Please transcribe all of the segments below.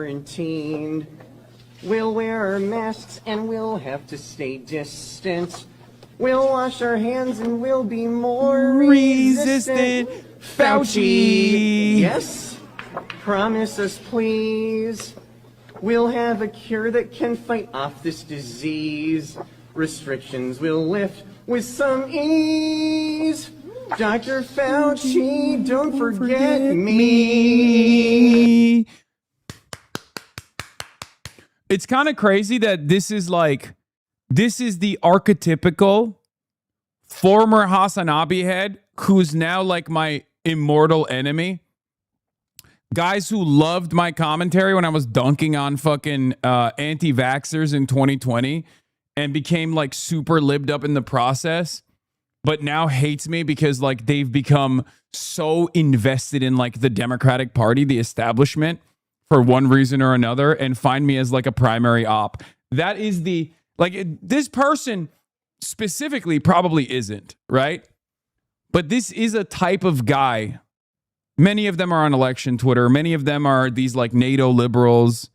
quarantined. We'll wear our masks and we'll have to stay distant. We'll wash our hands and we'll be more resistant. Fauci! Yes? Promise us, please. We'll have a cure that can fight off this disease. Restrictions will lift with some ease. Dr. Fauci, don't forget me. It's kind of crazy that this is the archetypical former Hasanabi head who's now like my immortal enemy. Guys who loved my commentary when I was dunking on fucking anti-vaxxers in 2020 and became like super libbed up in the process, but now hates me because like they've become so invested in like the Democratic Party, the establishment, for one reason or another, and find me as like a primary op. That is this person specifically probably isn't, right? But this is a type of guy. Many of them are on election Twitter. Many of them are these like NATO liberals.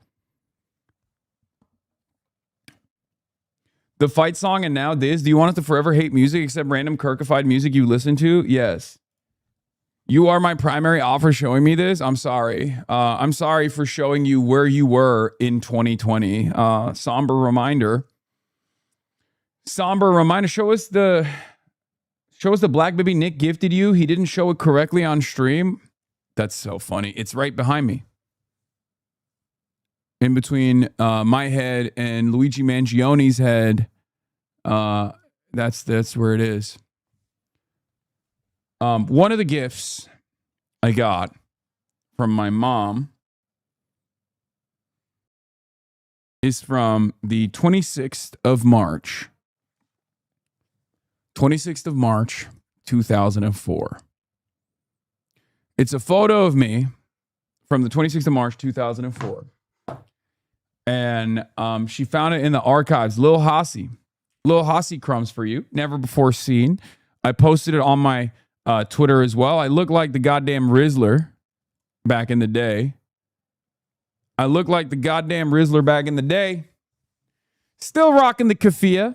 The fight song and now this. Do you want us to forever hate music except random kirkified music you listen to? Yes. You are my primary offer showing me this. I'm sorry. I'm sorry for showing you where you were in 2020. Somber reminder. Show us the black baby Nick gifted you. He didn't show it correctly on stream. That's so funny. It's right behind me. In between my head and Luigi Mangione's head. That's where it is. One of the gifts I got from my mom is from the 26th of March. 26th of March, 2004. It's a photo of me from the 26th of March, 2004. And she found it in the archives. Lil Hossie crumbs for you. Never before seen. I posted it on my Twitter as well. I look like the goddamn Rizzler back in the day. Still rocking the keffiyeh.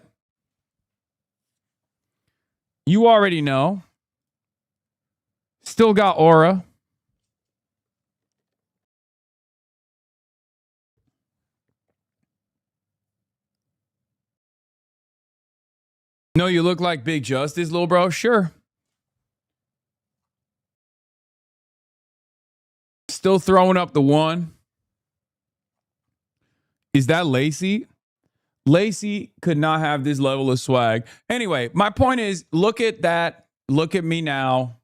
You already know. Still got aura. No, you look like Big Justice, little bro. Sure. Still throwing up the one. Is that Lacey? Lacey could not have this level of swag. Anyway, my point is, look at that. Look at me now.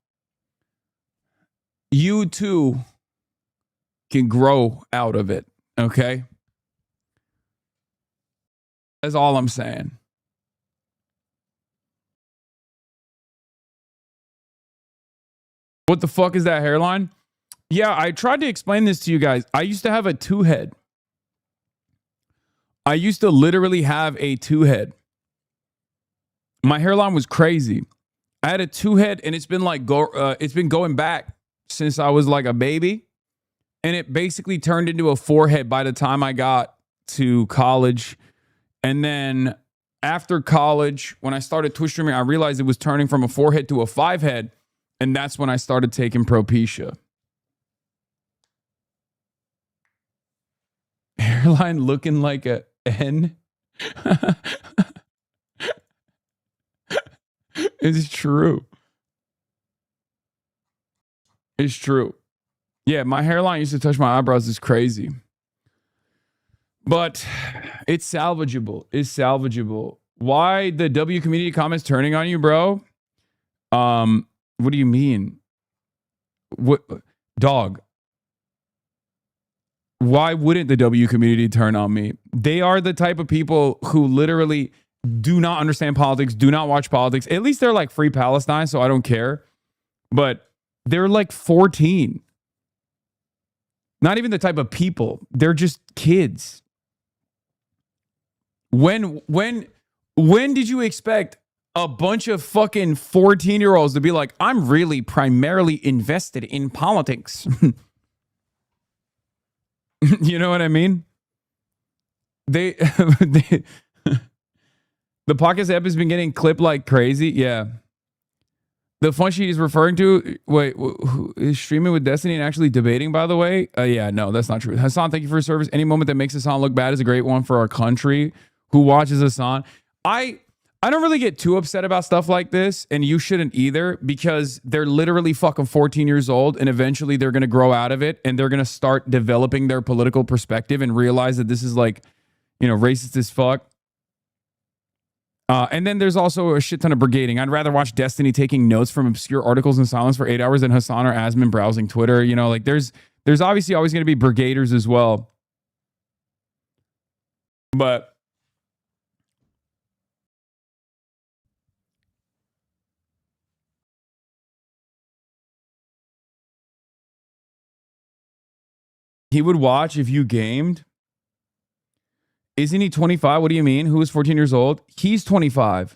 You too can grow out of it, okay? That's all I'm saying. What the fuck is that hairline? Yeah, I tried to explain this to you guys. I used to have a two-head. I used to literally have a two-head. My hairline was crazy. I had a two-head, and it's been going back since I was like a baby, and it basically turned into a four-head by the time I got to college. And then after college, when I started Twitch streaming, I realized it was turning from a four-head to a five-head, and that's when I started taking Propecia. Hairline looking like a N. It's true. It's true. Yeah, my hairline used to touch my eyebrows. It's crazy. But it's salvageable. It's salvageable. Why the W community comments turning on you, bro? What do you mean? What dog? Why wouldn't the W community turn on me? They are the type of people who literally do not understand politics, do not watch politics. At least they're like Free Palestine, so I don't care. But they're like 14. Not even the type of people. They're just kids. When did you expect a bunch of fucking 14-year-olds to be like, I'm really primarily invested in politics? You know what I mean? They, they the podcast app has been getting clipped like crazy. Yeah. The fun sheet is referring to, wait, who is streaming with Destiny and actually debating, by the way? Yeah, no, that's not true. Hasan, thank you for your service. Any moment that makes Hasan look bad is a great one for our country. Who watches Hasan? I don't really get too upset about stuff like this, and you shouldn't either, because they're literally fucking 14 years old, and eventually they're going to grow out of it, and they're going to start developing their political perspective and realize that this is like, racist as fuck. And then there's also a shit ton of brigading. I'd rather watch Destiny taking notes from obscure articles in silence for 8 hours than Hasan or Asman browsing Twitter. Like there's obviously always going to be brigaders as well. But he would watch if you gamed. Isn't he 25? What do you mean? Who is 14 years old? He's 25.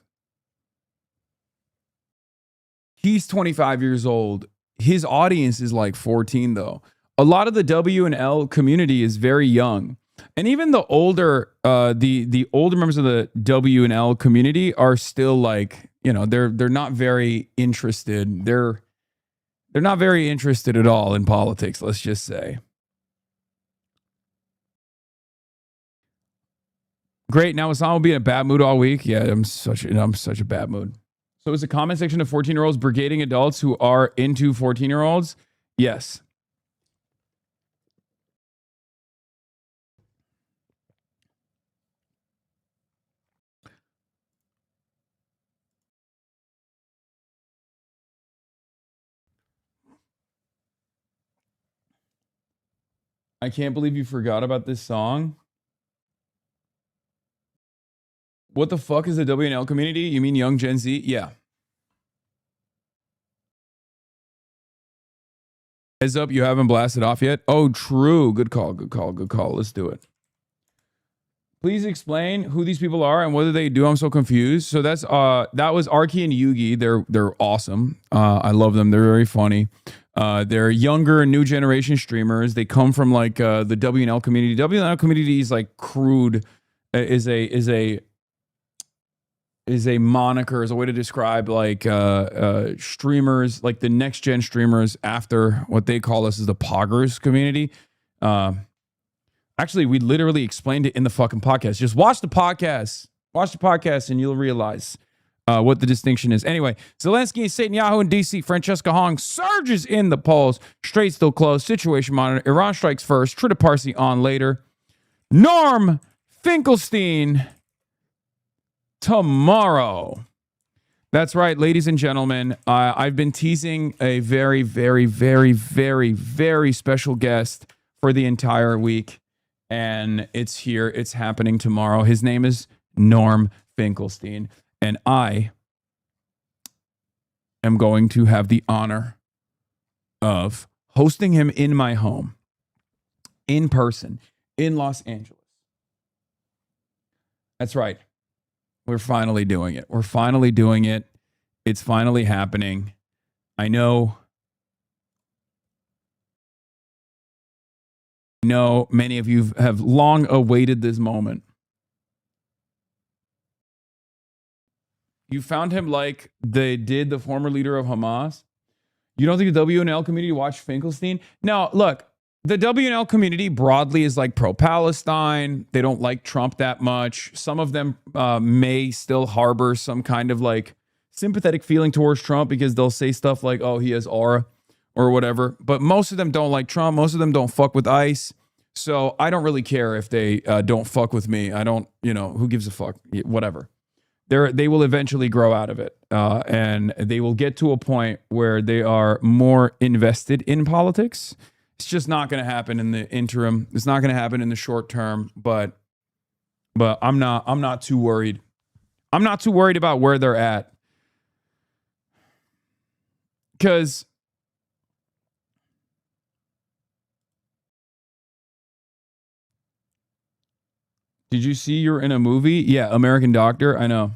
He's 25 years old. His audience is like 14, though. A lot of the W and L community is very young. And even the older the older members of the W and L community are still like, they're not very interested. They're not very interested at all in politics, let's just say. Great. Now Hasan will be in a bad mood all week. Yeah, I'm such a bad mood. So is the comment section of 14-year-olds brigading adults who are into 14-year-olds? Yes. I can't believe you forgot about this song. What the fuck is the WNL community? You mean young Gen Z? Yeah. Heads up, you haven't blasted off yet? Oh, true. Good call. Let's do it. Please explain who these people are and what do they do. I'm so confused. So that was Arky and Yugi. They're awesome. I love them. They're very funny. They're younger, new generation streamers. They come from like the WNL community. WNL community is like crude. Is a moniker, is a way to describe like streamers, like the next gen streamers after what they call us is the poggers community. Actually, we literally explained it in the fucking podcast. Just watch the podcast and you'll realize what the distinction is. Anyway, Zelensky, Netanyahu in DC, Francesca Hong surges in the polls. Strait still closed. Situation monitor. Iran strikes first. Trita Parsi on later. Norm Finkelstein tomorrow. That's right, ladies and gentlemen. I've been teasing a very, very, very, very, very special guest for the entire week. And it's here. It's happening tomorrow. His name is Norm Finkelstein. And I am going to have the honor of hosting him in my home, in person, in Los Angeles. That's right. We're finally doing it. It's finally happening. I know many of you have long awaited this moment. You found him like they did the former leader of Hamas. You don't think the WNL community watched Finkelstein? Now, look, the WNL community broadly is like pro-Palestine. They don't like Trump that much. Some of them may still harbor some kind of like sympathetic feeling towards Trump because they'll say stuff like, oh, he has aura or whatever. But most of them don't like Trump. Most of them don't fuck with ICE. So I don't really care if they don't fuck with me. I don't, who gives a fuck? Whatever. They will eventually grow out of it. And they will get to a point where they are more invested in politics. It's just not going to happen in the interim. It's not going to happen in the short term, but I'm not too worried. I'm not too worried about where they're at. Because did you see you're in a movie? Yeah, American Doctor. I know.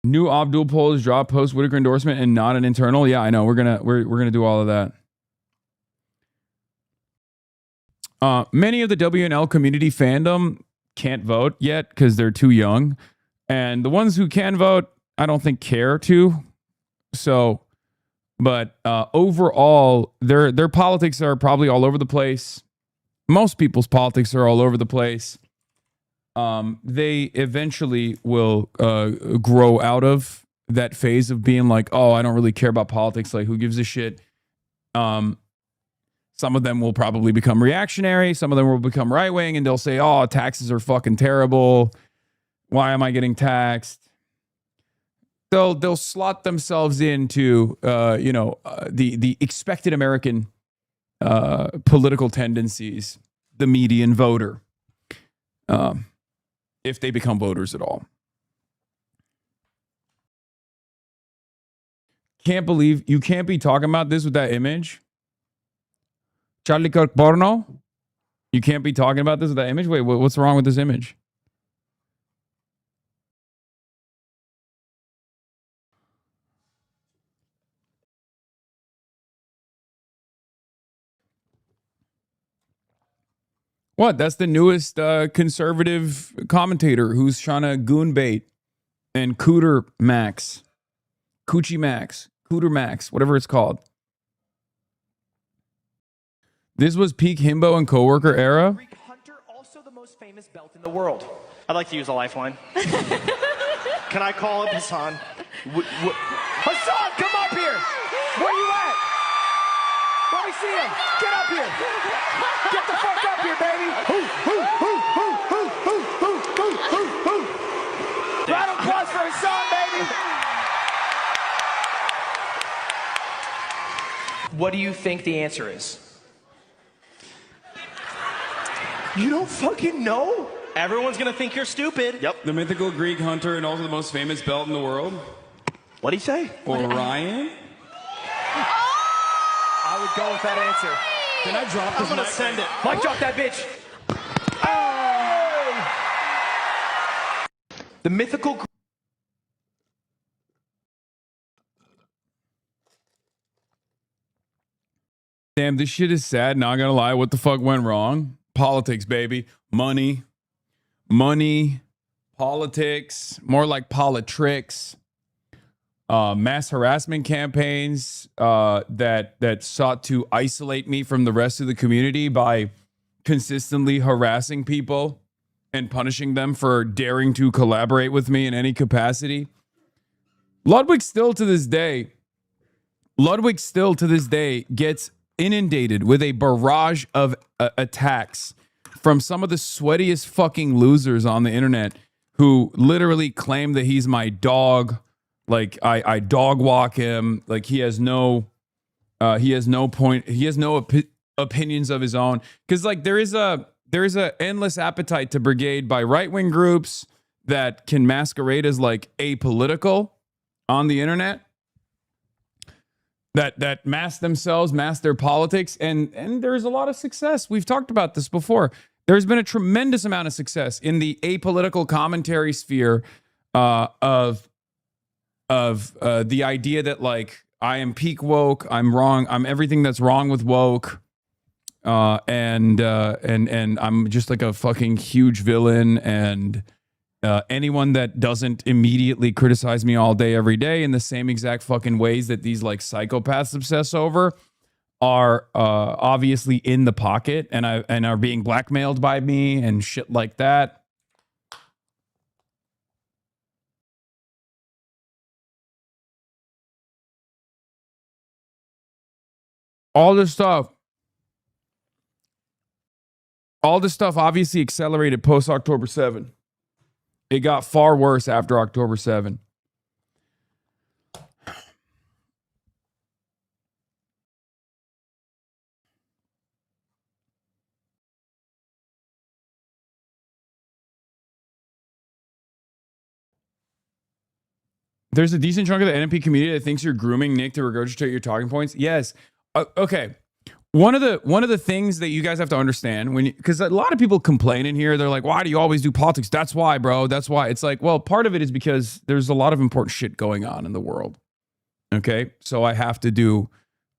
New Abdul poll is dropped post Whitaker endorsement and not an internal. Yeah, I know. We're gonna do all of that. Many of the WNL community fandom can't vote yet because they're too young, and the ones who can vote, I don't think care to. So, but overall, their politics are probably all over the place. Most people's politics are all over the place. They eventually will grow out of that phase of being like, oh, I don't really care about politics. Like, who gives a shit? Some of them will probably become reactionary. Some of them will become right wing, and they'll say, oh, taxes are fucking terrible. Why am I getting taxed? They'll slot themselves into the expected American political tendencies, the median voter, if they become voters at all. Can't believe you can't be talking about this with that image. Charlie Kirk porno? You can't be talking about this with that image? Wait, what's wrong with this image? What? That's the newest conservative commentator who's trying to goon bait and Cooter Max. Coochie Max. Cooter Max. Whatever it's called. This was peak himbo and coworker era. Greek hunter, also the most famous belt in the world. I'd like to use a lifeline. Can I call up Hasan? Hasan, come up here! Where you at? Let me see him. Get up here. Get the fuck up here, baby. Round of applause for Hasan, baby. What do you think the answer is? You don't fucking know? Everyone's gonna think you're stupid. Yep. The mythical Greek hunter and also the most famous belt in the world. What'd he say? Orion? I would go with that answer. Can I drop this? I'm gonna send it. Mike, drop that bitch. Oh! The mythical. Damn, this shit is sad. Not gonna lie. What the fuck went wrong? Politics, baby. Money, politics, more like politricks. Mass harassment campaigns that sought to isolate me from the rest of the community by consistently harassing people and punishing them for daring to collaborate with me in any capacity. Ludwig still to this day gets inundated with a barrage of attacks from some of the sweatiest fucking losers on the internet who literally claim that he's my dog. Like I dog walk him. Like he has no opinions of his own. Because like there is a endless appetite to brigade by right wing groups that can masquerade as like apolitical on the internet. That mask themselves, mask their politics, and there's a lot of success. We've talked about this before. There's been a tremendous amount of success in the apolitical commentary sphere of the idea that like I am peak woke, I'm wrong, I'm everything that's wrong with woke, and I'm just like a fucking huge villain, and anyone that doesn't immediately criticize me all day, every day in the same exact fucking ways that these like psychopaths obsess over are obviously in the pocket and are being blackmailed by me and shit like that. All this stuff obviously accelerated post October 7. It got far worse after October 7. There's a decent chunk of the NMP community that thinks you're grooming Nick to regurgitate your talking points. Yes. Okay. One of the things that you guys have to understand because a lot of people complain in here, they're like, why do you always do politics? That's why, bro. That's why. It's like, well, part of it is because there's a lot of important shit going on in the world. Okay. So I have to do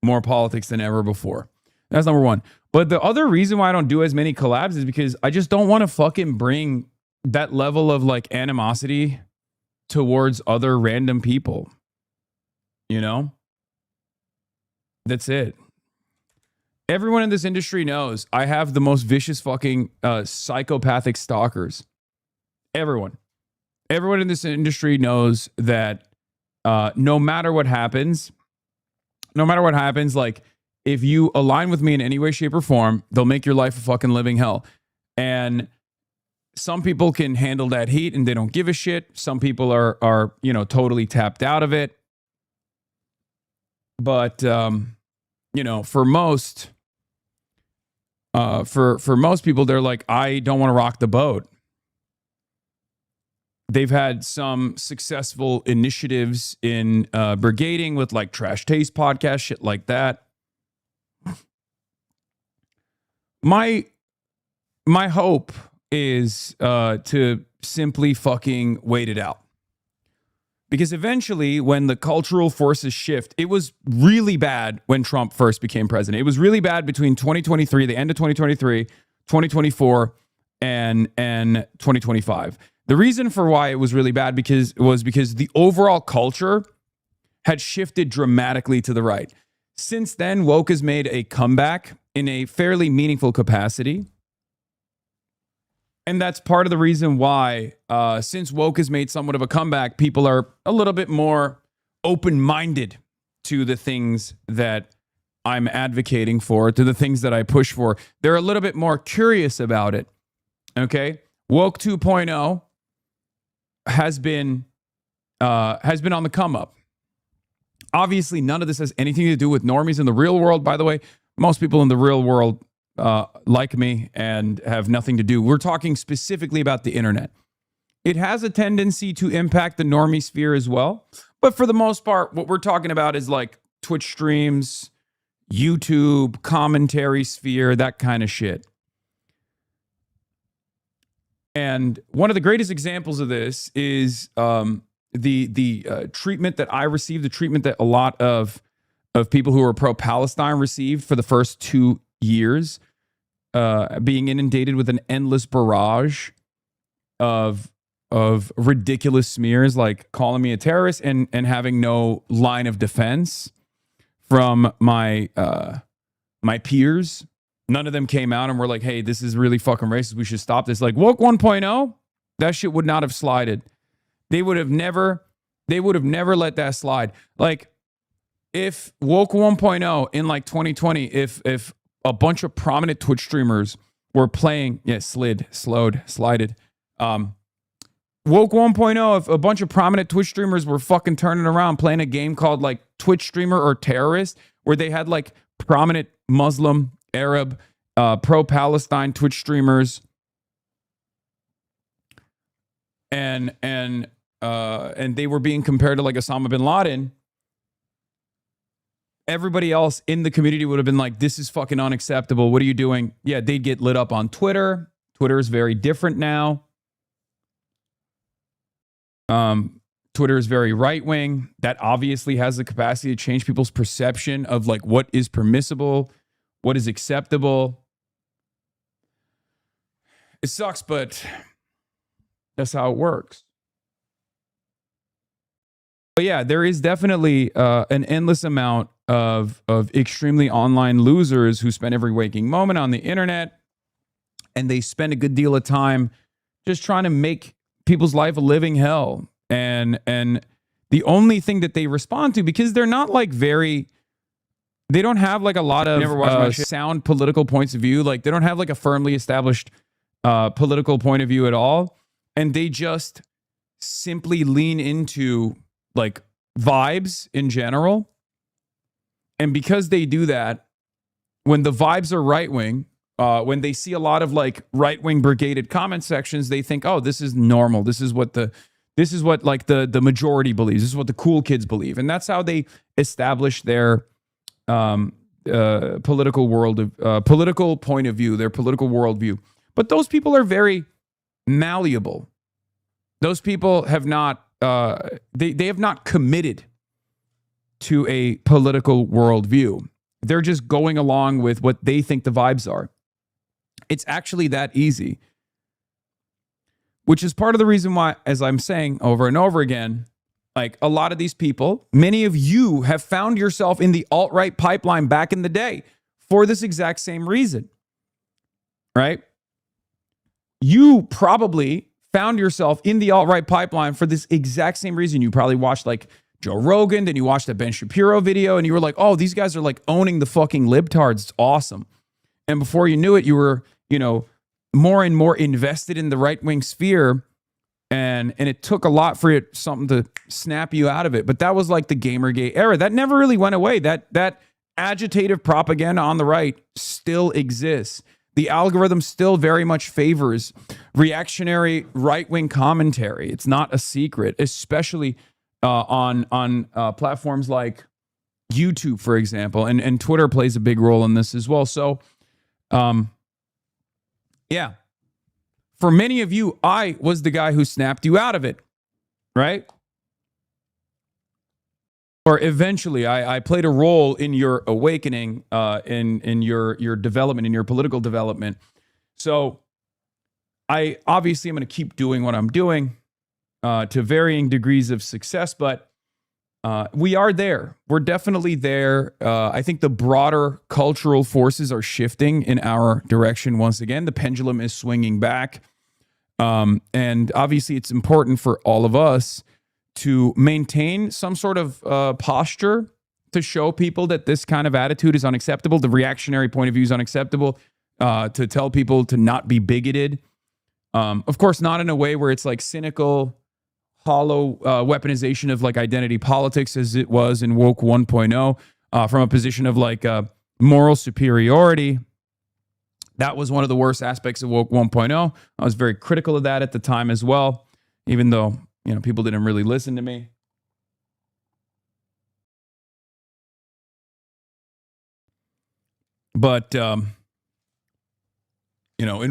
more politics than ever before. That's number one. But the other reason why I don't do as many collabs is because I just don't want to fucking bring that level of like animosity towards other random people. You know? That's it. Everyone in this industry knows I have the most vicious fucking psychopathic stalkers. Everyone in this industry knows that no matter what happens, like if you align with me in any way, shape, or form, they'll make your life a fucking living hell. And some people can handle that heat and they don't give a shit. Some people are totally tapped out of it. But for most people, they're like, I don't want to rock the boat. They've had some successful initiatives in brigading with like Trash Taste podcast, shit like that. My hope is to simply fucking wait it out. Because eventually, when the cultural forces shift, it was really bad when Trump first became president. It was really bad between 2023, the end of 2023, 2024, and 2025. The reason for why it was really bad was because the overall culture had shifted dramatically to the right. Since then, woke has made a comeback in a fairly meaningful capacity. And that's part of the reason why, since woke has made somewhat of a comeback, people are a little bit more open-minded to the things that I'm advocating for, to the things that I push for. They're a little bit more curious about it. Okay? Woke 2.0 has been on the come up. Obviously, none of this has anything to do with normies in the real world, by the way. Most people in the real world like me and have nothing to do. We're talking specifically about the internet. It has a tendency to impact the normie sphere as well. But for the most part, what we're talking about is like Twitch streams, YouTube, commentary sphere, that kind of shit. And one of the greatest examples of this is the treatment that I received, the treatment that a lot of people who are pro-Palestine received for the first 2 years, being inundated with an endless barrage of ridiculous smears, like calling me a terrorist and having no line of defense from my peers. None of them came out and were like, hey, this is really fucking racist. We should stop this. Like woke 1.0, that shit would not have slided. They would have never let that slide. Like if woke 1.0 in like 2020, if a bunch of prominent Twitch streamers were playing, slided. Woke 1.0, if a bunch of prominent Twitch streamers were fucking turning around playing a game called like Twitch Streamer or Terrorist, where they had like prominent Muslim, Arab, pro-Palestine Twitch streamers, and they were being compared to like Osama bin Laden, everybody else in the community would have been like, this is fucking unacceptable. What are you doing? Yeah, they'd get lit up on Twitter. Twitter is very different now. Twitter is very right-wing. That obviously has the capacity to change people's perception of like what is permissible, what is acceptable. It sucks, but that's how it works. But yeah, there is definitely an endless amount of extremely online losers who spend every waking moment on the internet, and they spend a good deal of time just trying to make people's life a living hell. And the only thing that they respond to, because they're not like they don't have like a lot of sound political points of view. Like they don't have like a firmly established political point of view at all. And they just simply lean into like vibes in general. And because they do that, when the vibes are right-wing, when they see a lot of like right-wing brigaded comment sections, they think, oh, this is normal. This is what like the majority believes. This is what the cool kids believe. And that's how they establish their political political point of view, their political worldview. But those people are very malleable. Those people have not they have not committed to a political worldview. They're just going along with what they think the vibes are. It's actually that easy, which is part of the reason why, as I'm saying over and over again, like a lot of these people, many of you have found yourself in the alt-right pipeline back in the day for this exact same reason, right? You probably found yourself in the alt-right pipeline for this exact same reason. You probably watched like Joe Rogan, then you watched a Ben Shapiro video, and you were like, oh, these guys are like owning the fucking libtards. It's awesome. And before you knew it, you were, more and more invested in the right-wing sphere. And it took a lot for something to snap you out of it. But that was like the Gamergate era. That never really went away. That agitative propaganda on the right still exists. The algorithm still very much favors reactionary right-wing commentary. It's not a secret, especially on platforms like YouTube, for example, and Twitter plays a big role in this as well. So, yeah, for many of you, I was the guy who snapped you out of it, right? Or eventually, I played a role in your awakening, in your development, in your political development. So, I obviously am going to keep doing what I'm doing. To varying degrees of success, but we are there. We're definitely there. I think the broader cultural forces are shifting in our direction once again. The pendulum is swinging back. And obviously, it's important for all of us to maintain some sort of posture to show people that this kind of attitude is unacceptable. The reactionary point of view is unacceptable. To tell people to not be bigoted. Of course, not in a way where it's like cynical, hollow weaponization of like identity politics as it was in Woke 1.0 from a position of like moral superiority. That was one of the worst aspects of Woke 1.0. I was very critical of that at the time as well, even though, people didn't really listen to me. But, in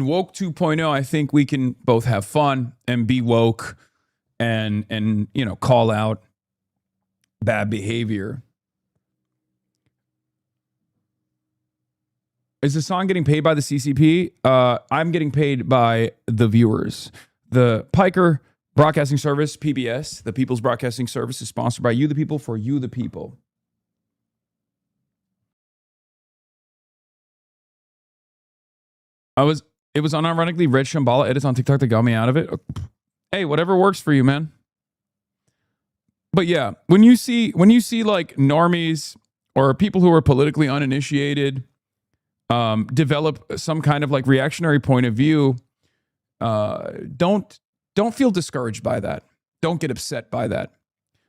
Woke 2.0, I think we can both have fun and be woke and call out bad behavior. Is the song getting paid by the CCP? I'm getting paid by the viewers. The Piker Broadcasting Service, PBS, the People's Broadcasting Service, is sponsored by you, the people, for you, the people. It was unironically Red Shambhala edits on TikTok that got me out of it. Hey, whatever works for you, man. But yeah, when you see like normies or people who are politically uninitiated develop some kind of like reactionary point of view, don't feel discouraged by that. Don't get upset by that.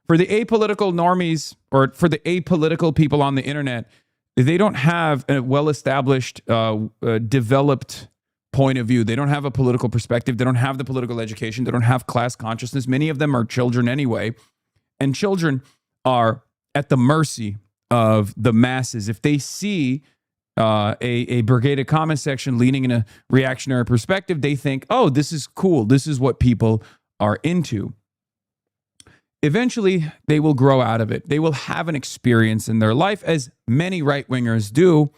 For the apolitical normies or for the apolitical people on the internet, they don't have a well-established, developed point of view. They don't have a political perspective. They don't have the political education. They don't have class consciousness. Many of them are children anyway. And children are at the mercy of the masses. If they see a brigaded comment section leaning in a reactionary perspective, they think, oh, this is cool. This is what people are into. Eventually, they will grow out of it. They will have an experience in their life, as many right-wingers do,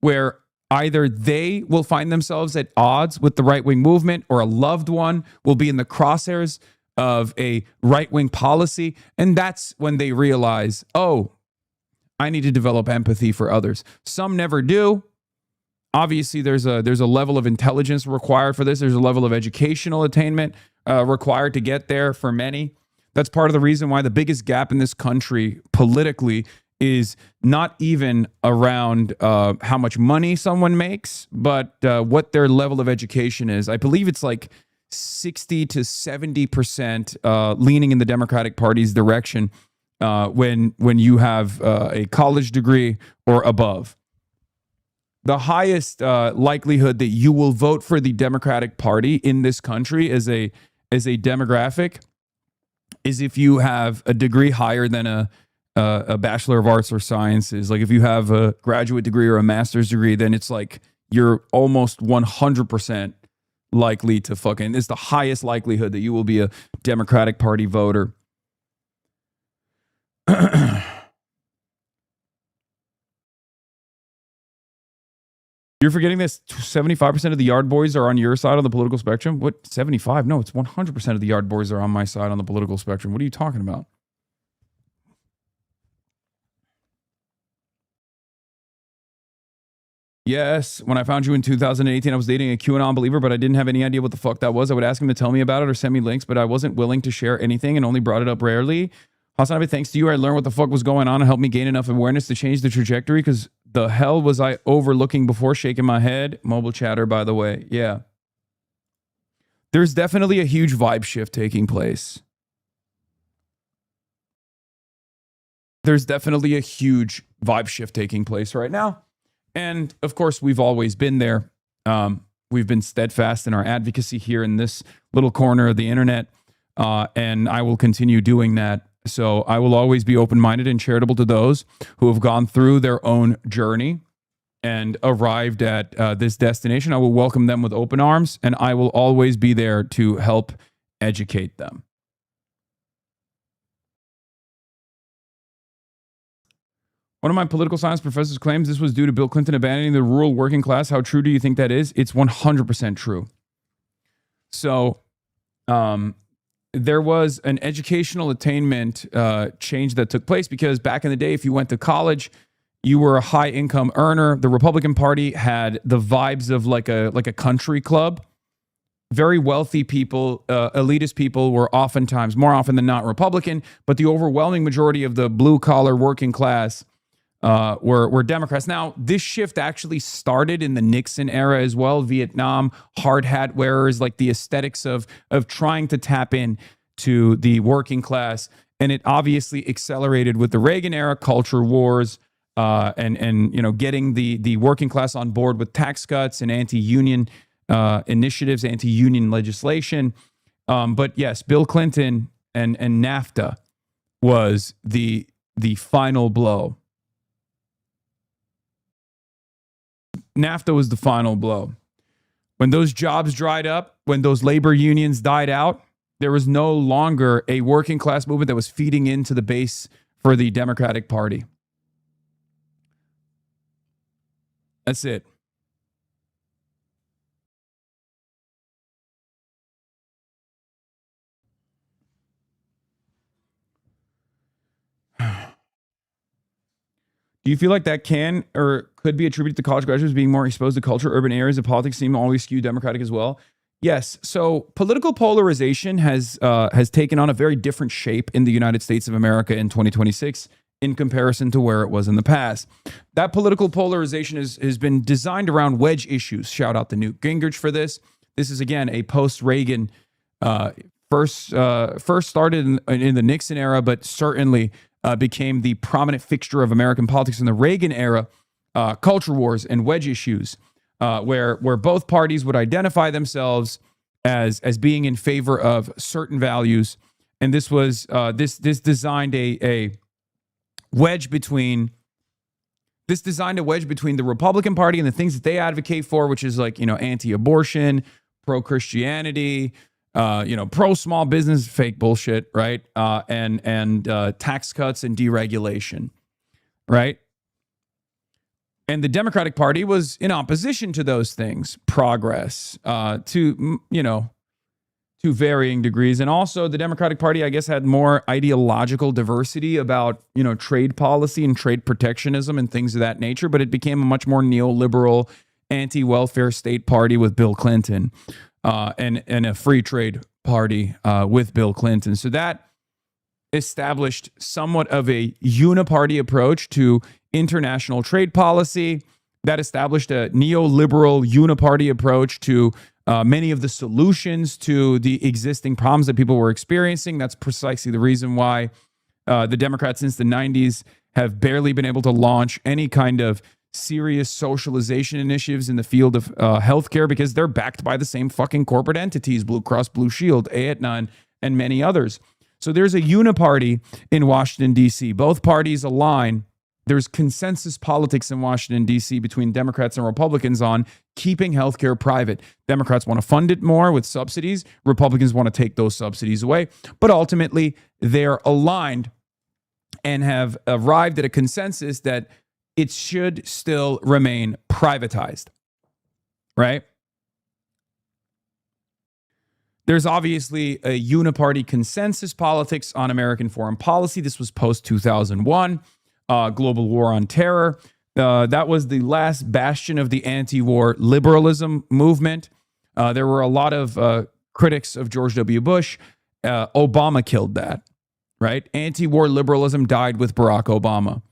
where either they will find themselves at odds with the right-wing movement or a loved one will be in the crosshairs of a right-wing policy. And that's when they realize, oh, I need to develop empathy for others. Some never do. Obviously, there's a level of intelligence required for this. There's a level of educational attainment required to get there for many. That's part of the reason why the biggest gap in this country politically is not even around how much money someone makes, but what their level of education is. I believe it's like 60 to 70% leaning in the Democratic Party's direction when you have a college degree or above. The highest likelihood that you will vote for the Democratic Party in this country as a demographic is if you have a degree higher than a Bachelor of Arts or Sciences. Like if you have a graduate degree or a master's degree, then it's like you're almost 100% likely to fucking, it's the highest likelihood that you will be a Democratic Party voter. You're forgetting this 75% of the yard boys are on your side on the political spectrum? What, 75? No, it's 100% of the yard boys are on my side on the political spectrum. What are you talking about? Yes, when I found you in 2018, I was dating a QAnon believer, but I didn't have any idea what the fuck that was. I would ask him to tell me about it or send me links, but I wasn't willing to share anything and only brought it up rarely. Hasanabi, thanks to you, I learned what the fuck was going on and helped me gain enough awareness to change the trajectory, because the hell was I overlooking before? Shaking my head. Mobile chatter, by the way. Yeah. There's definitely a huge vibe shift taking place. There's definitely a huge vibe shift taking place right now. And of course, we've always been there. We've been steadfast in our advocacy here in this little corner of the internet. And I will continue doing that. So I will always be open-minded and charitable to those who have gone through their own journey and arrived at this destination. I will welcome them with open arms, and I will always be there to help educate them. One of my political science professors claims this was due to Bill Clinton abandoning the rural working class. How true do you think that is? It's 100% true. So there was an educational attainment change that took place, because back in the day, if you went to college, you were a high income earner. The Republican Party had the vibes of like a country club. Very wealthy people, elitist people were oftentimes, more often than not, Republican, but the overwhelming majority of the blue collar working class were Democrats. Now, this shift actually started in the Nixon era as well. Vietnam, hard hat wearers, like the aesthetics of trying to tap in to the working class. And it obviously accelerated with the Reagan era, culture wars, and you know, getting the working class on board with tax cuts and anti-union initiatives, anti-union legislation. But yes, Bill Clinton and NAFTA was the final blow. NAFTA was the final blow. When those jobs dried up, when those labor unions died out, there was no longer a working class movement that was feeding into the base for the Democratic Party. That's it. Do you feel like that can or could be attributed to college graduates being more exposed to culture? Urban areas of politics seem to always skew Democratic as well. Yes. So political polarization has taken on a very different shape in the United States of America in 2026 in comparison to where it was in the past. That political polarization has been designed around wedge issues. Shout out to Newt Gingrich for this. This is, again, a post-Reagan, first started in the Nixon era, but certainly became the prominent fixture of American politics in the Reagan era, culture wars and wedge issues, where both parties would identify themselves as being in favor of certain values. And this was this designed a wedge between the Republican Party and the things that they advocate for, which is like, you know, anti-abortion, pro-Christianity, pro-small business, fake bullshit, right? And tax cuts and deregulation, right? And the Democratic Party was in opposition to those things, progress, to varying degrees. And also the Democratic Party, I guess, had more ideological diversity about, trade policy and trade protectionism and things of that nature, but it became a much more neoliberal, anti-welfare state party with Bill Clinton. And a free trade party with Bill Clinton. So that established somewhat of a uniparty approach to international trade policy. That established a neoliberal uniparty approach to many of the solutions to the existing problems that people were experiencing. That's precisely the reason why the Democrats since the 90s have barely been able to launch any kind of serious socialization initiatives in the field of healthcare, because they're backed by the same fucking corporate entities, Blue Cross Blue Shield, Aetna, and many others. So there's a uniparty in Washington, D.C. Both parties align. There's consensus politics in Washington, D.C. between Democrats and Republicans on keeping healthcare private. Democrats want to fund it more with subsidies. Republicans want to take those subsidies away. But ultimately, they're aligned and have arrived at a consensus that it should still remain privatized, right? There's obviously a uniparty consensus politics on American foreign policy. This was post-2001, global war on terror. That was the last bastion of the anti-war liberalism movement. There were a lot of critics of George W. Bush. Obama killed that, right? Anti-war liberalism died with Barack Obama.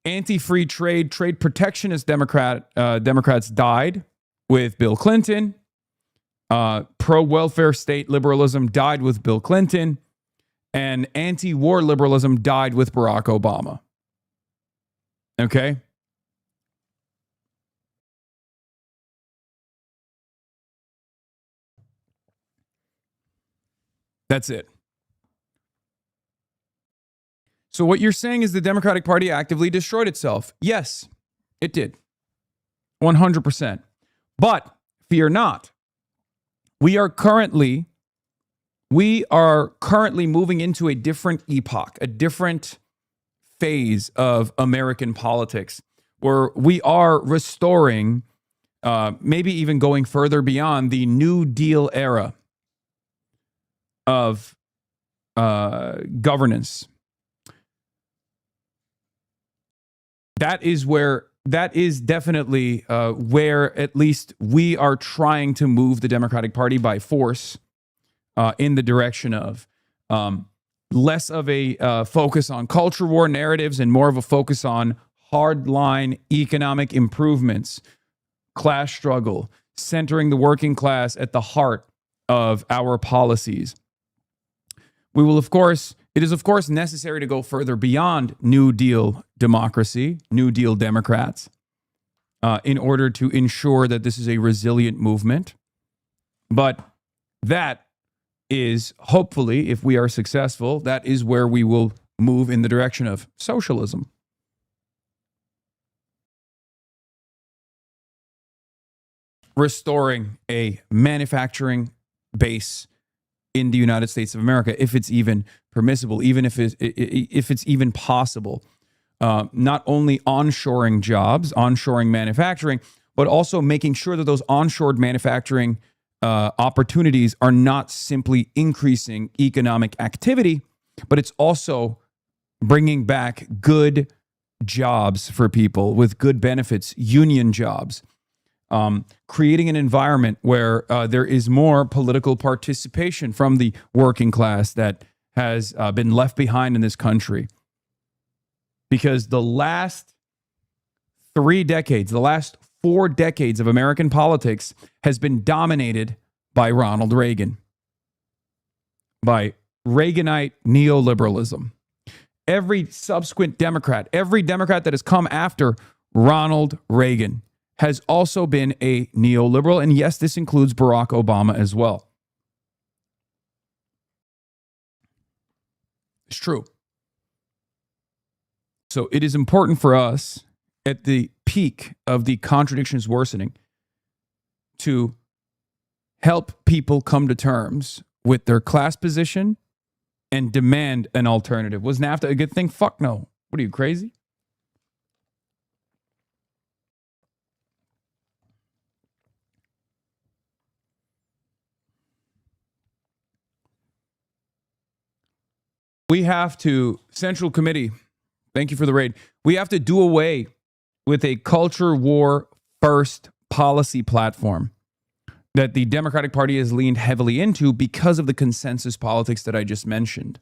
Anti-free trade, trade protectionist Democrats died with Bill Clinton. Pro-welfare state liberalism died with Bill Clinton, and anti-war liberalism died with Barack Obama. Okay? That's it. So what you're saying is the Democratic Party actively destroyed itself. Yes, it did. 100%. But fear not. We are currently moving into a different epoch, a different phase of American politics, where we are restoring, maybe even going further beyond the New Deal era of governance. That is definitely where at least we are trying to move the Democratic Party by force in the direction of less of a focus on culture war narratives and more of a focus on hardline economic improvements, class struggle, centering the working class at the heart of our policies. We will, of course, it is, of course, necessary to go further beyond New Deal democracy, New Deal Democrats, in order to ensure that this is a resilient movement. But that is, hopefully, if we are successful, that is where we will move in the direction of socialism. Restoring a manufacturing base in the United States of America, if it's even permissible, even if it's even possible. Not only onshoring jobs, onshoring manufacturing, but also making sure that those onshored manufacturing opportunities are not simply increasing economic activity, but it's also bringing back good jobs for people with good benefits, union jobs. Creating an environment where there is more political participation from the working class that has been left behind in this country. Because the last 3 decades, the last 4 decades of American politics has been dominated by Ronald Reagan, by Reaganite neoliberalism. Every subsequent Democrat, every Democrat that has come after Ronald Reagan has also been a neoliberal. And yes, this includes Barack Obama as well. It's true. So it is important for us at the peak of the contradictions worsening to help people come to terms with their class position and demand an alternative. Was NAFTA a good thing? Fuck no. What are you, crazy? We have to, Central Committee, thank you for the raid. We have to do away with a culture war first policy platform that the Democratic Party has leaned heavily into because of the consensus politics that I just mentioned.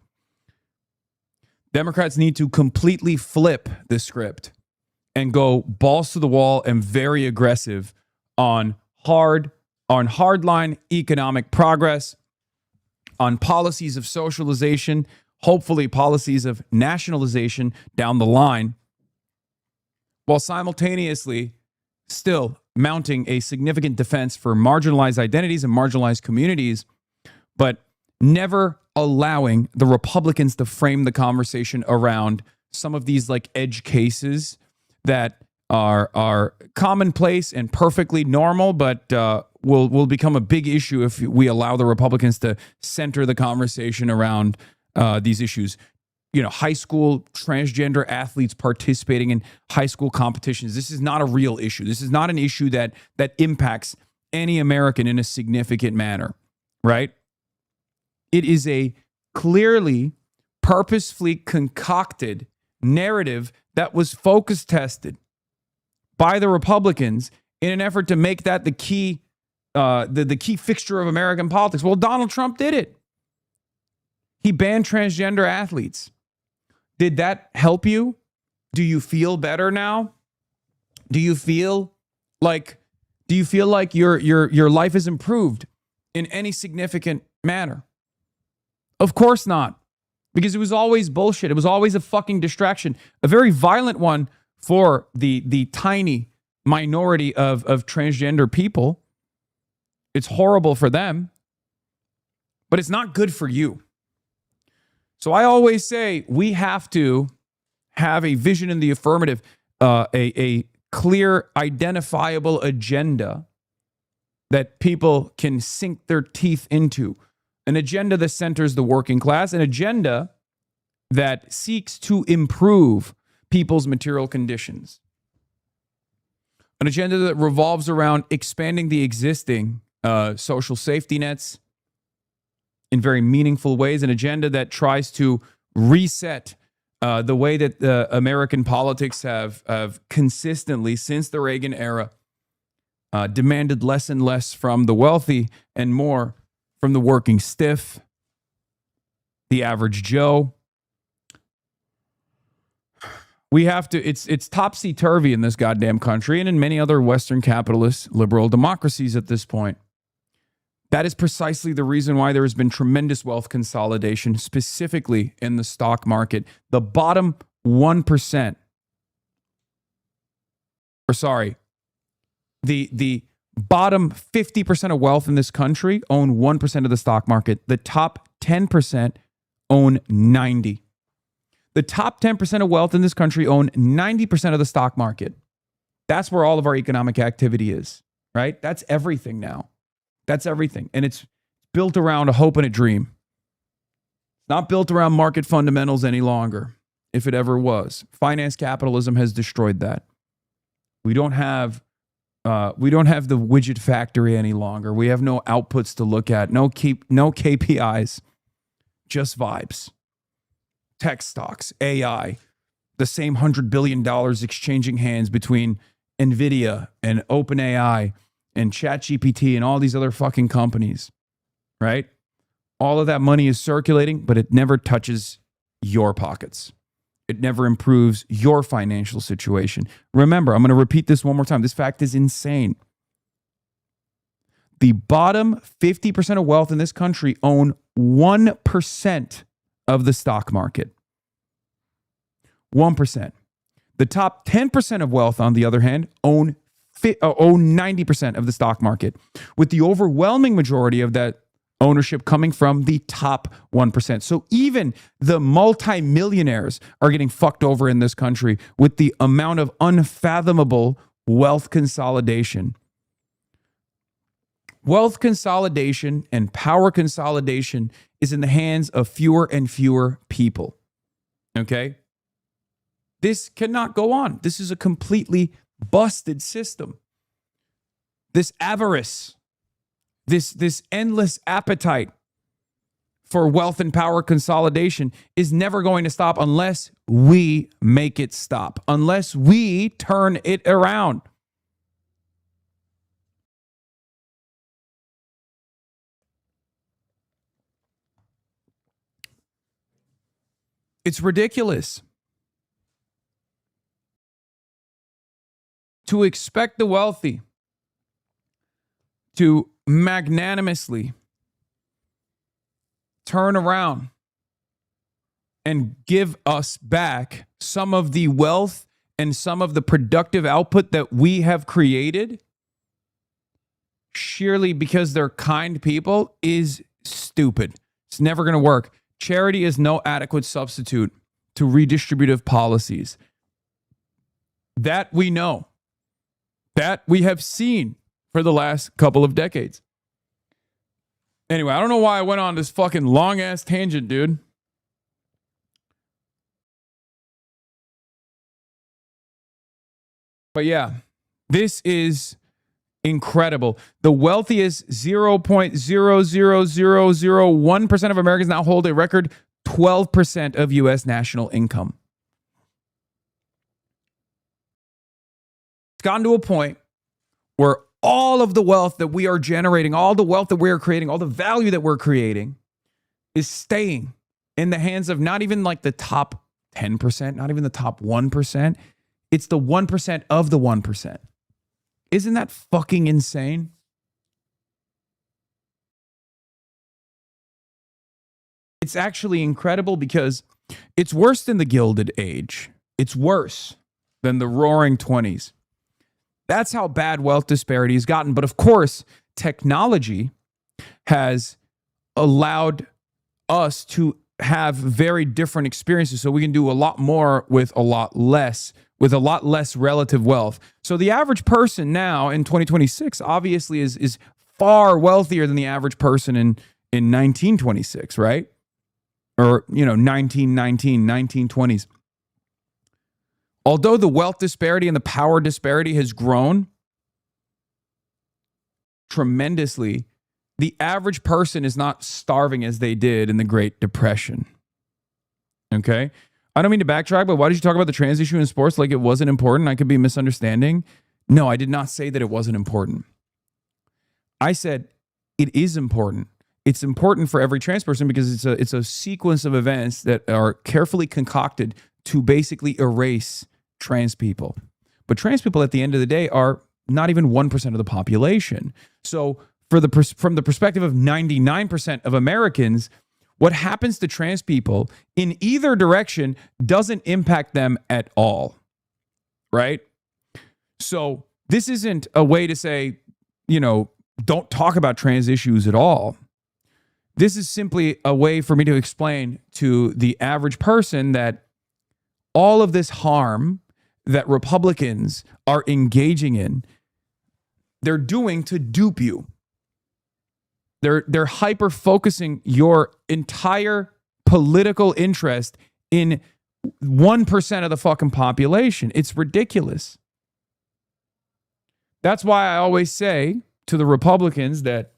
Democrats need to completely flip the script and go balls to the wall and very aggressive on hardline economic progress, on policies of socialization, hopefully policies of nationalization down the line, while simultaneously still mounting a significant defense for marginalized identities and marginalized communities, but never allowing the Republicans to frame the conversation around some of these like edge cases that are commonplace and perfectly normal, but will become a big issue if we allow the Republicans to center the conversation around these issues. You know, high school transgender athletes participating in high school competitions. This is not a real issue. This is not an issue that impacts any American in a significant manner, right? It is a clearly, purposefully concocted narrative that was focus tested by the Republicans in an effort to make that the key fixture of American politics. Well, Donald Trump did it. He banned transgender athletes. Did that help you? Do you feel better now? Do you feel like your life is improved in any significant manner? Of course not. Because it was always bullshit. It was always a fucking distraction. A very violent one for the tiny minority of transgender people. It's horrible for them, but it's not good for you. So I always say we have to have a vision in the affirmative, a clear, identifiable agenda that people can sink their teeth into. An agenda that centers the working class, an agenda that seeks to improve people's material conditions, an agenda that revolves around expanding the existing social safety nets in very meaningful ways, an agenda that tries to reset the way that American politics have consistently, since the Reagan era, demanded less and less from the wealthy and more from the working stiff, the average Joe. We have to, it's topsy-turvy in this goddamn country and in many other Western capitalist liberal democracies at this point. That is precisely the reason why there has been tremendous wealth consolidation, specifically in the stock market. The bottom 1%, or sorry, the bottom 50% of wealth in this country own 1% of the stock market. The top 10% own 90%. The top 10% of wealth in this country own 90% of the stock market. That's where all of our economic activity is, right? That's everything now. That's everything. And it's built around a hope and a dream. It's not built around market fundamentals any longer, if it ever was. Finance capitalism has destroyed that. We don't have the widget factory any longer. We have no outputs to look at, no KPIs, just vibes. Tech stocks, AI, the same $100 billion exchanging hands between NVIDIA and OpenAI and ChatGPT and all these other fucking companies, right? All of that money is circulating, but it never touches your pockets. It never improves your financial situation. Remember, I'm going to repeat this one more time. This fact is insane. The bottom 50% of wealth in this country own 1% of the stock market. 1%. The top 10% of wealth, on the other hand, own 90% of the stock market, with the overwhelming majority of that ownership coming from the top 1%. So even the multimillionaires are getting fucked over in this country with the amount of unfathomable wealth consolidation. Wealth consolidation and power consolidation is in the hands of fewer and fewer people. Okay? This cannot go on. This is a completely busted system. This avarice, this endless appetite for wealth and power consolidation is never going to stop unless we make it stop, unless we turn it around. It's ridiculous to expect the wealthy to magnanimously turn around and give us back some of the wealth and some of the productive output that we have created sheerly because they're kind people is stupid. It's never going to work. Charity is no adequate substitute to redistributive policies. That we know. That we have seen for the last couple of decades. Anyway, I don't know why I went on this fucking long-ass tangent, dude. But yeah, this is incredible. The wealthiest 0.00001% of Americans now hold a record 12% of U.S. national income. It's gotten to a point where all of the wealth that we are generating, all the wealth that we are creating, all the value that we're creating is staying in the hands of not even like the top 10%, not even the top 1%. It's the 1% of the 1%. Isn't that fucking insane? It's actually incredible because it's worse than the Gilded Age. It's worse than the Roaring 20s. That's how bad wealth disparity has gotten. But of course, technology has allowed us to have very different experiences. So we can do a lot more with a lot less relative wealth. So the average person now in 2026 obviously is far wealthier than the average person in 1926, right? Or, 1919, 1920s. Although the wealth disparity and the power disparity has grown tremendously, the average person is not starving as they did in the Great Depression. Okay? I don't mean to backtrack, but why did you talk about the trans issue in sports like it wasn't important? I could be misunderstanding. No, I did not say that it wasn't important. I said it is important. It's important for every trans person because it's a sequence of events that are carefully concocted to basically erase trans people. But trans people at the end of the day are not even 1% of the population. So from the perspective of 99% of Americans, what happens to trans people in either direction doesn't impact them at all, right? So this isn't a way to say, don't talk about trans issues at all. This is simply a way for me to explain to the average person that all of this harm that Republicans are engaging in, they're doing to dupe you. They're hyper-focusing your entire political interest in 1% of the fucking population. It's ridiculous. That's why I always say to the Republicans that,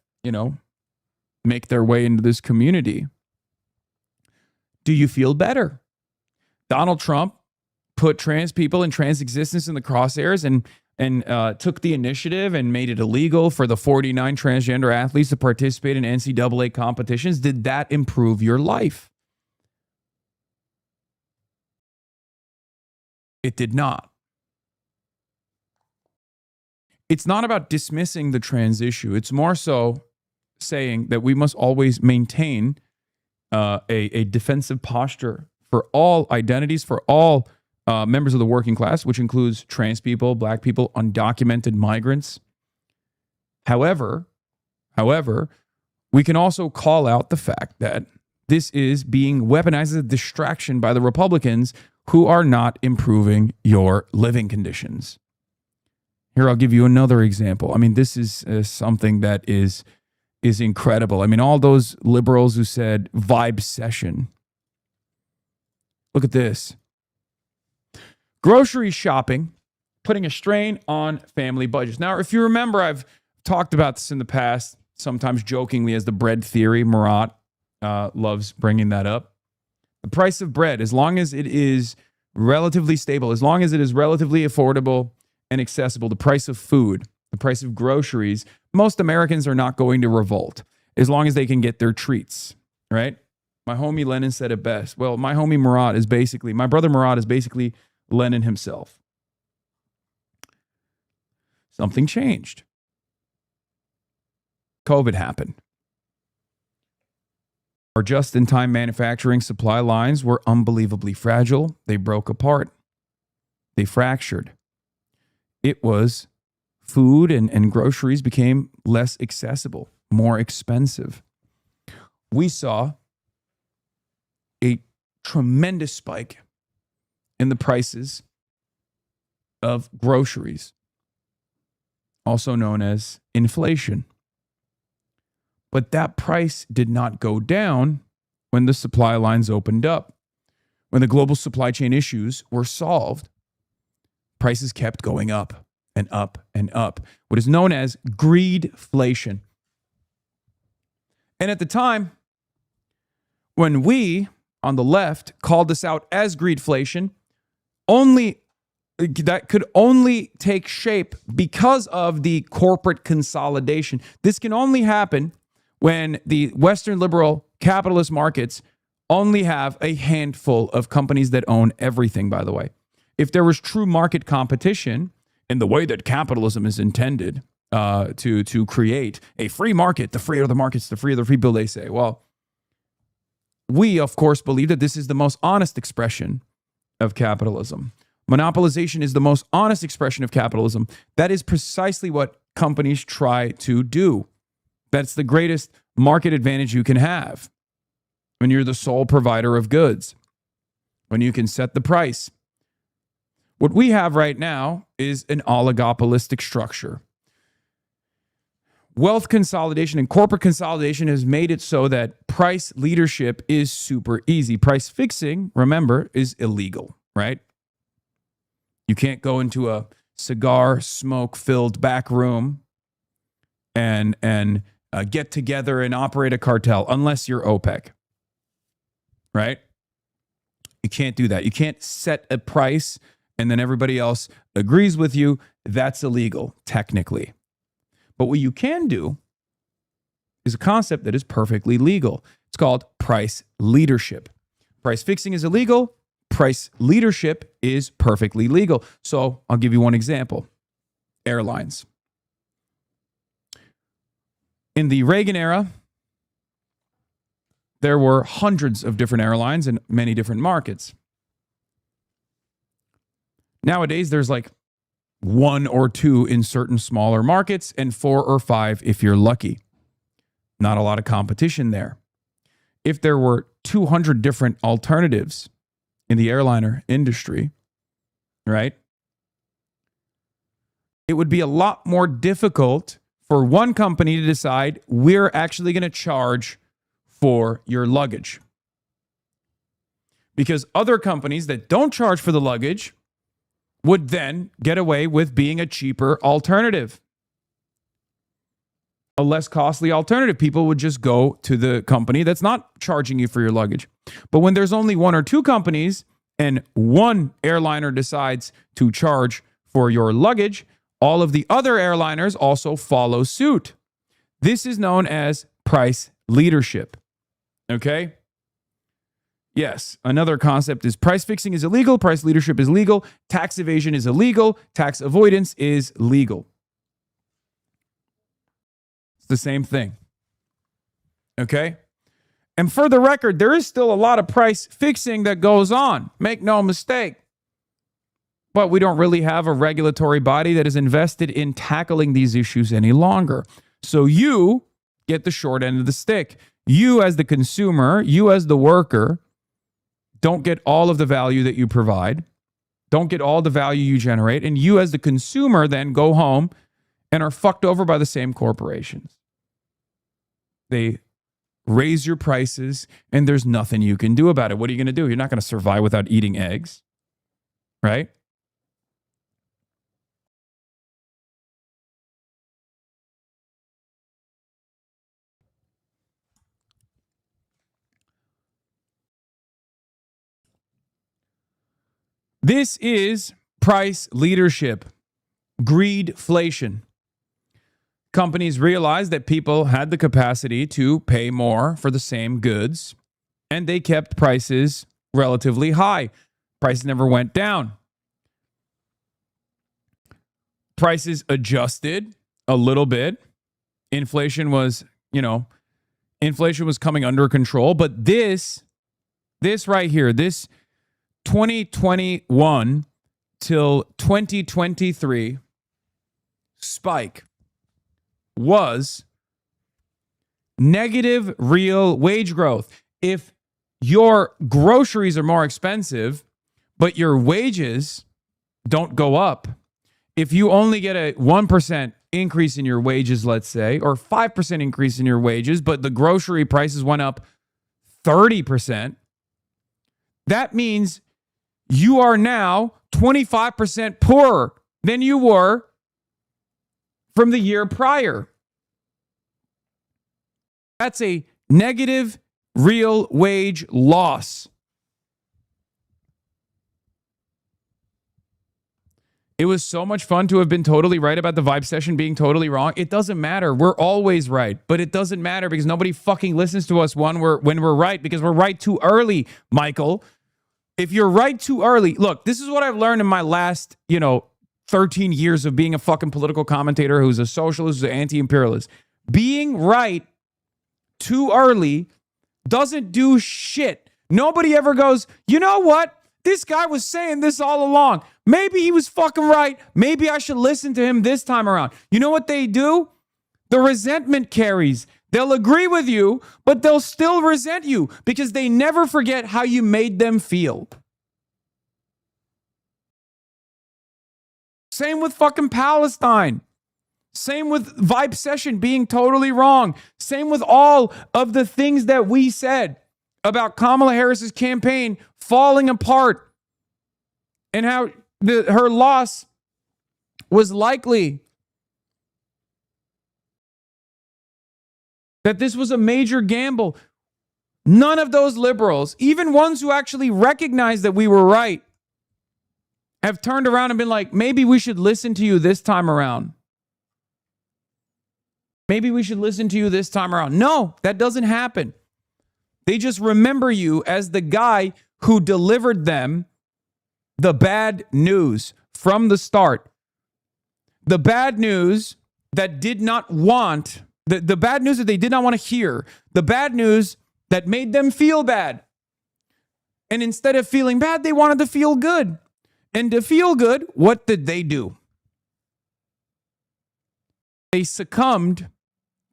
make their way into this community, do you feel better? Donald Trump put trans people and trans existence in the crosshairs and took the initiative and made it illegal for the 49 transgender athletes to participate in NCAA competitions. Did that improve your life? It did not. It's not about dismissing the trans issue. It's more so saying that we must always maintain a defensive posture for all identities, for all members of the working class, which includes trans people, black people, undocumented migrants. However, we can also call out the fact that this is being weaponized as a distraction by the Republicans who are not improving your living conditions. Here, I'll give you another example. I mean, this is something that is incredible. I mean, all those liberals who said vibe session. Look at this. Grocery shopping, putting a strain on family budgets. Now, if you remember, I've talked about this in the past, sometimes jokingly as the bread theory. Murat loves bringing that up. The price of bread, as long as it is relatively stable, as long as it is relatively affordable and accessible, the price of food, the price of groceries, most Americans are not going to revolt as long as they can get their treats, right? My homie Lenin said it best. Well, my brother Murat is basically Lenin himself. Something changed. COVID happened. Our just-in-time manufacturing supply lines were unbelievably fragile. They broke apart. They fractured. It was food and groceries became less accessible, more expensive. We saw a tremendous spike in the prices of groceries, also known as inflation. But that price did not go down when the supply lines opened up. When the global supply chain issues were solved, prices kept going up and up and up, what is known as greedflation. And at the time, when we on the left called this out as greedflation, that could only take shape because of the corporate consolidation. This can only happen when the Western liberal capitalist markets only have a handful of companies that own everything, by the way. If there was true market competition in the way that capitalism is intended to create a free market, the freer the markets, the freer the people, they say. Well, we, of course, believe that this is the most honest expression of capitalism. Monopolization is the most honest expression of capitalism. That is precisely what companies try to do. That's the greatest market advantage you can have when you're the sole provider of goods, when you can set the price. What we have right now is an oligopolistic structure. Wealth consolidation and corporate consolidation has made it so that price leadership is super easy. Price fixing, remember, is illegal, right? You can't go into a cigar smoke-filled back room and get together and operate a cartel unless you're OPEC, right? You can't do that. You can't set a price and then everybody else agrees with you. That's illegal, technically. But what you can do is a concept that is perfectly legal. It's called price leadership. Price fixing is illegal. Price leadership is perfectly legal. So I'll give you one example. Airlines. In the Reagan era, there were hundreds of different airlines in many different markets. Nowadays, there's like one or two in certain smaller markets and 4 or 5 if you're lucky. Not a lot of competition there. If there were 200 different alternatives in the airliner industry, right, it would be a lot more difficult for one company to decide we're actually going to charge for your luggage. Because other companies that don't charge for the luggage would then get away with being a cheaper alternative, a less costly alternative. People would just go to the company that's not charging you for your luggage. But when there's only 1 or 2 companies and one airliner decides to charge for your luggage, all of the other airliners also follow suit. This is known as price leadership. Okay? Yes, another concept is price fixing is illegal, price leadership is legal, tax evasion is illegal, tax avoidance is legal. It's the same thing. Okay? And for the record, there is still a lot of price fixing that goes on. Make no mistake. But we don't really have a regulatory body that is invested in tackling these issues any longer. So you get the short end of the stick. You as the consumer, you as the worker, don't get all of the value that you provide, don't get all the value you generate, and you as the consumer then go home and are fucked over by the same corporations. They raise your prices, and there's nothing you can do about it. What are you going to do? You're not going to survive without eating eggs, right? This is price leadership, greedflation. Companies realized that people had the capacity to pay more for the same goods, and they kept prices relatively high. Prices never went down. Prices adjusted a little bit. Inflation was coming under control, but this right here, this 2021 till 2023 spike was negative real wage growth. If your groceries are more expensive, but your wages don't go up. If you only get a 1% increase in your wages, let's say, or 5% increase in your wages, but the grocery prices went up 30%, that means you are now 25% poorer than you were from the year prior. That's a negative real wage loss. It was so much fun to have been totally right about the vibe session being totally wrong. It doesn't matter. We're always right. But it doesn't matter because nobody fucking listens to us when we're right, because we're right too early, Michael. If you're right too early, look, this is what I've learned in my last, 13 years of being a fucking political commentator who's a socialist, who's an anti-imperialist. Being right too early doesn't do shit. Nobody ever goes, you know what? This guy was saying this all along. Maybe he was fucking right. Maybe I should listen to him this time around. You know what they do? The resentment carries. They'll agree with you, but they'll still resent you because they never forget how you made them feel. Same with fucking Palestine. Same with Vibe Session being totally wrong. Same with all of the things that we said about Kamala Harris's campaign falling apart and how her loss was likely. That this was a major gamble. None of those liberals, even ones who actually recognized that we were right, have turned around and been like, maybe we should listen to you this time around. Maybe we should listen to you this time around. No, that doesn't happen. They just remember you as the guy who delivered them the bad news from the start. The bad news that did not want, the bad news that they did not want to hear. The bad news that made them feel bad. And instead of feeling bad, they wanted to feel good. And to feel good, what did they do? They succumbed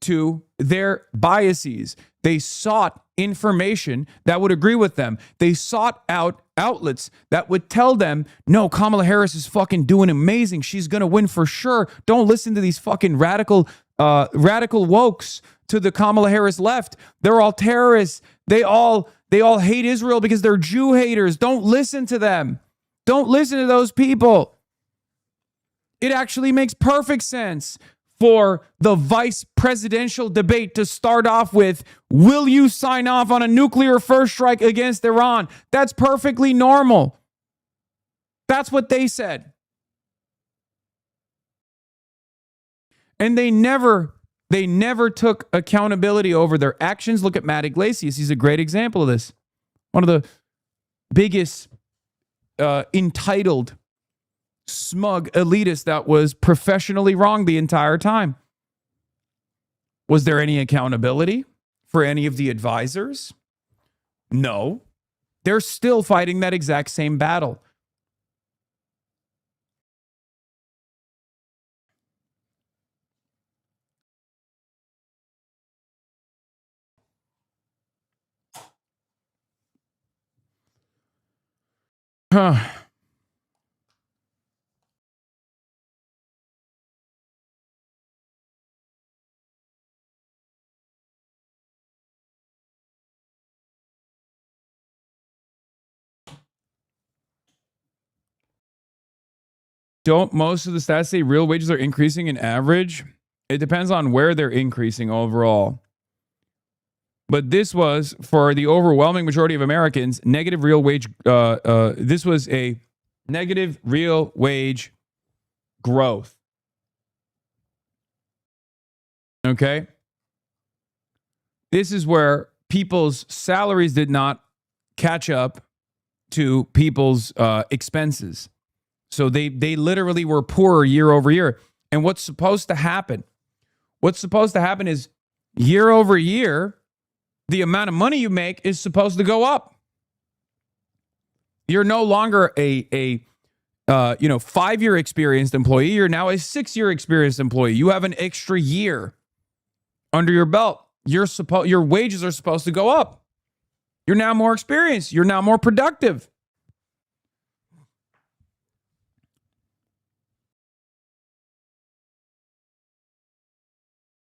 to their biases. They sought information that would agree with them. They sought out outlets that would tell them, no, Kamala Harris is fucking doing amazing. She's going to win for sure. Don't listen to these fucking radical wokes to the Kamala Harris left. They're all terrorists. They all hate Israel because they're Jew haters. Don't listen to them. Don't listen to those people. It actually makes perfect sense for the vice presidential debate to start off with, will you sign off on a nuclear first strike against Iran? That's perfectly normal. That's what they said. And they never took accountability over their actions. Look at Matt Iglesias. He's a great example of this. One of the biggest entitled, smug elitist that was professionally wrong the entire time. Was there any accountability for any of the advisors? No. They're still fighting that exact same battle. Don't most of the stats say real wages are increasing in average? It depends on where they're increasing overall. But this was, for the overwhelming majority of Americans, negative real wage. This was a negative real wage growth. Okay? This is where people's salaries did not catch up to people's expenses. So they literally were poorer year over year. And what's supposed to happen? What's supposed to happen is year over year, the amount of money you make is supposed to go up. You're no longer a 5-year experienced employee. You're now a 6-year experienced employee. You have an extra year under your belt. Your wages are supposed to go up. You're now more experienced. You're now more productive.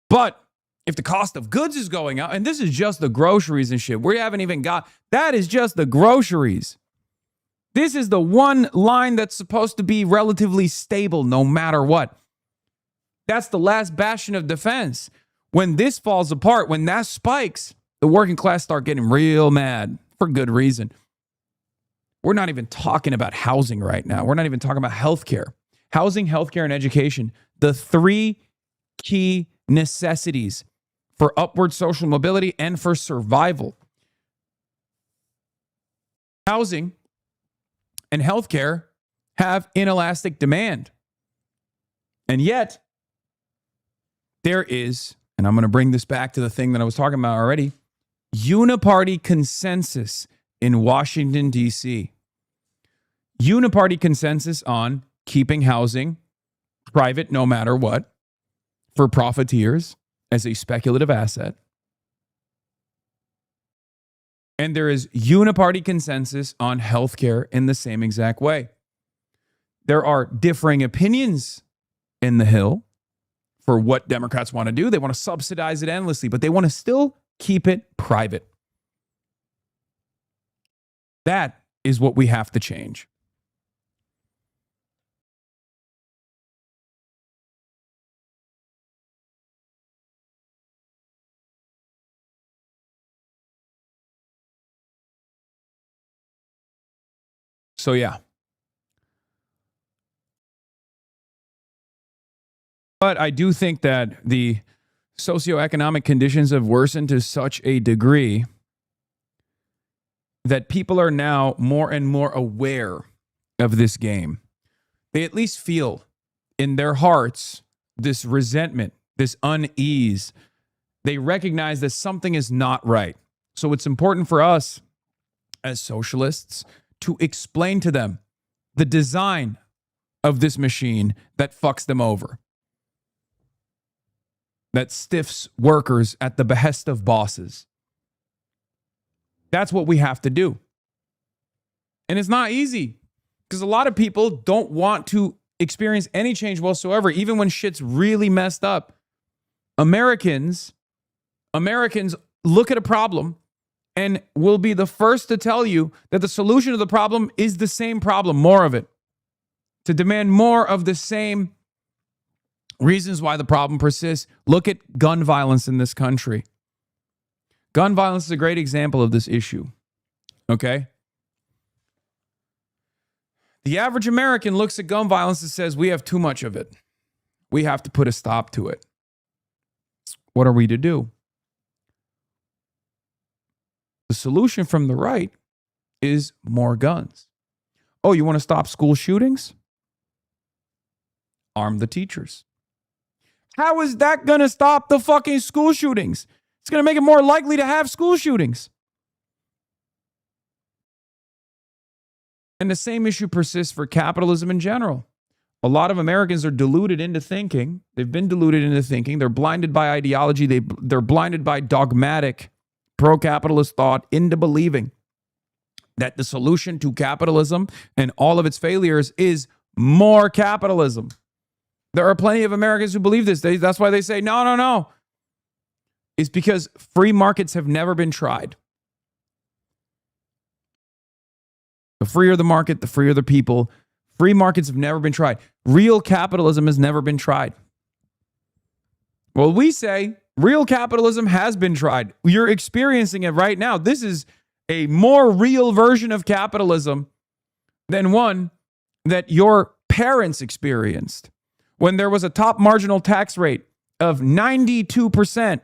But if the cost of goods is going up, and this is just the groceries and shit, we haven't even got, that is just the groceries. This is the one line that's supposed to be relatively stable no matter what. That's the last bastion of defense. When this falls apart, when that spikes, the working class start getting real mad for good reason. We're not even talking about housing right now. We're not even talking about healthcare. Housing, healthcare, and education, the three key necessities for upward social mobility and for survival. Housing and healthcare have inelastic demand. And yet, there is, and I'm going to bring this back to the thing that I was talking about already, uniparty consensus in Washington, D.C. Uniparty consensus on keeping housing private no matter what for profiteers as a speculative asset. And there is uniparty consensus on healthcare in the same exact way. There are differing opinions in the Hill for what Democrats want to do. They want to subsidize it endlessly, but they want to still keep it private. That is what we have to change. So yeah. But I do think that the socioeconomic conditions have worsened to such a degree that people are now more and more aware of this game. They at least feel in their hearts this resentment, this unease. They recognize that something is not right. So it's important for us as socialists to explain to them the design of this machine that fucks them over, that stiffs workers at the behest of bosses. That's what we have to do. And it's not easy because a lot of people don't want to experience any change whatsoever, even when shit's really messed up. Americans look at a problem and will be the first to tell you that the solution to the problem is the same problem, more of it. To demand more of the same reasons why the problem persists. Look at gun violence in this country. Gun violence is a great example of this issue. Okay? The average American looks at gun violence and says, we have too much of it. We have to put a stop to it. What are we to do? The solution from the right is more guns. Oh, you want to stop school shootings? Arm the teachers. How is that going to stop the fucking school shootings? It's going to make it more likely to have school shootings. And the same issue persists for capitalism in general. A lot of Americans are deluded into thinking. They've been deluded into thinking. They're blinded by ideology. They're blinded by dogmatic pro-capitalist thought into believing that the solution to capitalism and all of its failures is more capitalism. There are plenty of Americans who believe this. That's why they say, no. It's because free markets have never been tried. The freer the market, the freer the people. Free markets have never been tried. Real capitalism has never been tried. Well, we say real capitalism has been tried. You're experiencing it right now. This is a more real version of capitalism than one that your parents experienced when there was a top marginal tax rate of 92%.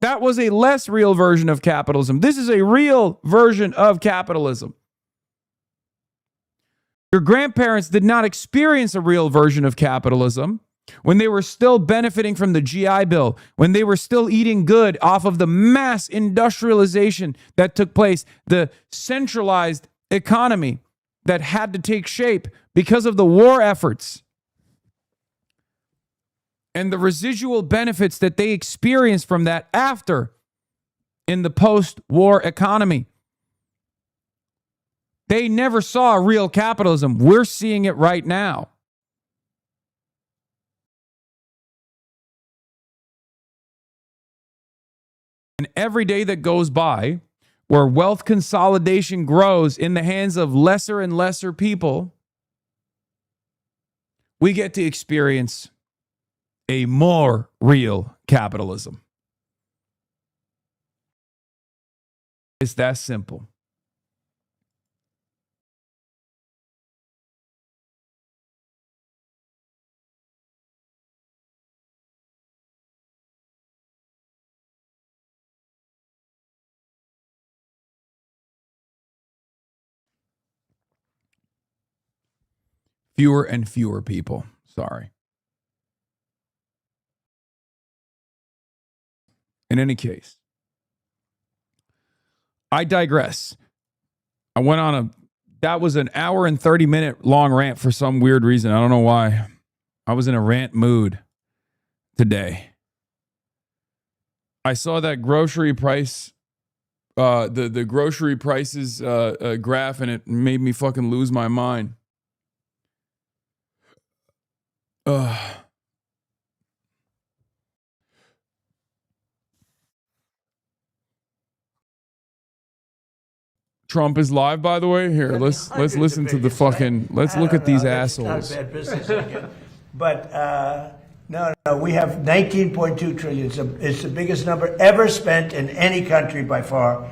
That was a less real version of capitalism. This is a real version of capitalism. Your grandparents did not experience a real version of capitalism when they were still benefiting from the GI Bill, when they were still eating good off of the mass industrialization that took place, the centralized economy that had to take shape because of the war efforts, and the residual benefits that they experienced from that after in the post-war economy. They never saw real capitalism. We're seeing it right now. And every day that goes by, where wealth consolidation grows in the hands of lesser and lesser people, we get to experience a more real capitalism. It's that simple. Fewer and fewer people. Sorry. In any case, I digress. I went on that was an hour and 30-minute long rant for some weird reason. I don't know why. I was in a rant mood today. I saw that grocery price, the grocery prices graph, and it made me fucking lose my mind. Trump is live, by the way. Here, let's listen to the fucking. Let's look at these assholes. Not bad business again. But no, we have 19.2 trillion. It's the biggest number ever spent in any country by far,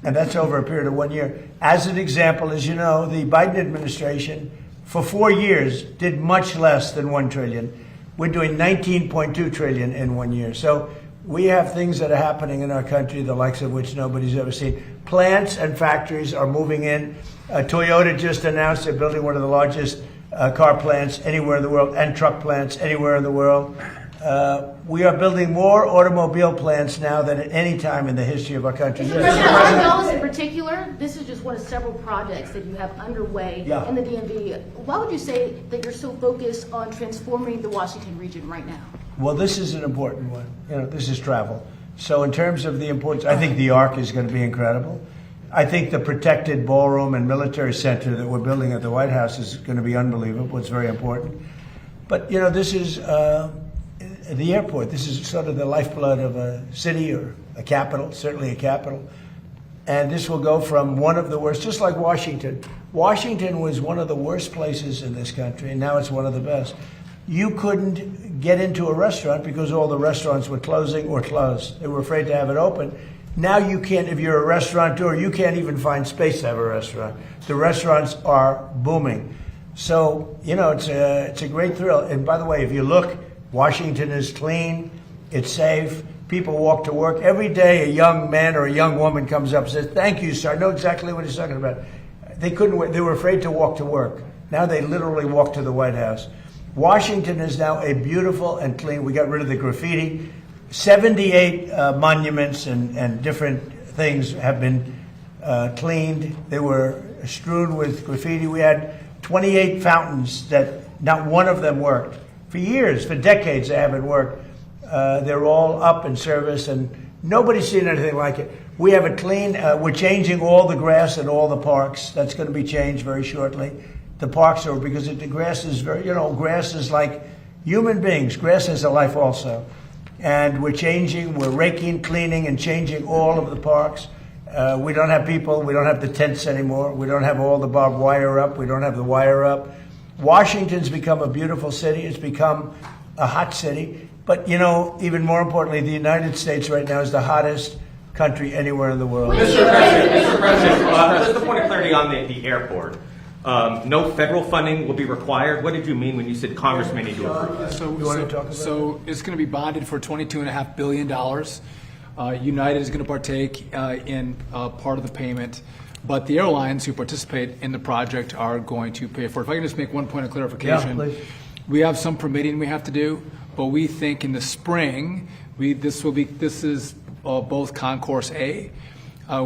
and that's over a period of 1 year. As an example, as you know, the Biden administration for 4 years did much less than 1 trillion. We're doing 19.2 trillion in 1 year. So we have things that are happening in our country, the likes of which nobody's ever seen. Plants and factories are moving in. Toyota just announced they're building one of the largest car plants anywhere in the world, and truck plants anywhere in the world. We are building more automobile plants now than at any time in the history of our country. Automobiles in particular, this is just one of several projects that you have underway in the DMV. Why would you say that you're so focused on transforming the Washington region right now? Well, this is an important one. You know, this is travel. So in terms of the importance, I think the Arc is going to be incredible. I think the protected ballroom and military center that we're building at the White House is going to be unbelievable. It's very important. But, you know, this is the airport. This is sort of the lifeblood of a city or a capital, certainly a capital. And this will go from one of the worst, just like Washington. Washington was one of the worst places in this country, and now it's one of the best. You couldn't get into a restaurant because all the restaurants were closing or closed. They were afraid to have it open. Now you can't, if you're a restaurateur, you can't even find space to have a restaurant. The restaurants are booming. So, you know, it's a great thrill. And by the way, if you look, Washington is clean, it's safe, people walk to work. Every day a young man or a young woman comes up and says, "Thank you, sir." I know exactly what he's talking about. They couldn't wait. They were afraid to walk to work. Now they literally walk to the White House. Washington is now a beautiful and clean. We got rid of the graffiti. 78 monuments and different things have been cleaned. They were strewn with graffiti. We had 28 fountains that not one of them worked. For years, for decades, they haven't worked. They're all up in service, and nobody's seen anything like it. We have a clean, we're changing all the grass in all the parks. That's going to be changed very shortly. The parks are, because the grass is very, you know, grass is like human beings. Grass has a life also. And we're changing, we're raking, cleaning, and changing all of the parks. We don't have people, we don't have the tents anymore. We don't have all the barbed wire up, we don't have the wire up. Washington's become a beautiful city. It's become a hot city. But, you know, even more importantly, the United States right now is the hottest country anywhere in the world. Mr. President, just a point of clarity on the airport. No federal funding will be required. What did you mean when you said Congress may need to approve? So it's going to be bonded for $22.5 billion. United is going to partake in part of the payment, but the airlines who participate in the project are going to pay for it. If I can just make one point of clarification. Yeah, please. We have some permitting we have to do, but we think in the spring, this is both Concourse A.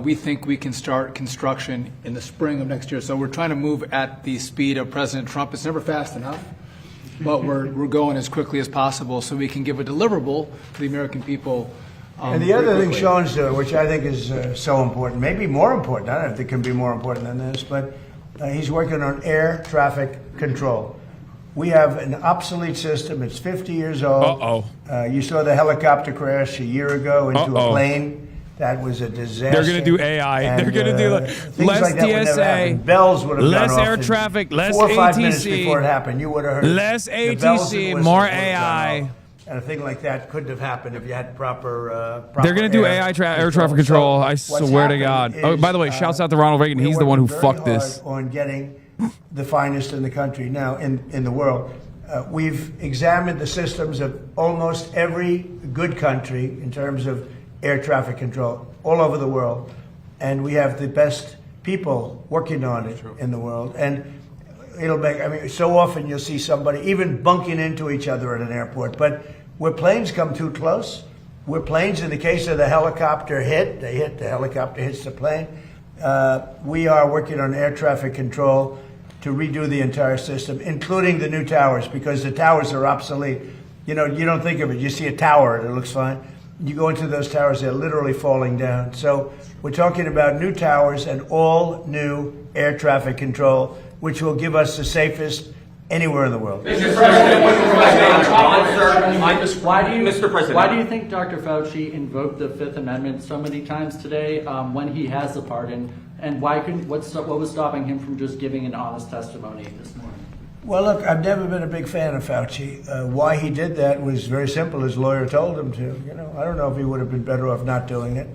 We think we can start construction in the spring of next year. So we're trying to move at the speed of President Trump. It's never fast enough, but we're going as quickly as possible so we can give a deliverable to the American people And the other thing Sean's doing, which I think is so important, maybe more important, I don't know if it can be more important than this, but he's working on air traffic control. We have an obsolete system. It's 50 years old. You saw the helicopter crash a year ago into a plane. That was a disaster. They're going to do AI. And, they're going to do less like TSA, bells would have less gone off air in traffic, less 4 or 5 ATC, minutes before it happened. You would have heard less the bells and ATC, whistles more would have gone AI. off. And a thing like that couldn't have happened if you had proper They're going to do AI air traffic control. I swear to God. Oh, by the way, shouts out to Ronald Reagan. He's the one who fucked this. On getting the finest in the country now in the world. We've examined the systems of almost every good country in terms of air traffic control all over the world, and we have the best people working on it in the world. And it'll make, I mean, so often you'll see somebody even bunking into each other at an airport, but where planes come too close, where planes, in the case of the helicopter the helicopter hits the plane, we are working on air traffic control to redo the entire system, including the new towers, because the towers are obsolete. You know, you don't think of it. You see a tower and it looks fine. You go into those towers, they're literally falling down. So we're talking about new towers and all new air traffic control, which will give us the safest anywhere in the world. Mr. President, why do you think Dr. Fauci invoked the Fifth Amendment so many times today when he has the pardon? And why couldn't? What was stopping him from just giving an honest testimony this morning? Well, look, I've never been a big fan of Fauci. Why he did that was very simple. His lawyer told him to. You know, I don't know if he would have been better off not doing it.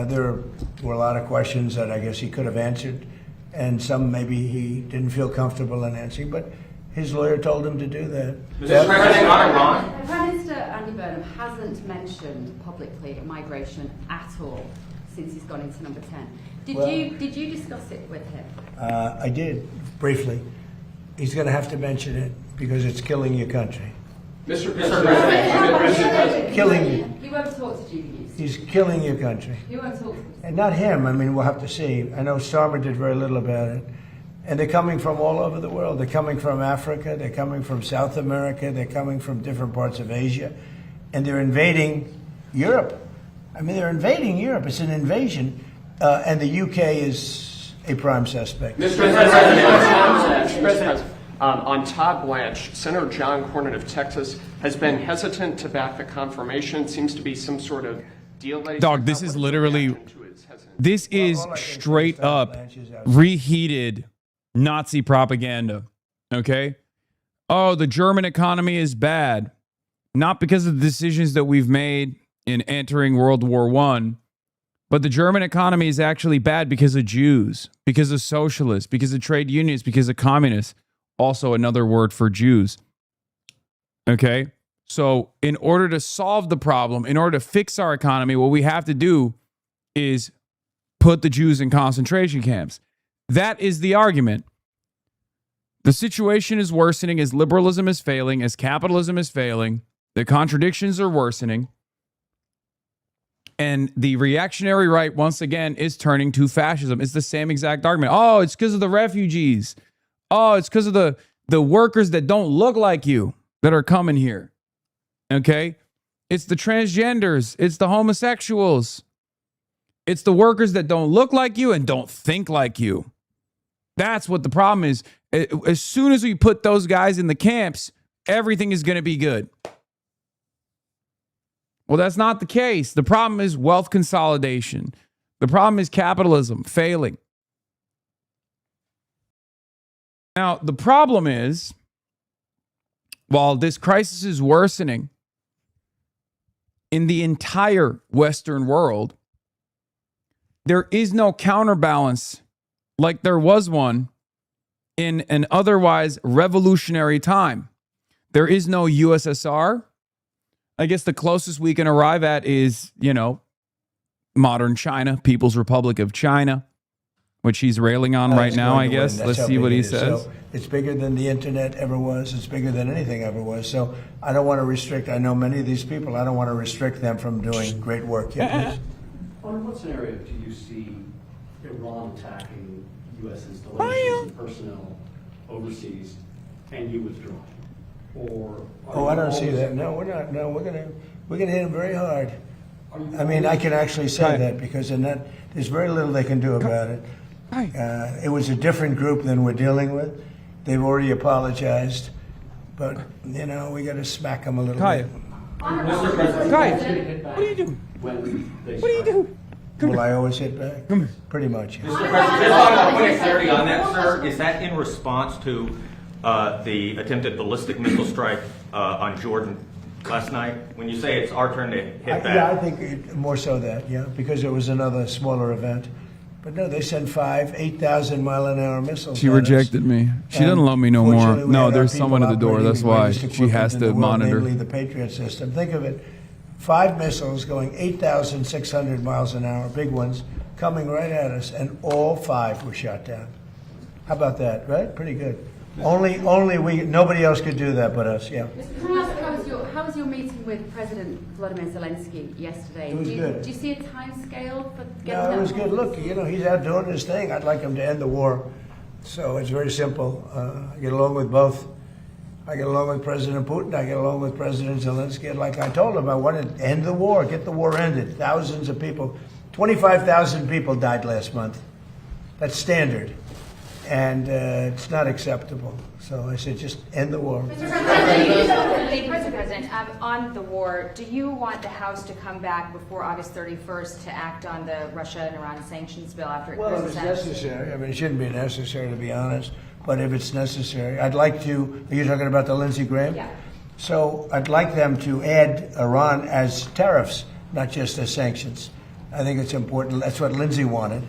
There were a lot of questions that I guess he could have answered, and some maybe he didn't feel comfortable in answering, but his lawyer told him to do that. Mr. President, on Iran. Prime Minister Andy Burnham hasn't mentioned publicly migration at all since he's gone into number 10. Did you discuss it with him? I did, briefly. He's going to have to mention it because it's killing your country. Mr. President. Killing you. He won't talk to GBUs. He's killing your country. He won't talk to them. And not him. I mean, we'll have to see. I know Starmer did very little about it. And they're coming from all over the world. They're coming from Africa. They're coming from South America. They're coming from different parts of Asia. And they're invading Europe. I mean, they're invading Europe. It's an invasion. And the UK is a prime suspect. Mr. President. On Todd Blanche, Senator John Cornyn of Texas has been hesitant to back the confirmation. Seems to be some sort of deal. Dog, this is literally, this is straight up reheated Nazi propaganda. Okay? Oh, the German economy is bad. Not because of the decisions that we've made in entering World War I, but the German economy is actually bad because of Jews, because of socialists, because of trade unions, because of communists. Also another word for Jews. Okay? So in order to solve the problem, in order to fix our economy, what we have to do is put the Jews in concentration camps. That is the argument. The situation is worsening as liberalism is failing, as capitalism is failing. The contradictions are worsening. And the reactionary right, once again, is turning to fascism. It's the same exact argument. Oh, it's because of the refugees. Oh, it's because of the workers that don't look like you that are coming here. Okay? It's the transgenders. It's the homosexuals. It's the workers that don't look like you and don't think like you. That's what the problem is. As soon as we put those guys in the camps, everything is going to be good. Well, that's not the case. The problem is wealth consolidation. The problem is capitalism failing. Now, the problem is, while this crisis is worsening in the entire Western world, there is no counterbalance like there was one in an otherwise revolutionary time. There is no USSR. I guess the closest we can arrive at is, modern China, People's Republic of China, which he's railing on right now, I guess. Let's see what he says. So it's bigger than the internet ever was. It's bigger than anything ever was. So I don't want to restrict. I know many of these people. I don't want to restrict them from doing great work. Yeah, please. Under what scenario do you see Iran attacking U.S. installations and personnel overseas and you withdrawing? Or I don't see that. No, we're not. No, we're gonna hit them very hard. I mean, I can actually say that because in that, there's very little they can do about it. It was a different group than we're dealing with. They've already apologized, but you know we got to smack them a little bit. Mr. President, what are you doing? What are you doing? Will I always hit back? Come here. Pretty much. Yes. Mr. President, just a point of clarity on that, sir. Is that in response to the attempted ballistic missile strike on Jordan last night? When you say it's our turn to hit back? Yeah, I think more so that, because it was another smaller event. But no, they sent 8,000-mile-an-hour missiles. She rejected me. She doesn't love me no more. No, there's someone at the door. That's why she has to monitor. Namely, the Patriot system. Think of it. 5 missiles going 8,600 miles an hour, big ones, coming right at us, and all 5 were shot down. How about that, right? Pretty good. Only we, nobody else could do that but us, yeah. How was your meeting with President Volodymyr Zelensky yesterday? It was good. Do you see a time scale for getting No, that? it was good. Look, he's out doing his thing. I'd like him to end the war. So it's very simple. I get along with both. I get along with President Putin. I get along with President Zelensky. And like I told him, I want to end the war, get the war ended. Thousands of people, 25,000 people died last month. That's standard. And it's not acceptable. So I said, just end the war. Mr. President, on the war, do you want the House to come back before August 31st to act on the Russia and Iran sanctions bill after it Well, clears if the it's Senate? necessary. I mean, it shouldn't be necessary, to be honest. But if it's necessary, I'd like to. Are you talking about the Lindsey Graham? Yeah. So I'd like them to add Iran as tariffs, not just as sanctions. I think it's important. That's what Lindsey wanted,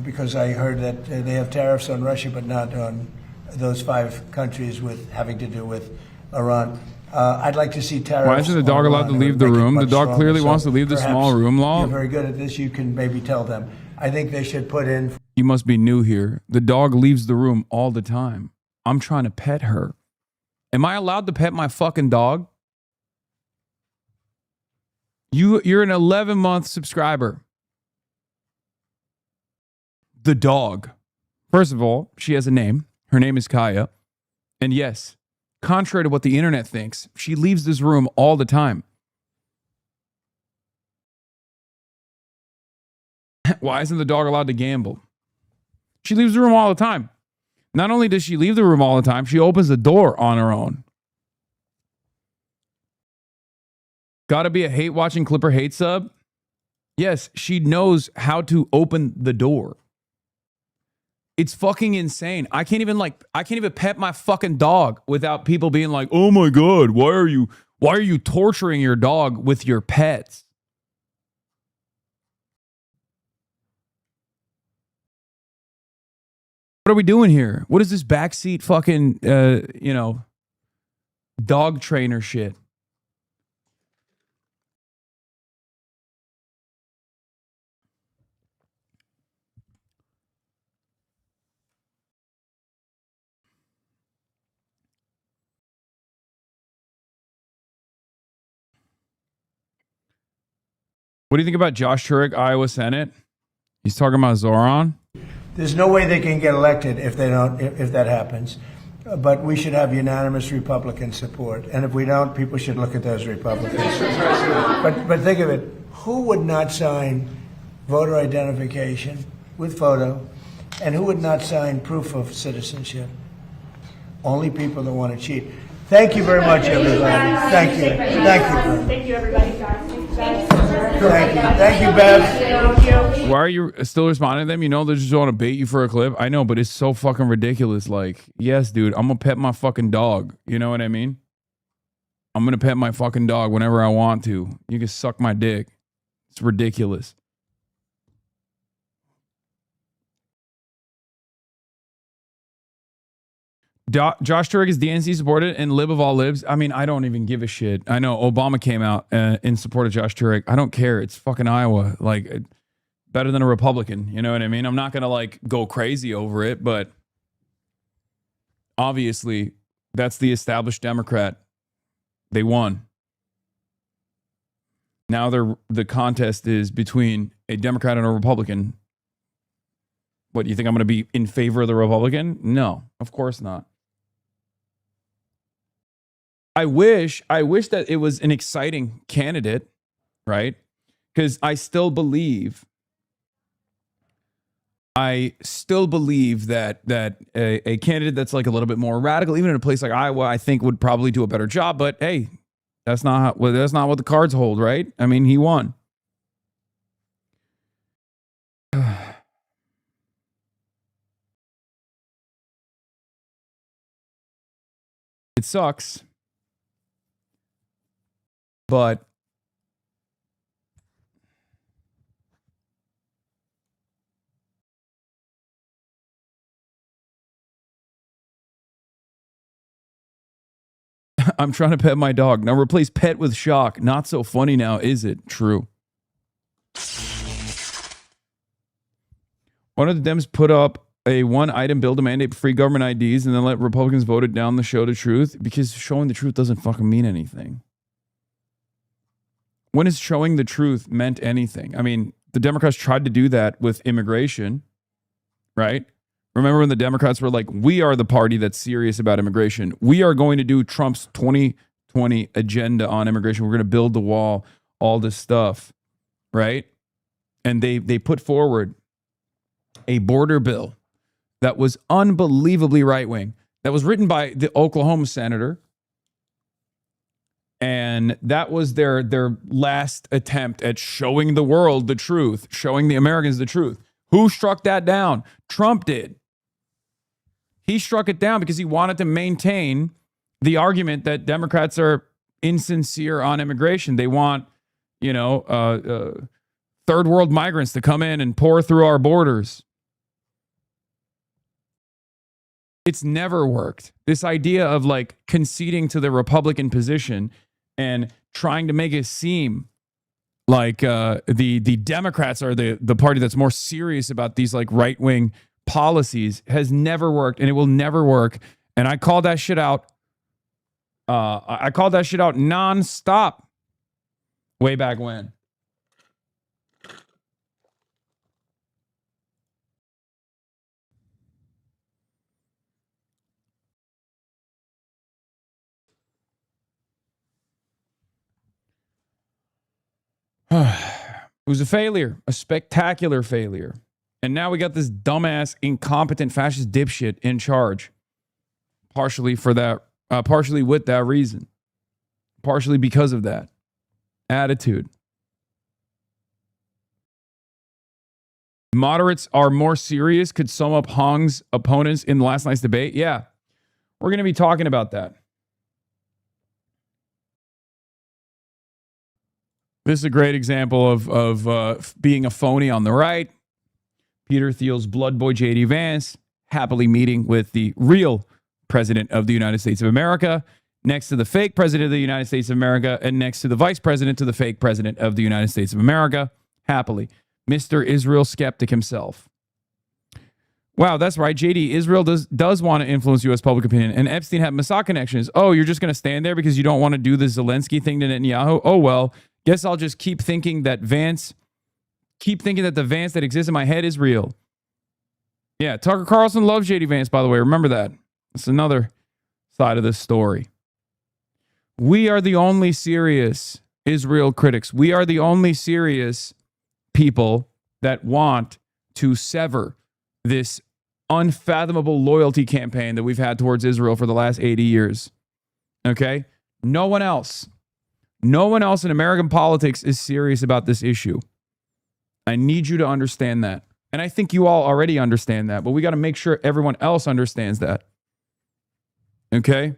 because I heard that they have tariffs on Russia, but not on those 5 countries with having to do with Iran. I'd like to see tariffs. Why isn't the dog allowed to leave the room? The dog clearly wants to leave the small room, Law. You're very good at this. You can maybe tell them. I think they should put in. You must be new here. The dog leaves the room all the time. I'm trying to pet her. Am I allowed to pet my fucking dog? You're an 11-month subscriber. The dog. First of all, she has a name. Her name is Kaya. And yes, contrary to what the internet thinks, she leaves this room all the time. Why isn't the dog allowed to gamble? She leaves the room all the time. Not only does she leave the room all the time, she opens the door on her own. Gotta be a hate-watching Clipper hate sub? Yes, she knows how to open the door. It's fucking insane. I can't even pet my fucking dog without people being like, "Oh my God, why are you torturing your dog with your pets?" What are we doing here? What is this backseat fucking, dog trainer shit? What do you think about Josh Turek, Iowa Senate? He's talking about Zoran. There's no way they can get elected if that happens. But we should have unanimous Republican support. And if we don't, people should look at those Republicans. But think of it. Who would not sign voter identification with photo? And who would not sign proof of citizenship? Only people that want to cheat. Thank you very much, everybody. Thank you. Thank you, everybody. Thank you, Bev. Why are you still responding to them? You know they just want to bait you for a clip. I know, but it's so fucking ridiculous. Like, yes, dude, I'm gonna pet my fucking dog. You know what I mean? I'm gonna pet my fucking dog whenever I want to. You can suck my dick. It's ridiculous. Josh Turek is DNC supported and lib of all libs. I mean, I don't even give a shit. I know Obama came out in support of Josh Turek. I don't care. It's fucking Iowa. Like, better than a Republican. You know what I mean? I'm not going to like go crazy over it, but obviously that's the established Democrat. They won. Now the contest is between a Democrat and a Republican. What, you think I'm going to be in favor of the Republican? No, of course not. I wish that it was an exciting candidate, right? because I still believe that a candidate that's like a little bit more radical, even in a place like Iowa, I think would probably do a better job. But hey, that's not what the cards hold, right? I mean, he won. It sucks, but I'm trying to pet my dog. Now replace pet with shock. Not so funny now, is it? True. Why don't the Dems put up a one-item bill to mandate free government IDs and then let Republicans vote it down to show the truth? Because showing the truth doesn't fucking mean anything. When has showing the truth meant anything? I mean, the Democrats tried to do that with immigration, right? Remember when the Democrats were like, we are the party that's serious about immigration. We are going to do Trump's 2020 agenda on immigration. We're going to build the wall, all this stuff, right? And they put forward a border bill that was unbelievably right-wing, that was written by the Oklahoma senator. And that was their last attempt at showing the world the truth, showing the Americans the truth. Who struck that down? Trump did. He struck it down because he wanted to maintain the argument that Democrats are insincere on immigration. They want, third world migrants to come in and pour through our borders. It's never worked. This idea of like conceding to the Republican position and trying to make it seem like the Democrats are the party that's more serious about these like right-wing policies has never worked, and it will never work. And I called that shit out. I called that shit out nonstop way back when. It was a failure, a spectacular failure. And now we got this dumbass, incompetent, fascist dipshit in charge. Partially for that, partially with that reason. Partially because of that attitude. Moderates are more serious, could sum up Hong's opponents in last night's debate. Yeah, we're going to be talking about that. This is a great example of being a phony on the right. Peter Thiel's blood boy, J.D. Vance, happily meeting with the real president of the United States of America, next to the fake president of the United States of America, and next to the vice president to the fake president of the United States of America, happily. Mr. Israel skeptic himself. Wow, that's right, J.D. Israel does want to influence U.S. public opinion, and Epstein had Mossad connections. Oh, you're just going to stand there because you don't want to do the Zelensky thing to Netanyahu? Oh, well. Guess I'll just keep thinking that the Vance that exists in my head is real. Yeah, Tucker Carlson loves J.D. Vance, by the way. Remember that. That's another side of this story. We are the only serious Israel critics. We are the only serious people that want to sever this unfathomable loyalty campaign that we've had towards Israel for the last 80 years. Okay? No one else in American politics is serious about this issue. I need you to understand that. And I think you all already understand that, but we got to make sure everyone else understands that. Okay?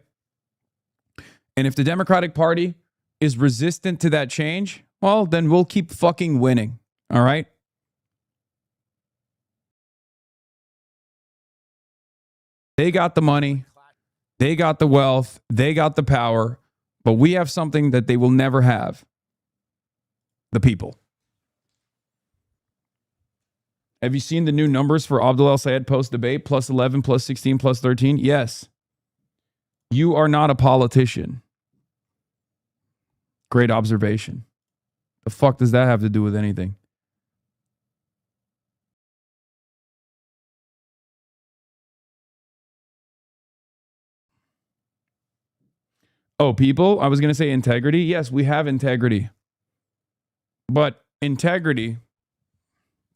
And if the Democratic Party is resistant to that change, well, then we'll keep fucking winning. All right? They got the money. They got the wealth. They got the power. But we have something that they will never have. The people. Have you seen the new numbers for Abdul El-Sayed post-debate? Plus 11, plus 16, plus 13? Yes. You are not a politician. Great observation. The fuck does that have to do with anything? Oh, people, I was going to say integrity. Yes, we have integrity. But integrity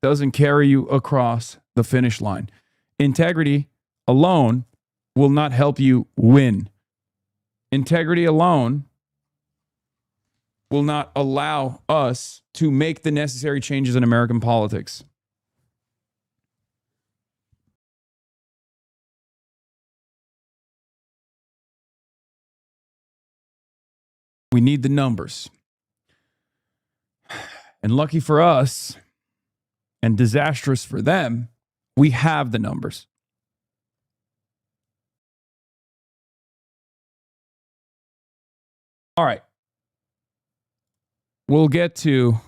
doesn't carry you across the finish line. Integrity alone will not help you win. Integrity alone will not allow us to make the necessary changes in American politics. We need the numbers. And lucky for us, and disastrous for them, we have the numbers. All right. We'll get to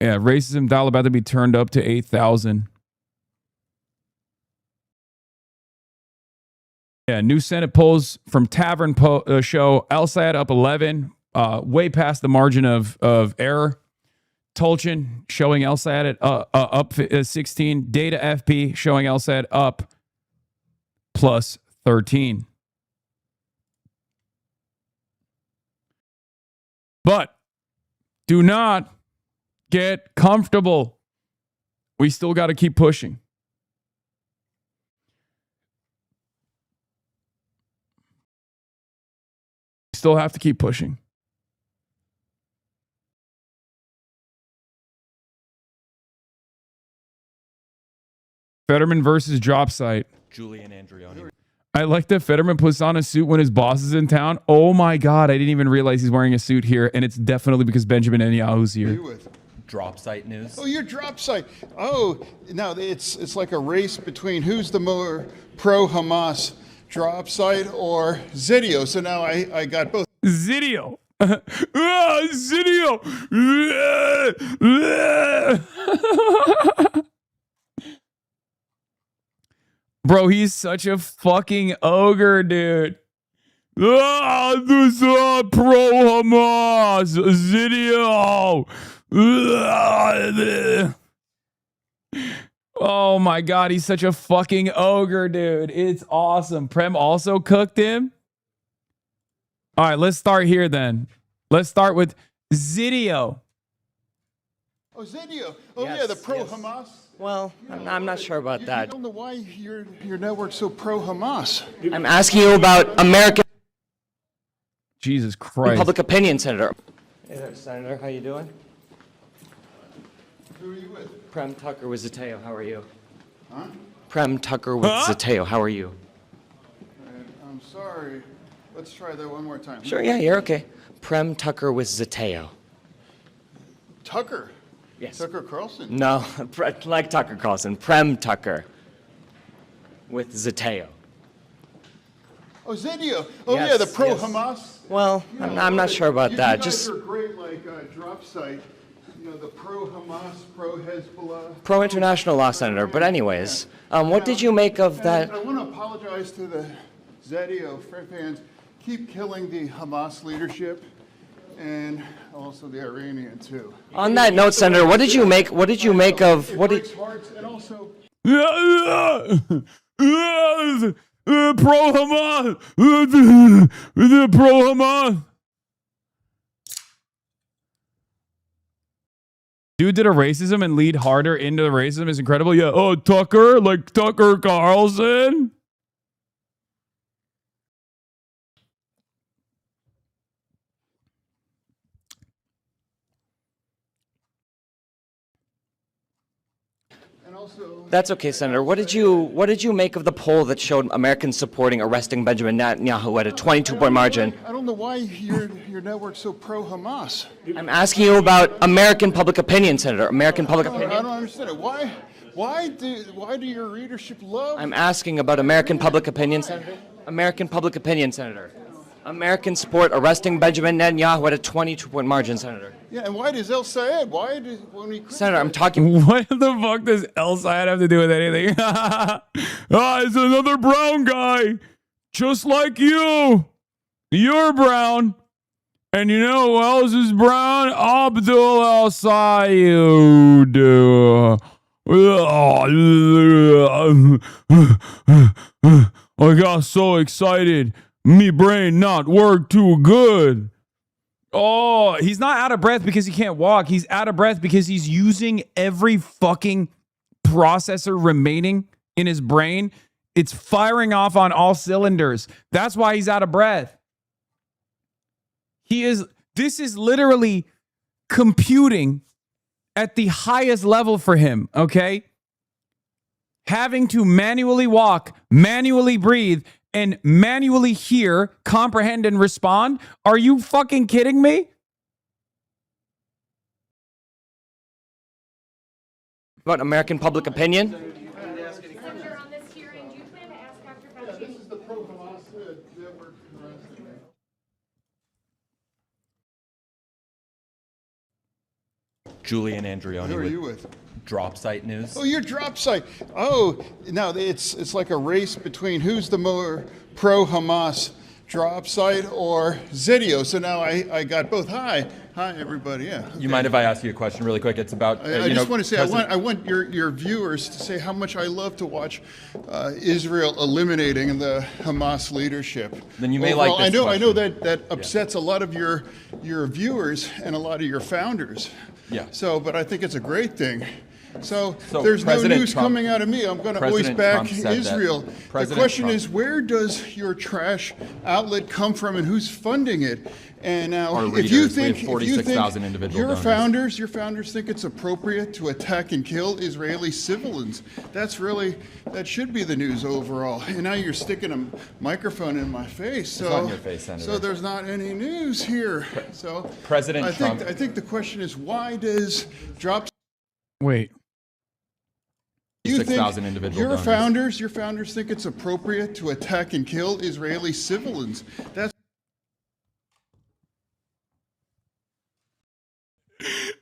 racism dial about to be turned up to 8,000. Yeah, new Senate polls from Tavern show LSAT up 11, way past the margin of error. Tolchin showing LSAT at up 16. Data FP showing LSAT up plus 13. But do not get comfortable. We still got to keep pushing. Still have to keep pushing. Fetterman versus Drop Site. Julian Andreoni. I like that Fetterman puts on a suit when his boss is in town. Oh my God, I didn't even realize he's wearing a suit here, and it's definitely because Benjamin Netanyahu's here. Drop Site News. Oh, you're Drop Site. Oh, no, it's like a race between who's the more pro-Hamas, Drop Site or Zidio. So now I got both. Zidio. Zidio. Bro, he's such a fucking ogre, dude. This is pro-Hamas. Zidio. Oh my God, he's such a fucking ogre, dude. It's awesome. Prem also cooked him. All right, let's start here then. Let's start with Zidio. Oh, Zidio. Oh, yes, yeah, the pro-Hamas. Yes. Well, I'm not sure about that. I don't know why your network's so pro-Hamas. I'm asking you about American Jesus Christ. public opinion, Senator. Hey there, Senator. How you doing? Who are you with? Prem Tucker with Zateo. How are you? Huh? Prem Tucker with Zateo. How are you? I'm sorry. Let's try that one more time. Sure, yeah, you're okay. Prem Tucker with Zateo. Tucker? Yes. Tucker Carlson? No, like Tucker Carlson. Prem Tucker with Zateo. Oh, Zidio. Oh, Yes, yeah, the yes. pro-Hamas. Well, I'm not sure about that. You Just guys are great, like Drop Site. You know, the pro-Hamas, pro-Hezbollah. pro-international law, Senator. But anyways, what did you make of that? I want to apologize to the Zidio fans. Keep killing the Hamas leadership and also the Iranian too. On that note, Senator, what did you make? What did you make of what did? Hearts and also. Pro-Hamas. The pro-Hamas. Dude did a racism and lead harder into the racism is incredible. Yeah. Oh, Tucker, like Tucker Carlson. That's okay, Senator. What did you make of the poll that showed Americans supporting arresting Benjamin Netanyahu at a 22-point margin? I don't know why your network's so pro-Hamas. I'm asking you about American public opinion, Senator. American public opinion. I don't understand it. Why do your readership love? I'm asking about American public opinion, Senator. American public opinion, Senator. American support arresting Benjamin Netanyahu at a 22-point margin, Senator. Yeah, and why does El Sayed? When we Senator, I'm talking. What the fuck does El Sayed have to do with anything? It's another brown guy, just like you. You're brown. And you know who else is brown? Abdul El Sayed. I got so excited. Me brain not work too good. Oh, he's not out of breath because he can't walk. He's out of breath because he's using every fucking processor remaining in his brain. It's firing off on all cylinders. That's why he's out of breath. This is literally computing at the highest level for him, okay? Having to manually walk, manually breathe, and manually hear, comprehend, and respond? Are you fucking kidding me? About American public opinion? Julian Andrioni. Who are you with? Drop Site News. Oh, you're Drop Site. Oh, no, it's like a race between who's the more pro-Hamas, Drop Site or Zidio. So now I got both. Hi, everybody. Yeah. Okay. You mind if I ask you a question really quick? It's about. I just want to say I want your viewers to say how much I love to watch Israel eliminating the Hamas leadership. Then you may like this I know question. that upsets a lot of your viewers and a lot of your founders. Yeah. So, but I think it's a great thing. So there's President no news Trump- coming out of me. I'm going to always President back Trump said that. Israel. The President question Trump- is, where does your trash outlet come from, and who's funding it? And now, Our if you readers, we have think 46,000 individual donors. your founders think it's appropriate to attack and kill Israeli civilians, that should be the news overall. And now you're sticking a microphone in my face. So, It's on your face, Senator. So there's not any news here. So President Trump- I think the question is, why does Drop? Wait. You think 6,000 individual donors. your founders think it's appropriate to attack and kill Israeli civilians? That's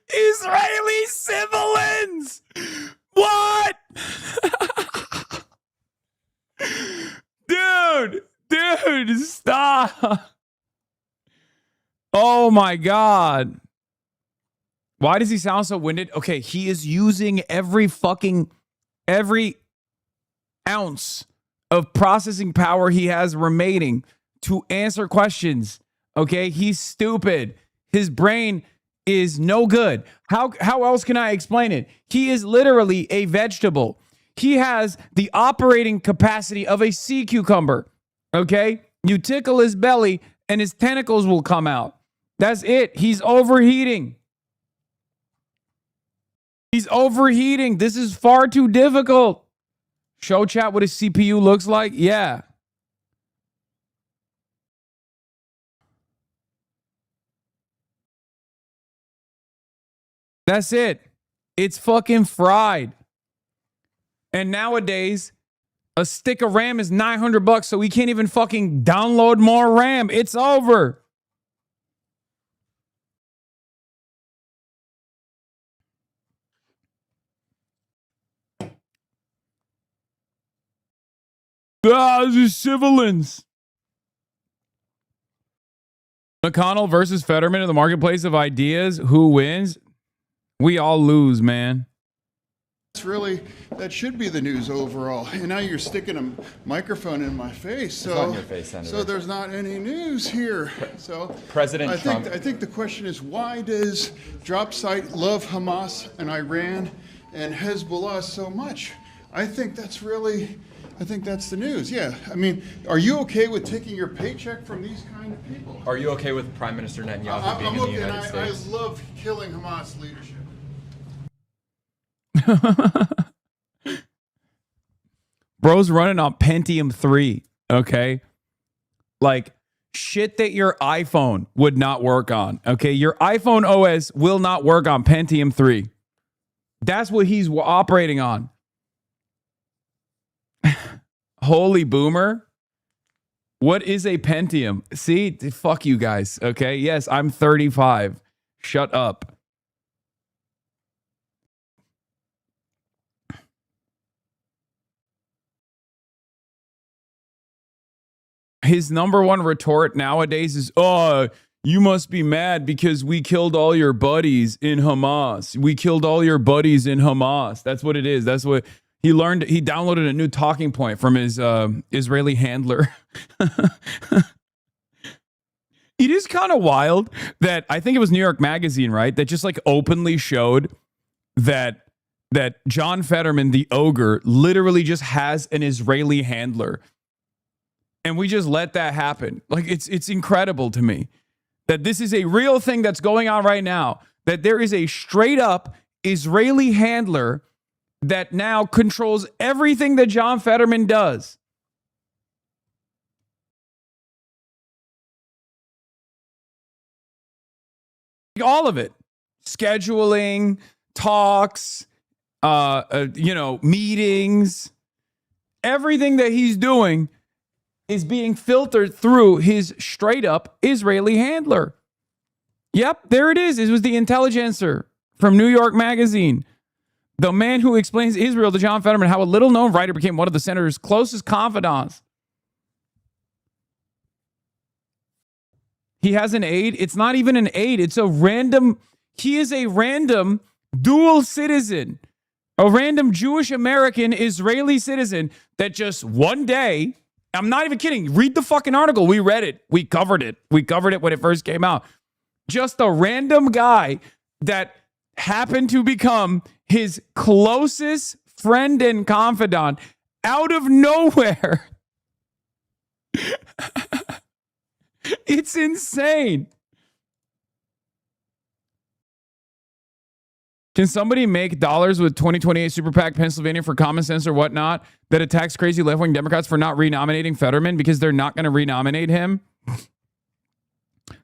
Israeli civilians! What? Dude, stop. Oh my God. Why does he sound so winded? Okay, he is using every ounce of processing power he has remaining to answer questions. Okay, he's stupid. His brain is no good. How else can I explain it? He is literally a vegetable. He has the operating capacity of a sea cucumber. Okay, you tickle his belly and his tentacles will come out. That's it. He's overheating. He's overheating. This is far too difficult. Show chat what his CPU looks like? Yeah. That's it. It's fucking fried. And nowadays, a stick of RAM is $900, so we can't even fucking download more RAM. It's over. The civilians. McConnell versus Fetterman in the marketplace of ideas. Who wins? We all lose, man. That should be the news overall. And now you're sticking a microphone in my face. So, It's on your face, Senator. So there's not any news here. So President Trump- I think the question is, why does Drop Site love Hamas and Iran and Hezbollah so much? I think that's the news. Yeah. I mean, are you okay with taking your paycheck from these kind of people? Are you okay with Prime Minister Netanyahu being in the United States? I love killing Hamas leadership. Bro's running on Pentium 3, okay? Like shit that your iPhone would not work on, okay? Your iPhone OS will not work on Pentium 3. That's what he's operating on. Holy boomer. What is a Pentium? See, fuck you guys, okay? Yes, I'm 35. Shut up. His number one retort nowadays is, oh, you must be mad because we killed all your buddies in Hamas. We killed all your buddies in Hamas. That's what it is. That's what he learned. He downloaded a new talking point from his Israeli handler. It is kind of wild that I think it was New York Magazine, right? That just like openly showed that John Fetterman, the ogre, literally just has an Israeli handler. And we just let that happen. Like it's incredible to me that this is a real thing that's going on right now. That there is a straight up Israeli handler that now controls everything that John Fetterman does. All of it. Scheduling, talks, meetings. Everything that he's doing is being filtered through his straight up Israeli handler. Yep, there it is. It was the Intelligencer from New York Magazine. The man who explains Israel to John Fetterman, how a little known writer became one of the senator's closest confidants. He has an aide. It's not even an aide. It's a random, he is a random dual citizen, a random Jewish American Israeli citizen that just one day, I'm not even kidding. Read the fucking article. We read it. We covered it. We covered it when it first came out. Just a random guy that happened to become his closest friend and confidant out of nowhere. It's insane. Can somebody make dollars with 2028 Super PAC Pennsylvania for common sense or whatnot that attacks crazy left-wing Democrats for not renominating Fetterman because they're not going to renominate him?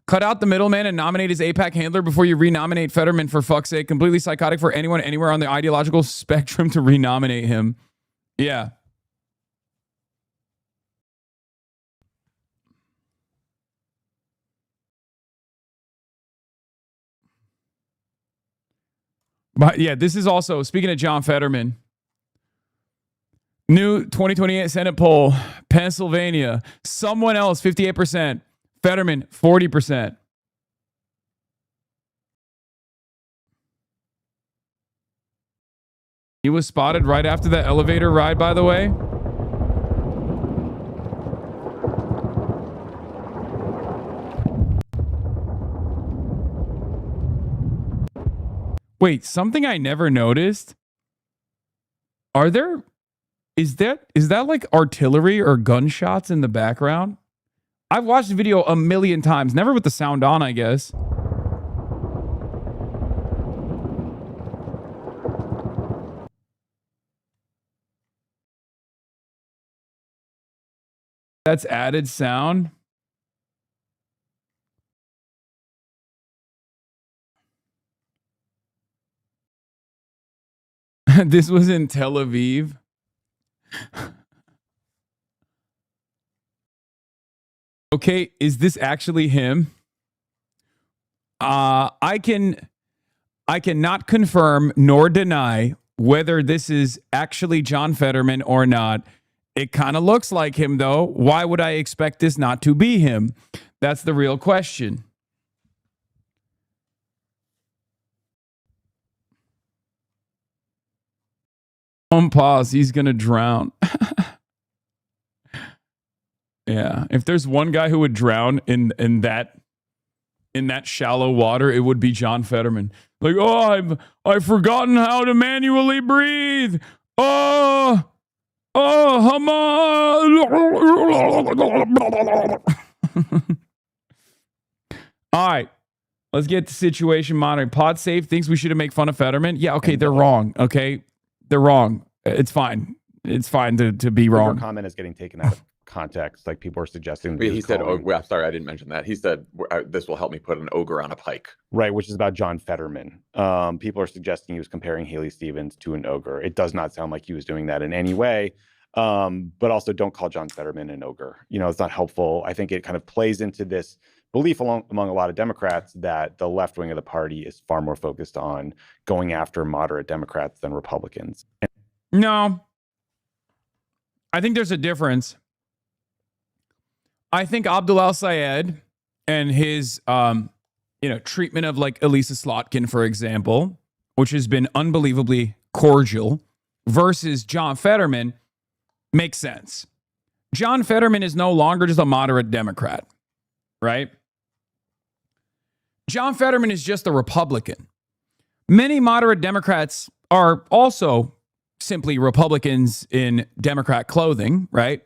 Cut out the middleman and nominate his AIPAC handler before you renominate Fetterman, for fuck's sake. Completely psychotic for anyone anywhere on the ideological spectrum to renominate him. Yeah. But yeah, this is also, speaking of John Fetterman, new 2028 Senate poll, Pennsylvania, someone else, 58%, Fetterman, 40%. He was spotted right after that elevator ride, by the way. Wait, something I never noticed. Is that like artillery or gunshots in the background? I've watched the video a million times, never with the sound on, I guess. That's added sound. This was in Tel Aviv. Okay, is this actually him? I cannot confirm nor deny whether this is actually John Fetterman or not. It kind of looks like him, though. Why would I expect this not to be him? That's the real question. Pause. He's going to drown. Yeah. If there's one guy who would drown in that shallow water, it would be John Fetterman. Like, oh, I've forgotten how to manually breathe. Oh, Hamas. All right. Let's get to situation monitoring. PodSafe thinks we should make fun of Fetterman. Yeah, okay, they're wrong. Okay. They're wrong. It's fine. It's fine to be wrong. Your comment is getting taken out of context. Like people are suggesting. He said, "Oh, well, sorry, I didn't mention that." He said, "This will help me put an ogre on a pike." Right, which is about John Fetterman. People are suggesting he was comparing Haley Stevens to an ogre. It does not sound like he was doing that in any way. But also, don't call John Fetterman an ogre. You know, it's not helpful. I think it kind of plays into this belief among a lot of Democrats that the left wing of the party is far more focused on going after moderate Democrats than Republicans. No. I think there's a difference. I think Abdul Al-Sayed and his treatment of like Elisa Slotkin, for example, which has been unbelievably cordial, versus John Fetterman makes sense. John Fetterman is no longer just a moderate Democrat, right? John Fetterman is just a Republican. Many moderate Democrats are also simply Republicans in Democrat clothing, right?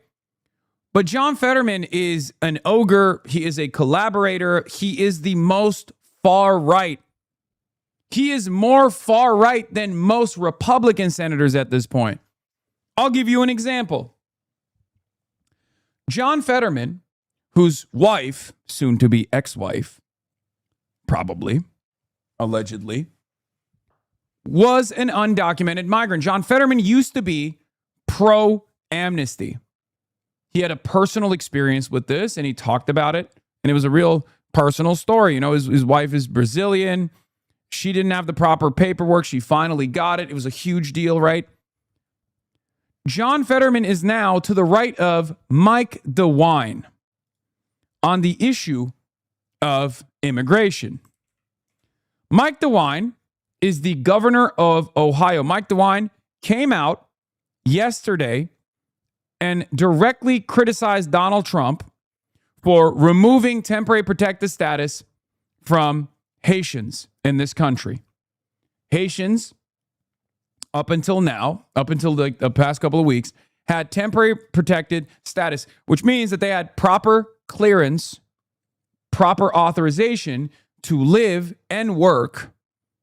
But John Fetterman is an ogre. He is a collaborator. He is the most far right. He is more far right than most Republican senators at this point. I'll give you an example. John Fetterman, whose wife, soon to be ex-wife, probably, allegedly, was an undocumented migrant. John Fetterman used to be pro-amnesty. He had a personal experience with this, and he talked about it, and it was a real personal story. You know, his wife is Brazilian. She didn't have the proper paperwork. She finally got it. It was a huge deal, right? John Fetterman is now to the right of Mike DeWine on the issue of immigration. Mike DeWine is the governor of Ohio. Mike DeWine came out yesterday and directly criticized Donald Trump for removing temporary protected status from Haitians in this country. Haitians, up until now, up until the past couple of weeks, had temporary protected status, which means that they had proper clearance, proper authorization to live and work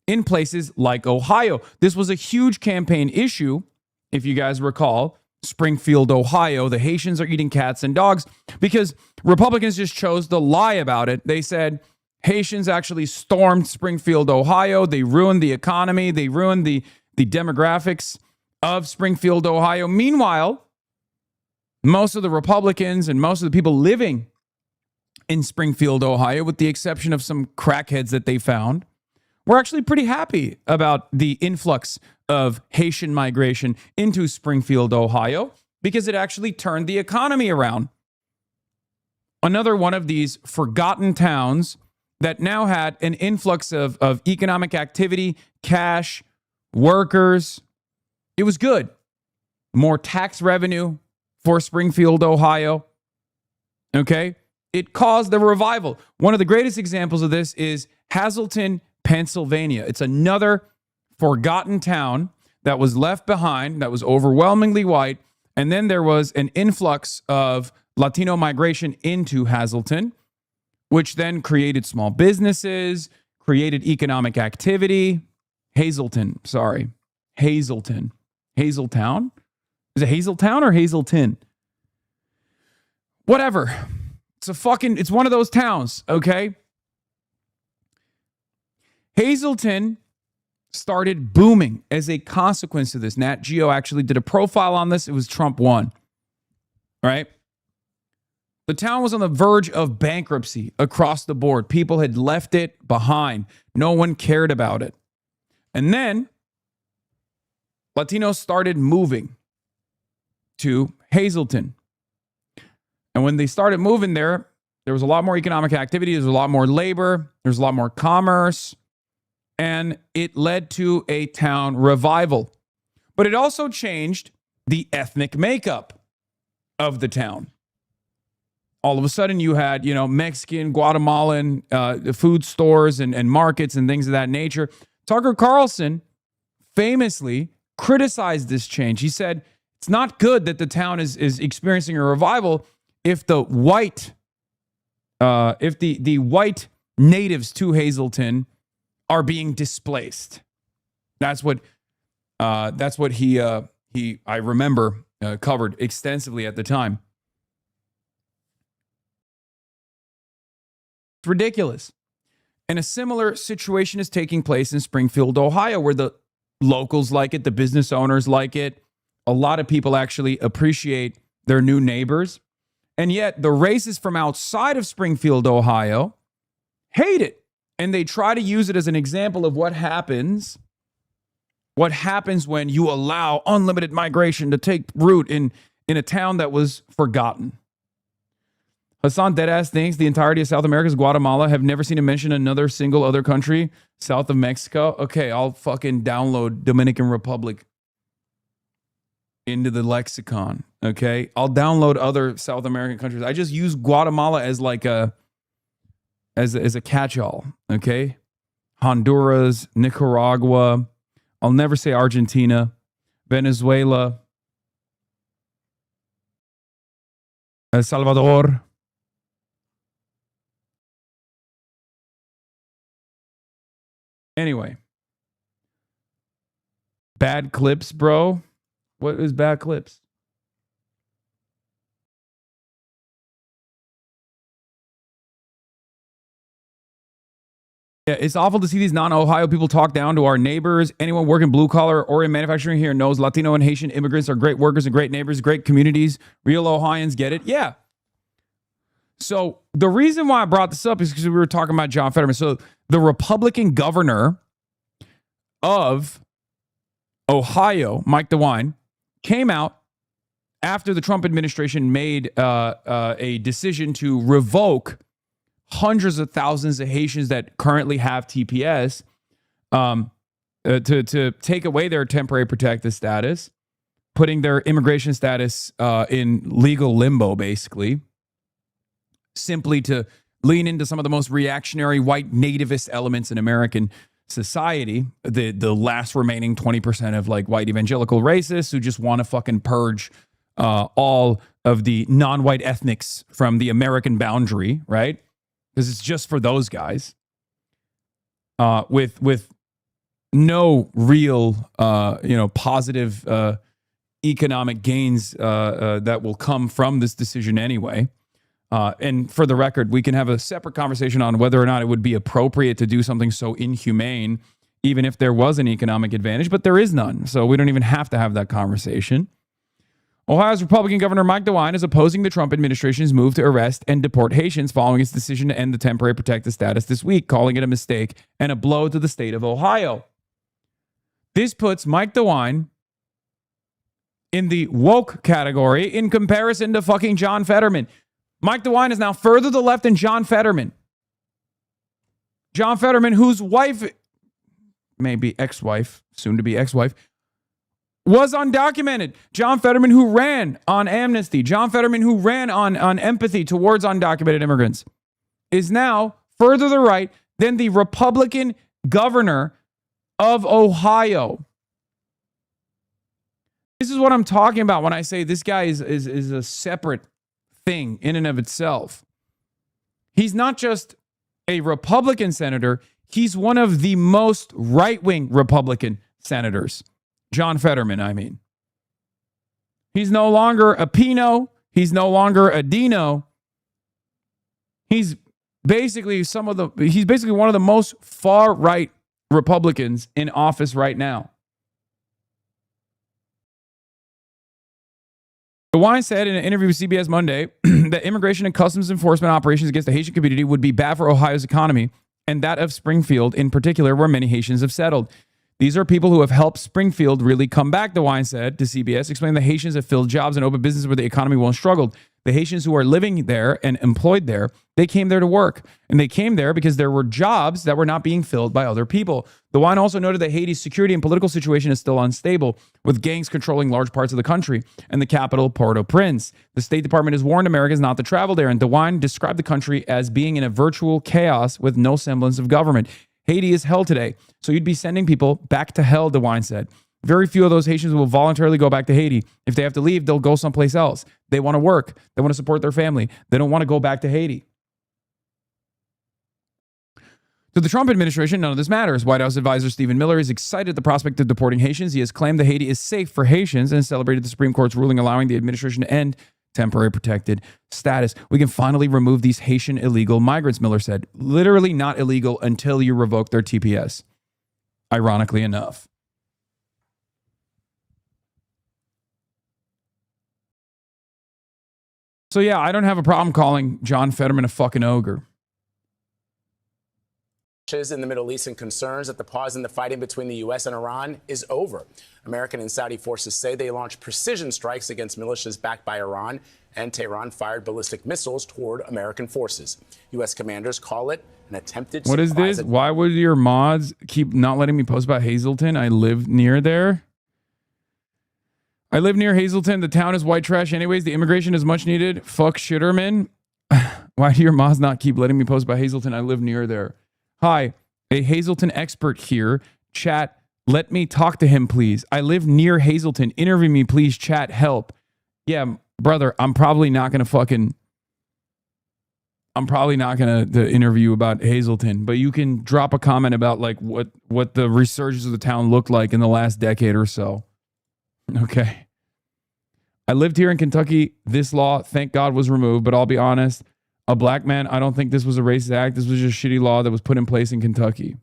in places like Ohio. This was a huge campaign issue, if you guys recall. Springfield, Ohio, the Haitians are eating cats and dogs, because Republicans just chose to lie about it. They said Haitians actually stormed Springfield, Ohio. They ruined the economy. They ruined the demographics of Springfield, Ohio. Meanwhile, most of the Republicans and most of the people living in Springfield, Ohio, with the exception of some crackheads that they found, were actually pretty happy about the influx of Haitian migration into Springfield, Ohio, because it actually turned the economy around. Another one of these forgotten towns that now had an influx of economic activity, cash, workers. It was good. More tax revenue for Springfield, Ohio. Okay? It caused a revival. One of the greatest examples of this is Hazleton, Pennsylvania. It's another forgotten town that was left behind, that was overwhelmingly white, and then there was an influx of Latino migration into Hazleton, which then created small businesses, created economic activity. Hazleton. Hazletown? Is it Hazeltown or Hazleton? Whatever. It's one of those towns, okay? Hazleton started booming as a consequence of this. Nat Geo actually did a profile on this. It was Trump won, right? The town was on the verge of bankruptcy across the board. People had left it behind. No one cared about it. And then Latinos started moving to Hazleton. And when they started moving there was a lot more economic activity. There was a lot more labor. There was a lot more commerce. And it led to a town revival. But it also changed the ethnic makeup of the town. All of a sudden you had, Mexican, Guatemalan food stores and markets and things of that nature. Tucker Carlson famously criticized this change. He said, it's not good that the town is experiencing a revival if the white natives to Hazleton are being displaced. That's what he I remember covered extensively at the time. It's ridiculous. And a similar situation is taking place in Springfield, Ohio, where the locals like it, the business owners like it. A lot of people actually appreciate their new neighbors. And yet the racists from outside of Springfield, Ohio, hate it. And they try to use it as an example of what happens when you allow unlimited migration to take root in a town that was forgotten. Hasan deadass thinks the entirety of South America is Guatemala. Have never seen him mention another single other country south of Mexico. Okay, I'll fucking download Dominican Republic into the lexicon. Okay, I'll download other South American countries. I just use Guatemala as like a as a catch-all, okay? Honduras, Nicaragua, I'll never say Argentina, Venezuela, El Salvador. Anyway. Bad clips, bro. What is bad clips? Yeah, it's awful to see these non-Ohio people talk down to our neighbors. Anyone working blue collar or in manufacturing here knows Latino and Haitian immigrants are great workers and great neighbors, great communities. Real Ohioans get it. Yeah. So the reason why I brought this up is because we were talking about John Fetterman. So the Republican governor of Ohio, Mike DeWine, came out after the Trump administration made a decision to revoke hundreds of thousands of Haitians that currently have TPS to take away their temporary protected status, putting their immigration status in legal limbo, basically, simply to lean into some of the most reactionary white nativist elements in American society, the last remaining 20% of like white evangelical racists who just want to fucking purge all of the non-white ethnics from the American boundary, right? Because it's just for those guys with no real positive economic gains that will come from this decision anyway. And for the record, we can have a separate conversation on whether or not it would be appropriate to do something so inhumane, even if there was an economic advantage, but there is none. So we don't even have to have that conversation. Ohio's Republican Governor Mike DeWine is opposing the Trump administration's move to arrest and deport Haitians following its decision to end the temporary protected status this week, calling it a mistake and a blow to the state of Ohio. This puts Mike DeWine in the woke category in comparison to fucking John Fetterman. Mike DeWine is now further to the left than John Fetterman. John Fetterman, whose wife, maybe ex-wife, soon to be ex-wife, was undocumented. John Fetterman, who ran on amnesty. John Fetterman, who ran on empathy towards undocumented immigrants, is now further to the right than the Republican governor of Ohio. This is what I'm talking about when I say this guy is a separate thing in and of itself. He's not just a Republican senator, he's one of the most right-wing Republican senators. John Fetterman, I mean. He's no longer a Pino. He's no longer a Dino. He's basically one of the most far-right Republicans in office right now. DeWine said in an interview with CBS Monday that immigration and customs enforcement operations against the Haitian community would be bad for Ohio's economy and that of Springfield in particular, where many Haitians have settled. These are people who have helped Springfield really come back, DeWine said to CBS, explaining the Haitians have filled jobs and opened businesses where the economy once struggled. The Haitians who are living there and employed there, they came there to work. And they came there because there were jobs that were not being filled by other people. DeWine also noted that Haiti's security and political situation is still unstable, with gangs controlling large parts of the country and the capital, Port-au-Prince. The State Department has warned Americans not to travel there, and DeWine described the country as being in a virtual chaos with no semblance of government. Haiti is hell today, so you'd be sending people back to hell, DeWine said. Very few of those Haitians will voluntarily go back to Haiti. If they have to leave, they'll go someplace else. They want to work. They want to support their family. They don't want to go back to Haiti. To the Trump administration, none of this matters. White House advisor Stephen Miller is excited at the prospect of deporting Haitians. He has claimed that Haiti is safe for Haitians and celebrated the Supreme Court's ruling allowing the administration to end temporary protected status. We can finally remove these Haitian illegal migrants, Miller said. Literally not illegal until you revoke their TPS. Ironically enough. So yeah, I don't have a problem calling John Fetterman a fucking ogre. In the Middle East and concerns that the pause in the fighting between the U.S. and Iran is over. American and Saudi forces say they launched precision strikes against militias backed by Iran, and Tehran fired ballistic missiles toward American forces. U.S. commanders call it an attempted What is this? Why would your mods keep not letting me post about Hazleton? I live near there. I live near Hazleton. The town is white trash anyways. The immigration is much needed. Fuck Shitterman. Why do your mods not keep letting me post by Hazleton? I live near there. Hi, a Hazleton expert here. Chat, let me talk to him, please. I live near Hazleton. Interview me, please. Chat, help. Yeah, brother, I'm probably not going to interview about Hazleton, but you can drop a comment about like what the resurgence of the town looked like in the last decade or so. Okay. I lived here in Kentucky. This law, thank God, was removed, but I'll be honest, a black man, I don't think this was a racist act. This was just a shitty law that was put in place in Kentucky.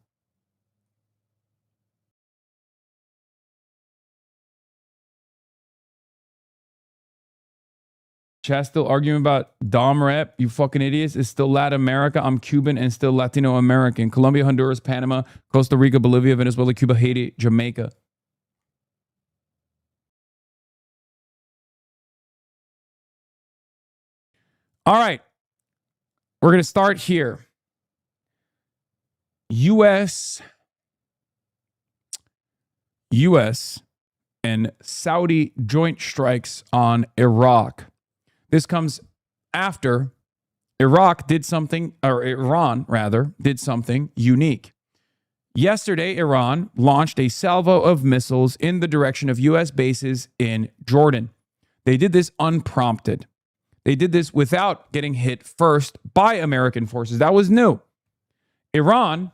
Chat's still arguing about Dom rep, you fucking idiots. It's still Latin America. I'm Cuban and still Latino American. Colombia, Honduras, Panama, Costa Rica, Bolivia, Venezuela, Cuba, Haiti, Jamaica. All right. We're going to start here. U.S. and Saudi joint strikes on Iraq. This comes after Iran did something unique. Yesterday, Iran launched a salvo of missiles in the direction of U.S. bases in Jordan. They did this unprompted. They did this without getting hit first by American forces. That was new. Iran,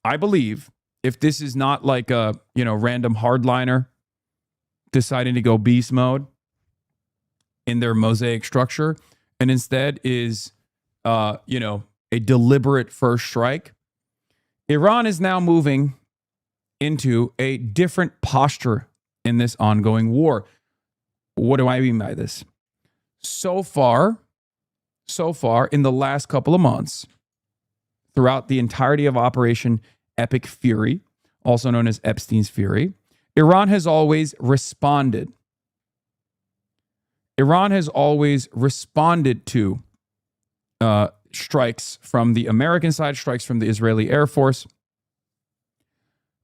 I believe, if this is not like a, random hardliner deciding to go beast mode in their mosaic structure, and instead is, a deliberate first strike, Iran is now moving into a different posture in this ongoing war. What do I mean by this? So far, in the last couple of months, throughout the entirety of Operation Epic Fury, also known as Epstein's Fury, Iran has always responded. Iran has always responded to strikes from the American side, strikes from the Israeli Air Force.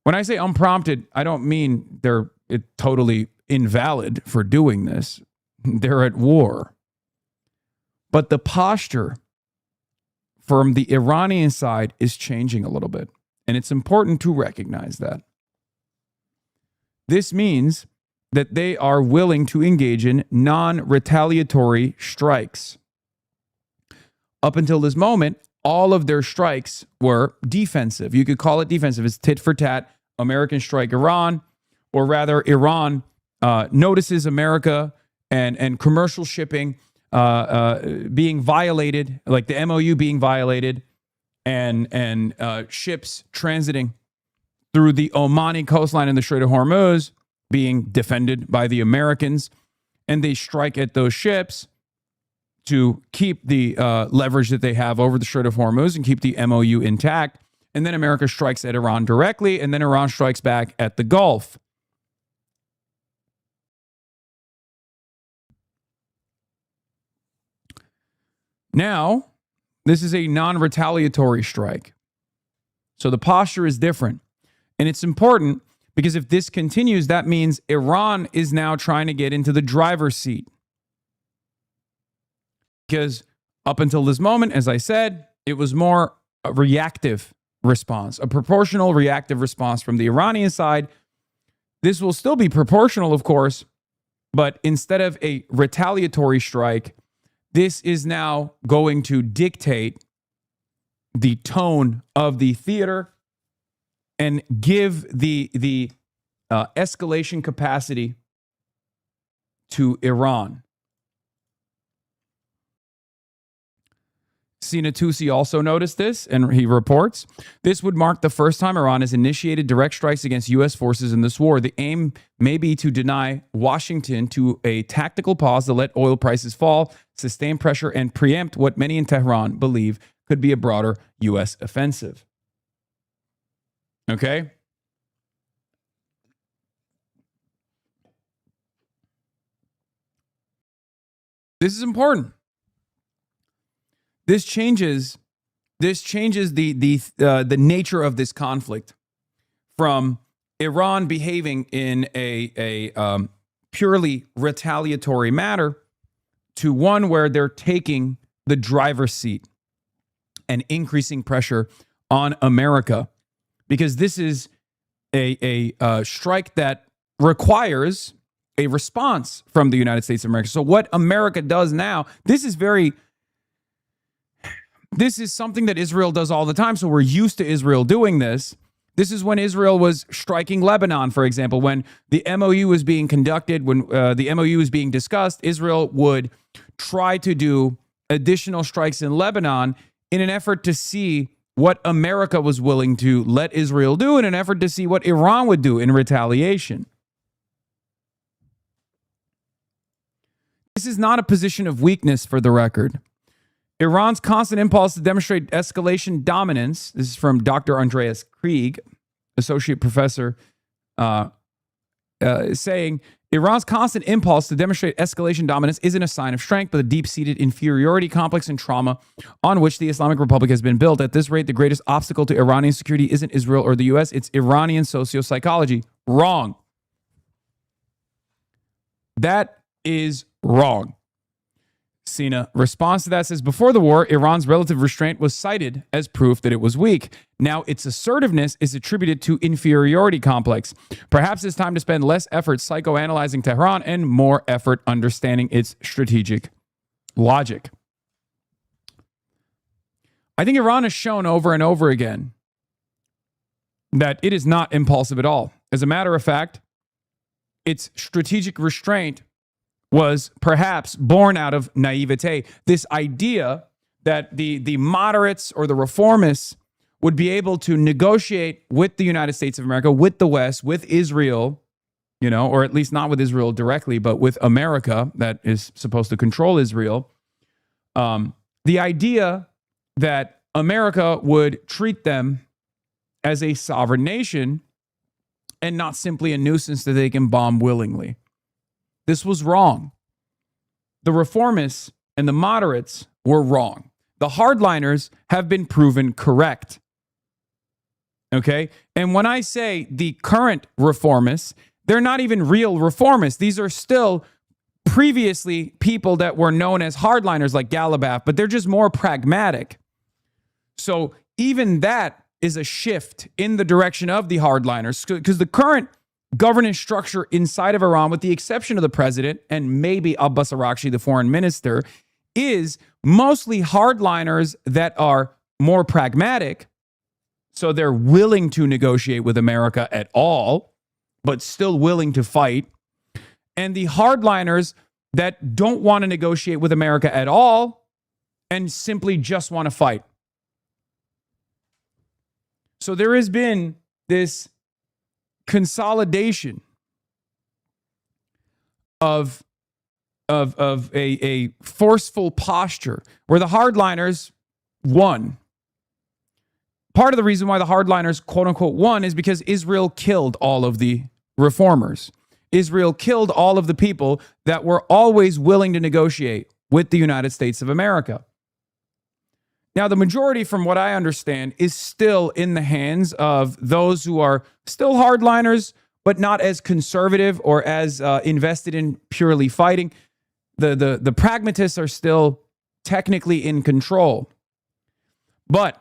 When I say unprompted, I don't mean they're totally invalid for doing this. They're at war. But the posture from the Iranian side is changing a little bit. And it's important to recognize that. This means that they are willing to engage in non-retaliatory strikes. Up until this moment, all of their strikes were defensive. You could call it defensive. It's tit for tat. American strike Iran, or rather Iran notices America and commercial shipping being violated, like the MOU being violated, and ships transiting through the Omani coastline in the Strait of Hormuz being defended by the Americans, and they strike at those ships to keep the leverage that they have over the Strait of Hormuz and keep the MOU intact. And then America strikes at Iran directly, and then Iran strikes back at the Gulf. Now, this is a non-retaliatory strike. So the posture is different. And it's important because if this continues, that means Iran is now trying to get into the driver's seat. Because up until this moment, as I said, it was more a reactive response, a proportional reactive response from the Iranian side. This will still be proportional, of course, but instead of a retaliatory strike, this is now going to dictate the tone of the theater and give the escalation capacity to Iran. Sina Tusi also noticed this, and he reports, this would mark the first time Iran has initiated direct strikes against U.S. forces in this war. The aim may be to deny Washington to a tactical pause to let oil prices fall, sustain pressure, and preempt what many in Tehran believe could be a broader U.S. offensive. Okay? This is important. This changes the nature of this conflict from Iran behaving in a purely retaliatory manner to one where they're taking the driver's seat and increasing pressure on America, because this is a strike that requires a response from the United States of America. So what America does now, this is something that Israel does all the time. So we're used to Israel doing this. This is when Israel was striking Lebanon, for example, when the MOU was being conducted, when the MOU was being discussed, Israel would try to do additional strikes in Lebanon in an effort to see what America was willing to let Israel do, in an effort to see what Iran would do in retaliation. This is not a position of weakness, for the record. Iran's constant impulse to demonstrate escalation dominance, this is from Dr. Andreas Krieg, associate professor, saying, Iran's constant impulse to demonstrate escalation dominance isn't a sign of strength, but a deep-seated inferiority complex and trauma on which the Islamic Republic has been built. At this rate, the greatest obstacle to Iranian security isn't Israel or the U.S., it's Iranian socio-psychology. Wrong. That is wrong. Sina responds to that, says, before the war, Iran's relative restraint was cited as proof that it was weak. Now its assertiveness is attributed to inferiority complex. Perhaps it's time to spend less effort psychoanalyzing Tehran and more effort understanding its strategic logic. I think Iran has shown over and over again that it is not impulsive at all. As a matter of fact, its strategic restraint was perhaps born out of naivete. This idea that the moderates or the reformists would be able to negotiate with the United States of America, with the West, with Israel, or at least not with Israel directly, but with America that is supposed to control Israel. The idea that America would treat them as a sovereign nation and not simply a nuisance that they can bomb willingly. This was wrong. The reformists and the moderates were wrong. The hardliners have been proven correct. Okay? And when I say the current reformists, they're not even real reformists. These are still previously people that were known as hardliners like Galabaf, but they're just more pragmatic. So even that is a shift in the direction of the hardliners, because the current governance structure inside of Iran, with the exception of the president and maybe Abbas Araghchi, the foreign minister, is mostly hardliners that are more pragmatic. So they're willing to negotiate with America at all, but still willing to fight. And the hardliners that don't want to negotiate with America at all and simply just want to fight. So there has been this consolidation of a forceful posture where the hardliners won. Part of the reason why the hardliners, quote unquote, won is because Israel killed all of the reformers. Israel killed all of the people that were always willing to negotiate with the United States of America. Now, the majority, from what I understand, is still in the hands of those who are still hardliners, but not as conservative or as invested in purely fighting. The pragmatists are still technically in control. But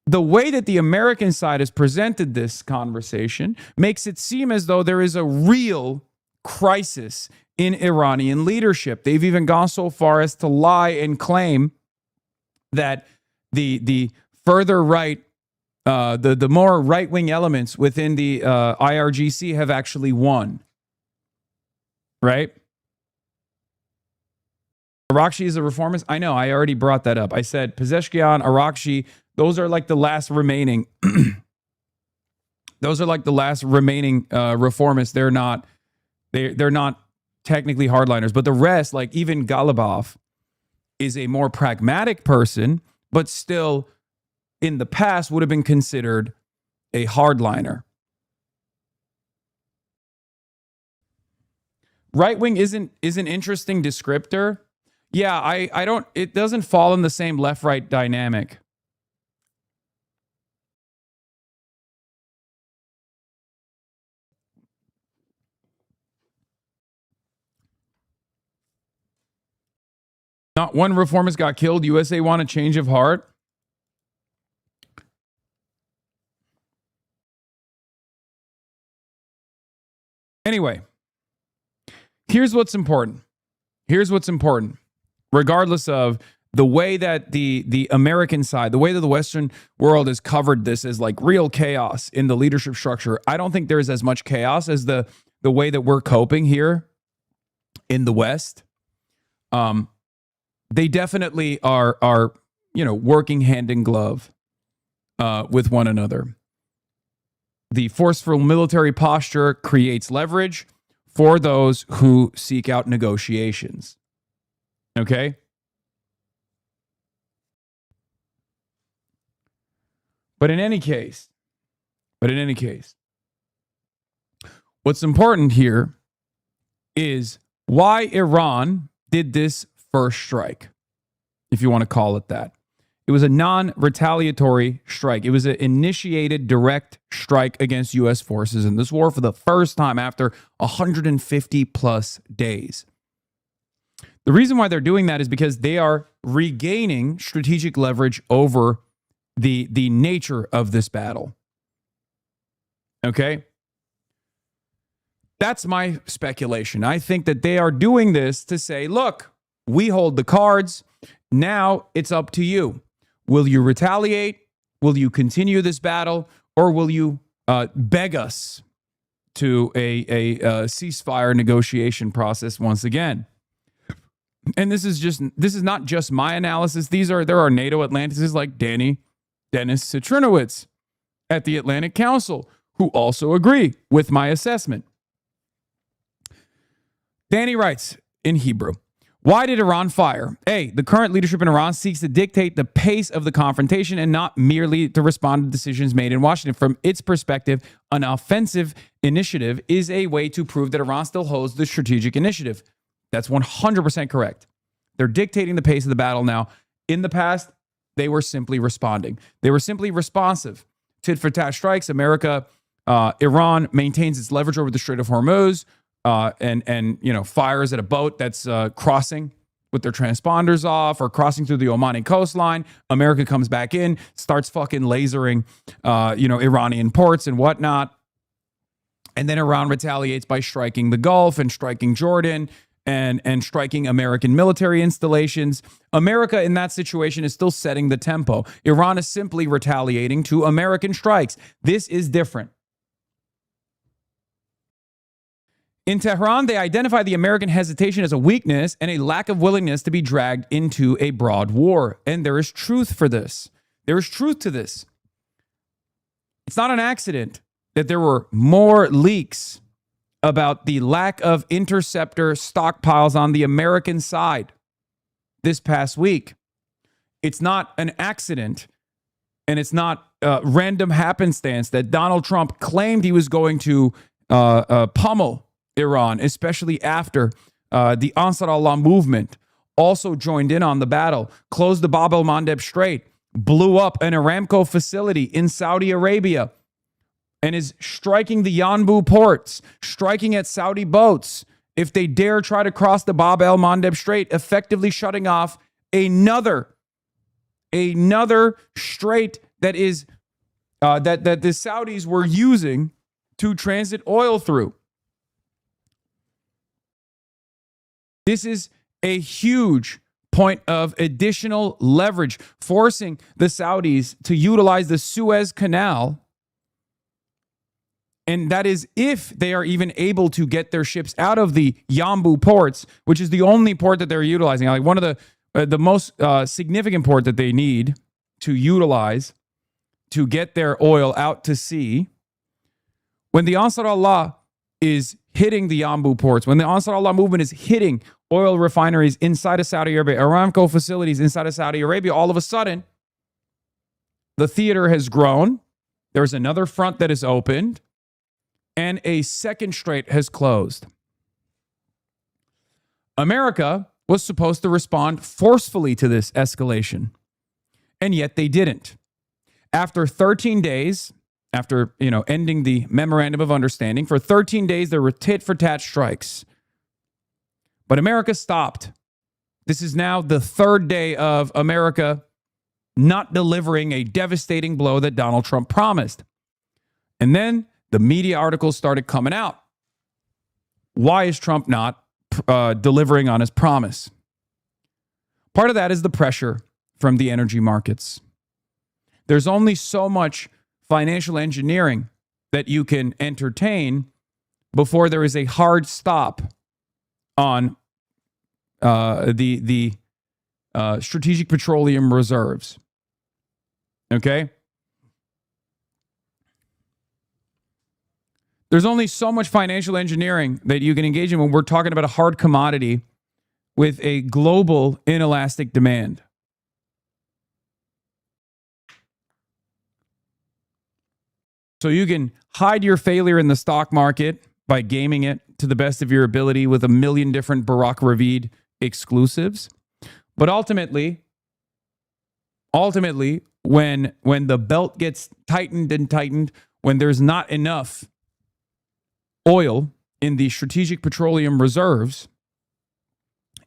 the way that the American side has presented this conversation makes it seem as though there is a real crisis in Iranian leadership. They've even gone so far as to lie and claim that the further right, the more right-wing elements within the IRGC have actually won. Right? Araghchi is a reformist? I know, I already brought that up. I said Pezeshkian, Araghchi, those are like the last remaining reformists. They're not technically hardliners, but the rest, like even Galibaf, is a more pragmatic person, but still in the past would have been considered a hardliner. Right wing is an interesting descriptor. Yeah, it doesn't fall in the same left-right dynamic. Not one reformist got killed. USA want a change of heart. Anyway, here's what's important. Here's what's important. Regardless of the way that the American side, the way that the Western world has covered this as like real chaos in the leadership structure, I don't think there's as much chaos as the way that we're coping here in the West. They definitely are working hand in glove with one another. The forceful military posture creates leverage for those who seek out negotiations. Okay? But in any case, what's important here is why Iran did this first strike, if you want to call it that. It was a non-retaliatory strike. It was an initiated direct strike against U.S. forces in this war for the first time after 150 plus days. The reason why they're doing that is because they are regaining strategic leverage over the nature of this battle. Okay? That's my speculation. I think that they are doing this to say, look, we hold the cards. Now it's up to you. Will you retaliate? Will you continue this battle? Or will you beg us to a ceasefire negotiation process once again? And this is not just my analysis. There are NATO Atlantists like Dennis Citrinowicz at the Atlantic Council who also agree with my assessment. Danny writes in Hebrew, why did Iran fire? A, the current leadership in Iran seeks to dictate the pace of the confrontation and not merely to respond to decisions made in Washington. From its perspective, an offensive initiative is a way to prove that Iran still holds the strategic initiative. That's 100% correct. They're dictating the pace of the battle now. In the past, they were simply responding. They were simply responsive. Tit for tat strikes. Iran maintains its leverage over the Strait of Hormuz. And fires at a boat that's crossing with their transponders off or crossing through the Omani coastline. America comes back in, starts fucking lasering, Iranian ports and whatnot. And then Iran retaliates by striking the Gulf and striking Jordan and striking American military installations. America in that situation is still setting the tempo. Iran is simply retaliating to American strikes. This is different. In Tehran, they identify the American hesitation as a weakness and a lack of willingness to be dragged into a broad war. And there is truth for this. There is truth to this. It's not an accident that there were more leaks about the lack of interceptor stockpiles on the American side this past week. It's not an accident, and it's not random happenstance that Donald Trump claimed he was going to pummel Iran, especially after the Ansar Allah movement also joined in on the battle, closed the Bab el-Mandeb Strait, blew up an Aramco facility in Saudi Arabia, and is striking the Yanbu ports, striking at Saudi boats if they dare try to cross the Bab el-Mandeb Strait, effectively shutting off another strait that is that the Saudis were using to transit oil through. This is a huge point of additional leverage, forcing the Saudis to utilize the Suez Canal. And that is if they are even able to get their ships out of the Yanbu ports, which is the only port that they're utilizing. Like one of the most significant port that they need to utilize to get their oil out to sea. When the Ansar Allah is hitting the Yanbu ports, when the Ansar Allah movement is hitting oil refineries inside of Saudi Arabia, Aramco facilities inside of Saudi Arabia, all of a sudden, the theater has grown. There's another front that is opened, and a second strait has closed. America was supposed to respond forcefully to this escalation, and yet they didn't. After 13 days, after ending the memorandum of understanding, for 13 days there were tit-for-tat strikes. But America stopped. This is now the third day of America not delivering a devastating blow that Donald Trump promised. And then the media articles started coming out. Why is Trump not delivering on his promise? Part of that is the pressure from the energy markets. There's only so much financial engineering that you can entertain before there is a hard stop on the strategic petroleum reserves. Okay? There's only so much financial engineering that you can engage in when we're talking about a hard commodity with a global inelastic demand. So you can hide your failure in the stock market by gaming it to the best of your ability with a million different Barack Ravid exclusives. But ultimately, when the belt gets tightened and tightened, when there's not enough oil in the strategic petroleum reserves,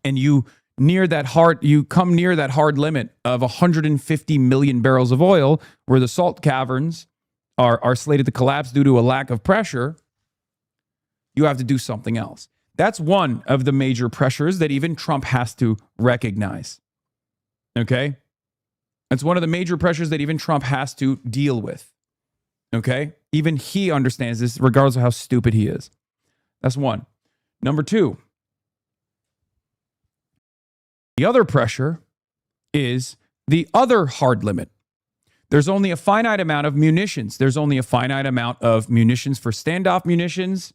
and you come near that hard limit of 150 million barrels of oil, where the salt caverns are slated to collapse due to a lack of pressure, you have to do something else. That's one of the major pressures that even Trump has to recognize. Okay? That's one of the major pressures that even Trump has to deal with. Okay? Even he understands this, regardless of how stupid he is. That's one. Number two, the other pressure is the other hard limit. There's only a finite amount of munitions. There's only a finite amount of munitions for standoff munitions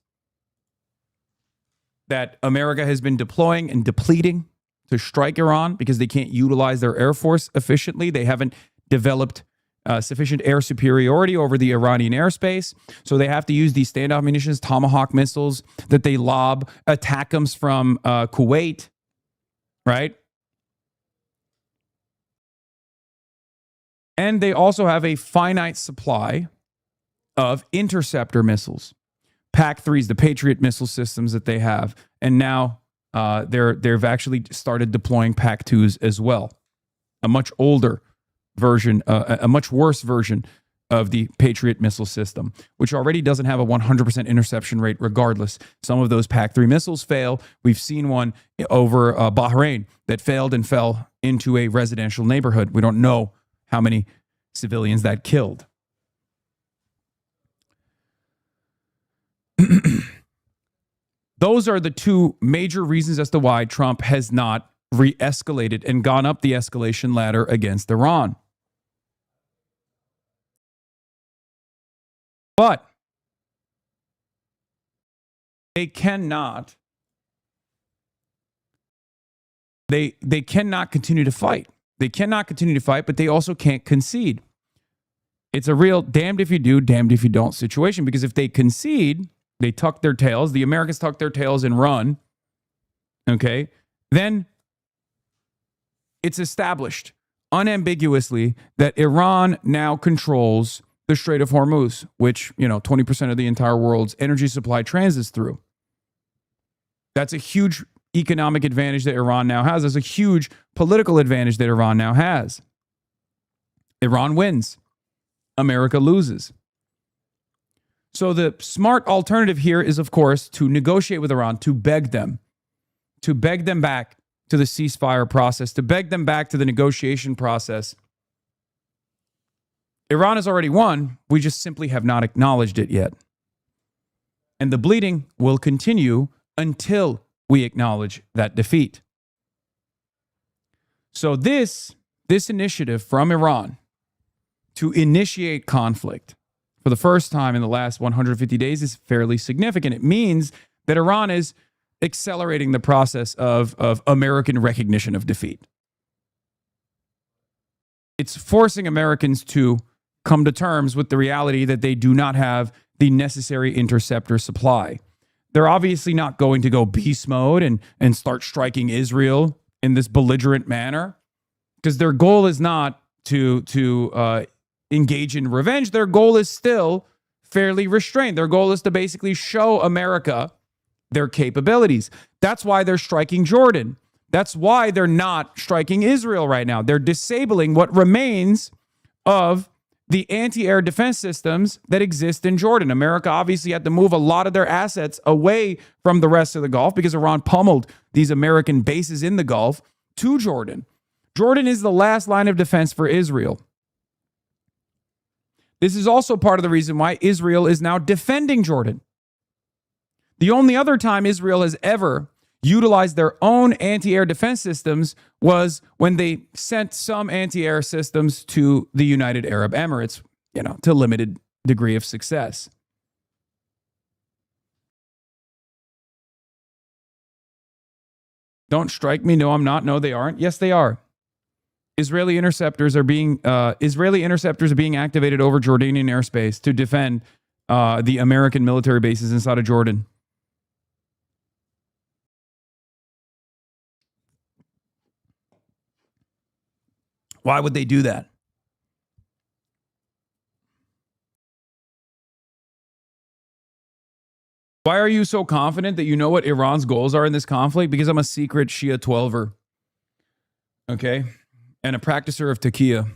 that America has been deploying and depleting to strike Iran because they can't utilize their air force efficiently. They haven't developed sufficient air superiority over the Iranian airspace. So they have to use these standoff munitions, Tomahawk missiles that they lob, ATACMS from Kuwait, right? And they also have a finite supply of interceptor missiles, PAC-3s, the Patriot missile systems that they have. And now they've actually started deploying PAC-2s as well. A much older version, a much worse version of the Patriot missile system, which already doesn't have a 100% interception rate regardless. Some of those PAC-3 missiles fail. We've seen one over Bahrain that failed and fell into a residential neighborhood. We don't know how many civilians that killed. Those are the two major reasons as to why Trump has not re-escalated and gone up the escalation ladder against Iran. But they cannot continue to fight. They cannot continue to fight, but they also can't concede. It's a real damned if you do, damned if you don't situation, because if they concede, they tuck their tails, the Americans tuck their tails and run, okay, then it's established unambiguously that Iran now controls the Strait of Hormuz, which, 20% of the entire world's energy supply transits through. That's a huge economic advantage that Iran now has. There's a huge political advantage that Iran now has. Iran wins. America loses. So the smart alternative here is, of course, to negotiate with Iran, to beg them back to the ceasefire process, to beg them back to the negotiation process. Iran has already won. We just simply have not acknowledged it yet. And the bleeding will continue until we acknowledge that defeat. So this initiative from Iran to initiate conflict for the first time in the last 150 days is fairly significant. It means that Iran is accelerating the process of American recognition of defeat. It's forcing Americans to come to terms with the reality that they do not have the necessary interceptor supply. They're obviously not going to go beast mode and start striking Israel in this belligerent manner, because their goal is not to engage in revenge. Their goal is still fairly restrained. Their goal is to basically show America their capabilities. That's why they're striking Jordan, That's why they're not striking Israel right now. They're disabling what remains of the anti-air defense systems that exist in Jordan. America obviously had to move a lot of their assets away from the rest of the Gulf because Iran pummeled these American bases in the Gulf to Jordan. Jordan is the last line of defense for Israel. This is also part of the reason why Israel is now defending Jordan. The only other time Israel has ever utilized their own anti-air defense systems was when they sent some anti-air systems to the United Arab Emirates, to limited degree of success. Don't strike me. No, I'm not. No, they aren't. Yes, they are. Israeli interceptors are being activated over Jordanian airspace to defend the American military bases inside of Jordan. Why would they do that? Why are you so confident that you know what Iran's goals are in this conflict? Because I'm a secret Shia 12er. Okay? And a practicer of taqiyya.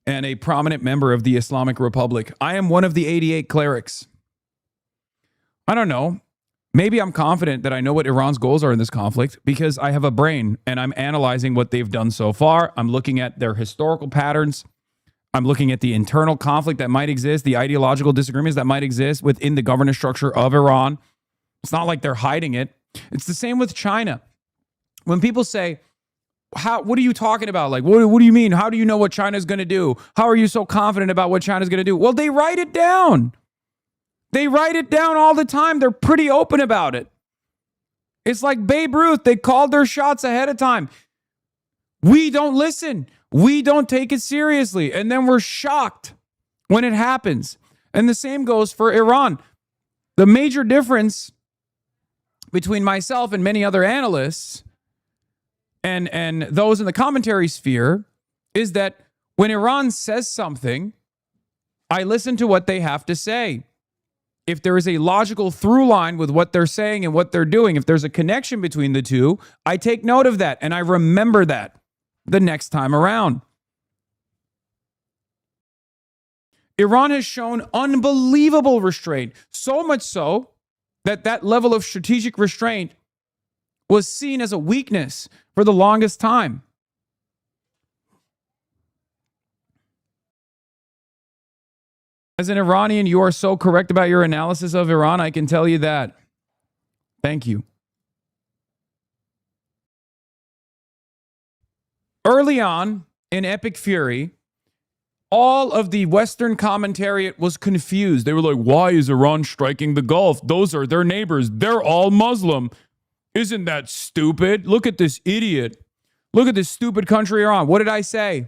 And a prominent member of the Islamic Republic. I am one of the 88 clerics. I don't know. Maybe I'm confident that I know what Iran's goals are in this conflict because I have a brain and I'm analyzing what they've done so far. I'm looking at their historical patterns. I'm looking at the internal conflict that might exist, the ideological disagreements that might exist within the governance structure of Iran. It's not like they're hiding it. It's the same with China. When people say, what are you talking about? Like, what do you mean? How do you know what China's going to do? How are you so confident about what China's going to do? Well, they write it down. They write it down all the time. They're pretty open about it. It's like Babe Ruth. They called their shots ahead of time. We don't listen. We don't take it seriously. And then we're shocked when it happens. And the same goes for Iran. The major difference between myself and many other analysts and those in the commentary sphere is that when Iran says something, I listen to what they have to say. If there is a logical through line with what they're saying and what they're doing, if there's a connection between the two, I take note of that and I remember that the next time around. Iran has shown unbelievable restraint, so much so that that level of strategic restraint was seen as a weakness for the longest time. As an Iranian, you are so correct about your analysis of Iran. I can tell you that. Thank you. Early on in Epic Fury, all of the Western commentariat was confused. They were like, why is Iran striking the Gulf? Those are their neighbors. They're all Muslim. Isn't that stupid? Look at this idiot. Look at this stupid country Iran. What did I say?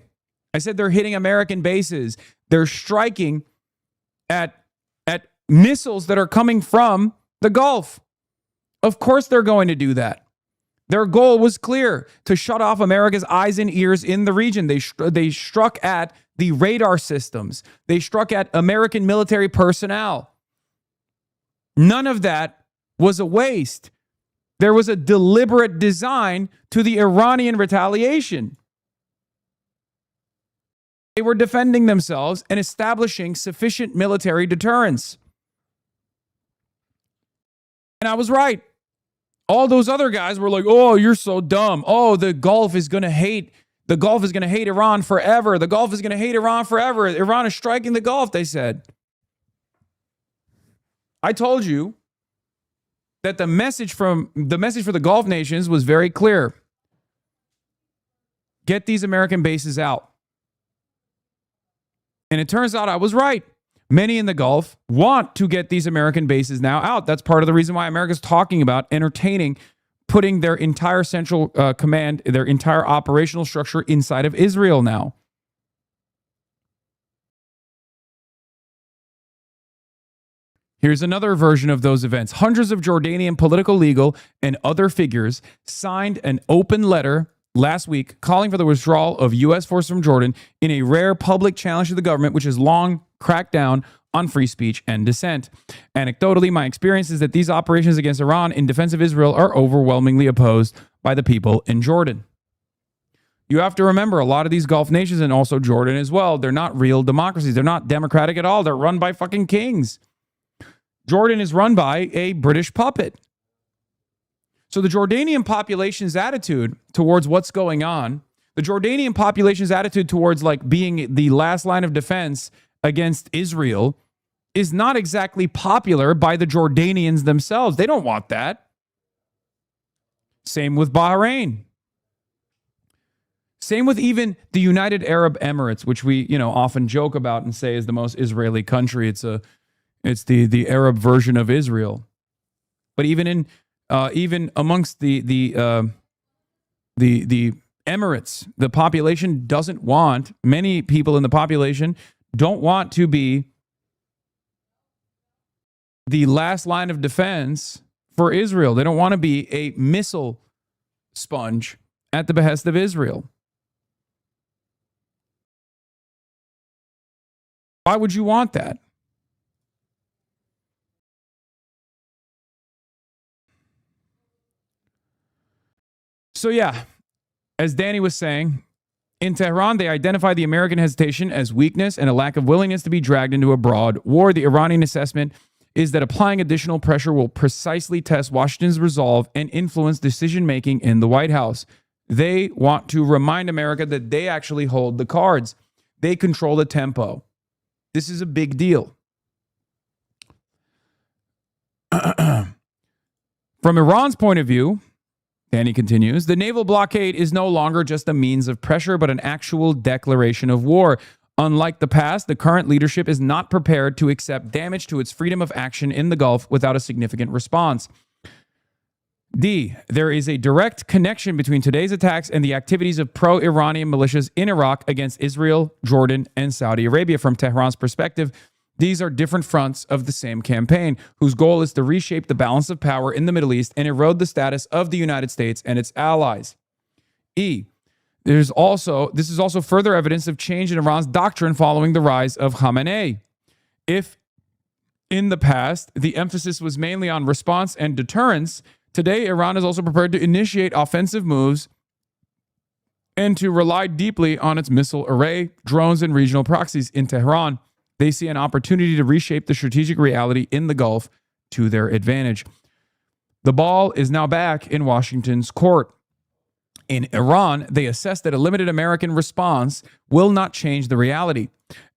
I said they're hitting American bases. They're striking at missiles that are coming from the Gulf. Of course they're going to do that. Their goal was clear, to shut off America's eyes and ears in the region. They struck at the radar systems. They struck at American military personnel. None of that was a waste. There was a deliberate design to the Iranian retaliation. They were defending themselves and establishing sufficient military deterrence. And I was right. All those other guys were like, oh, you're so dumb. Oh, the Gulf is going to hate Iran forever. The Gulf is going to hate Iran forever. Iran is striking the Gulf, they said. I told you that the message for the Gulf nations was very clear. Get these American bases out. And it turns out I was right. Many in the Gulf want to get these American bases now out. That's part of the reason why America's talking about entertaining putting their entire central command, their entire operational structure inside of Israel now. Here's another version of those events. Hundreds of Jordanian political, legal, and other figures signed an open letter last week calling for the withdrawal of U.S. forces from Jordan in a rare public challenge to the government, which has long cracked down on free speech and dissent. Anecdotally, my experience is that these operations against Iran in defense of Israel are overwhelmingly opposed by the people in Jordan. You have to remember, a lot of these Gulf nations, and also Jordan as well, they're not real democracies. They're not democratic at all. They're run by fucking kings. Jordan is run by a British puppet. So the Jordanian population's attitude towards what's going on, the Jordanian population's attitude towards like being the last line of defense against Israel is not exactly popular by the Jordanians themselves. They don't want that. Same with Bahrain. Same with even the United Arab Emirates, which we, often joke about and say is the most Israeli country. It's the Arab version of Israel. But even amongst the Emirates, the population doesn't want, many people in the population don't want to be the last line of defense for Israel. They don't want to be a missile sponge at the behest of Israel. Why would you want that? So yeah, as Danny was saying, in Tehran, they identify the American hesitation as weakness and a lack of willingness to be dragged into a broad war. The Iranian assessment is that applying additional pressure will precisely test Washington's resolve and influence decision-making in the White House. They want to remind America that they actually hold the cards. They control the tempo. This is a big deal. From Iran's point of view, Danny continues, the naval blockade is no longer just a means of pressure, but an actual declaration of war. Unlike the past, the current leadership is not prepared to accept damage to its freedom of action in the Gulf without a significant response. D, there is a direct connection between today's attacks and the activities of pro-Iranian militias in Iraq against Israel, Jordan, and Saudi Arabia. From Tehran's perspective, these are different fronts of the same campaign, whose goal is to reshape the balance of power in the Middle East and erode the status of the United States and its allies. E, this is also further evidence of change in Iran's doctrine following the rise of Khamenei. If in the past, the emphasis was mainly on response and deterrence, today, Iran is also prepared to initiate offensive moves and to rely deeply on its missile array, drones, and regional proxies. In Tehran, they see an opportunity to reshape the strategic reality in the Gulf to their advantage. The ball is now back in Washington's court. In Iran, they assess that a limited American response will not change the reality.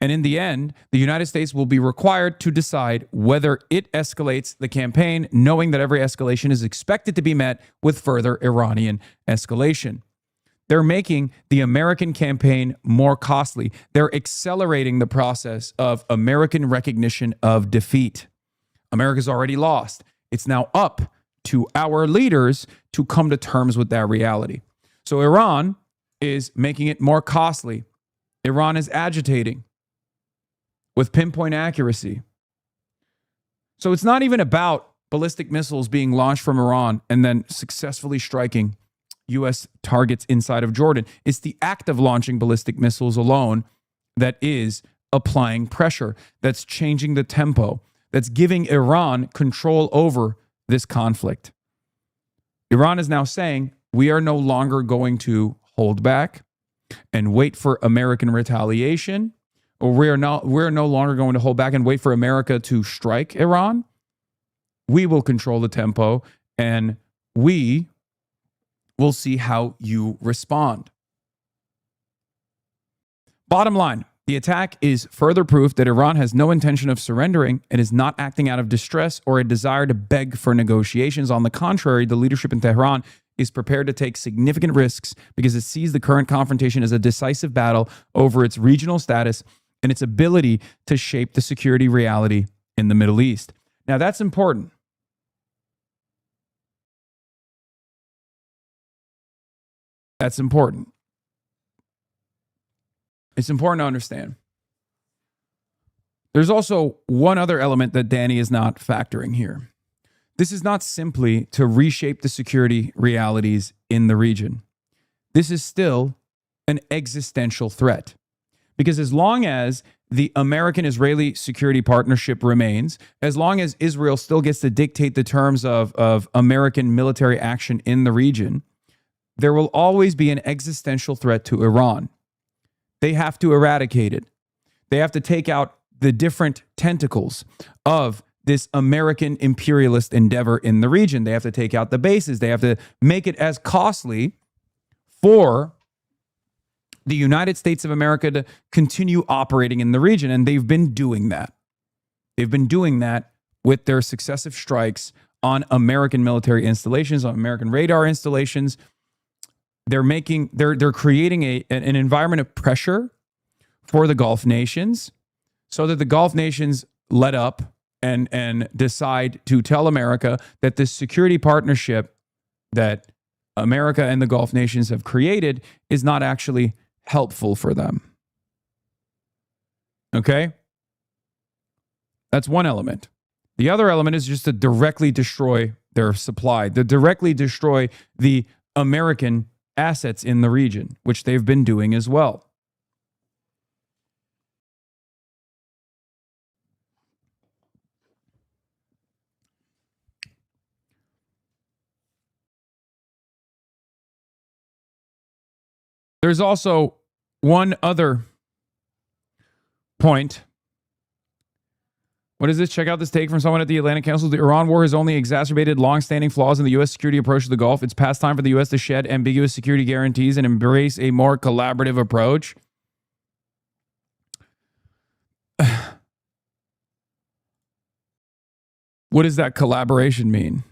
And in the end, the United States will be required to decide whether it escalates the campaign, knowing that every escalation is expected to be met with further Iranian escalation. They're making the American campaign more costly. They're accelerating the process of American recognition of defeat. America's already lost. It's now up to our leaders to come to terms with that reality. So Iran is making it more costly. Iran is agitating with pinpoint accuracy. So it's not even about ballistic missiles being launched from Iran and then successfully striking U.S. targets inside of Jordan. It's the act of launching ballistic missiles alone that is applying pressure, that's changing the tempo, that's giving Iran control over this conflict. Iran is now saying, we are no longer going to hold back and wait for American retaliation, or we're no longer going to hold back and wait for America to strike Iran. We will control the tempo, and we will see how you respond. Bottom line, the attack is further proof that Iran has no intention of surrendering and is not acting out of distress or a desire to beg for negotiations. On the contrary, the leadership in Tehran is prepared to take significant risks because it sees the current confrontation as a decisive battle over its regional status and its ability to shape the security reality in the Middle East. Now, that's important. That's important. It's important to understand. There's also one other element that Danny is not factoring here. This is not simply to reshape the security realities in the region. This is still an existential threat. Because as long as the American-Israeli security partnership remains, as long as Israel still gets to dictate the terms of American military action in the region, there will always be an existential threat to Iran. They have to eradicate it. They have to take out the different tentacles of this American imperialist endeavor in the region. They have to take out the bases. They have to make it as costly for the United States of America to continue operating in the region. And they've been doing that. They've been doing that with their successive strikes on American military installations, on American radar installations. They're creating an environment of pressure for the Gulf nations so that the Gulf nations let up and decide to tell America that this security partnership that America and the Gulf nations have created is not actually helpful for them. Okay? That's one element. The other element is just to directly destroy their supply, to directly destroy the American assets in the region, which they've been doing as well. There's also one other point. What is this? Check out this take from someone at the Atlantic Council. The Iran war has only exacerbated long-standing flaws in the U.S. security approach to the Gulf. It's past time for the U.S. to shed ambiguous security guarantees and embrace a more collaborative approach. What does that collaboration mean?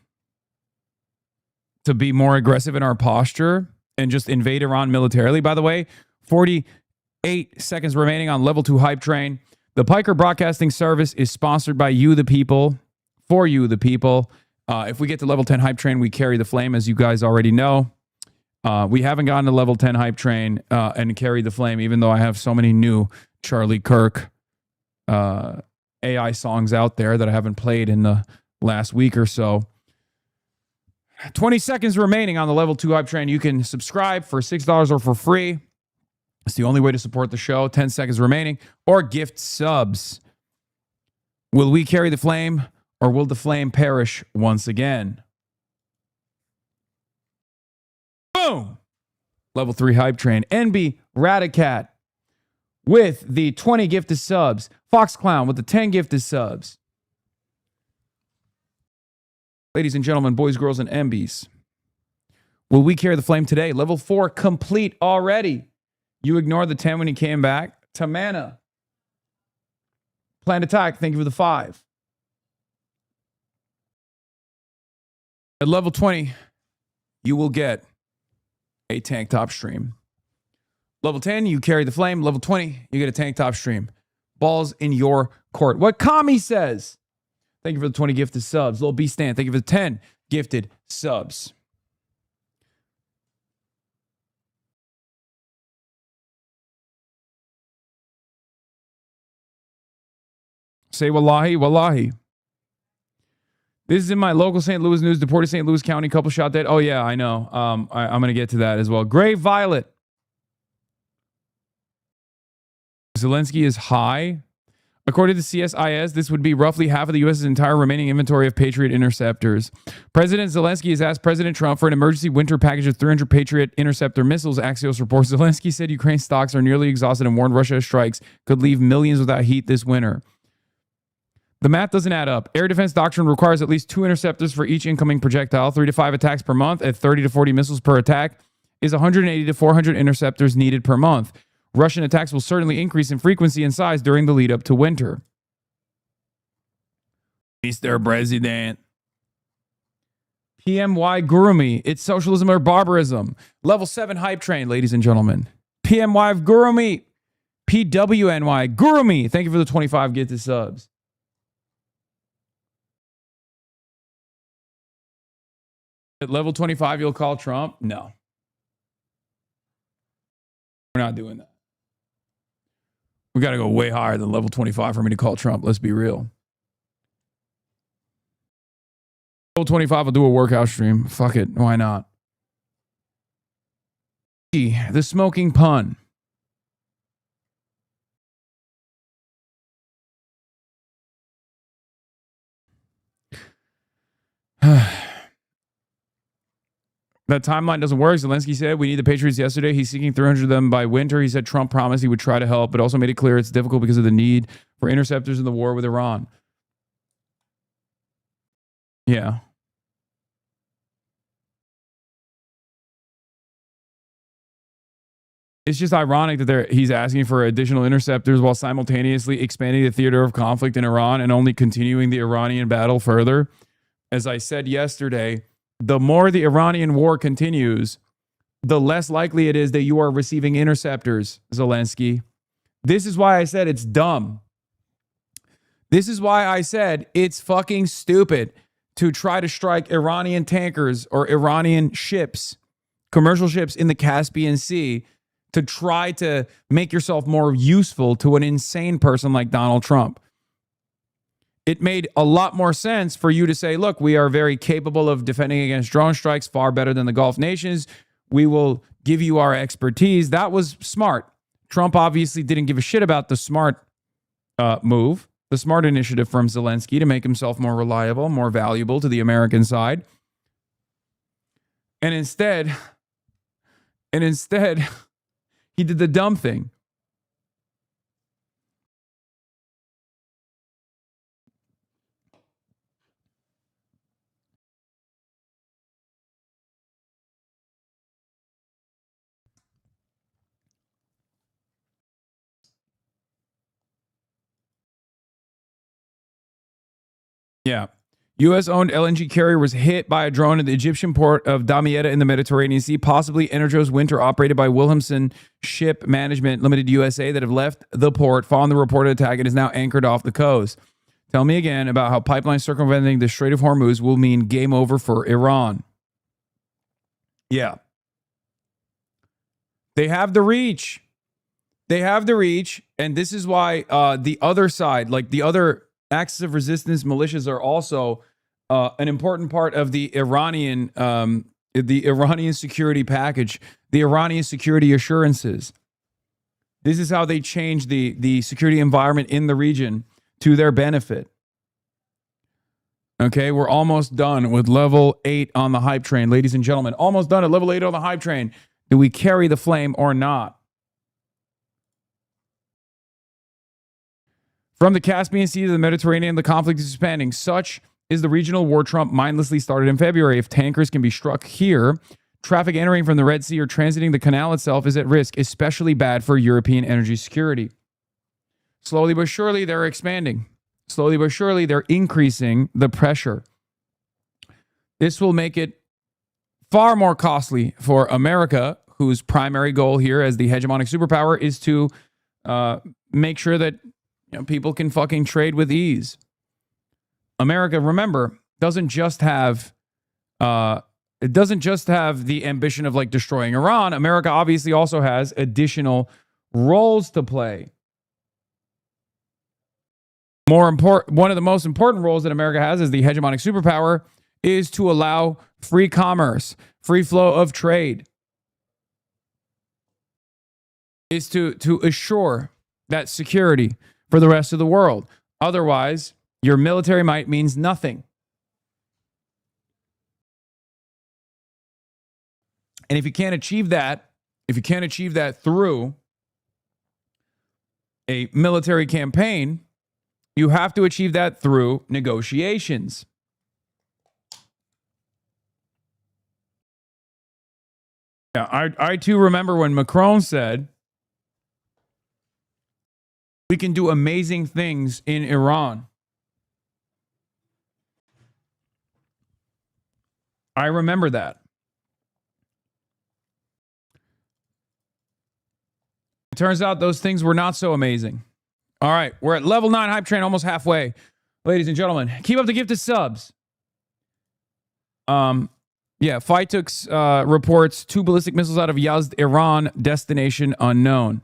To be more aggressive in our posture and just invade Iran militarily? By the way, 48 seconds remaining on level 2 hype train. The Piker Broadcasting Service is sponsored by you, the people, for you, the people. If we get to level 10 hype train, we carry the flame, as you guys already know. We haven't gotten to level 10 hype train and carry the flame, even though I have so many new Charlie Kirk AI songs out there that I haven't played in the last week or so. 20 seconds remaining on the level 2 hype train. You can subscribe for $6 or for free. It's the only way to support the show. 10 seconds remaining. Or gift subs. Will we carry the flame, or will the flame perish once again? Boom! Level 3 hype train. NB Radicat with the 20 gifted subs. Fox Clown with the 10 gifted subs. Ladies and gentlemen, boys, girls, and MBs. Will we carry the flame today? Level 4 complete already. You ignored the 10 when he came back. Tamana. Planned attack. Thank you for the 5. At level 20, you will get a tank top stream. Level 10, you carry the flame. Level 20, you get a tank top stream. Balls in your court. What Kami says. Thank you for the 20 gifted subs. Little B Stan, thank you for the 10 gifted subs. Say wallahi, wallahi. This is in my local St. Louis news. Deported St. Louis County couple shot dead. Oh, yeah, I know. I'm going to get to that as well. Gray Violet. Zelensky is high. According to CSIS, this would be roughly half of the U.S.'s entire remaining inventory of Patriot interceptors. President Zelensky has asked President Trump for an emergency winter package of 300 Patriot interceptor missiles, Axios reports. Zelensky said Ukraine's stocks are nearly exhausted and warned Russia's strikes could leave millions without heat this winter. The math doesn't add up. Air defense doctrine requires at least 2 interceptors for each incoming projectile. 3 to 5 attacks per month at 30 to 40 missiles per attack is 180 to 400 interceptors needed per month. Russian attacks will certainly increase in frequency and size during the lead up to winter. Mr. President. PMY Gurumi. It's socialism or barbarism. Level 7 hype train, ladies and gentlemen. PMY Gurumi. PWNY Gurumi. Thank you for the 25 gifted subs. At level 25, you'll call Trump? No. We're not doing that. We got to go way higher than level 25 for me to call Trump. Let's be real. Level 25 will do a workout stream. Fuck it. Why not? The smoking pun. That timeline doesn't work. Zelensky said, we need the Patriots yesterday. He's seeking 300 of them by winter. He said Trump promised he would try to help, but also made it clear it's difficult because of the need for interceptors in the war with Iran. Yeah. It's just ironic that he's asking for additional interceptors while simultaneously expanding the theater of conflict in Iran and only continuing the Iranian battle further. As I said yesterday, the more the Iranian war continues, the less likely it is that you are receiving interceptors, Zelensky. This is why I said it's dumb. This is why I said it's fucking stupid to try to strike Iranian tankers or Iranian ships, commercial ships in the Caspian Sea, to try to make yourself more useful to an insane person like Donald Trump. It made a lot more sense for you to say, look, we are very capable of defending against drone strikes, far better than the Gulf nations. We will give you our expertise. That was smart. Trump obviously didn't give a shit about the smart move, the smart initiative from Zelensky to make himself more reliable, more valuable to the American side. And instead, he did the dumb thing. Yeah. U.S.-owned LNG carrier was hit by a drone at the Egyptian port of Damietta in the Mediterranean Sea, possibly Energos Winter, operated by Wilhelmsen Ship Management Limited USA, that have left the port following the reported attack and is now anchored off the coast. Tell me again about how pipeline circumventing the Strait of Hormuz will mean game over for Iran. Yeah. They have the reach. They have the reach, and this is why the other side, like the other axis of resistance militias, are also an important part of the Iranian security package, the Iranian security assurances. This is how they change the security environment in the region to their benefit. Okay, we're almost done with level 8 on the hype train, ladies and gentlemen. Almost done at level 8 on the hype train. Do we carry the flame or not? From the Caspian Sea to the Mediterranean, the conflict is expanding. Such is the regional war Trump mindlessly started in February. If tankers can be struck here, traffic entering from the Red Sea or transiting the canal itself is at risk, especially bad for European energy security. Slowly but surely, they're expanding. Slowly but surely, they're increasing the pressure. This will make it far more costly for America, whose primary goal here as the hegemonic superpower is to make sure that people can fucking trade with ease. America, remember, doesn't just have the ambition of like destroying Iran. America obviously also has additional roles to play. One of the most important roles that America has as the hegemonic superpower is to allow free commerce, free flow of trade, is to assure that security for the rest of the world. Otherwise, your military might means nothing. And if you can't achieve that through a military campaign, you have to achieve that through negotiations. Yeah, I too remember when Macron said, we can do amazing things in Iran. I remember that. It turns out those things were not so amazing. All right, we're at level 9 hype train, almost halfway. Ladies and gentlemen, keep up the gifted subs. Phytux reports 2 ballistic missiles out of Yazd, Iran, destination unknown.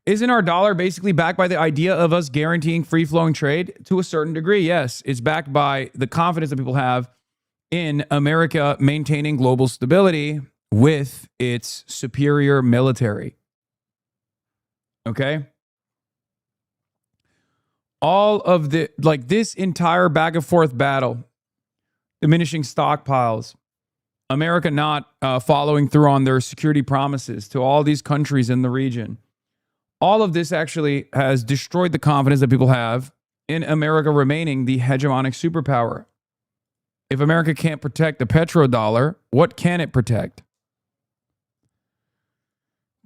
Isn't our dollar basically backed by the idea of us guaranteeing free-flowing trade? To a certain degree, yes. It's backed by the confidence that people have in America maintaining global stability with its superior military. Okay? All of this entire back and forth battle diminishing stockpiles, America not following through on their security promises to all these countries in the region. All of this actually has destroyed the confidence that people have in America remaining the hegemonic superpower. If America can't protect the petrodollar, what can it protect?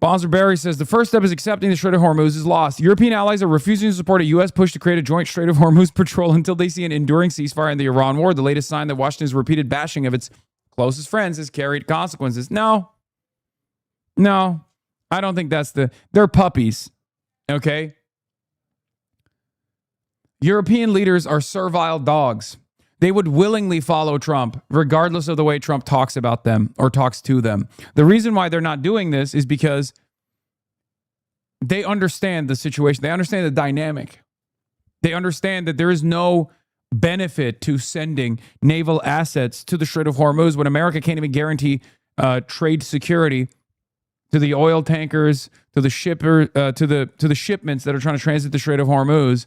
Bonzer Barry says the first step is accepting the Strait of Hormuz is lost. European allies are refusing to support a U.S. push to create a joint Strait of Hormuz patrol until they see an enduring ceasefire in the Iran war. The latest sign that Washington's repeated bashing of its closest friends has carried consequences. No, I don't think that's they're puppies, okay? European leaders are servile dogs. They would willingly follow Trump, regardless of the way Trump talks about them or talks to them. The reason why they're not doing this is because they understand the situation. They understand the dynamic. They understand that there is no benefit to sending naval assets to the Strait of Hormuz when America can't even guarantee trade security to the oil tankers, to the to the shipments that are trying to transit the Strait of Hormuz,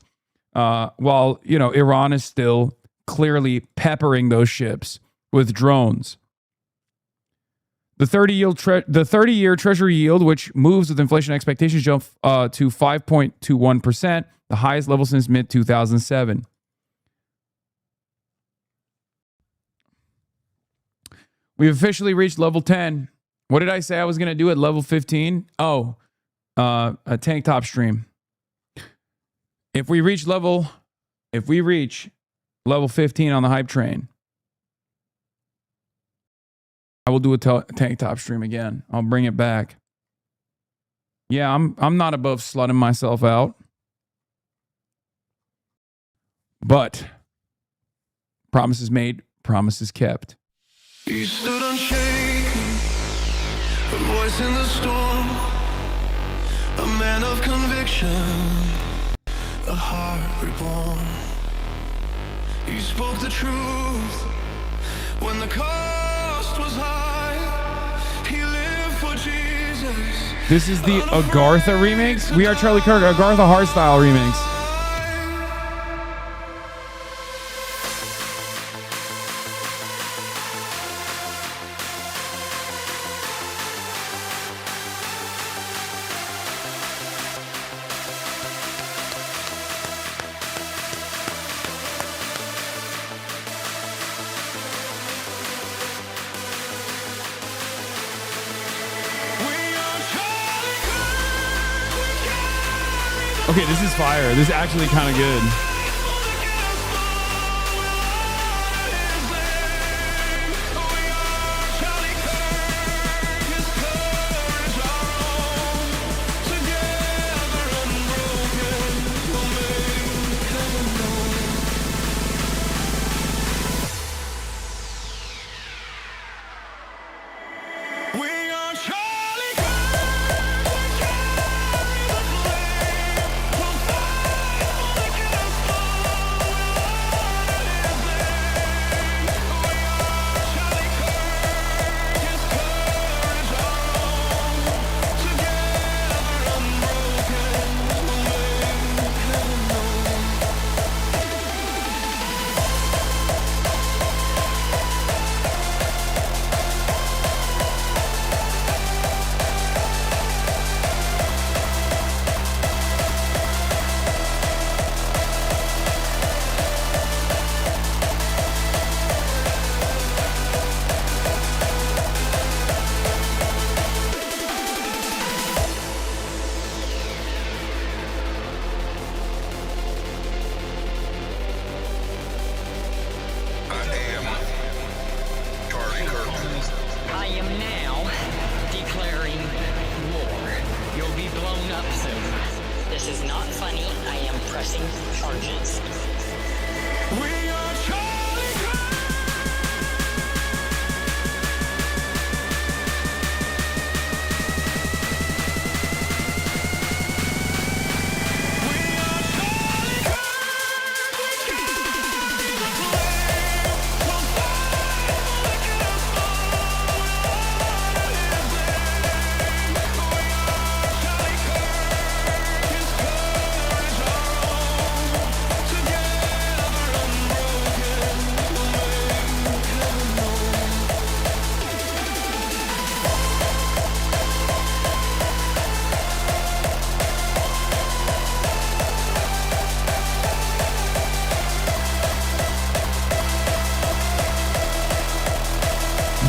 while Iran is still clearly peppering those ships with drones. The 30-year Treasury yield, which moves with inflation expectations, jumped to 5.21%, the highest level since mid-2007. We've officially reached level 10. What did I say I was going to do at level 15? Oh, a tank top stream. If we reach level 15 on the hype train, I will do a tank top stream again. I'll bring it back. Yeah, I'm not above slutting myself out. But promises made, promises kept. He stood unshaken, a voice in the storm, a man of conviction, a heart reborn. He spoke the truth when the cost was high. He lived for Jesus. This is the Agartha remix. We Are Charlie Kirk, Agartha hardstyle remix. Okay, this is fire. This is actually kind of good.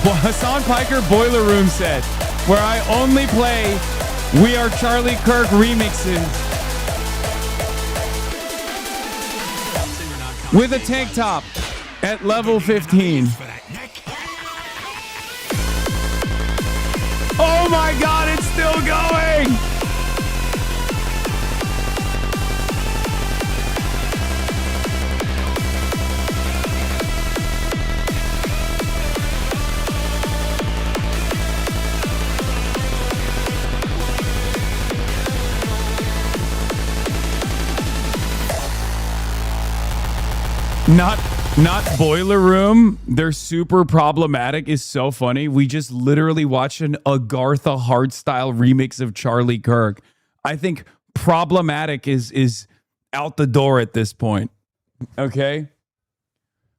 Hasan Piker Boiler Room set, where I only play We Are Charlie Kirk remixes with a tank top at level 15. Oh my God, it's still going! Not Boiler Room. They're super problematic is so funny. We just literally watched an Agartha hardstyle remix of Charlie Kirk. I think problematic is out the door at this point. Okay?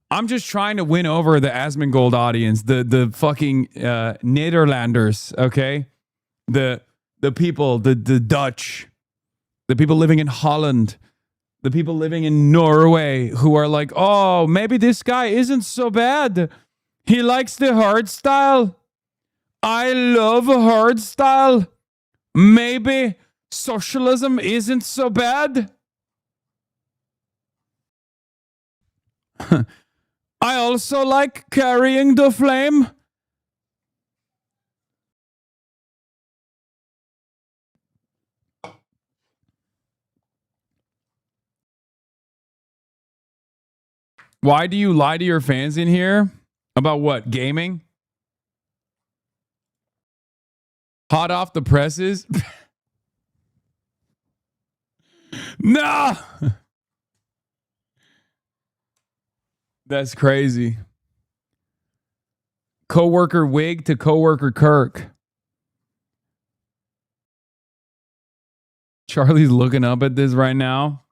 I'm just trying to win over the Asmongold audience, the fucking Nederlanders, okay? The people, the Dutch, the people living in Holland, the people living in Norway who are like, oh, maybe this guy isn't so bad. He likes the hard style. I love hard style. Maybe socialism isn't so bad. I also like carrying the flame. Why do you lie to your fans in here? About what? Gaming? Hot off the presses? No! That's crazy. Coworker Wig to coworker Kirk. Charlie's looking up at this right now.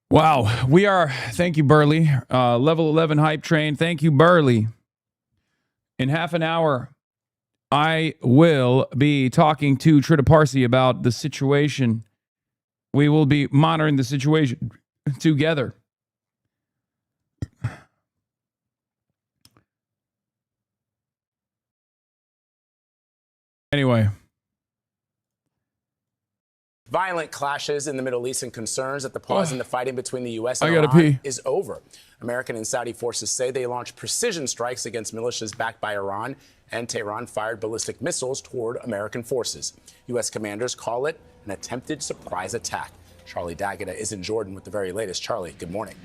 Wow, we are, thank you, Burley, level 11 hype train. Thank you, Burley. In half an hour, I will be talking to Trita Parsi about the situation. We will be monitoring the situation together. Anyway. Violent clashes in the Middle East and concerns that the pause in the fighting between the U.S. and gotta Iran pee. is over. American and Saudi forces say they launched precision strikes against militias backed by Iran, and Tehran fired ballistic missiles toward American forces. U.S. commanders call it an attempted surprise attack. Charlie D'Agata is in Jordan with the very latest. Charlie, good morning.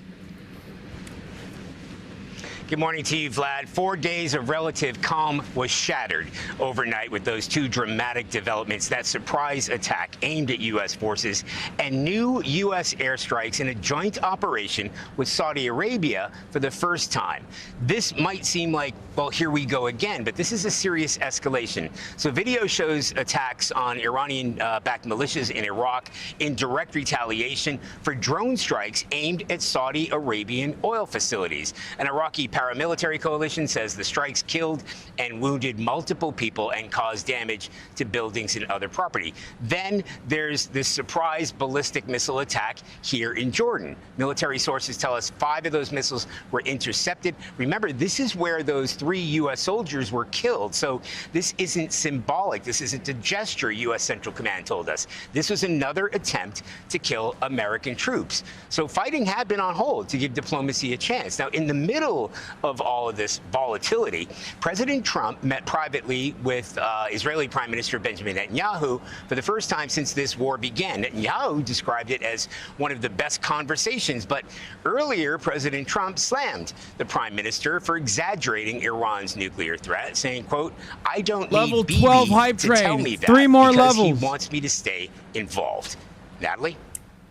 Good morning to you, Vlad. 4 days of relative calm was shattered overnight with those two dramatic developments, that surprise attack aimed at U.S. forces and new U.S. airstrikes in a joint operation with Saudi Arabia for the first time. This might seem like, well, here we go again, but this is a serious escalation. So video shows attacks on Iranian-backed militias in Iraq in direct retaliation for drone strikes aimed at Saudi Arabian oil facilities. An Iraqi paramilitary coalition says the strikes killed and wounded multiple people and caused damage to buildings and other property. Then there's this surprise ballistic missile attack here in Jordan. Military sources tell us 5 of those missiles were intercepted. Remember, this is where those 3 U.S. soldiers were killed. So this isn't symbolic. This isn't a gesture, U.S. Central Command told us. This was another attempt to kill American troops. So fighting had been on hold to give diplomacy a chance. Now, in the middle of all of this volatility, President Trump met privately with Israeli Prime Minister Benjamin Netanyahu for the first time since this war began. Netanyahu described it as one of the best conversations, but earlier President Trump slammed the Prime Minister for exaggerating Iran's nuclear threat, saying, quote, I don't Level need 12 Bibi hype to train. tell me that 3 more because levels. he wants me to stay involved. Natalie?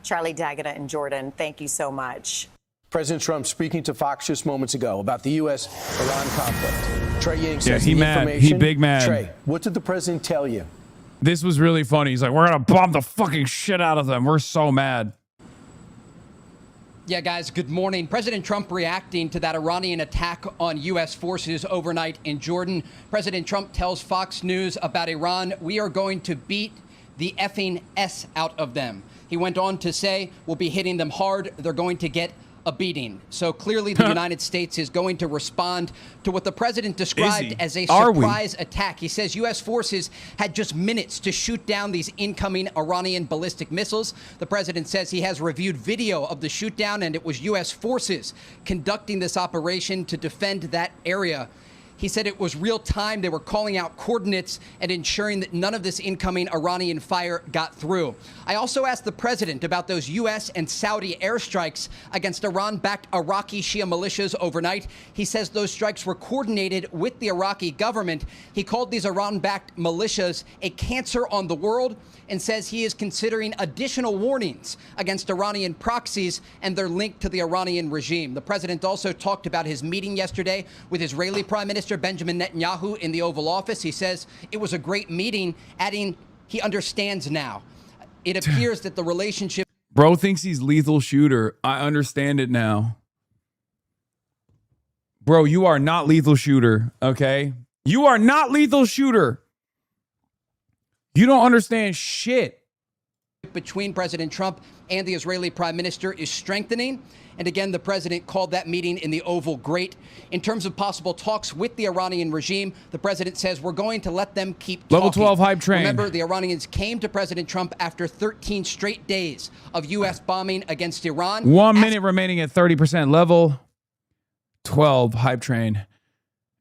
Charlie D'Agata in Jordan, thank you so much. President Trump speaking to Fox just moments ago about the U.S.-Iran conflict. Trey Yang says he the mad. information. He big mad. Trey, what did the president tell you? This was really funny. He's like, we're going to bomb the fucking shit out of them. We're so mad. Yeah, guys, good morning. President Trump reacting to that Iranian attack on U.S. forces overnight in Jordan. President Trump tells Fox News about Iran, we are going to beat the effing S out of them. He went on to say, we'll be hitting them hard. They're going to get a beating. So clearly the United States is going to respond to what the president described as a surprise attack. He says U.S. forces had just minutes to shoot down these incoming Iranian ballistic missiles. The president says he has reviewed video of the shoot down, and it was U.S. forces conducting this operation to defend that area. He said it was real time. They were calling out coordinates and ensuring that none of this incoming Iranian fire got through. I also asked the president about those U.S. and Saudi airstrikes against Iran-backed Iraqi Shia militias overnight. He says those strikes were coordinated with the Iraqi government. He called these Iran-backed militias a cancer on the world and says he is considering additional warnings against Iranian proxies and their link to the Iranian regime. The president also talked about his meeting yesterday with Israeli Prime Minister Benjamin Netanyahu in the Oval Office. He says it was a great meeting, adding he understands now. It appears that the relationship... Bro thinks he's lethal shooter. I understand it now. Bro, you are not lethal shooter, okay? You are not lethal shooter. You don't understand shit. Between President Trump and the Israeli Prime Minister is strengthening. And again, the president called that meeting in the Oval great. In terms of possible talks with the Iranian regime, the president says we're going to let them keep talking. Level 12 hype train. Remember, the Iranians came to President Trump after 13 straight days of U.S. bombing against Iran. 1 minute remaining at 30% level. 12 hype train.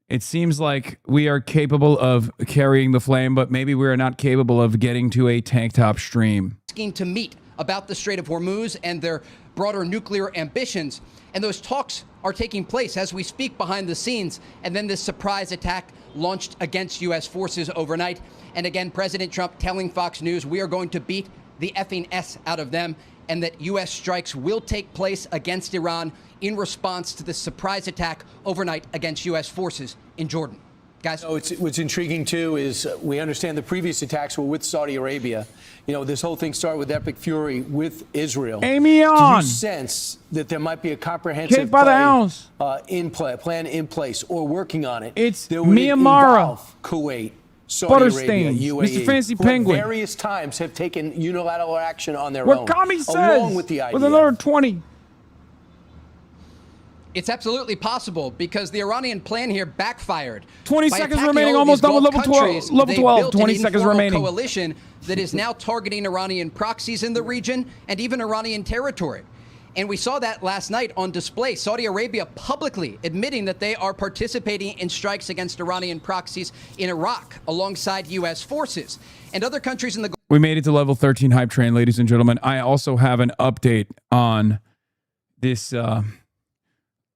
It seems like we are capable of carrying the flame, but maybe we are not capable of getting to a tank top stream. Asking to meet about the Strait of Hormuz and their broader nuclear ambitions. And those talks are taking place as we speak behind the scenes. And then this surprise attack launched against U.S. forces overnight. And again, President Trump telling Fox News, we are going to beat the effing S out of them, and that U.S. strikes will take place against Iran in response to this surprise attack overnight against U.S. forces in Jordan. Guys? So what's intriguing, too, is we understand the previous attacks were with Saudi Arabia. You know, this whole thing started with epic fury with Israel. Amy on. Do you sense that there might be a comprehensive Kick by the ounce. plan in place or working on it? It's that would Myanmar. involve Kuwait, Saudi Arabia, UAE, Mr. Fancy who Penguin. at various times have taken unilateral action on their What own. Kami says, along with the IDF. with another 20. It's absolutely possible because the Iranian plan here backfired. 20 By seconds attacking remaining, all of almost these done with Gulf level 12. countries, Level they 12, built 20 an seconds informal remaining. coalition that is now targeting Iranian proxies in the region and even Iranian territory. And we saw that last night on display. Saudi Arabia publicly admitting that they are participating in strikes against Iranian proxies in Iraq alongside U.S. forces. And other countries in the... We made it to level 13 hype train, ladies and gentlemen. I also have an update on this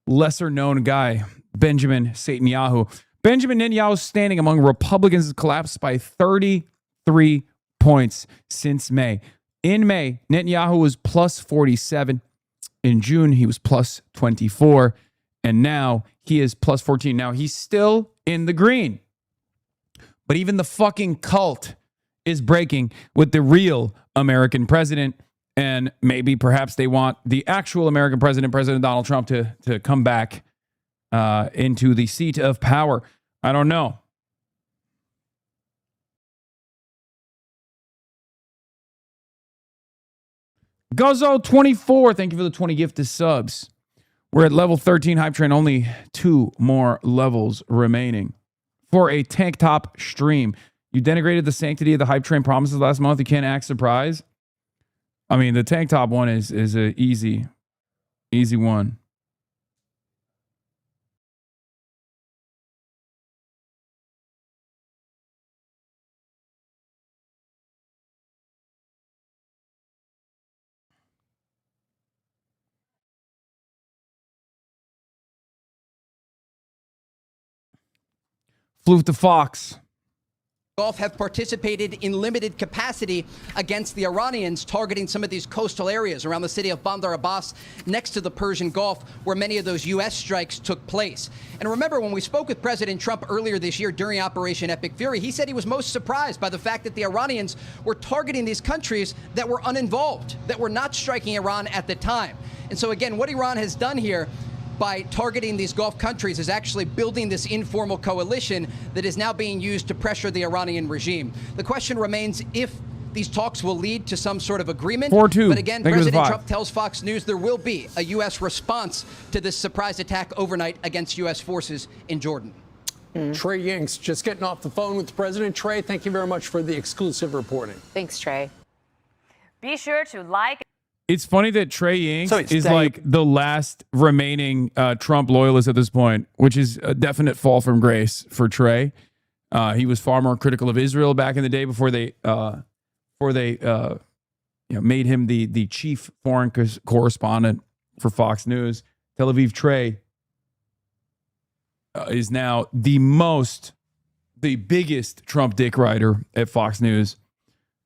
lesser known guy, Benjamin Netanyahu. Benjamin Netanyahu's standing among Republicans has collapsed by 33 points since May. In May, Netanyahu was plus 47. In June, he was plus 24. And now he is plus 14. Now he's still in the green. But even the fucking cult is breaking with the real American president. And maybe perhaps they want the actual American president, President Donald Trump, to come back into the seat of power. I don't know. Guzzo24, thank you for the 20 gifted subs. We're at level 13 hype train, only 2 more levels remaining for a tank top stream. You denigrated the sanctity of the hype train promises last month. You can't act surprised. I mean, the tank top one is an easy one. Flew with the Fox. Gulf have participated in limited capacity against the Iranians, targeting some of these coastal areas around the city of Bandar Abbas next to the Persian Gulf, where many of those U.S. strikes took place. And remember, when we spoke with President Trump earlier this year during Operation Epic Fury, he said he was most surprised by the fact that the Iranians were targeting these countries that were uninvolved, that were not striking Iran at the time. And so again, what Iran has done here by targeting these Gulf countries is actually building this informal coalition that is now being used to pressure the Iranian regime. The question remains if these talks will lead to some sort of agreement. 4-2. But again, Thank you for the President five. Trump tells Fox News there will be a U.S. response to this surprise attack overnight against U.S. forces in Jordan. Trey Yingst just getting off the phone with the president. Trey, thank you very much for the exclusive reporting. Thanks, Trey. Be sure to like. It's funny that Trey Yingst So it's is Dave- like the last remaining Trump loyalist at this point, which is a definite fall from grace for Trey. He was far more critical of Israel back in the day before they made him the chief foreign correspondent for Fox News. Tel Aviv Trey is now the biggest Trump dick rider at Fox News.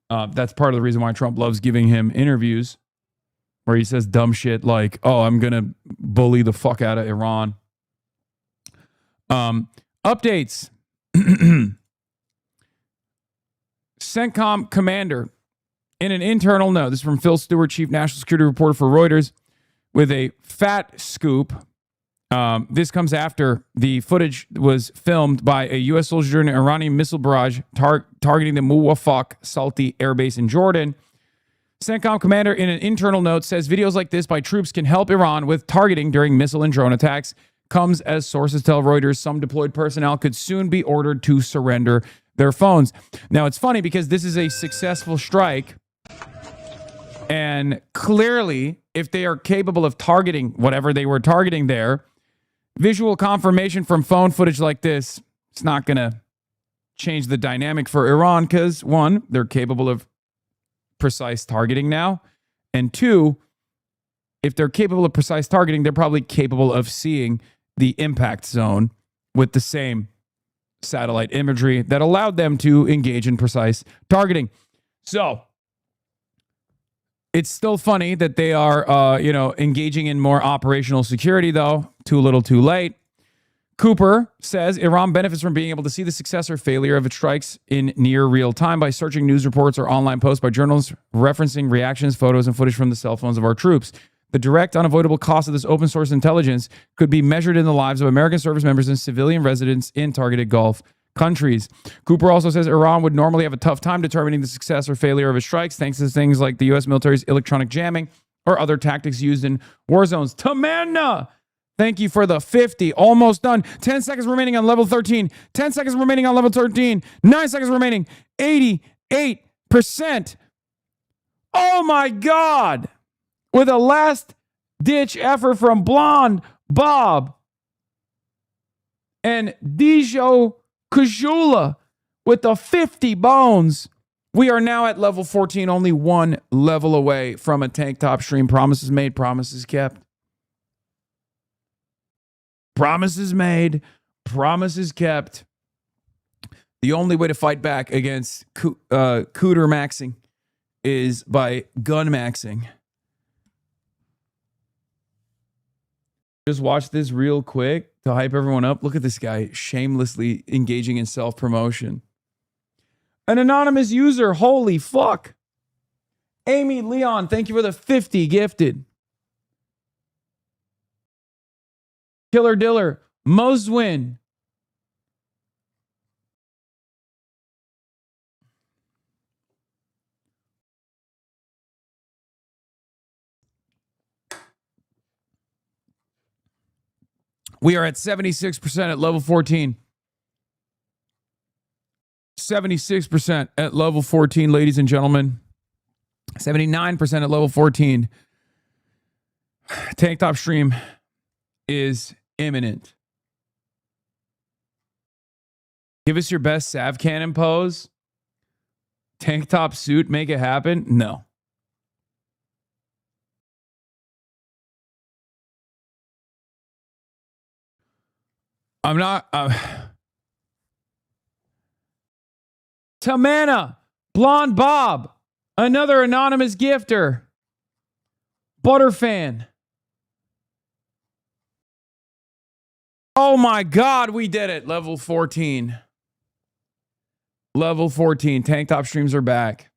That's part of the reason why Trump loves giving him interviews where he says dumb shit like, oh, I'm going to bully the fuck out of Iran. Updates. CENTCOM commander in an internal note, this is from Phil Stewart, chief national security reporter for Reuters, with a fat scoop. This comes after the footage was filmed by a U.S. soldier during an Iranian missile barrage targeting the Muwafaq Salti air base in Jordan. CENTCOM commander in an internal note says videos like this by troops can help Iran with targeting during missile and drone attacks. Comes as sources tell Reuters some deployed personnel could soon be ordered to surrender their phones. Now, it's funny because this is a successful strike. And clearly, if they are capable of targeting whatever they were targeting there, visual confirmation from phone footage like this, it's not going to change the dynamic for Iran because, one, they're capable of precise targeting now. And two, if they're capable of precise targeting, they're probably capable of seeing the impact zone with the same satellite imagery that allowed them to engage in precise targeting. So it's still funny that they are, engaging in more operational security, though. Too little, too late. Cooper says Iran benefits from being able to see the success or failure of its strikes in near real time by searching news reports or online posts by journalists referencing reactions, photos, and footage from the cell phones of our troops. The direct, unavoidable cost of this open source intelligence could be measured in the lives of American service members and civilian residents in targeted Gulf countries. Cooper also says Iran would normally have a tough time determining the success or failure of its strikes thanks to things like the U.S. military's electronic jamming or other tactics used in war zones. Tamanna! Thank you for the 50. Almost done. 10 seconds remaining on level 13. 10 seconds remaining on level 13. 9 seconds remaining. 88%. Oh my God. With a last-ditch effort from Blonde Bob and Dijo Kajula with the 50 bones. We are now at level 14, only one level away from a tank top stream. Promises made, promises kept. Promises made, promises kept. The only way to fight back against cooter maxing is by gun maxing. Just watch this real quick to hype everyone up. Look at this guy shamelessly engaging in self-promotion. An anonymous user. Holy fuck. Amy Leon, thank you for the 50 gifted. Killer Diller. Moswin. We are at 76% at level 14. 76% at level 14, ladies and gentlemen. 79% at level 14. Tank top stream is imminent. Give us your best Sav Cannon pose. Tank top suit, make it happen? No. I'm not. Tamanna, Blonde Bob, another anonymous gifter. Butterfan. Oh my God, we did it. Level 14. Level 14. Tank top streams are back.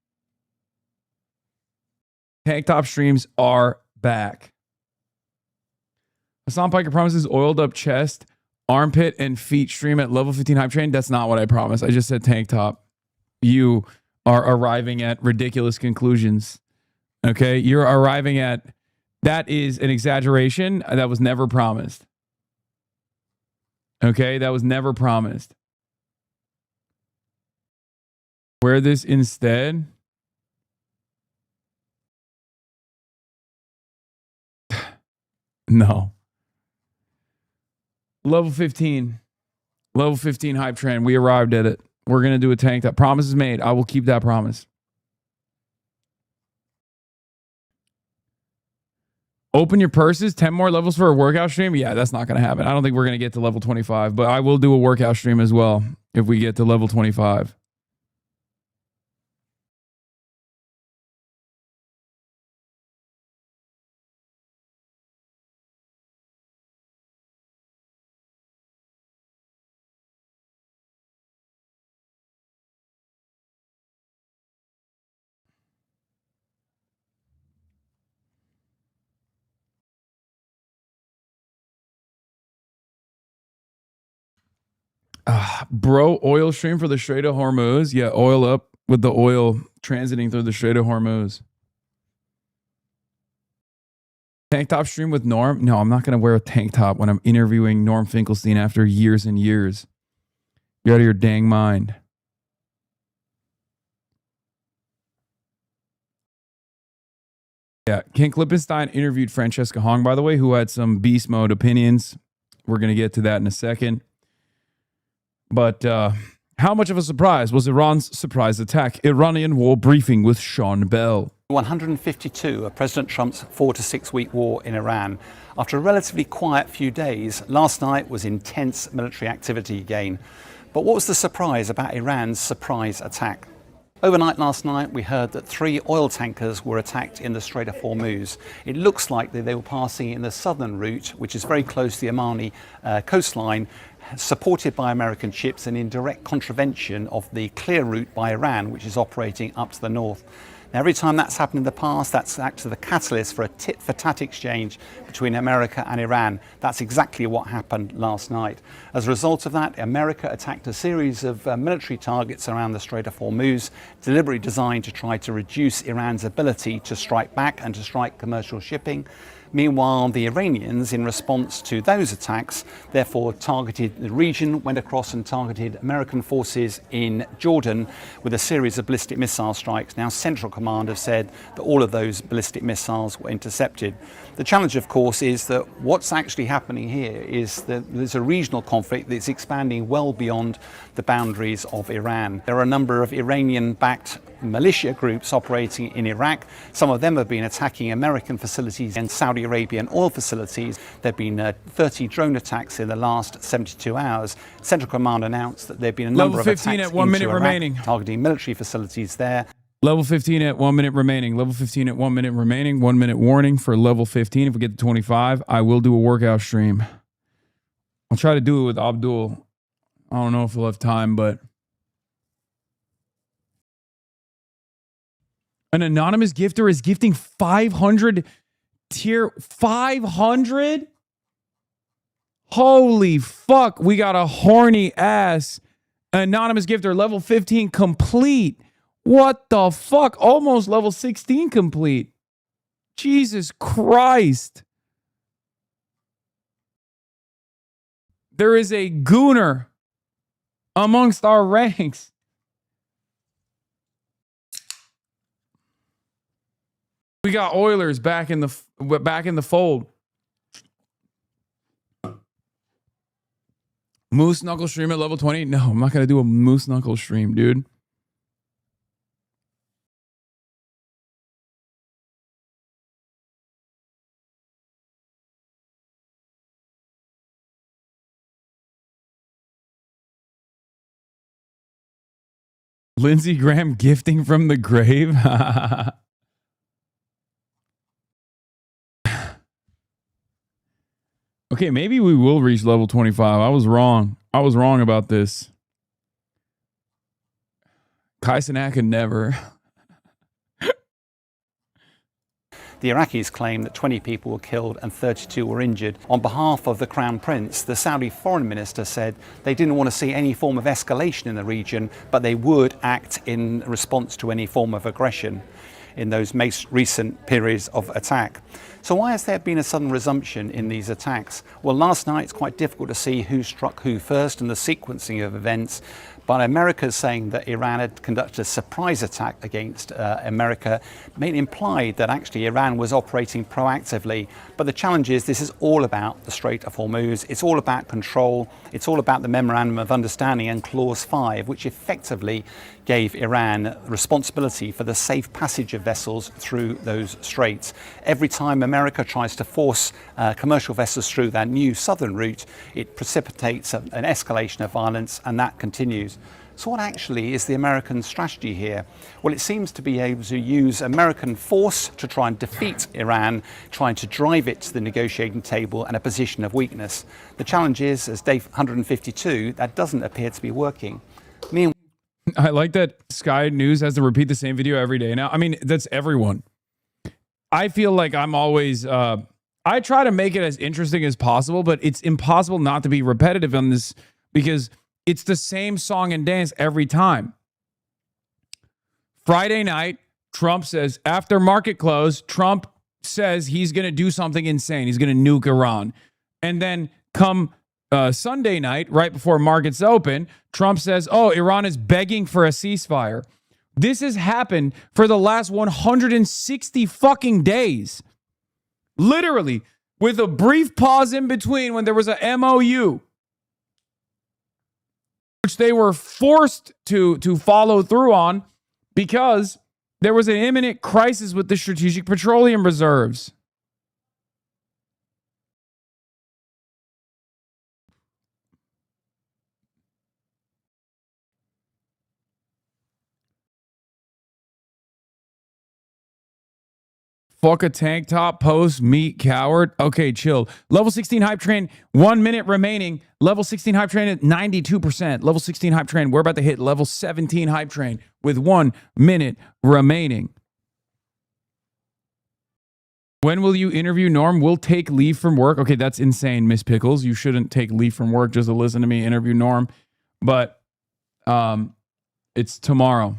Tank top streams are back. Hasan Piker promises oiled up chest, armpit, and feet stream at level 15 hype train. That's not what I promised. I just said tank top. You are arriving at ridiculous conclusions. Okay? You're arriving at, that is an exaggeration that was never promised. Okay? That was never promised. Wear this instead. No. Level 15. Level 15 hype train. We arrived at it. We're going to do a tank top. Promise is made. I will keep that promise. Open your purses. 10 more levels for a workout stream? Yeah, that's not going to happen. I don't think we're going to get to level 25, but I will do a workout stream as well if we get to level 25. Bro, oil stream for the Strait of Hormuz. Yeah, oil up with the oil transiting through the Strait of Hormuz. Tank top stream with Norm? No, I'm not going to wear a tank top when I'm interviewing Norm Finkelstein after years and years. You're out of your dang mind. Yeah, Ken Klippenstein interviewed Francesca Hong, by the way, who had some beast mode opinions. We're going to get to that in a second. But how much of a surprise was Iran's surprise attack? Iranian war briefing with Sean Bell. 152 of President Trump's 4 to 6 week war in Iran. After a relatively quiet few days, last night was intense military activity again. But what was the surprise about Iran's surprise attack? Overnight last night, we heard that 3 oil tankers were attacked in the Strait of Hormuz. It looks like they were passing in the southern route, which is very close to the Omani coastline, supported by American ships and in direct contravention of the clear route by Iran, which is operating up to the north. Now, every time that's happened in the past, that's acted as the catalyst for a tit-for-tat exchange between America and Iran. That's exactly what happened last night. As a result of that, America attacked a series of military targets around the Strait of Hormuz, deliberately designed to try to reduce Iran's ability to strike back and to strike commercial shipping. Meanwhile, the Iranians, in response to those attacks, therefore targeted the region, went across and targeted American forces in Jordan with a series of ballistic missile strikes. Now, Central Command have said that all of those ballistic missiles were intercepted. The challenge, of course, is that what's actually happening here is that there's a regional conflict that's expanding well beyond the boundaries of Iran. There are a number of Iranian-backed militia groups operating in Iraq. Some of them have been attacking American facilities and Saudi Arabian oil facilities. There have been 30 drone attacks in the last 72 hours. Central Command announced that there have been a number of attacks at 1 minute into Iraq, remaining. targeting military facilities there. Level 15 at 1 minute remaining. Level 15 at 1 minute remaining. 1 minute warning for level 15. If we get to 25, I will do a workout stream. I'll try to do it with Abdul. I don't know if we'll have time, but an anonymous gifter is gifting 500 tier 500. Holy fuck. We got a horny ass anonymous gifter, level 15 complete. What the fuck? Almost level 16 complete. Jesus Christ. There is a gooner amongst our ranks. We got Oilers back in the fold. Moose Knuckle stream at level 20? No, I'm not going to do a Moose Knuckle stream, dude. Lindsey Graham gifting from the grave. Okay, maybe we will reach level 25. I was wrong. I was wrong about this. Kaisenaka never. The Iraqis claim that 20 people were killed and 32 were injured. On behalf of the Crown Prince, the Saudi foreign minister said they didn't want to see any form of escalation in the region, but they would act in response to any form of aggression in those most recent periods of attack. So why has there been a sudden resumption in these attacks? Well, last night it's quite difficult to see who struck who first and the sequencing of events. But America is saying that Iran had conducted a surprise attack against America, made implied that actually Iran was operating proactively. But the challenge is this is all about the Strait of Hormuz. It's all about control. It's all about the Memorandum of Understanding and Clause 5, which effectively gave Iran responsibility for the safe passage of vessels through those straits. Every time America tries to force commercial vessels through that new southern route, it precipitates an escalation of violence, and that continues. So what actually is the American strategy here? Well, it seems to be able to use American force to try and defeat Iran, trying to drive it to the negotiating table and a position of weakness. The challenge is, as day 152, that doesn't appear to be working. I like that Sky News has to repeat the same video every day now. I mean, that's everyone. I feel like I'm always, I try to make it as interesting as possible, but it's impossible not to be repetitive on this because it's the same song and dance every time. Friday night, Trump says, after market close, Trump says he's going to do something insane. He's going to nuke Iran. And then come Sunday night, right before markets open, Trump says, oh, Iran is begging for a ceasefire. This has happened for the last 160 fucking days. Literally, with a brief pause in between when there was a MOU, which they were forced to follow through on because there was an imminent crisis with the strategic petroleum reserves. Fuck a tank top, post, meat, coward. Okay, chill. Level 16 hype train, 1 minute remaining. Level 16 hype train at 92%. Level 16 hype train, we're about to hit level 17 hype train with 1 minute remaining. When will you interview Norm? We'll take leave from work. Okay, that's insane, Miss Pickles. You shouldn't take leave from work just to listen to me interview Norm. But it's tomorrow.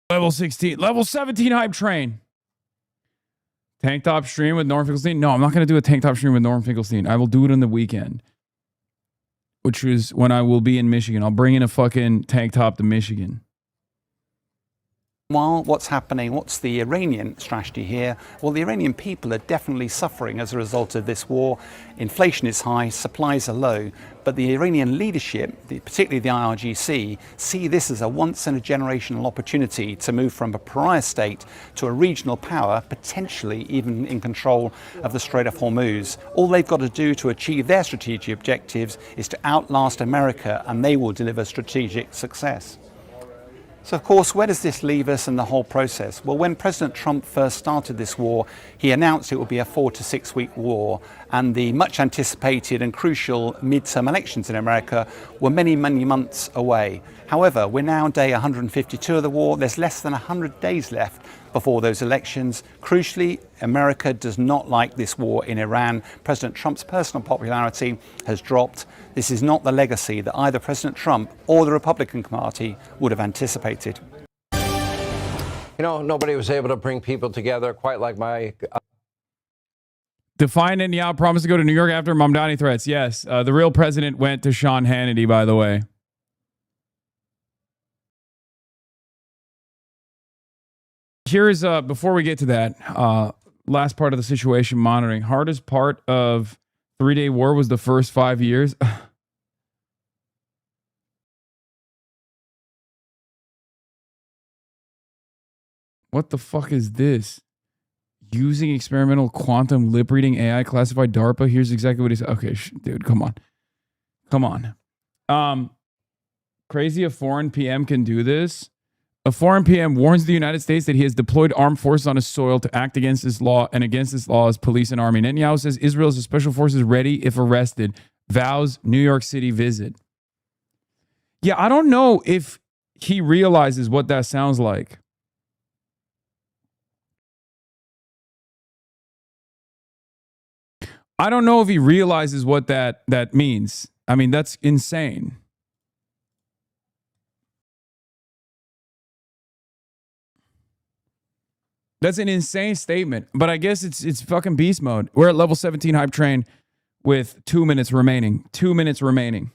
Level 16, level 17 hype train. Tank top stream with Norm Finkelstein. No, I'm not going to do a tank top stream with Norm Finkelstein. I will do it on the weekend, which is when I will be in Michigan. I'll bring in a fucking tank top to Michigan. Well, what's happening? What's the Iranian strategy here? Well, the Iranian people are definitely suffering as a result of this war. Inflation is high, supplies are low, but the Iranian leadership, particularly the IRGC, see this as a once-in-a-generational opportunity to move from a pariah state to a regional power, potentially even in control of the Strait of Hormuz. All they've got to do to achieve their strategic objectives is to outlast America, and they will deliver strategic success. So, of course, where does this leave us in the whole process? Well, when President Trump first started this war, he announced it would be a 4 to 6 week war, and the much anticipated and crucial midterm elections in America were many, many months away. However, we're now day 152 of the war. There's less than 100 days left before those elections. Crucially, America does not like this war in Iran. President Trump's personal popularity has dropped. This is not the legacy that either President Trump or the Republican Party would have anticipated. You know, nobody was able to bring people together quite like my... Defiant Netanyahu promised to go to New York after Mamdani threats. Yes, the real president went to Sean Hannity, by the way. Here's, before we get to that, last part of the situation monitoring. Hardest part of 3-day war was the first 5 years. What the fuck is this? Using experimental quantum lip reading AI classified DARPA. Here's exactly what he said. Okay, dude, come on. Come on. Crazy a foreign PM can do this. A foreign PM warns the United States that he has deployed armed forces on his soil to act against his law and against his law as police and army. Netanyahu says Israel has special forces ready if arrested. Vows New York City visit. Yeah, I don't know if he realizes what that sounds like. I don't know if he realizes what that means. I mean, that's insane. That's an insane statement, but I guess it's fucking beast mode. We're at level 17 hype train with 2 minutes remaining. 2 minutes remaining.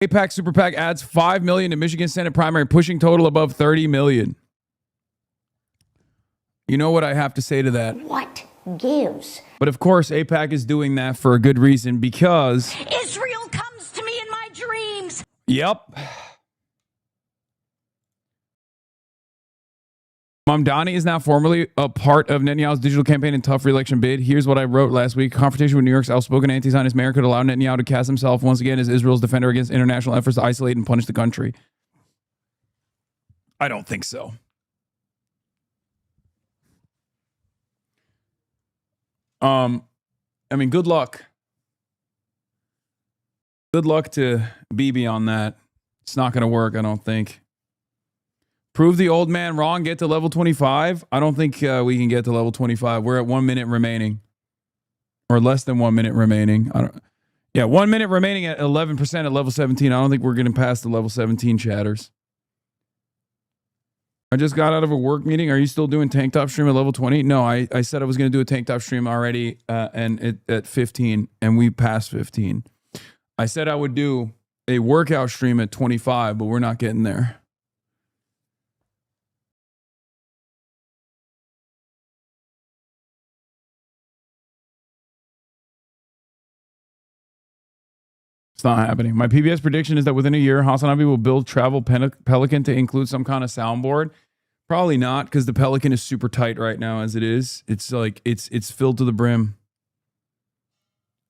AIPAC Super PAC adds $5 million to Michigan Senate primary, pushing total above $30 million. You know what I have to say to that? What gives? But of course, AIPAC is doing that for a good reason because Israel comes to me in my dreams. Yep. Mamdani is now formally a part of Netanyahu's digital campaign and tough re-election bid. Here's what I wrote last week. Confrontation with New York's outspoken anti-Zionist mayor could allow Netanyahu to cast himself once again as Israel's defender against international efforts to isolate and punish the country. I don't think so. I mean, good luck. Good luck to Bibi on that. It's not going to work, I don't think. Prove the old man wrong, get to level 25. I don't think we can get to level 25. We're at 1 minute remaining. Or less than 1 minute remaining. 1 minute remaining at 11% at level 17. I don't think we're getting past the level 17 chatters. I just got out of a work meeting. Are you still doing tank top stream at level 20? No, I said I was going to do a tank top stream already and at 15, and we passed 15. I said I would do a workout stream at 25, but we're not getting there. It's not happening. My PBS prediction is that within a year, Hasanabi will build travel Pelican to include some kind of soundboard. Probably not, because the Pelican is super tight right now as it is. It's like it's filled to the brim.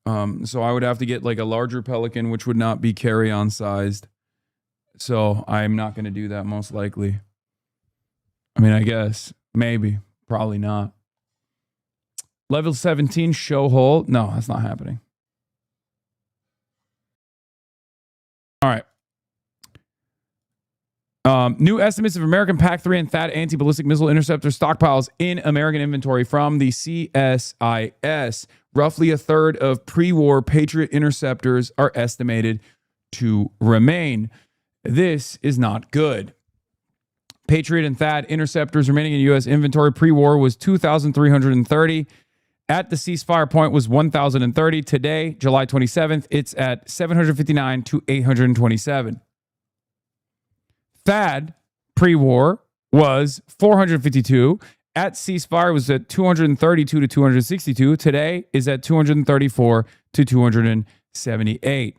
So I would have to get like a larger Pelican, which would not be carry-on sized. So I'm not going to do that most likely. I mean, I guess maybe, probably not. Level 17 show hole. No, that's not happening. All right. New estimates of American PAC-3 and THAAD anti-ballistic missile interceptor stockpiles in American inventory from the CSIS. Roughly a third of pre-war Patriot interceptors are estimated to remain. This is not good. Patriot and THAAD interceptors remaining in U.S. inventory pre-war was 2,330. At the ceasefire point was 1,030. Today, July 27th, it's at 759 to 827. THAAD pre-war was 452. At ceasefire was at 232 to 262. Today is at 234 to 278.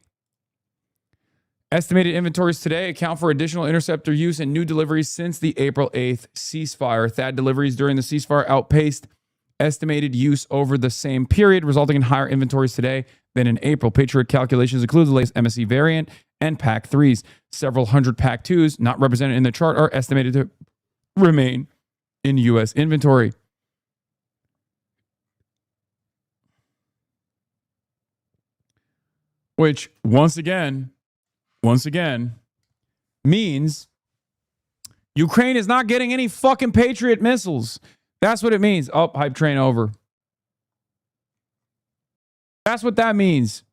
Estimated inventories today account for additional interceptor use and new deliveries since the April 8th ceasefire. THAAD deliveries during the ceasefire outpaced estimated use over the same period, resulting in higher inventories today than in April. Patriot calculations include the latest MSE variant and PAC-3s. Several hundred PAC-2s, not represented in the chart, are estimated to remain in U.S. inventory. Which, once again, means Ukraine is not getting any fucking Patriot missiles. That's what it means. Oh, hype train over. That's what that means.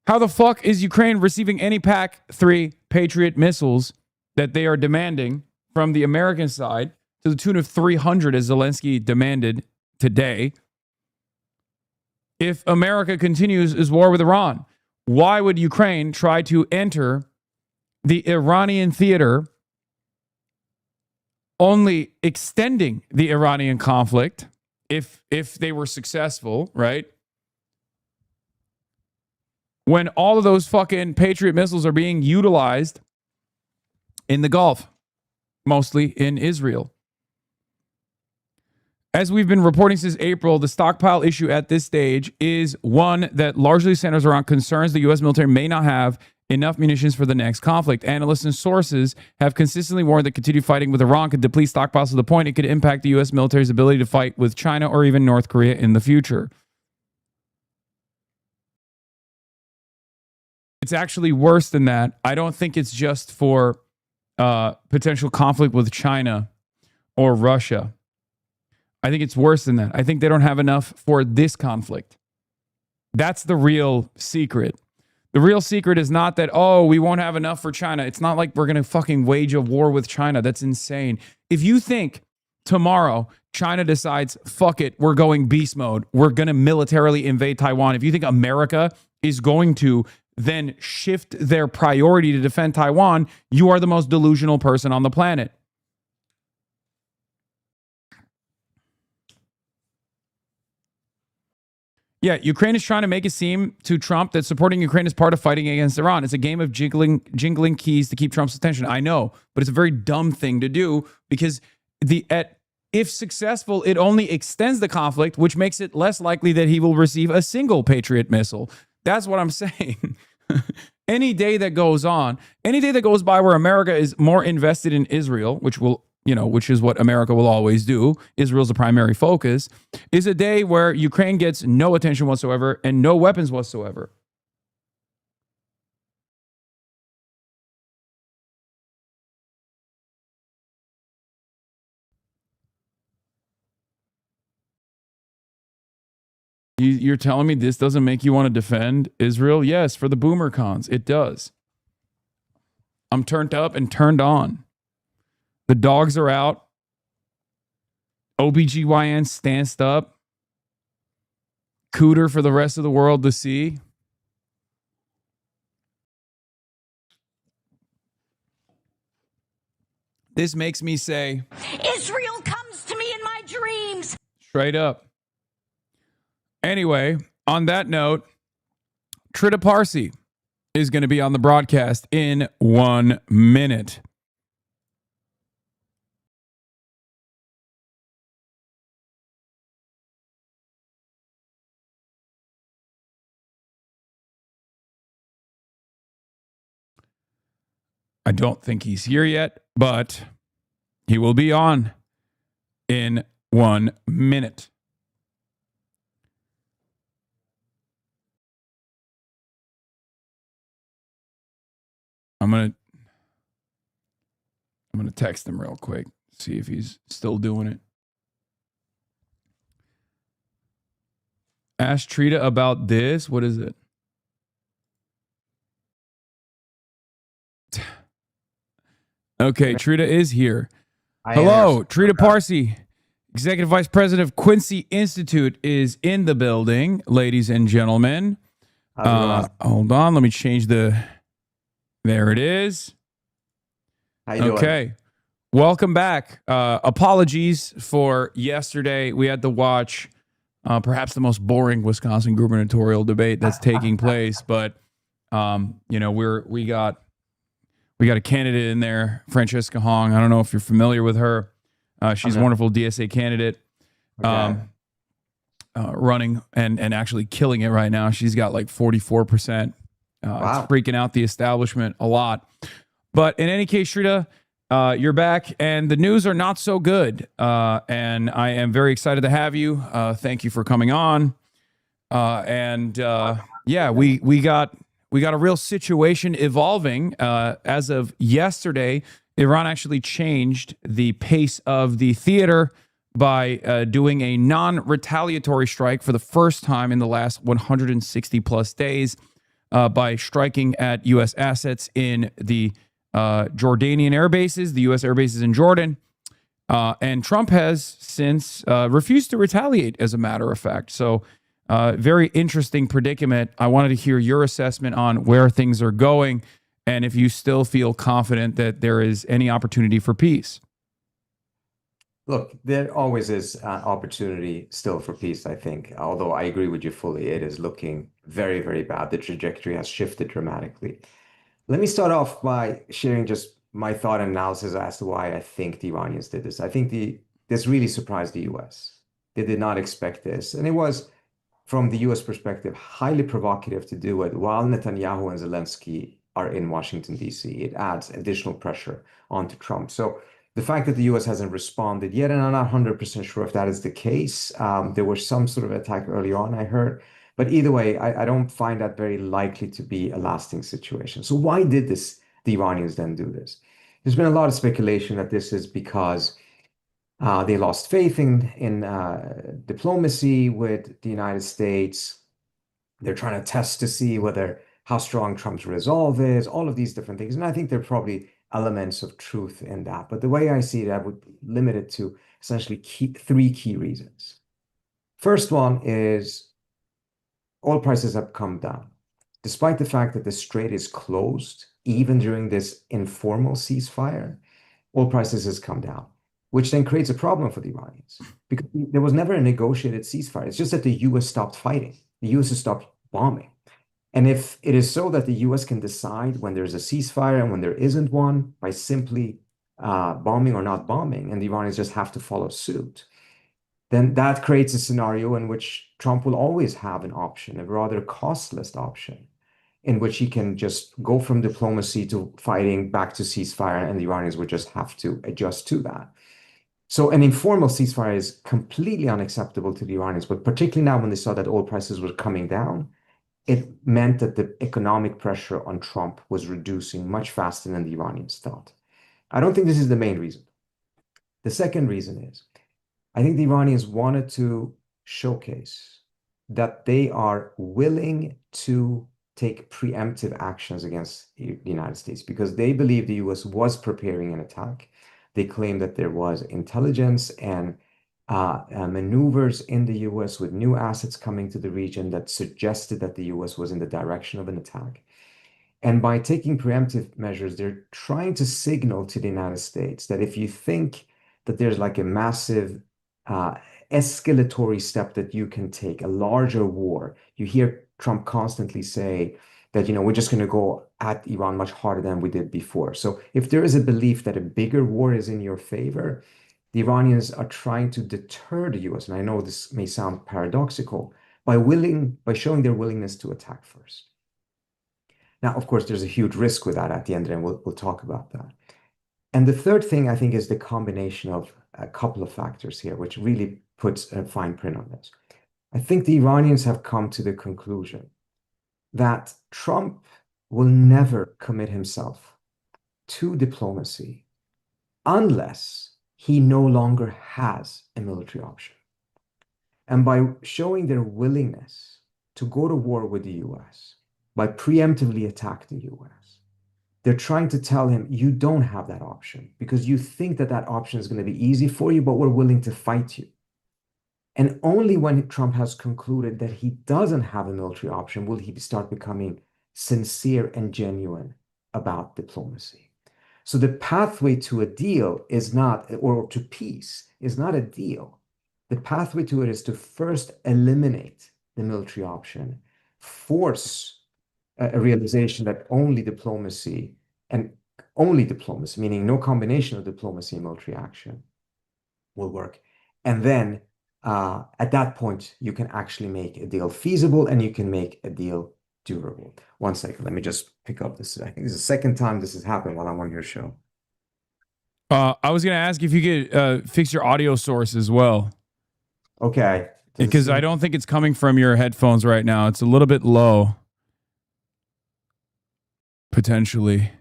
How the fuck is Ukraine receiving any PAC-3 Patriot missiles that they are demanding from the American side to the tune of 300 as Zelensky demanded today? If America continues his war with Iran, why would Ukraine try to enter the Iranian theater, only extending the Iranian conflict if they were successful, right? When all of those fucking Patriot missiles are being utilized in the Gulf, mostly in Israel. As we've been reporting since April, the stockpile issue at this stage is one that largely centers around concerns the U.S. military may not have enough munitions for the next conflict. Analysts and sources have consistently warned that continued fighting with Iran could deplete stockpiles to the point it could impact the U.S. military's ability to fight with China or even North Korea in the future. It's actually worse than that. I don't think it's just for potential conflict with China or Russia. I think it's worse than that. I think they don't have enough for this conflict. That's the real secret. The real secret is not that, oh, we won't have enough for China. It's not like we're going to fucking wage a war with China. That's insane. If you think tomorrow China decides, fuck it, we're going beast mode, we're going to militarily invade Taiwan. If you think America is going to then shift their priority to defend Taiwan, you are the most delusional person on the planet. Yeah, Ukraine is trying to make it seem to Trump that supporting Ukraine is part of fighting against Iran. It's a game of jingling keys to keep Trump's attention. I know, but it's a very dumb thing to do because if successful, it only extends the conflict, which makes it less likely that he will receive a single Patriot missile. That's what I'm saying. Any day that goes by where America is more invested in Israel, which is what America will always do, Israel's the primary focus, is a day where Ukraine gets no attention whatsoever and no weapons whatsoever. You're telling me this doesn't make you want to defend Israel? Yes, for the boomer cons, it does. I'm turned up and turned on. The dogs are out. OBGYN stanced up. Cooter for the rest of the world to see. This makes me say, Israel comes to me in my dreams. Straight up. Anyway, on that note, Trita Parsi is going to be on the broadcast in 1 minute. I don't think he's here yet, but he will be on in 1 minute. I'm gonna text him real quick, see if he's still doing it. Ask Trita about this. What is it? Okay, Trita is here. Hello, Trita Parsi, Executive Vice President of Quincy Institute, is in the building, ladies and gentlemen. Hold on, let me change the... There it is. How you doing? Okay. Welcome back. Apologies for yesterday. We had to watch perhaps the most boring Wisconsin gubernatorial debate that's taking place, but we got a candidate in there, Francesca Hong. I don't know if you're familiar with her. She's a wonderful DSA candidate, running and actually killing it right now. She's got like 44%. Wow. It's freaking out the establishment a lot. But in any case, Trita, you're back, and the news are not so good. And I am very excited to have you. Thank you for coming on. We got a real situation evolving. As of yesterday, Iran actually changed the pace of the theater by doing a non-retaliatory strike for the first time in the last 160 plus days. By striking at U.S. assets in the Jordanian air bases, the U.S. air bases in Jordan. And Trump has since refused to retaliate, as a matter of fact. So very interesting predicament. I wanted to hear your assessment on where things are going and if you still feel confident that there is any opportunity for peace. Look, there always is an opportunity still for peace, I think. Although I agree with you fully, it is looking very, very bad. The trajectory has shifted dramatically. Let me start off by sharing just my thought and analysis as to why I think the Iranians did this. I think this really surprised the US. They did not expect this. And it was, from the US perspective, highly provocative to do it while Netanyahu and Zelensky are in Washington, D.C. It adds additional pressure onto Trump. So the fact that the US hasn't responded yet, and I'm not 100% sure if that is the case. There was some sort of attack early on, I heard. But either way, I don't find that very likely to be a lasting situation. So why did the Iranians then do this? There's been a lot of speculation that this is because they lost faith in diplomacy with the United States. They're trying to test to see how strong Trump's resolve is, all of these different things. And I think there are probably elements of truth in that. But the way I see it, I would limit it to essentially three key reasons. First one is oil prices have come down. Despite the fact that the strait is closed, even during this informal ceasefire, oil prices has come down, which then creates a problem for the Iranians because there was never a negotiated ceasefire. It's just that the US stopped fighting. The US has stopped bombing. And if it is so that the US can decide when there's a ceasefire and when there isn't one by simply bombing or not bombing, and the Iranians just have to follow suit, then that creates a scenario in which Trump will always have an option, a rather costless option, in which he can just go from diplomacy to fighting back to ceasefire, and the Iranians would just have to adjust to that. So an informal ceasefire is completely unacceptable to the Iranians, but particularly now when they saw that oil prices were coming down, it meant that the economic pressure on Trump was reducing much faster than the Iranians thought. I don't think this is the main reason. The second reason is, I think the Iranians wanted to showcase that they are willing to take preemptive actions against the United States because they believe the US was preparing an attack. They claim that there was intelligence and maneuvers in the US with new assets coming to the region that suggested that the US was in the direction of an attack. And by taking preemptive measures, they're trying to signal to the United States that if you think that there's like a massive escalatory step that you can take, a larger war, you hear Trump constantly say that, we're just going to go at Iran much harder than we did before. So if there is a belief that a bigger war is in your favor, the Iranians are trying to deter the US, and I know this may sound paradoxical, by showing their willingness to attack first. Now, of course, there's a huge risk with that at the end, and we'll talk about that. And the third thing, I think, is the combination of a couple of factors here, which really puts a fine print on this. I think the Iranians have come to the conclusion that Trump will never commit himself to diplomacy unless he no longer has a military option. And by showing their willingness to go to war with the US, by preemptively attack the US, they're trying to tell him, you don't have that option because you think that that option is going to be easy for you, but we're willing to fight you. And only when Trump has concluded that he doesn't have a military option will he start becoming sincere and genuine about diplomacy. So the pathway to a deal is not, or to peace, is not a deal. The pathway to it is to first eliminate the military option, force a realization that only diplomacy, meaning no combination of diplomacy and military action, will work. And then at that point, you can actually make a deal feasible and you can make a deal durable. 1 second, let me just pick up this. I think this is the second time this has happened while I'm on your show. I was going to ask if you could fix your audio source as well. Okay. Because I don't think it's coming from your headphones right now. It's a little bit low. Potentially.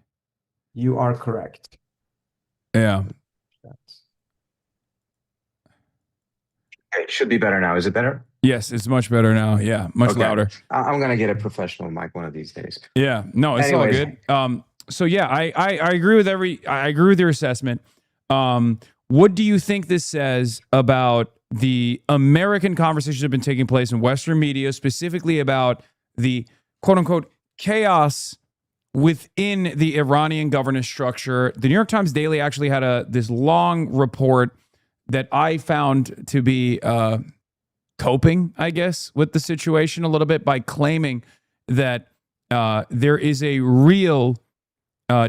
You are correct. Yeah. Okay, it should be better now. Is it better? Yes, it's much better now. Yeah, much louder. I'm going to get a professional mic one of these days. Yeah, no, it's all good. So yeah, I agree with I agree with your assessment. What do you think this says about the American conversations that have been taking place in Western media, specifically about the quote unquote chaos within the Iranian governance structure? The New York Times Daily actually had this long report that I found to be coping, I guess, with the situation a little bit by claiming that there is a real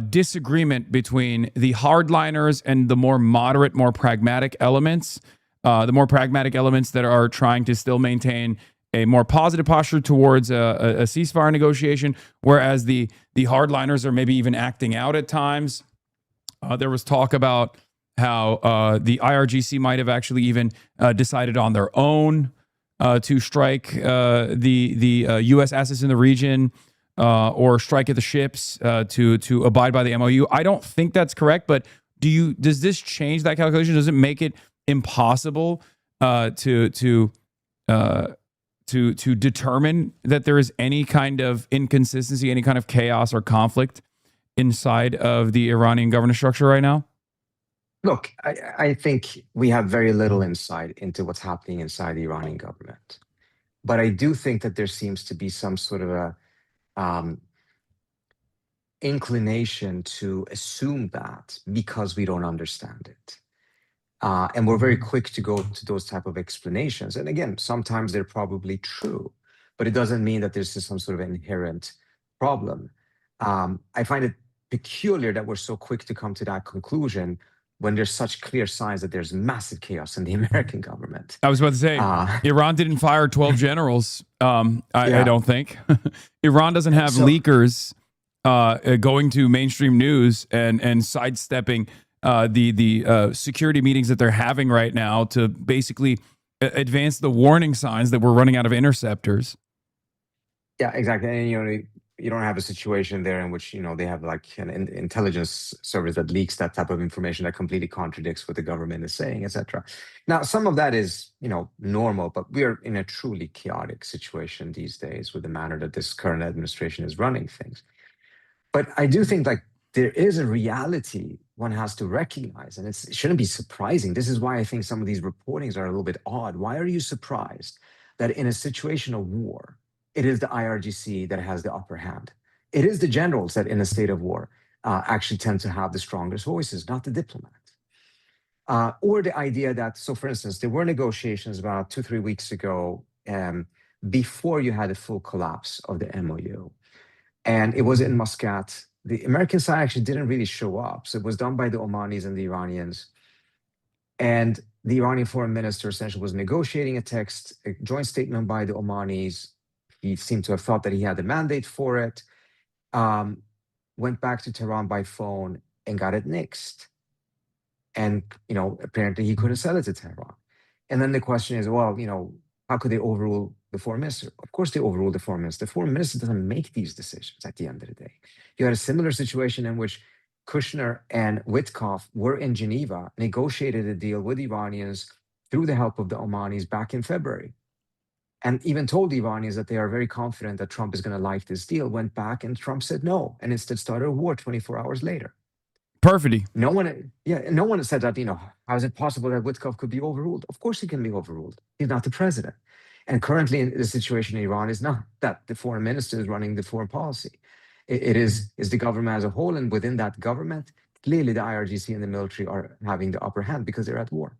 disagreement between the hardliners and the more moderate, more pragmatic elements the more pragmatic elements that are trying to still maintain a more positive posture towards a ceasefire negotiation, whereas the hardliners are maybe even acting out at times. There was talk about how the IRGC might have actually even decided on their own to strike the U.S. assets in the region or strike at the ships to abide by the MOU. I don't think that's correct, but does this change that calculation? Does it make it impossible to determine that there is any kind of inconsistency, any kind of chaos or conflict inside of the Iranian governance structure right now? Look, I think we have very little insight into what's happening inside the Iranian government. But I do think that there seems to be some sort of a inclination to assume that because we don't understand it. And we're very quick to go to those type of explanations. And again, sometimes they're probably true, but it doesn't mean that there's some sort of inherent problem. I find it peculiar that we're so quick to come to that conclusion when there's such clear signs that there's massive chaos in the American government. I was about to say, Iran didn't fire 12 generals, I don't think. Iran doesn't have leakers going to mainstream news and sidestepping the security meetings that they're having right now to basically advance the warning signs that we're running out of interceptors. Yeah, exactly. And you don't have a situation there in which they have like an intelligence service that leaks that type of information that completely contradicts what the government is saying, etc. Now, some of that is normal, but we are in a truly chaotic situation these days with the manner that this current administration is running things. But I do think like there is a reality one has to recognize, and it shouldn't be surprising. This is why I think some of these reportings are a little bit odd. Why are you surprised that in a situation of war, it is the IRGC that has the upper hand? It is the generals that in a state of war actually tend to have the strongest voices, not the diplomats. Or the idea that, so for instance, there were negotiations about 2-3 weeks ago before you had a full collapse of the MOU. And it was in Muscat. The American side actually didn't really show up. So it was done by the Omanis and the Iranians. And the Iranian foreign minister essentially was negotiating a text, a joint statement by the Omanis. He seemed to have thought that he had the mandate for it, went back to Tehran by phone and got it nixed. And, apparently he couldn't sell it to Tehran. And then the question is, well, how could they overrule the foreign minister? Of course they overruled the foreign minister. The foreign minister doesn't make these decisions at the end of the day. You had a similar situation in which Kushner and Witkoff were in Geneva, negotiated a deal with Iranians through the help of the Omanis back in February. And even told the Iranians that they are very confident that Trump is going to like this deal, went back and Trump said no, and instead started a war 24 hours later. Perfidy. No one has said that, how is it possible that Witkoff could be overruled? Of course he can be overruled. He's not the president. And currently the situation in Iran is not that the foreign minister is running the foreign policy. It is the government as a whole, and within that government, clearly the IRGC and the military are having the upper hand because they're at war.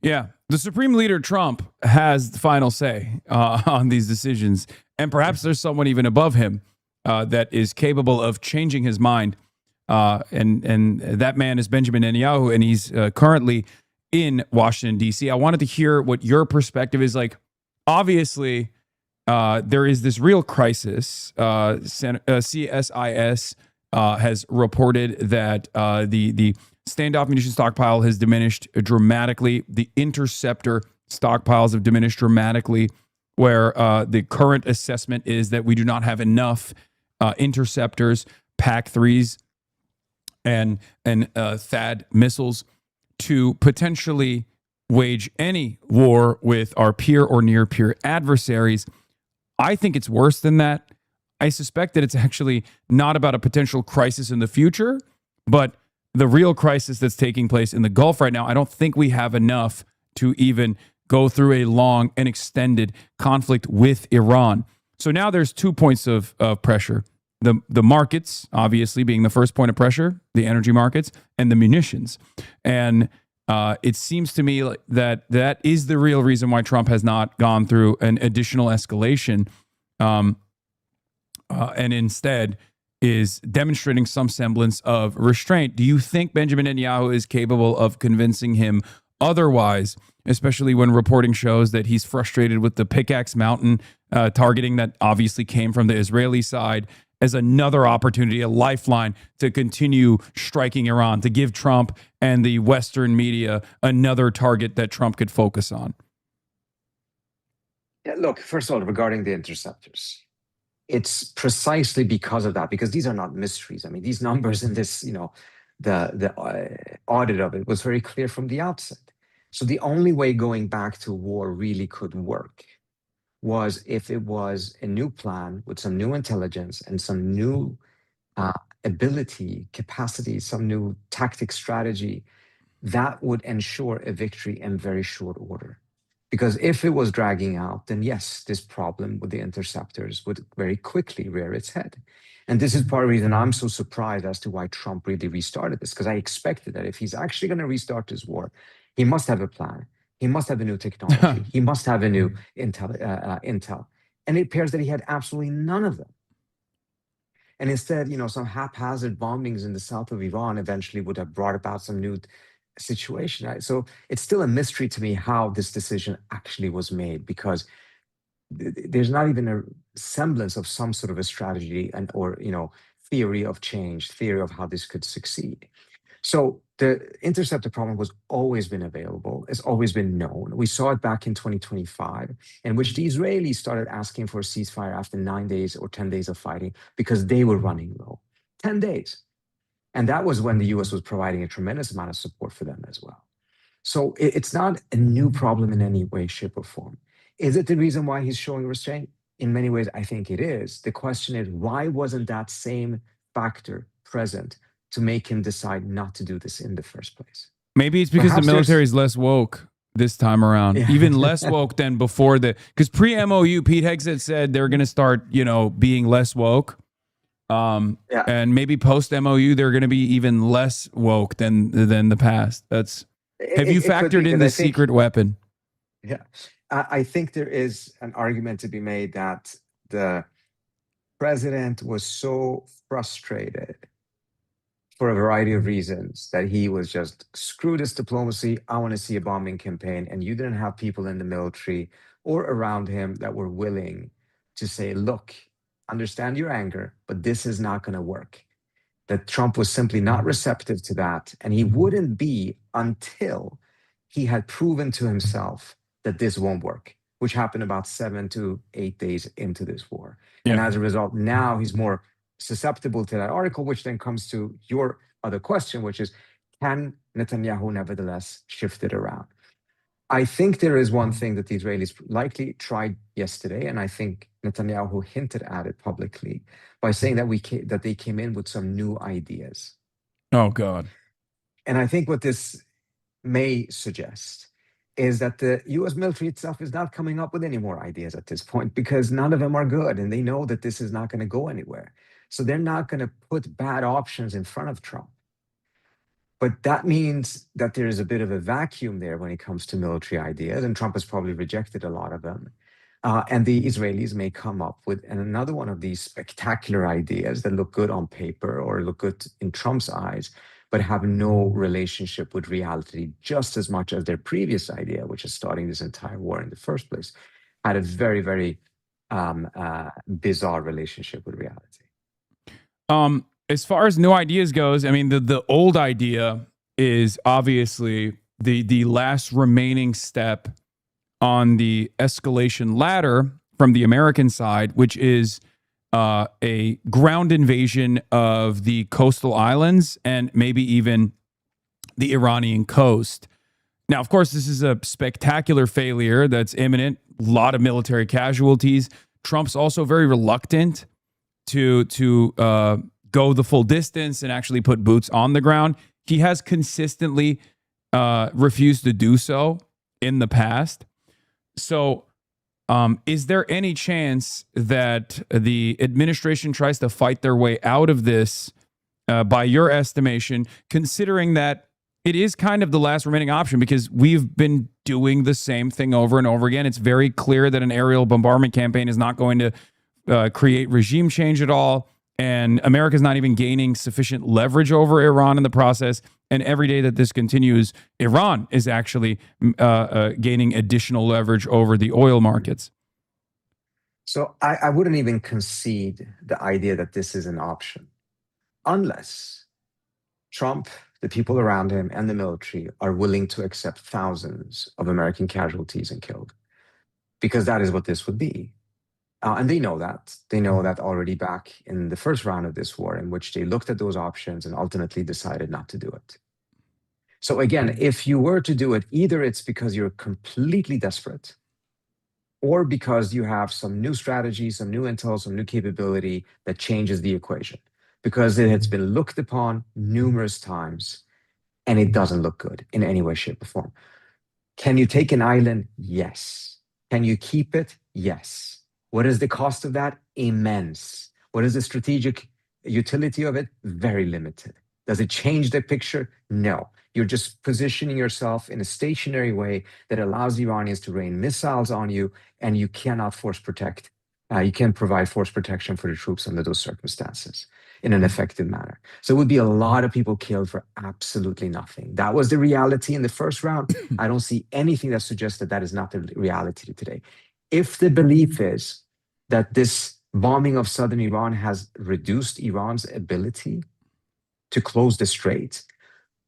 Yeah, the Supreme Leader Trump has the final say on these decisions, and perhaps there's someone even above him that is capable of changing his mind. And that man is Benjamin Netanyahu, and he's currently in Washington, D.C. I wanted to hear what your perspective is like. Obviously, there is this real crisis. CSIS has reported that the standoff munition stockpile has diminished dramatically. The interceptor stockpiles have diminished dramatically, where the current assessment is that we do not have enough interceptors, PAC-3s, and THAAD missiles to potentially wage any war with our peer or near peer adversaries. I think it's worse than that. I suspect that it's actually not about a potential crisis in the future, but the real crisis that's taking place in the Gulf right now. I don't think we have enough to even go through a long and extended conflict with Iran. So now there's 2 points of pressure. The markets, obviously, being the first point of pressure, the energy markets, and the munitions. And it seems to me that is the real reason why Trump has not gone through an additional escalation and instead is demonstrating some semblance of restraint. Do you think Benjamin Netanyahu is capable of convincing him otherwise, especially when reporting shows that he's frustrated with the Pickaxe Mountain targeting that obviously came from the Israeli side as another opportunity, a lifeline to continue striking Iran, to give Trump and the Western media another target that Trump could focus on. Yeah, look, first of all, regarding the interceptors, it's precisely because of that, because these are not mysteries. I mean, these numbers in this, the audit of it was very clear from the outset. So the only way going back to war really could work was if it was a new plan with some new intelligence and some new ability, capacity, some new tactic strategy that would ensure a victory in very short order. Because if it was dragging out, then yes, this problem with the interceptors would very quickly rear its head. And this is part of the reason I'm so surprised as to why Trump really restarted this, because I expected that if he's actually going to restart this war, he must have a plan. He must have a new technology. He must have a new intel. And it appears that he had absolutely none of them. And instead, some haphazard bombings in the south of Iran eventually would have brought about some new situation. Right? So it's still a mystery to me how this decision actually was made, because there's not even a semblance of some sort of a strategy or theory of change, theory of how this could succeed. So the interceptor problem has always been available. It's always been known. We saw it back in 2025, in which the Israelis started asking for a ceasefire after 9 days or 10 days of fighting because they were running low. 10 days. And that was when the US was providing a tremendous amount of support for them as well. So it's not a new problem in any way, shape, or form. Is it the reason why he's showing restraint? In many ways, I think it is. The question is, why wasn't that same factor present to make him decide not to do this in the first place? Maybe it's because the military is less woke this time around, even less woke than before. Because pre-MOU, Pete Hegseth said they're going to start, being less woke. And maybe post-MOU, they're going to be even less woke than the past. Have you factored in the secret weapon? Yeah. I think there is an argument to be made that the president was so frustrated for a variety of reasons that he was just, screw this diplomacy, I want to see a bombing campaign. And you didn't have people in the military or around him that were willing to say, look, understand your anger, but this is not going to work. That Trump was simply not receptive to that. And he wouldn't be until he had proven to himself that this won't work, which happened about 7 to 8 days into this war. Yeah. And as a result, now he's more susceptible to that article, which then comes to your other question, which is, can Netanyahu nevertheless shift it around? I think there is one thing that the Israelis likely tried yesterday, and I think Netanyahu hinted at it publicly by saying that they came in with some new ideas. Oh, God. And I think what this may suggest is that the U.S. military itself is not coming up with any more ideas at this point, because none of them are good, and they know that this is not going to go anywhere. So they're not going to put bad options in front of Trump. But that means that there is a bit of a vacuum there when it comes to military ideas, and Trump has probably rejected a lot of them. And the Israelis may come up with another one of these spectacular ideas that look good on paper or look good in Trump's eyes, but have no relationship with reality, just as much as their previous idea, which is starting this entire war in the first place, had a very, very bizarre relationship with reality. As far as new ideas goes, I mean, the old idea is obviously the last remaining step on the escalation ladder from the American side, which is a ground invasion of the coastal islands and maybe even the Iranian coast. Now, of course, this is a spectacular failure that's imminent, a lot of military casualties. Trump's also very reluctant to go the full distance and actually put boots on the ground. He has consistently refused to do so in the past. So is there any chance that the administration tries to fight their way out of this, by your estimation, considering that it is kind of the last remaining option, because we've been doing the same thing over and over again? It's very clear that an aerial bombardment campaign is not going to create regime change at all. And America's not even gaining sufficient leverage over Iran in the process. And every day that this continues, Iran is actually gaining additional leverage over the oil markets. So I wouldn't even concede the idea that this is an option unless Trump, the people around him, and the military are willing to accept thousands of American casualties and killed, because that is what this would be. And they know that. They know that already back in the first round of this war, in which they looked at those options and ultimately decided not to do it. So again, if you were to do it, either it's because you're completely desperate, or because you have some new strategy, some new intel, some new capability that changes the equation, because it has been looked upon numerous times and it doesn't look good in any way, shape, or form. Can you take an island? Yes. Can you keep it? Yes. What is the cost of that? Immense. What is the strategic utility of it? Very limited. Does it change the picture? No. You're just positioning yourself in a stationary way that allows the Iranians to rain missiles on you, and you cannot force protect. You can't provide force protection for the troops under those circumstances in an effective manner. So it would be a lot of people killed for absolutely nothing. That was the reality in the first round. I don't see anything that suggests that that is not the reality today. If the belief is that this bombing of southern Iran has reduced Iran's ability to close the strait,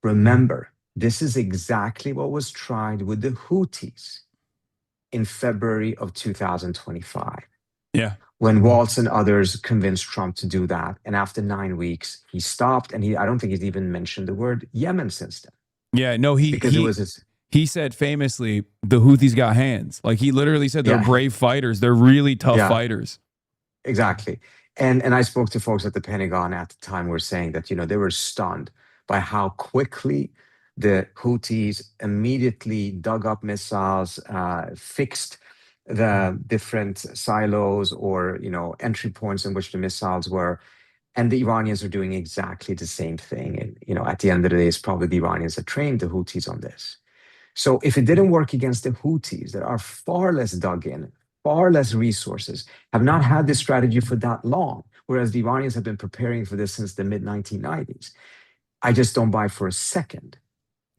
remember, this is exactly what was tried with the Houthis in February of 2025. Yeah. When Waltz and others convinced Trump to do that. And after 9 weeks, he stopped, and I don't think he's even mentioned the word Yemen since then. Yeah, no, he said famously, the Houthis got hands. Like, he literally said they're brave fighters. They're really tough fighters. Exactly. And I spoke to folks at the Pentagon at the time who were saying that, they were stunned by how quickly the Houthis immediately dug up missiles, fixed the different silos or, entry points in which the missiles were. And the Iranians are doing exactly the same thing. And, at the end of the day, it's probably the Iranians that trained the Houthis on this. So if it didn't work against the Houthis that are far less dug in, far less resources, have not had this strategy for that long, whereas the Iranians have been preparing for this since the mid-1990s, I just don't buy for a second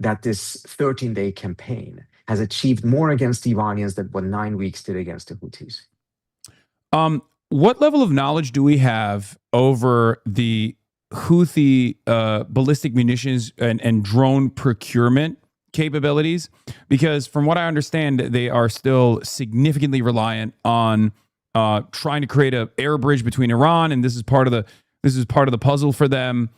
that this 13-day campaign has achieved more against the Iranians than what 9 weeks did against the Houthis. What level of knowledge do we have over the Houthi ballistic munitions and drone procurement capabilities? Because from what I understand, they are still significantly reliant on trying to create an air bridge between Iran, and this is part of the puzzle for them.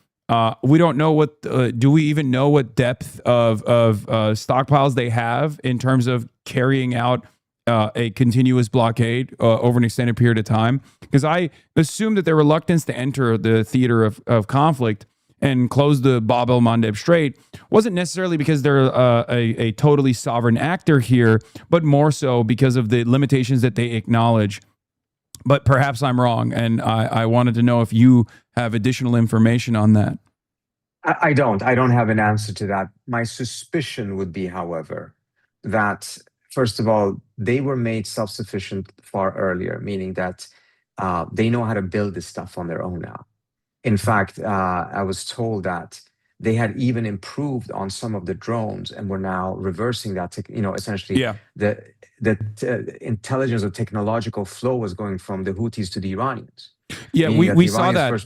We don't know what. Do we even know what depth of stockpiles they have in terms of carrying out a continuous blockade over an extended period of time? Because I assume that their reluctance to enter the theater of conflict and close the Bab el-Mandeb Strait wasn't necessarily because they're a totally sovereign actor here, but more so because of the limitations that they acknowledge. But perhaps I'm wrong, and I wanted to know if you have additional information on that. I don't have an answer to that. My suspicion would be, however, that first of all, they were made self-sufficient far earlier, meaning that they know how to build this stuff on their own now. In fact, I was told that they had even improved on some of the drones and were now reversing that, essentially the intelligence or technological flow was going from the Houthis to the Iranians. Yeah, we saw that.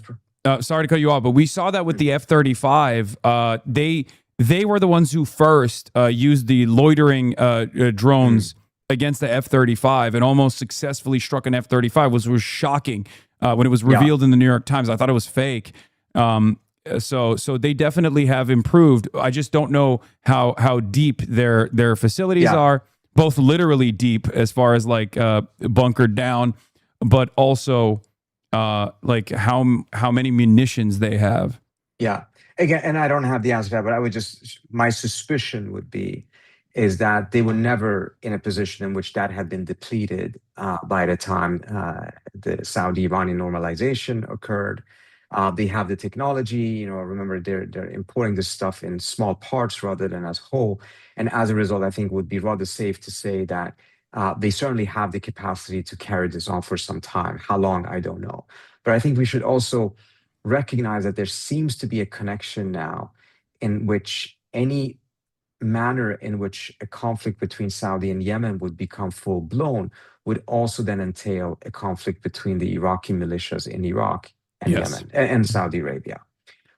Sorry to cut you off, but we saw that with the F-35. They were the ones who first used the loitering drones against the F-35 and almost successfully struck an F-35, which was shocking when it was revealed in the New York Times. I thought it was fake. So they definitely have improved. I just don't know how deep their facilities are, both literally deep as far as like bunkered down, but also like how many munitions they have. Yeah. Again, and I don't have the answer to that, but my suspicion would be is that they were never in a position in which that had been depleted by the time the Saudi-Iranian normalization occurred. They have the technology, remember they're importing this stuff in small parts rather than as whole. And as a result, I think it would be rather safe to say that they certainly have the capacity to carry this on for some time. How long, I don't know. But I think we should also recognize that there seems to be a connection now in which any manner in which a conflict between Saudi and Yemen would become full blown would also then entail a conflict between the Iraqi militias in Iraq and Yemen and Saudi Arabia,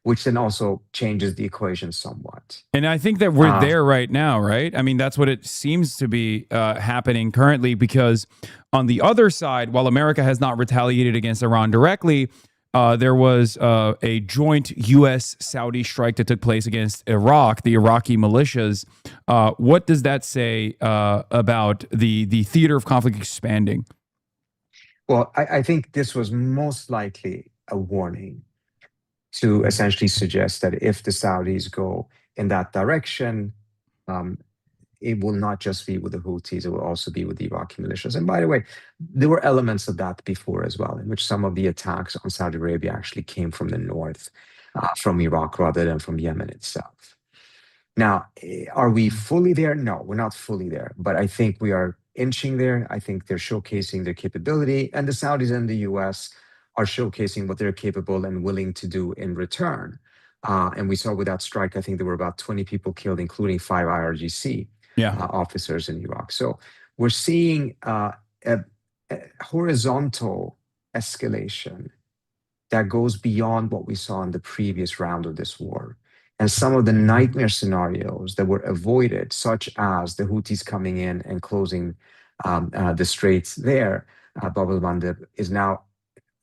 which then also changes the equation somewhat. And I think that we're there right now, right? I mean, that's what it seems to be happening currently, because on the other side, while America has not retaliated against Iran directly, there was a joint U.S.-Saudi strike that took place against Iraq, the Iraqi militias. What does that say about the theater of conflict expanding? Well, I think this was most likely a warning to essentially suggest that if the Saudis go in that direction, it will not just be with the Houthis, it will also be with the Iraqi militias. And by the way, there were elements of that before as well, in which some of the attacks on Saudi Arabia actually came from the north, from Iraq rather than from Yemen itself. Now, are we fully there? No, we're not fully there, but I think we are inching there. I think they're showcasing their capability, and the Saudis and the US are showcasing what they're capable and willing to do in return. And we saw with that strike, I think there were about 20 people killed, including 5 IRGC officers in Iraq. So we're seeing a horizontal escalation that goes beyond what we saw in the previous round of this war. And some of the nightmare scenarios that were avoided, such as the Houthis coming in and closing the straits there, Bab el-Mandeb, is now,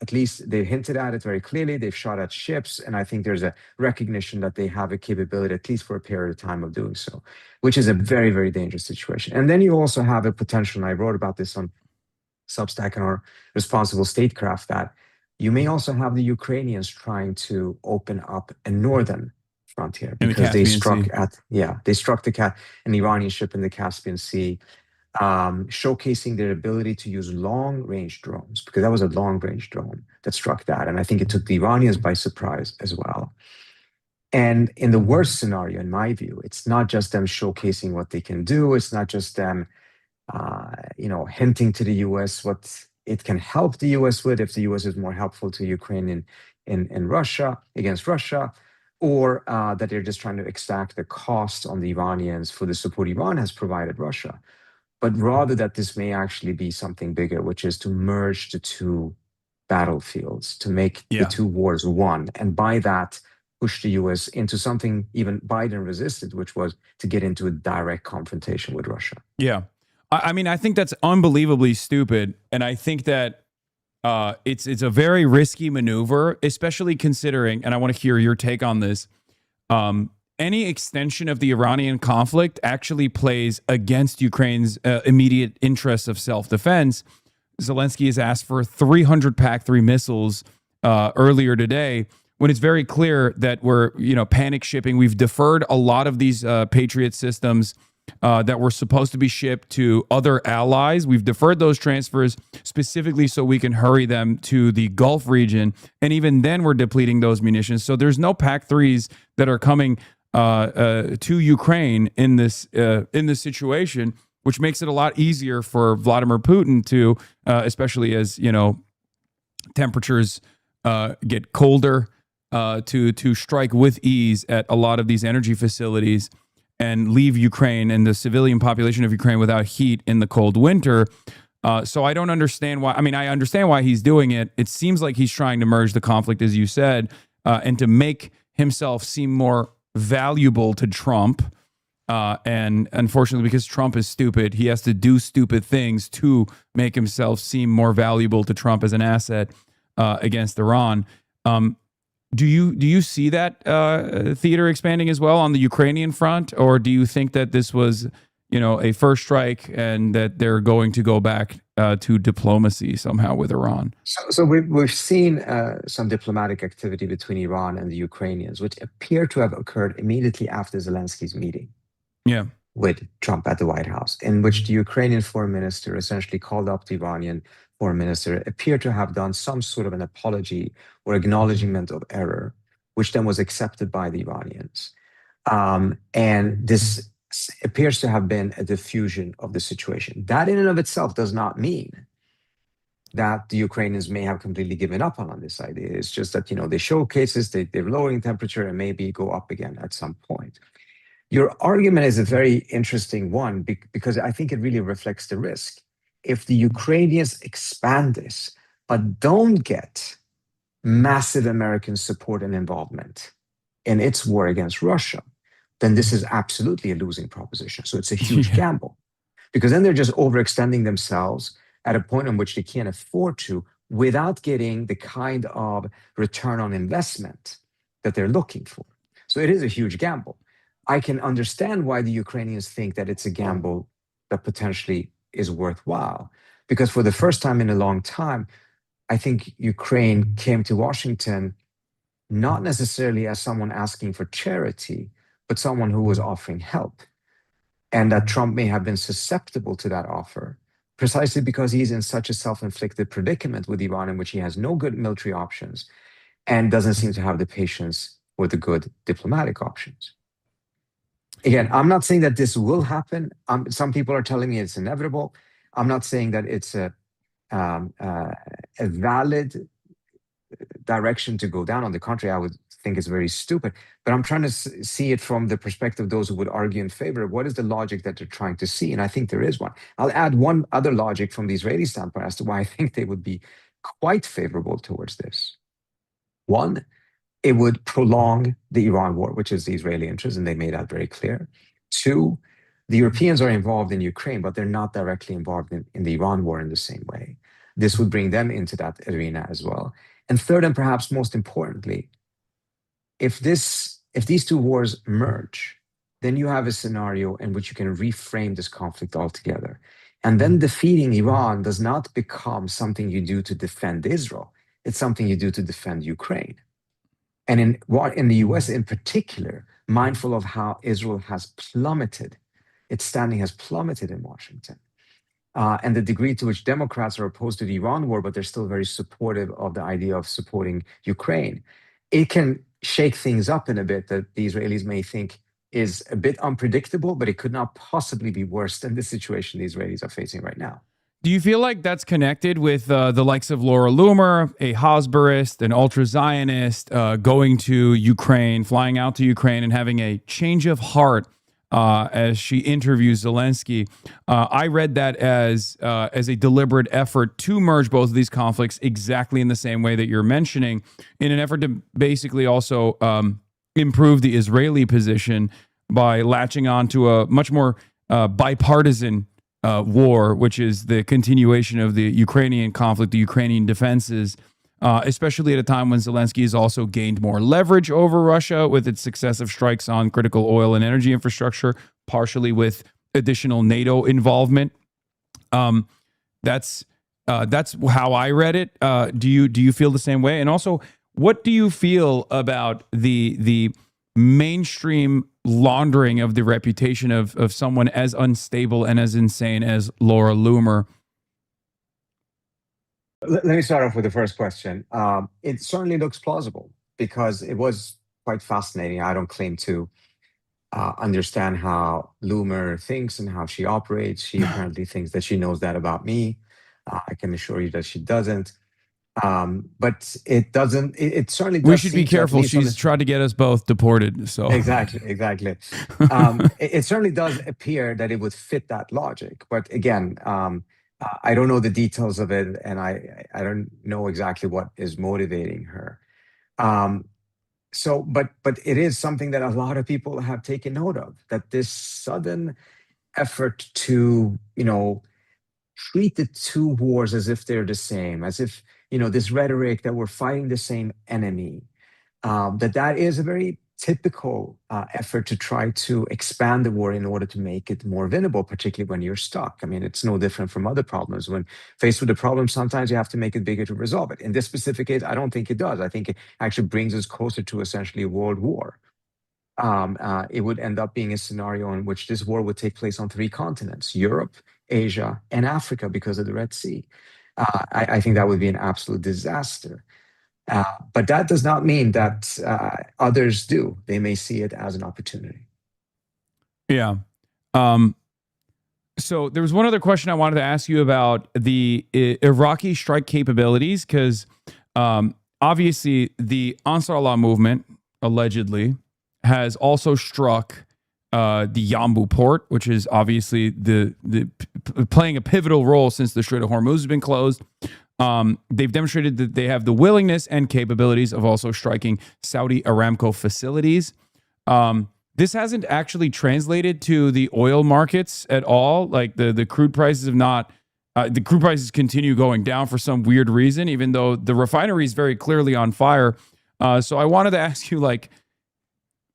at least they've hinted at it very clearly. They've shot at ships, and I think there's a recognition that they have a capability, at least for a period of time, of doing so, which is a very, very dangerous situation. And then you also have a potential, and I wrote about this on Substack and our Responsible Statecraft, that you may also have the Ukrainians trying to open up a northern frontier, because they struck at an Iranian ship in the Caspian Sea, showcasing their ability to use long-range drones, because that was a long-range drone that struck that. And I think it took the Iranians by surprise as well. And in the worst scenario, in my view, it's not just them showcasing what they can do. It's not just them, hinting to the U.S. what it can help the U.S. with, if the U.S. is more helpful to Ukraine in Russia, against Russia, or that they're just trying to extract the costs on the Iranians for the support Iran has provided Russia. But rather that this may actually be something bigger, which is to merge the two battlefields, to make the two wars one, and by that push the U.S. into something even Biden resisted, which was to get into a direct confrontation with Russia. Yeah. I mean, I think that's unbelievably stupid, and I think that it's a very risky maneuver, especially considering, and I want to hear your take on this, any extension of the Iranian conflict actually plays against Ukraine's immediate interests of self-defense. Zelensky has asked for 300 PAC-3 missiles earlier today, when it's very clear that we're, panic shipping. We've deferred a lot of these Patriot systems that were supposed to be shipped to other allies. We've deferred those transfers specifically so we can hurry them to the Gulf region. And even then, we're depleting those munitions. So there's no PAC-3s that are coming to Ukraine in this situation, which makes it a lot easier for Vladimir Putin to, especially as temperatures get colder, to strike with ease at a lot of these energy facilities and leave Ukraine and the civilian population of Ukraine without heat in the cold winter. So I don't understand why. I mean, I understand why he's doing it. It seems like he's trying to merge the conflict, as you said, and to make himself seem more valuable to Trump. And unfortunately, because Trump is stupid, he has to do stupid things to make himself seem more valuable to Trump as an asset against Iran. Do you see that theater expanding as well on the Ukrainian front, or do you think that this was, a first strike and that they're going to go back to diplomacy somehow with Iran? So we've seen some diplomatic activity between Iran and the Ukrainians, which appear to have occurred immediately after Zelensky's meeting with Trump at the White House, in which the Ukrainian foreign minister essentially called up the Iranian foreign minister, appeared to have done some sort of an apology or acknowledgement of error, which then was accepted by the Iranians. And this appears to have been a diffusion of the situation. That in and of itself does not mean that the Ukrainians may have completely given up on this idea. It's just that, they show cases, they're lowering temperature and maybe go up again at some point. Your argument is a very interesting one because I think it really reflects the risk. If the Ukrainians expand this, but don't get massive American support and involvement in its war against Russia, then this is absolutely a losing proposition. So it's a huge gamble, because then they're just overextending themselves at a point in which they can't afford to without getting the kind of return on investment that they're looking for. So it is a huge gamble. I can understand why the Ukrainians think that it's a gamble that potentially is worthwhile, because for the first time in a long time, I think Ukraine came to Washington not necessarily as someone asking for charity, but someone who was offering help. And that Trump may have been susceptible to that offer precisely because he's in such a self-inflicted predicament with Iran in which he has no good military options and doesn't seem to have the patience or the good diplomatic options. Again, I'm not saying that this will happen. Some people are telling me it's inevitable. I'm not saying that it's a valid direction to go down. On the contrary, I would think it's very stupid. But I'm trying to see it from the perspective of those who would argue in favor of what is the logic that they're trying to see. And I think there is one. I'll add one other logic from the Israeli standpoint as to why I think they would be quite favorable towards this. One, it would prolong the Iran war, which is the Israeli interest, and they made that very clear. Two, the Europeans are involved in Ukraine, but they're not directly involved in the Iran war in the same way. This would bring them into that arena as well. And third, and perhaps most importantly, if these two wars merge, then you have a scenario in which you can reframe this conflict altogether. And then defeating Iran does not become something you do to defend Israel. It's something you do to defend Ukraine. And in the US in particular, mindful of how Israel has plummeted, its standing has plummeted in Washington. And the degree to which Democrats are opposed to the Iran war, but they're still very supportive of the idea of supporting Ukraine, it can shake things up in a bit that the Israelis may think is a bit unpredictable, but it could not possibly be worse than the situation the Israelis are facing right now. Do you feel like that's connected with the likes of Laura Loomer, a Hasbarist, an ultra-Zionist, going to Ukraine, flying out to Ukraine and having a change of heart as she interviews Zelensky? I read that as a deliberate effort to merge both of these conflicts exactly in the same way that you're mentioning, in an effort to basically also improve the Israeli position by latching on to a much more bipartisan war, which is the continuation of the Ukrainian conflict, the Ukrainian defenses, especially at a time when Zelensky has also gained more leverage over Russia with its successive strikes on critical oil and energy infrastructure, partially with additional NATO involvement. That's how I read it. Do you feel the same way? And also, what do you feel about the mainstream laundering of the reputation of someone as unstable and as insane as Laura Loomer? Let me start off with the first question. It certainly looks plausible because it was quite fascinating. I don't claim to understand how Loomer thinks and how she operates. She apparently thinks that she knows that about me. I can assure you that she doesn't. But it doesn't. It certainly does. We should be careful. She's tried to get us both deported. So exactly. It certainly does appear that it would fit that logic. But again, I don't know the details of it, and I don't know exactly what is motivating her. But it is something that a lot of people have taken note of, that this sudden effort to, treat the two wars as if they're the same, as if, this rhetoric that we're fighting the same enemy, that is a very typical effort to try to expand the war in order to make it more winnable, particularly when you're stuck. I mean, it's no different from other problems. When faced with a problem, sometimes you have to make it bigger to resolve it. In this specific case, I don't think it does. I think it actually brings us closer to essentially a world war. It would end up being a scenario in which this war would take place on 3 continents: Europe, Asia, and Africa, because of the Red Sea. I think that would be an absolute disaster. But that does not mean that others do. They may see it as an opportunity. Yeah. So there was one other question I wanted to ask you about the Iraqi strike capabilities, because obviously the Ansar Allah movement allegedly has also struck the Yanbu port, which is obviously playing a pivotal role since the Strait of Hormuz has been closed. They've demonstrated that they have the willingness and capabilities of also striking Saudi Aramco facilities. This hasn't actually translated to the oil markets at all. Like the crude prices have not, the crude prices continue going down for some weird reason, even though the refinery is very clearly on fire. So I wanted to ask you, like,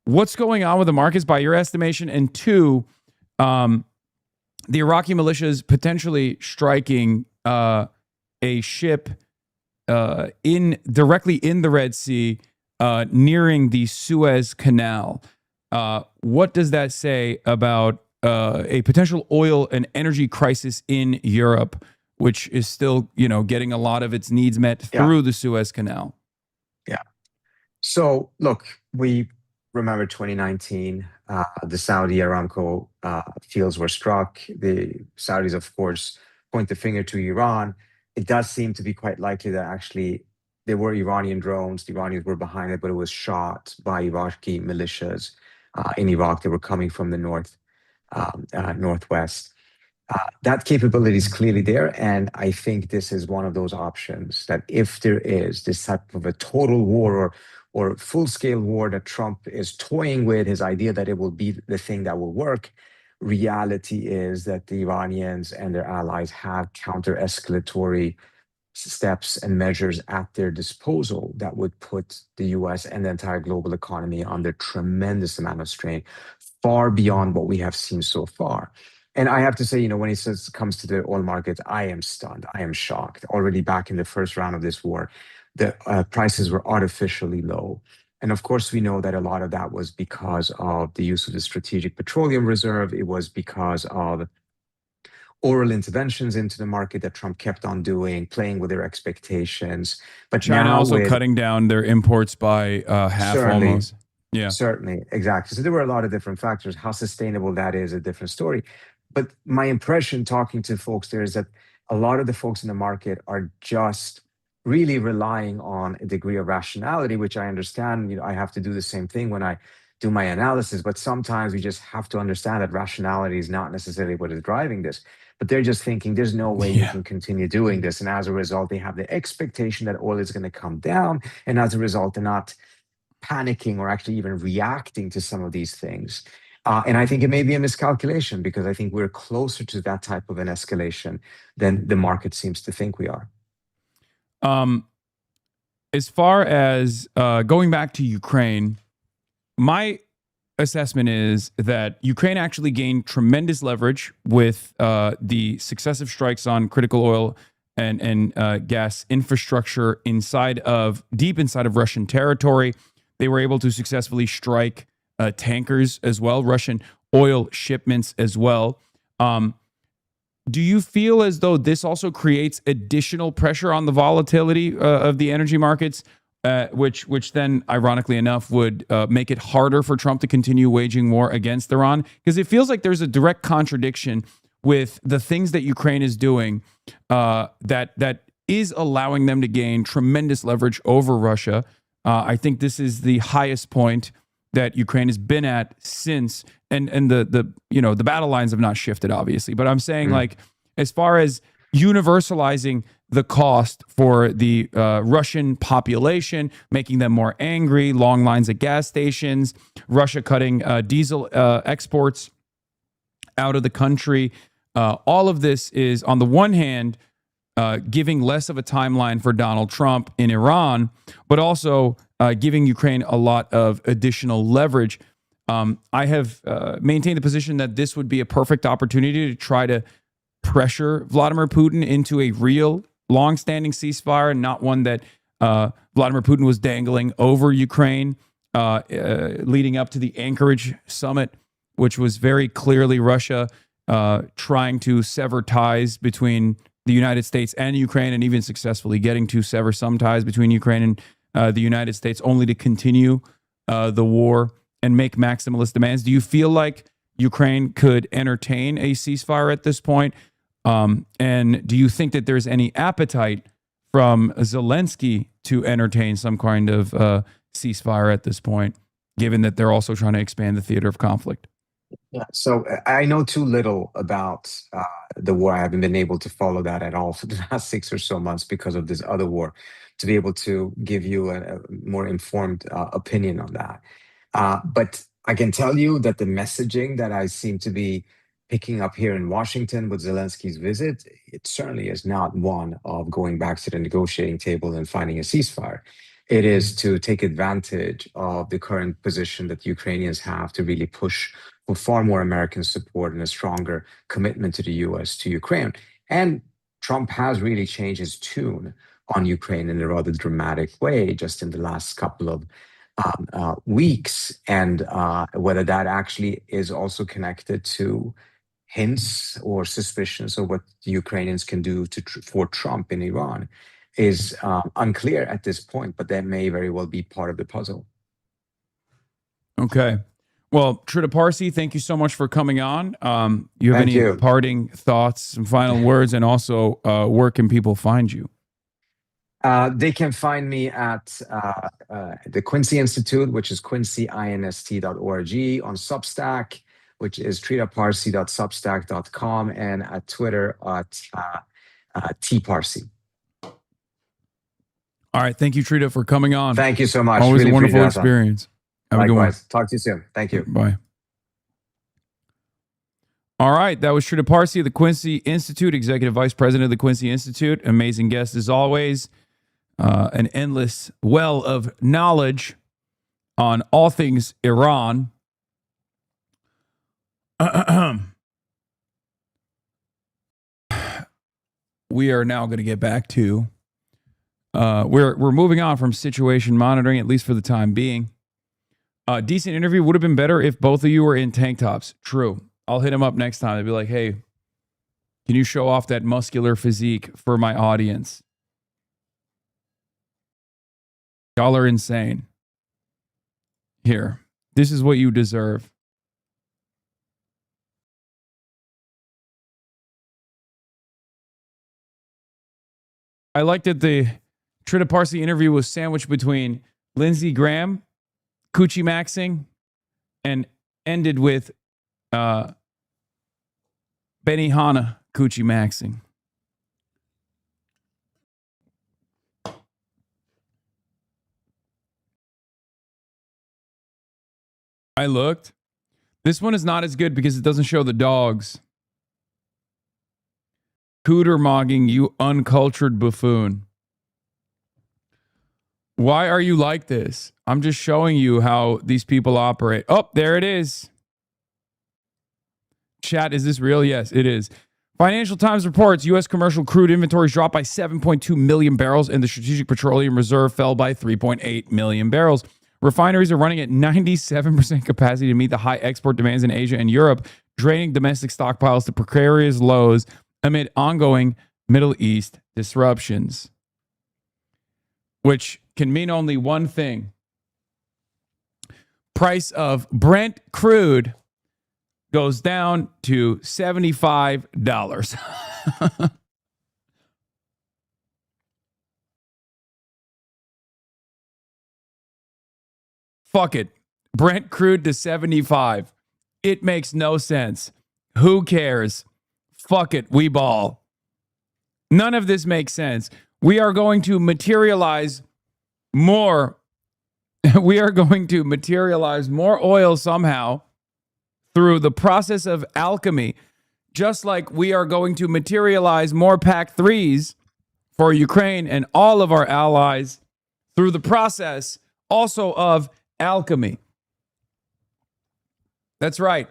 what's going on with the markets by your estimation? And two, the Iraqi militias potentially striking a ship directly in the Red Sea, nearing the Suez Canal. What does that say about a potential oil and energy crisis in Europe, which is still, getting a lot of its needs met through the Suez Canal? Yeah. So look, we remember 2019, the Saudi Aramco fields were struck. The Saudis, of course, point the finger to Iran. It does seem to be quite likely that actually there were Iranian drones. The Iranians were behind it, but it was shot by Iraqi militias in Iraq. They were coming from the northwest. That capability is clearly there, and I think this is one of those options that if there is this type of a total war or full-scale war that Trump is toying with, his idea that it will be the thing that will work, reality is that the Iranians and their allies have counter-escalatory steps and measures at their disposal that would put the US and the entire global economy under tremendous amount of strain, far beyond what we have seen so far. And I have to say, when he comes to the oil markets, I am stunned. I am shocked. Already back in the first round of this war, the prices were artificially low. And of course, we know that a lot of that was because of the use of the Strategic Petroleum Reserve. It was because of oral interventions into the market that Trump kept on doing, playing with their expectations. But China now also cutting down their imports by half almost. Yeah, certainly. Exactly. So there were a lot of different factors. How sustainable that is a different story. But my impression talking to folks there is that a lot of the folks in the market are just really relying on a degree of rationality, which I understand. I have to do the same thing when I do my analysis, but sometimes we just have to understand that rationality is not necessarily what is driving this. But they're just thinking there's no way you can continue doing this. And as a result, they have the expectation that oil is going to come down. And as a result, they're not panicking or actually even reacting to some of these things. And I think it may be a miscalculation, because I think we're closer to that type of an escalation than the market seems to think we are. As far as going back to Ukraine, my assessment is that Ukraine actually gained tremendous leverage with the successive strikes on critical oil and gas infrastructure deep inside of Russian territory. They were able to successfully strike tankers as well, Russian oil shipments as well. Do you feel as though this also creates additional pressure on the volatility of the energy markets, which then, ironically enough, would make it harder for Trump to continue waging war against Iran? Because it feels like there's a direct contradiction with the things that Ukraine is doing that is allowing them to gain tremendous leverage over Russia. I think this is the highest point that Ukraine has been at since, and the battle lines have not shifted, obviously. But I'm saying, like, as far as universalizing the cost for the Russian population, making them more angry, long lines at gas stations, Russia cutting diesel exports out of the country. All of this is, on the one hand, giving less of a timeline for Donald Trump in Iran, but also giving Ukraine a lot of additional leverage. I have maintained the position that this would be a perfect opportunity to try to pressure Vladimir Putin into a real long-standing ceasefire, and not one that Vladimir Putin was dangling over Ukraine leading up to the Anchorage summit, which was very clearly Russia trying to sever ties between the United States and Ukraine, and even successfully getting to sever some ties between Ukraine and the United States, only to continue the war and make maximalist demands. Do you feel like Ukraine could entertain a ceasefire at this point? And do you think that there's any appetite from Zelensky to entertain some kind of ceasefire at this point, given that they're also trying to expand the theater of conflict? Yeah, so I know too little about the war. I haven't been able to follow that at all for the last 6 or so months because of this other war, to be able to give you a more informed opinion on that. But I can tell you that the messaging that I seem to be picking up here in Washington with Zelensky's visit, it certainly is not one of going back to the negotiating table and finding a ceasefire. It is to take advantage of the current position that Ukrainians have to really push for far more American support and a stronger commitment to the U.S. to Ukraine. And Trump has really changed his tune on Ukraine in a rather dramatic way just in the last couple of weeks. And whether that actually is also connected to hints or suspicions of what the Ukrainians can do for Trump in Iran is unclear at this point, but that may very well be part of the puzzle. Okay. Well, Trita Parsi, thank you so much for coming on. You have any parting thoughts, some final words, and also where can people find you? They can find me at the Quincy Institute, which is quincyinst.org, on Substack, which is tritaparsi.substack.com, and at Twitter at tparsi. All right. Thank you, Trita, for coming on. Thank you so much. Always really a wonderful experience. Have Likewise. a good one. Talk to you soon. Thank you. Bye. All right. That was Trita Parsi of the Quincy Institute, Executive Vice President of the Quincy Institute. Amazing guest as always. An endless well of knowledge on all things Iran. We are now going to get back to we're moving on from situation monitoring, at least for the time being. Decent interview would have been better if both of you were in tank tops. True. I'll hit him up next time. I'd be like, hey, can you show off that muscular physique for my audience? Y'all are insane. Here, this is what you deserve. I liked that the Trita Parsi interview was sandwiched between Lindsey Graham, Coochie Maxing, and ended with Benihana Coochie Maxing. I looked. This one is not as good because it doesn't show the dogs. Cooter mogging, you uncultured buffoon. Why are you like this? I'm just showing you how these people operate. Oh, there it is. Chat, is this real? Yes, it is. Financial Times reports U.S. commercial crude inventories dropped by 7.2 million barrels and the Strategic Petroleum Reserve fell by 3.8 million barrels. Refineries are running at 97% capacity to meet the high export demands in Asia and Europe, draining domestic stockpiles to precarious lows amid ongoing Middle East disruptions. Which can mean only one thing. Price of Brent crude goes down to $75. Fuck it. Brent crude to 75. It makes no sense. Who cares? Fuck it. We ball. None of this makes sense. We are going to materialize more. We are going to materialize more oil somehow through the process of alchemy, just like we are going to materialize more PAC-3s for Ukraine and all of our allies through the process also of alchemy. That's right.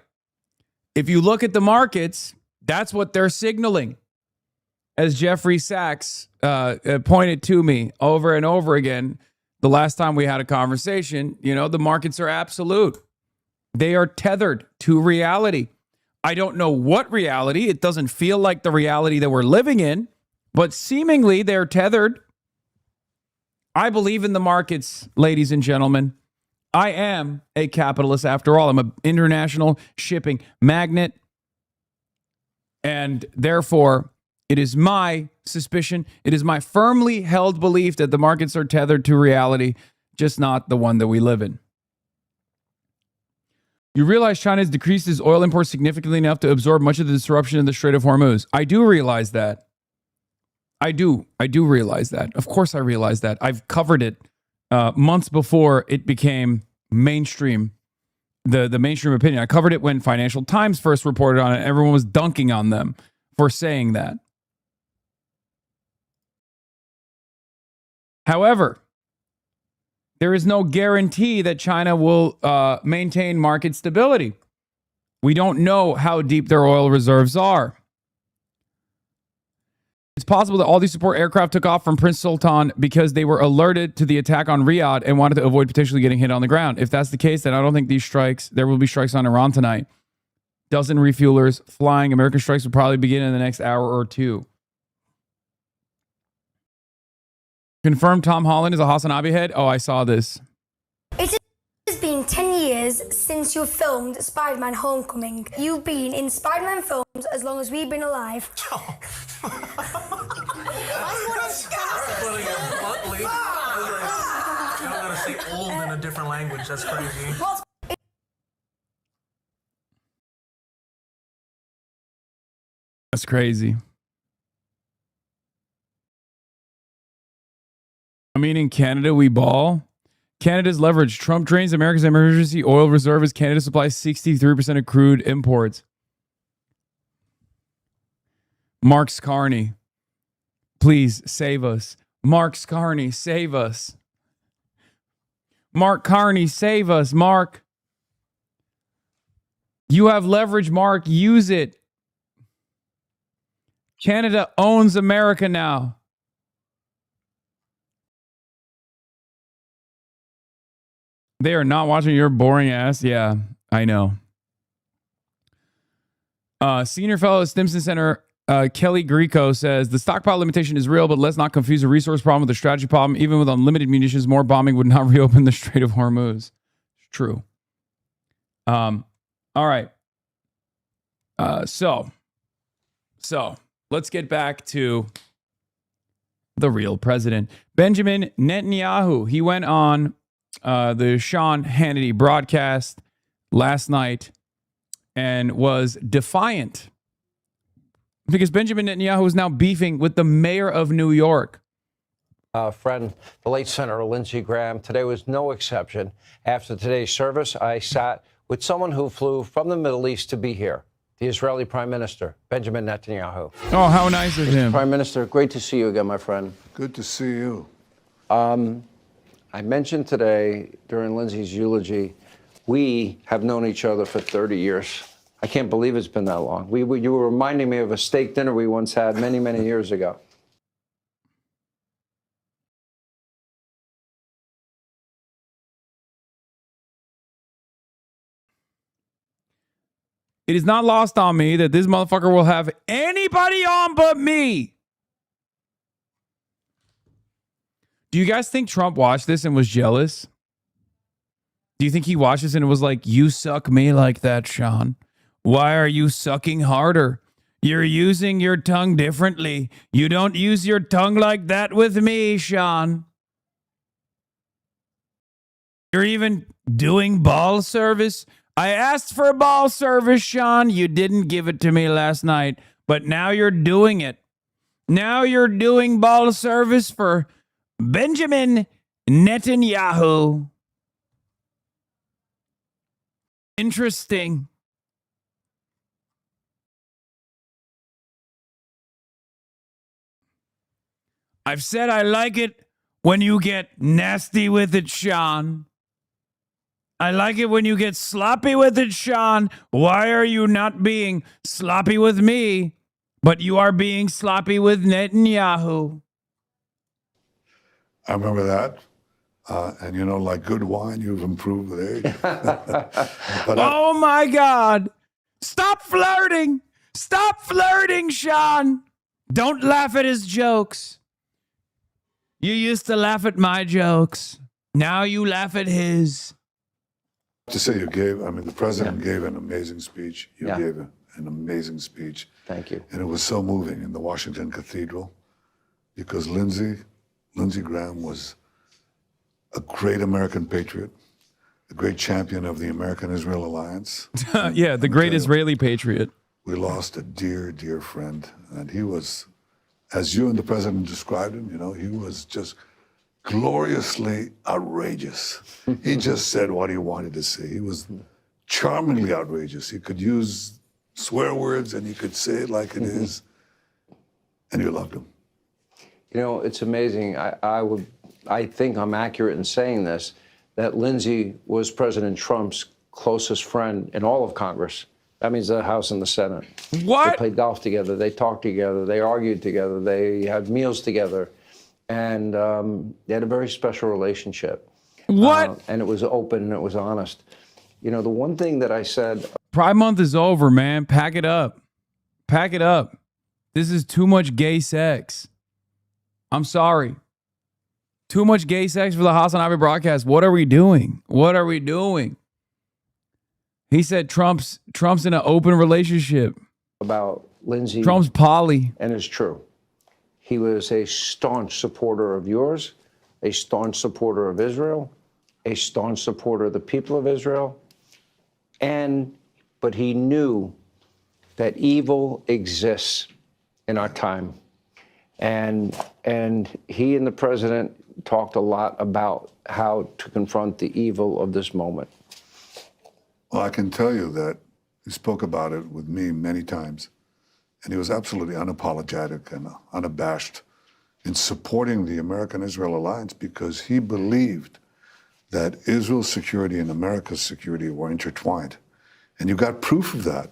If you look at the markets, that's what they're signaling. As Jeffrey Sachs pointed to me over and over again the last time we had a conversation, you know, the markets are absolute. They are tethered to reality. I don't know what reality. It doesn't feel like the reality that we're living in, but seemingly they're tethered. I believe in the markets, ladies and gentlemen. I am a capitalist after all. I'm an international shipping magnate. And therefore, it is my suspicion, it is my firmly held belief that the markets are tethered to reality, just not the one that we live in. You realize China has decreased its oil imports significantly enough to absorb much of the disruption in the Strait of Hormuz. I do realize that. I do realize that. Of course I realize that. I've covered it months before it became mainstream, the mainstream opinion. I covered it when Financial Times first reported on it. Everyone was dunking on them for saying that. However, there is no guarantee that China will maintain market stability. We don't know how deep their oil reserves are. It's possible that all these support aircraft took off from Prince Sultan because they were alerted to the attack on Riyadh and wanted to avoid potentially getting hit on the ground. If that's the case, then I don't think there will be strikes on Iran tonight. Dozen refuelers flying. American strikes will probably begin in the next hour or two. Confirmed Tom Holland is a Hasanabi head? Oh, I saw this. It has been 10 years since you filmed Spider-Man Homecoming. You've been in Spider-Man films as long as we've been alive. I'm gonna say old in a different language. That's crazy. That's crazy. I mean, in Canada, we ball. Canada's leverage. Trump drains America's emergency oil reserve as Canada supplies 63% of crude imports. Mark Scarney, please save us. Mark Scarney, save us. Mark Carney, save us. Mark, you have leverage, Mark. Use it. Canada owns America now. They are not watching your boring ass. Yeah, I know. Senior fellow at Stimson Center, Kelly Greco, says the stockpile limitation is real, but let's not confuse a resource problem with a strategy problem. Even with unlimited munitions, more bombing would not reopen the Strait of Hormuz. It's true. All right. So let's get back to the real president. Benjamin Netanyahu. He went on the Sean Hannity broadcast last night and was defiant because Benjamin Netanyahu is now beefing with the mayor of New York. Friend, the late Senator Lindsey Graham. Today was no exception. After today's service, I sat with someone who flew from the Middle East to be here, the Israeli Prime Minister, Benjamin Netanyahu. Oh, how nice of him. Prime Minister, great to see you again, my friend. Good to see you. I mentioned today during Lindsey's eulogy, we have known each other for 30 years. I can't believe it's been that long. You were reminding me of a steak dinner we once had many, many years ago. It is not lost on me that this motherfucker will have anybody on but me. Do you guys think Trump watched this and was jealous? Do you think he watched this and was like, you suck me like that, Sean? Why are you sucking harder? You're using your tongue differently. You don't use your tongue like that with me, Sean. You're even doing ball service. I asked for ball service, Sean. You didn't give it to me last night, but now you're doing it. Now you're doing ball service for Benjamin Netanyahu. Interesting. I've said I like it when you get nasty with it, Sean. I like it when you get sloppy with it, Sean. Why are you not being sloppy with me, but you are being sloppy with Netanyahu? I remember that. And, you know, like good wine, you've improved with age. Oh, my God. Stop flirting. Stop flirting, Sean. Don't laugh at his jokes. You used to laugh at my jokes. Now you laugh at his. To say the president gave an amazing speech. You gave an amazing speech. Thank you. And it was so moving in the Washington Cathedral because Lindsey Graham was a great American patriot, a great champion of the American-Israel alliance. Yeah, the great Israeli patriot. We lost a dear, dear friend. And he was, as you and the president described him, he was just gloriously outrageous. He just said what he wanted to say. He was charmingly outrageous. He could use swear words and he could say it like it is. And you loved him. It's amazing. I think I'm accurate in saying this, that Lindsey was President Trump's closest friend in all of Congress. That means the House and the Senate. What? They played golf together. They talked together. They argued together. They had meals together. And they had a very special relationship. What? And it was open and it was honest. The one thing that I said... Pride Month is over, man. Pack it up. Pack it up. This is too much gay sex. I'm sorry. Too much gay sex for the Hasanabi broadcast. What are we doing? What are we doing? He said Trump's in an open relationship. About Lindsey. Trump's poly. And it's true. He was a staunch supporter of yours, a staunch supporter of Israel, a staunch supporter of the people of Israel. But he knew that evil exists in our time. And he and the president talked a lot about how to confront the evil of this moment. Well, I can tell you that he spoke about it with me many times, and he was absolutely unapologetic and unabashed in supporting the American-Israel alliance because he believed that Israel's security and America's security were intertwined. And you got proof of that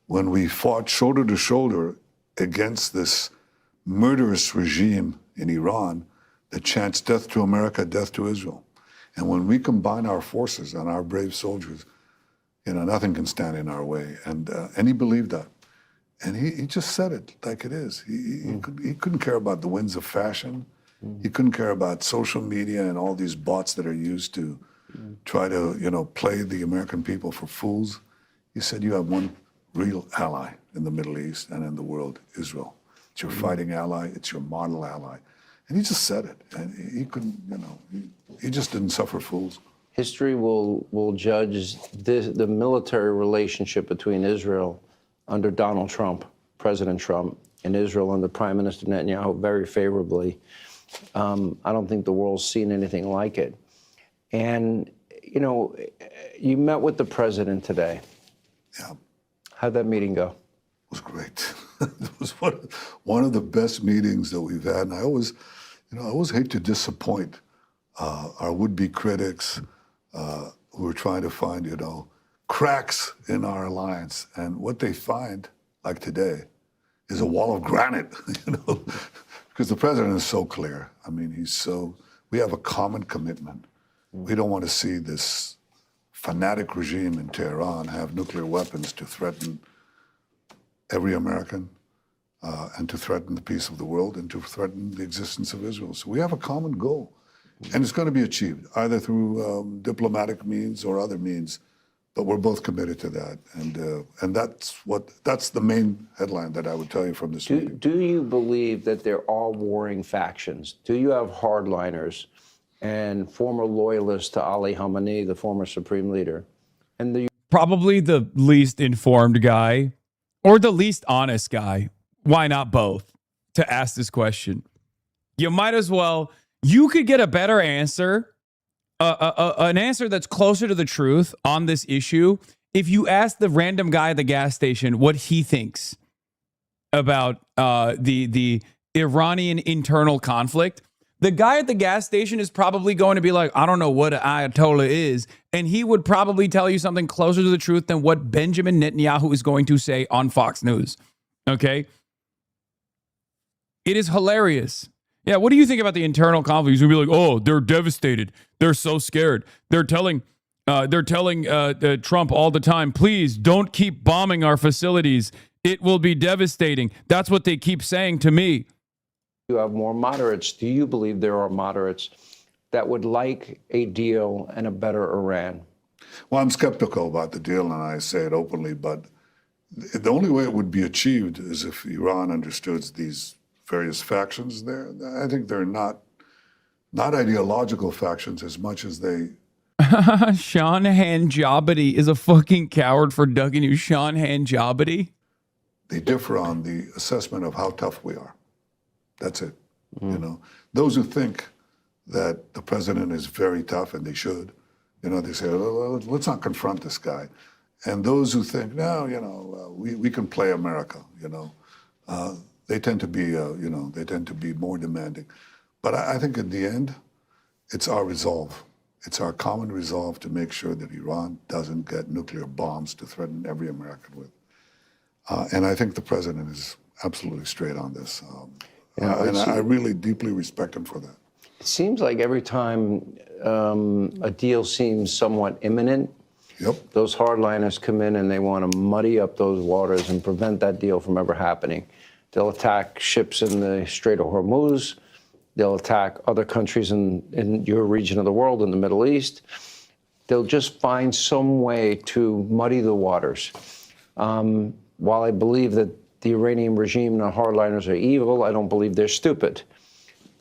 when we fought shoulder to shoulder against this murderous regime in Iran that chants death to America, death to Israel. And when we combine our forces and our brave soldiers, nothing can stand in our way. And he believed that. And he just said it like it is. He couldn't care about the winds of fashion. He couldn't care about social media and all these bots that are used to try to, play the American people for fools. He said, you have one real ally in the Middle East and in the world, Israel. It's your fighting ally. It's your model ally. And he just said it. And he couldn't, he just didn't suffer fools. History will judge the military relationship between Israel under Donald Trump, President Trump, and Israel under Prime Minister Netanyahu very favorably. I don't think the world's seen anything like it. And, you met with the president today. Yeah. How'd that meeting go? It was great. It was one of the best meetings that we've had. And I always hate to disappoint our would-be critics who are trying to find, cracks in our alliance. And what they find, like today, is a wall of granite, because the president is so clear. I mean, we have a common commitment. We don't want to see this fanatic regime in Tehran have nuclear weapons to threaten every American and to threaten the peace of the world and to threaten the existence of Israel. So we have a common goal. And it's going to be achieved, either through diplomatic means or other means. But we're both committed to that. And that's the main headline that I would tell you from this meeting. Do you believe that there are warring factions? Do you have hardliners and former loyalists to Ali Khamenei, the former supreme leader? And probably the least informed guy or the least honest guy. Why not both? To ask this question. You might as well. You could get a better answer, an answer that's closer to the truth on this issue if you ask the random guy at the gas station what he thinks about the Iranian internal conflict. The guy at the gas station is probably going to be like, I don't know what an Ayatollah is. And he would probably tell you something closer to the truth than what Benjamin Netanyahu is going to say on Fox News. Okay? It is hilarious. Yeah, what do you think about the internal conflict? He's going to be like, oh, they're devastated. They're so scared. They're telling Trump all the time, please don't keep bombing our facilities. It will be devastating. That's what they keep saying to me. You have more moderates. Do you believe there are moderates that would like a deal and a better Iran? Well, I'm skeptical about the deal, and I say it openly, but the only way it would be achieved is if Iran understood these various factions. I think they're not ideological factions as much as they... Sean Hanjabadi is a fucking coward for ducking you. Sean Hanjabadi? They differ on the assessment of how tough we are. That's it. You know, those who think that the president is very tough, and they should, you know, they say, let's not confront this guy. And those who think, no, you know, we can play America, you know, they tend to be, you know, they tend to be more demanding. But I think in the end, it's our resolve. It's our common resolve to make sure that Iran doesn't get nuclear bombs to threaten every American with. And I think the president is absolutely straight on this. And I really deeply respect him for that. It seems like every time a deal seems somewhat imminent, those hardliners come in and they want to muddy up those waters and prevent that deal from ever happening. They'll attack ships in the Strait of Hormuz. They'll attack other countries in your region of the world, in the Middle East. They'll just find some way to muddy the waters. While I believe that the Iranian regime and the hardliners are evil, I don't believe they're stupid.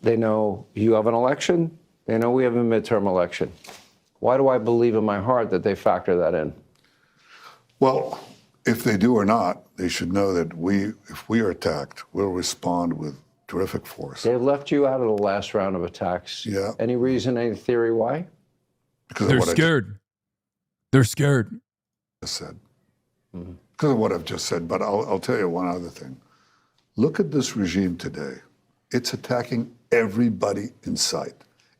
They know you have an election. They know we have a midterm election. Why do I believe in my heart that they factor that in? Well, if they do or not, they should know that if we are attacked, we'll respond with terrific force. They left you out of the last round of attacks. Yeah. Any reason, any theory why? Because they're scared. They're scared. Said. Because of what I've just said. But I'll tell you one other thing. Look at this regime today. It's attacking everybody in sight.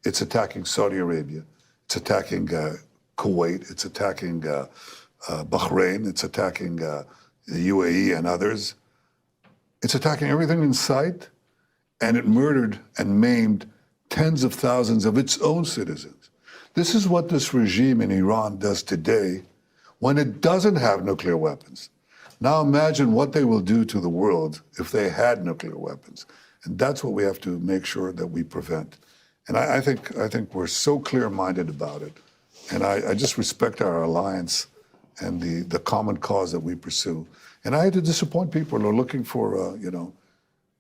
It's attacking Saudi Arabia. It's attacking Kuwait. It's attacking Bahrain. It's attacking the UAE and others. It's attacking everything in sight, and it murdered and maimed tens of thousands of its own citizens. This is what this regime in Iran does today when it doesn't have nuclear weapons. Now imagine what they will do to the world if they had nuclear weapons. And that's what we have to make sure that we prevent. And I think we're so clear-minded about it. And I just respect our alliance and the common cause that we pursue. And I had to disappoint people who are looking for, you know,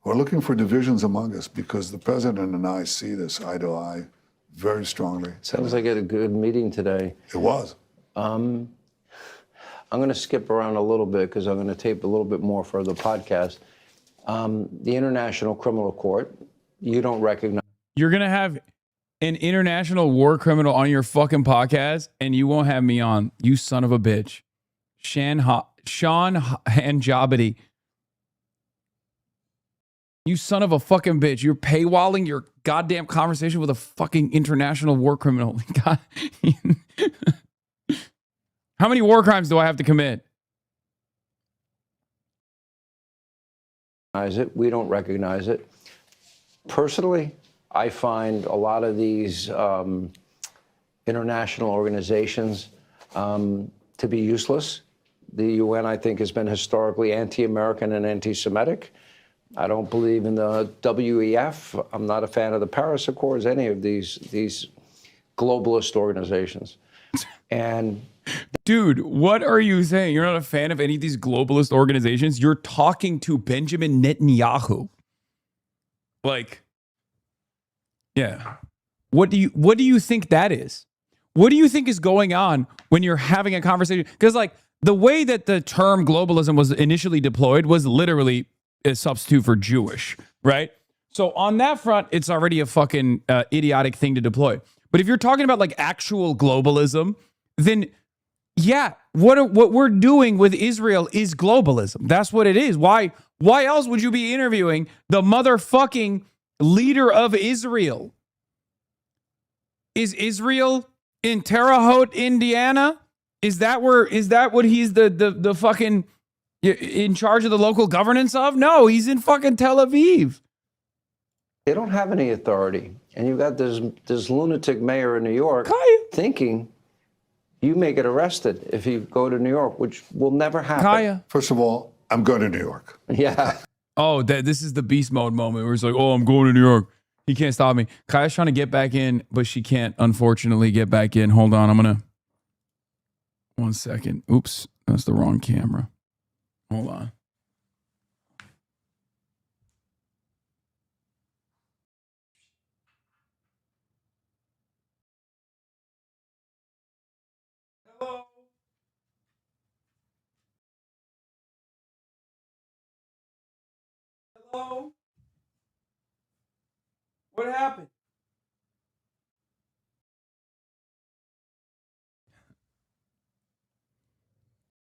who are looking for divisions among us, because the president and I see this eye to eye very strongly. Sounds like a good meeting today. It was. I'm going to skip around a little bit because I'm going to tape a little bit more for the podcast. The International Criminal Court, you don't recognize. You're going to have an international war criminal on your fucking podcast, and you won't have me on, you son of a bitch. Sean Hanjabadi. You son of a fucking bitch. You're paywalling your goddamn conversation with a fucking international war criminal. God. How many war crimes do I have to commit? We don't recognize it. Personally, I find a lot of these international organizations to be useless. The UN, I think, has been historically anti-American and anti-Semitic. I don't believe in the WEF. I'm not a fan of the Paris Accords, any of these globalist organizations. And dude, what are you saying? You're not a fan of any of these globalist organizations? You're talking to Benjamin Netanyahu. Like, yeah. What do you think that is? What do you think is going on when you're having a conversation? Because like the way that the term globalism was initially deployed was literally a substitute for Jewish, right? So on that front, it's already a fucking idiotic thing to deploy. But if you're talking about like actual globalism, then yeah, what we're doing with Israel is globalism. That's what it is. Why else would you be interviewing the motherfucking leader of Israel? Is Israel in Terre Haute, Indiana? Is that what he's the fucking in charge of the local governance of? No, he's in fucking Tel Aviv. They don't have any authority. And you've got this lunatic mayor in New York thinking you may get arrested if you go to New York, which will never happen. Kaya. First of all, I'm going to New York. Yeah. Oh, this is the beast mode moment where it's like, oh, I'm going to New York. He can't stop me. Kaya's trying to get back in, but she can't, unfortunately, get back in. Hold on, I'm going to... 1 second. Oops, that's the wrong camera. Hold on. Hello. Hello. What happened?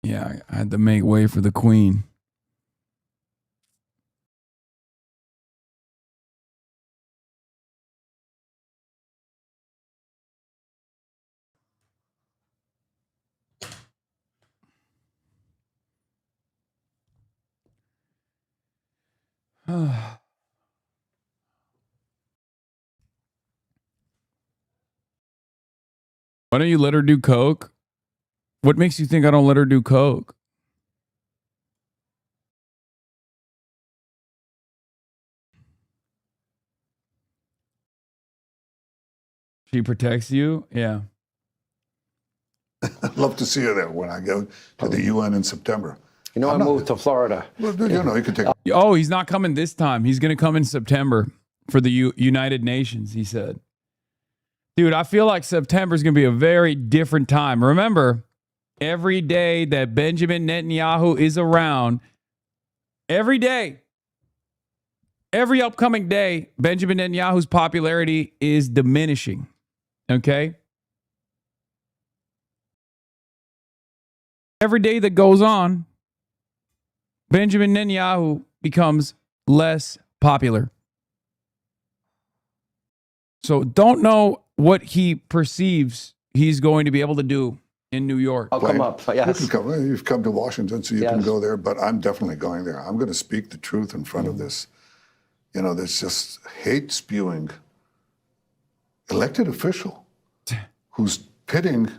Yeah, I had to make way for the queen. Why don't you let her do coke? What makes you think I don't let her do coke? She protects you? Yeah. I'd love to see her there when I go to the UN in September. You know, I moved to Florida. Well, you know, you could take. Oh, he's not coming this time. He's going to come in September for the United Nations, he said. Dude, I feel like September is going to be a very different time. Remember, every day that Benjamin Netanyahu is around, every day, every upcoming day, Benjamin Netanyahu's popularity is diminishing. Okay? Every day that goes on, Benjamin Netanyahu becomes less popular. So don't know what he perceives he's going to be able to do in New York. I'll come up. Yes. You've come to Washington, so you Yes. can go there, but I'm definitely going there. I'm going to speak the truth in front of this. You know, there's just hate spewing elected official who's pitting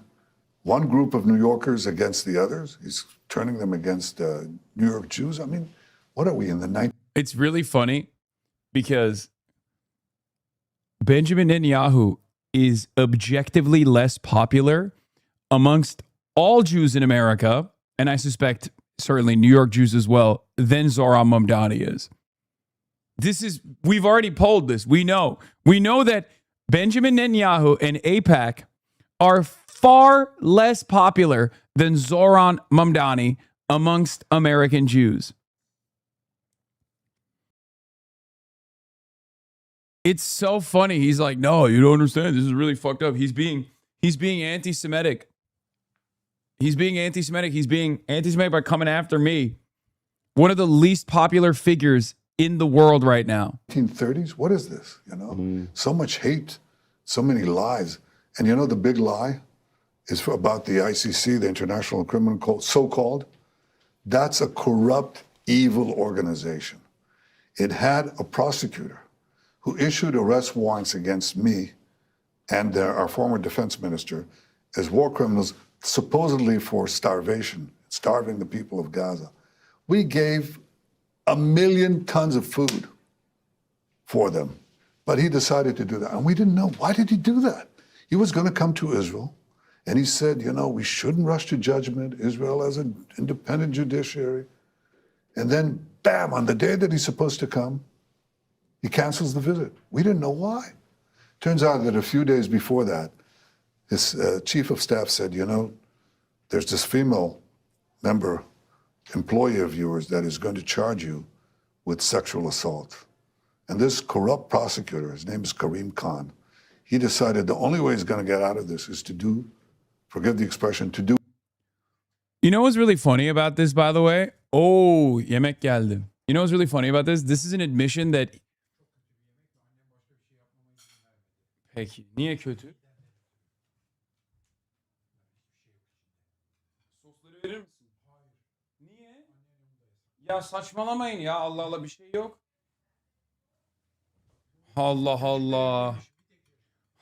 one group of New Yorkers against the others. He's turning them against New York Jews. I mean, what are we in the 90s? It's really funny because Benjamin Netanyahu is objectively less popular amongst all Jews in America, and I suspect certainly New York Jews as well, than Zohran Mamdani is. We've already polled this. We know that Benjamin Netanyahu and AIPAC are far less popular than Zohran Mamdani amongst American Jews. It's so funny. He's like, no, you don't understand. This is really fucked up. He's being anti-Semitic. He's being anti-Semitic. He's being anti-Semitic by coming after me. One of the least popular figures in the world right now. 1930s? What is this? You know, so much hate, so many lies. And you know, the big lie is about the ICC, the International Criminal Court, so-called. That's a corrupt, evil organization. It had a prosecutor who issued arrest warrants against me and our former defense minister as war criminals, supposedly for starvation, starving the people of Gaza. We gave 1 million tons of food for them, but he decided to do that. And we didn't know. Why did he do that? He was going to come to Israel, and he said, you know, we shouldn't rush to judgment. Israel has an independent judiciary. And then, bam, on the day that he's supposed to come, he cancels the visit. We didn't know why. Turns out that a few days before that, his chief of staff said, you know, there's this female member, employee of yours that is going to charge you with sexual assault. And this corrupt prosecutor, his name is Karim Khan, he decided the only way he's going to get out of this is to do, forgive the expression, to do. You know what's really funny about this, by the way? Oh, yemek geldi. You know what's really funny about this? This is an admission that... Peki, niye kötü? Sosları verir misin? Hayır. Niye? Ya saçmalamayın ya. Allah Allah, bir şey yok. Allah Allah.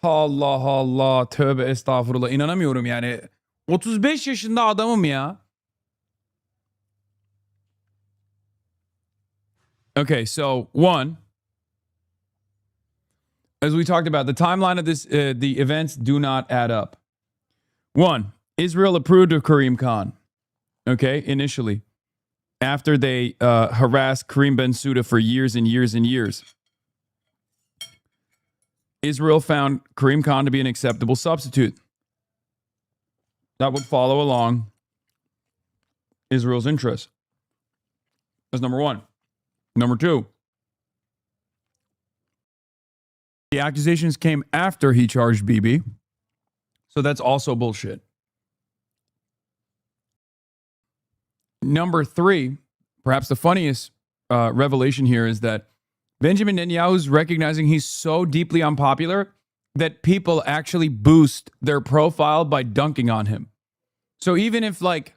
Allah Allah. Tövbe estağfurullah. İnanamıyorum yani. 35 yaşında adamım ya. Okay, so one, as we talked about, the timeline of this, the events do not add up. One, Israel approved of Karim Khan, okay, initially, after they harassed Karim Ben-Suda for years and years and years. Israel found Karim Khan to be an acceptable substitute that would follow along Israel's interests. That's number one. Number two, the accusations came after he charged Bibi, so that's also bullshit. Number three, perhaps the funniest revelation here is that Benjamin Netanyahu is recognizing he's so deeply unpopular that people actually boost their profile by dunking on him. So even if like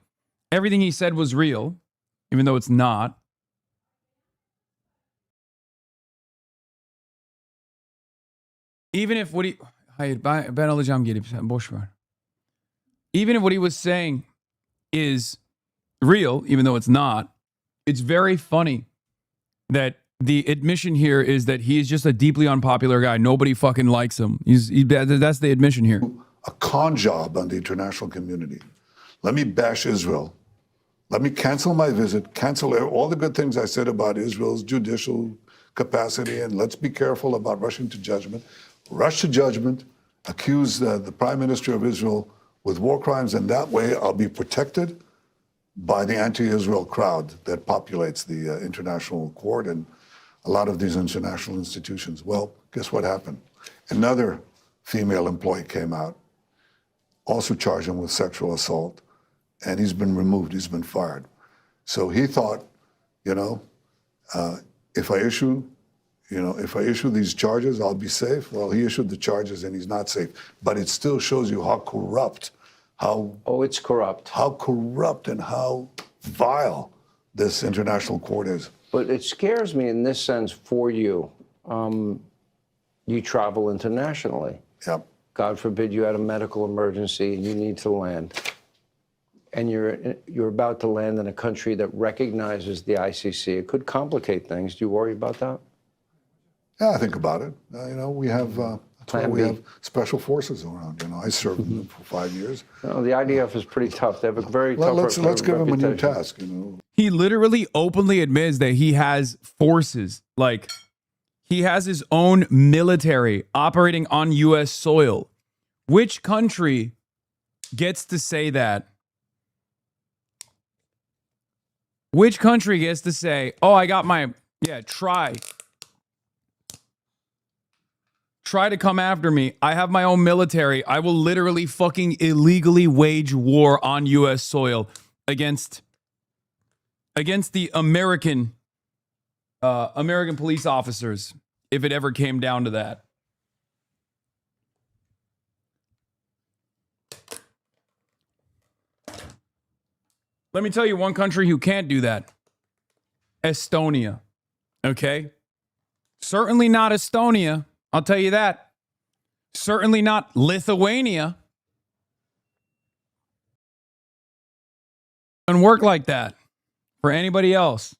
everything he said was real, even though it's not, even if what he even if what he was saying is real, even though it's not, it's very funny that the admission here is that he is just a deeply unpopular guy. Nobody fucking likes him. That's the admission here. A con job on the international community. Let me bash Israel. Let me cancel my visit, cancel all the good things I said about Israel's judicial capacity, and let's be careful about rushing to judgment. Rush to judgment, accuse the Prime Minister of Israel with war crimes, and that way I'll be protected by the anti-Israel crowd that populates the international court and a lot of these international institutions. Well, guess what happened? Another female employee came out, also charged him with sexual assault, and he's been removed, he's been fired. So he thought, if I issue these charges, I'll be safe. Well, he issued the charges and he's not safe. But it still shows you how corrupt, it's corrupt. How corrupt and how vile this international court is. But it scares me in this sense for you. You travel internationally. Yep. God forbid you had a medical emergency and you need to land. And you're about to land in a country that recognizes the ICC. It could complicate things. Do you worry about that? Yeah, I think about it. We have that's why we have special forces around. I served with them for 5 years. No, the IDF is pretty tough. They have a very tough reputation. Let's give them a new task. He literally openly admits that he has forces. Like, he has his own military operating on U.S. soil. Which country gets to say that? Which country gets to say, oh, I got my, try to come after me. I have my own military. I will literally fucking illegally wage war on U.S. soil against the American police officers, if it ever came down to that. Let me tell you one country who can't do that. Estonia. Okay? Certainly not Estonia. I'll tell you that. Certainly not Lithuania. Doesn't work like that for anybody else.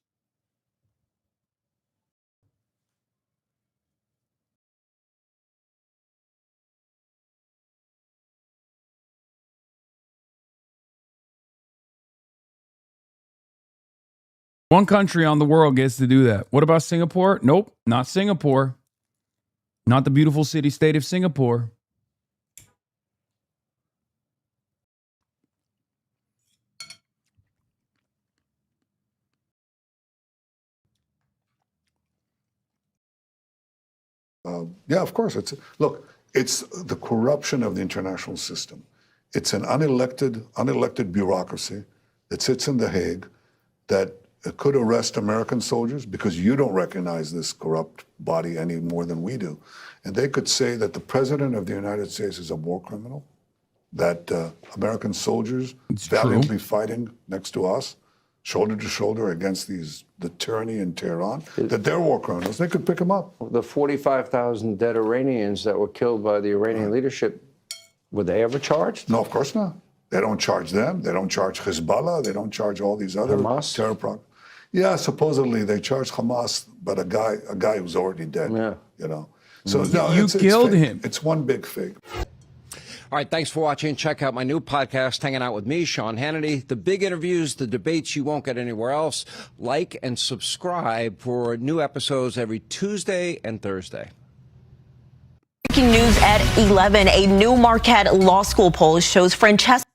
One country on the world gets to do that. What about Singapore? Nope, not Singapore. Not the beautiful city-state of Singapore. Yeah, of course. It's the corruption of the international system. It's an unelected bureaucracy that sits in The Hague that could arrest American soldiers because you don't recognize this corrupt body any more than we do. And they could say that the president of the United States is a war criminal, that American soldiers valiantly fighting next to us, shoulder to shoulder against the tyranny in Tehran, that they're war criminals. They could pick them up. The 45,000 dead Iranians that were killed by the Iranian leadership, were they ever charged? No, of course not. They don't charge them. They don't charge Hezbollah. They don't charge all these other terror programs. Yeah, supposedly they charge Hamas, but a guy who's already dead. Yeah. So no, you killed him. It's one big fake. All right, thanks for watching. Check out my new podcast, Hanging Out with Me, Sean Hannity. The big interviews, the debates you won't get anywhere else. Like and subscribe for new episodes every Tuesday and Thursday. Breaking news at 11, a new Marquette Law School poll shows Francesca.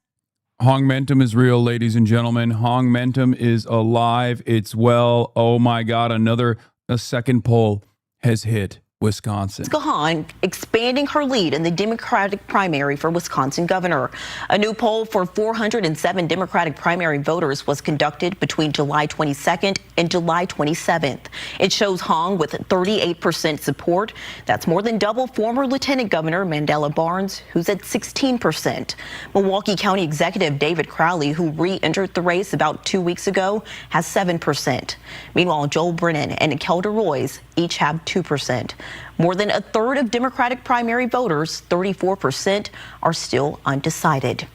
Hongmentum is real, ladies and gentlemen. Hongmentum is alive. It's well. Oh my God, a second poll has hit Wisconsin. Hahn expanding her lead in the Democratic primary for Wisconsin governor. A new poll for 407 Democratic primary voters was conducted between July 22nd and July 27th. It shows Hong with 38% support. That's more than double former Lieutenant Governor Mandela Barnes, who's at 16%. Milwaukee County Executive David Crowley, who re-entered the race about 2 weeks ago, has 7%. Meanwhile, Joel Brennan and Kelda Royce each have 2%. More than a third of Democratic primary voters, 34%, are still undecided.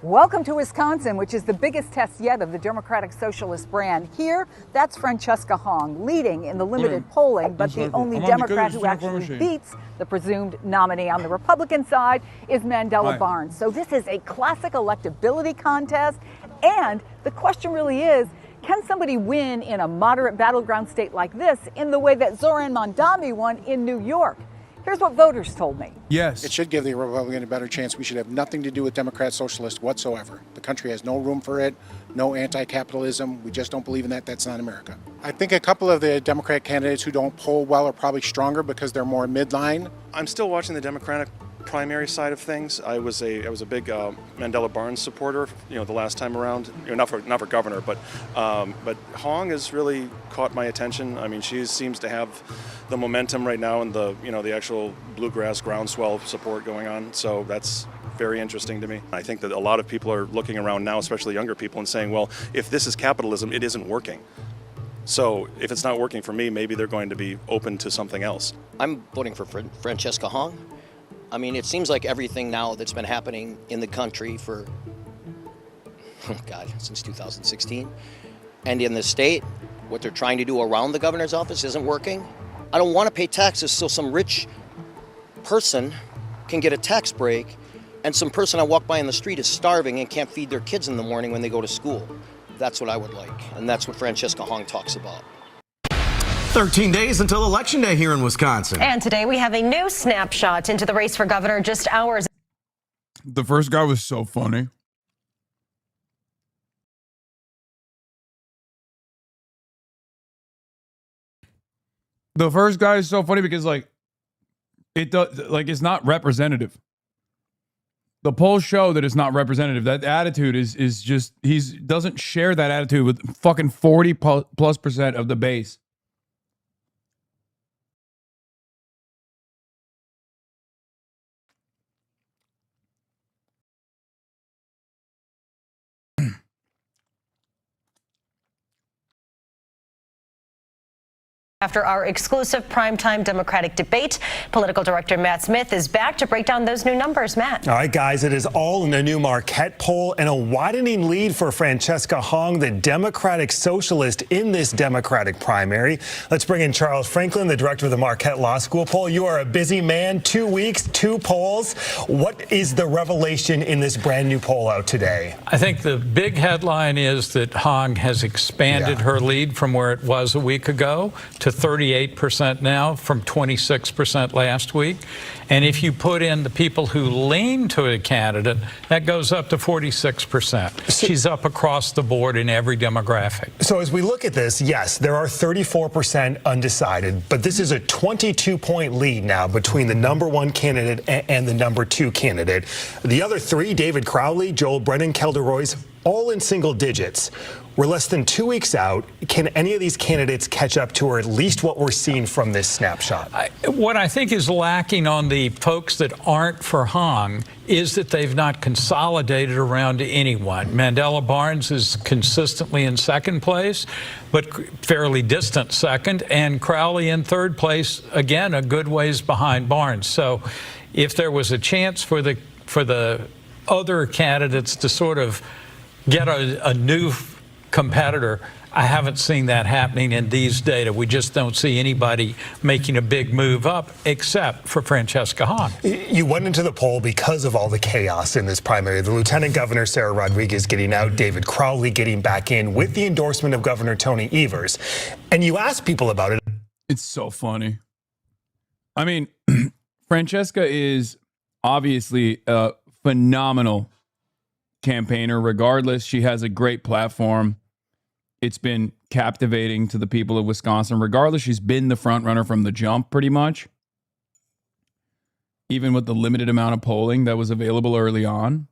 Welcome to Wisconsin, which is the biggest test yet of the Democratic Socialist brand. Here, that's Francesca Hong leading in the limited polling, but the only Democrat who actually beats the presumed nominee on the Republican side is Mandela Barnes. So this is a classic electability contest, and the question really is, can somebody win in a moderate battleground state like this in the way that Zoran Mondami won in New York? Here's what voters told me. Yes. It should give the Republican a better chance. We should have nothing to do with Democrat socialists whatsoever. The country has no room for it, no anti-capitalism. We just don't believe in that. That's not America. I think a couple of the Democrat candidates who don't poll well are probably stronger because they're more midline. I'm still watching the Democratic primary side of things. I was a big Mandela Barnes supporter, the last time around. Not for governor, but Hong has really caught my attention. I mean, she seems to have the momentum right now and the actual bluegrass groundswell support going on. So that's very interesting to me. I think that a lot of people are looking around now, especially younger people, and saying, well, if this is capitalism, it isn't working. So if it's not working for me, maybe they're going to be open to something else. I'm voting for Francesca Hong. I mean, it seems like everything now that's been happening in the country for, since 2016, and in the state, what they're trying to do around the governor's office isn't working. I don't want to pay taxes so some rich person can get a tax break, and some person I walk by in the street is starving and can't feed their kids in the morning when they go to school. That's what I would like, and that's what Francesca Hong talks about. 13 days until Election Day here in Wisconsin. And today we have a new snapshot into the race for governor just hours. The first guy was so funny. The first guy is so funny because it's not representative. The polls show that it's not representative. That attitude is just, doesn't share that attitude with fucking 40+% of the base. After our exclusive primetime Democratic debate, political director Matt Smith is back to break down those new numbers. Matt. All right, guys, it is all in the new Marquette poll and a widening lead for Francesca Hong, the Democratic socialist in this Democratic primary. Let's bring in Charles Franklin, the director of the Marquette Law School poll. You are a busy man, 2 weeks, 2 polls. What is the revelation in this brand new poll out today? I think the big headline is that Hong has expanded her lead from where it was a week ago to 38% now from 26% last week. And if you put in the people who lean to a candidate, that goes up to 46%. She's up across the board in every demographic. So as we look at this, yes, there are 34% undecided, but this is a 22-point lead now between the #1 candidate and the #2 candidate. The other three, David Crowley, Joel Brennan, Kelda Royce, all in single digits. We're less than 2 weeks out. Can any of these candidates catch up to, or at least what we're seeing from this snapshot? What I think is lacking on the folks that aren't for Hong is that they've not consolidated around anyone. Mandela Barnes is consistently in second place, but fairly distant second, and Crowley in third place, again, a good ways behind Barnes. So if there was a chance for the other candidates to sort of get a new competitor, I haven't seen that happening in these data. We just don't see anybody making a big move up except for Francesca Hahn. You went into the poll because of all the chaos in this primary. The Lieutenant Governor, Sarah Rodriguez, getting out, David Crowley getting back in with the endorsement of Governor Tony Evers. And you asked people about it. It's so funny. I mean, Francesca is obviously a phenomenal campaigner. Regardless, she has a great platform. It's been captivating to the people of Wisconsin. Regardless, she's been the front runner from the jump pretty much. Even with the limited amount of polling that was available early on.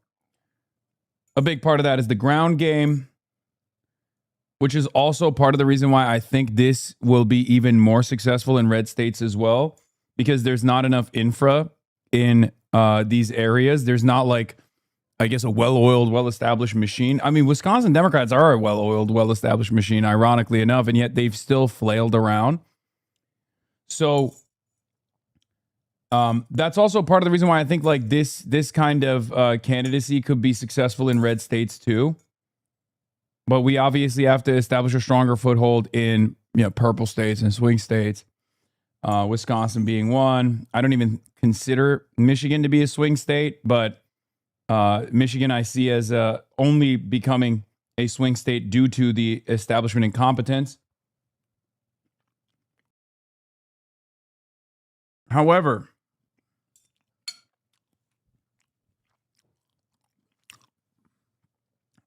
A big part of that is the ground game, which is also part of the reason why I think this will be even more successful in red states as well, because there's not enough infra in these areas. There's not like, I guess, a well-oiled, well-established machine. I mean, Wisconsin Democrats are a well-oiled, well-established machine, ironically enough, and yet they've still flailed around. So that's also part of the reason why I think like this kind of candidacy could be successful in red states too. But we obviously have to establish a stronger foothold in purple states and swing states. Wisconsin being one. I don't even consider Michigan to be a swing state, but Michigan I see as only becoming a swing state due to the establishment incompetence. However,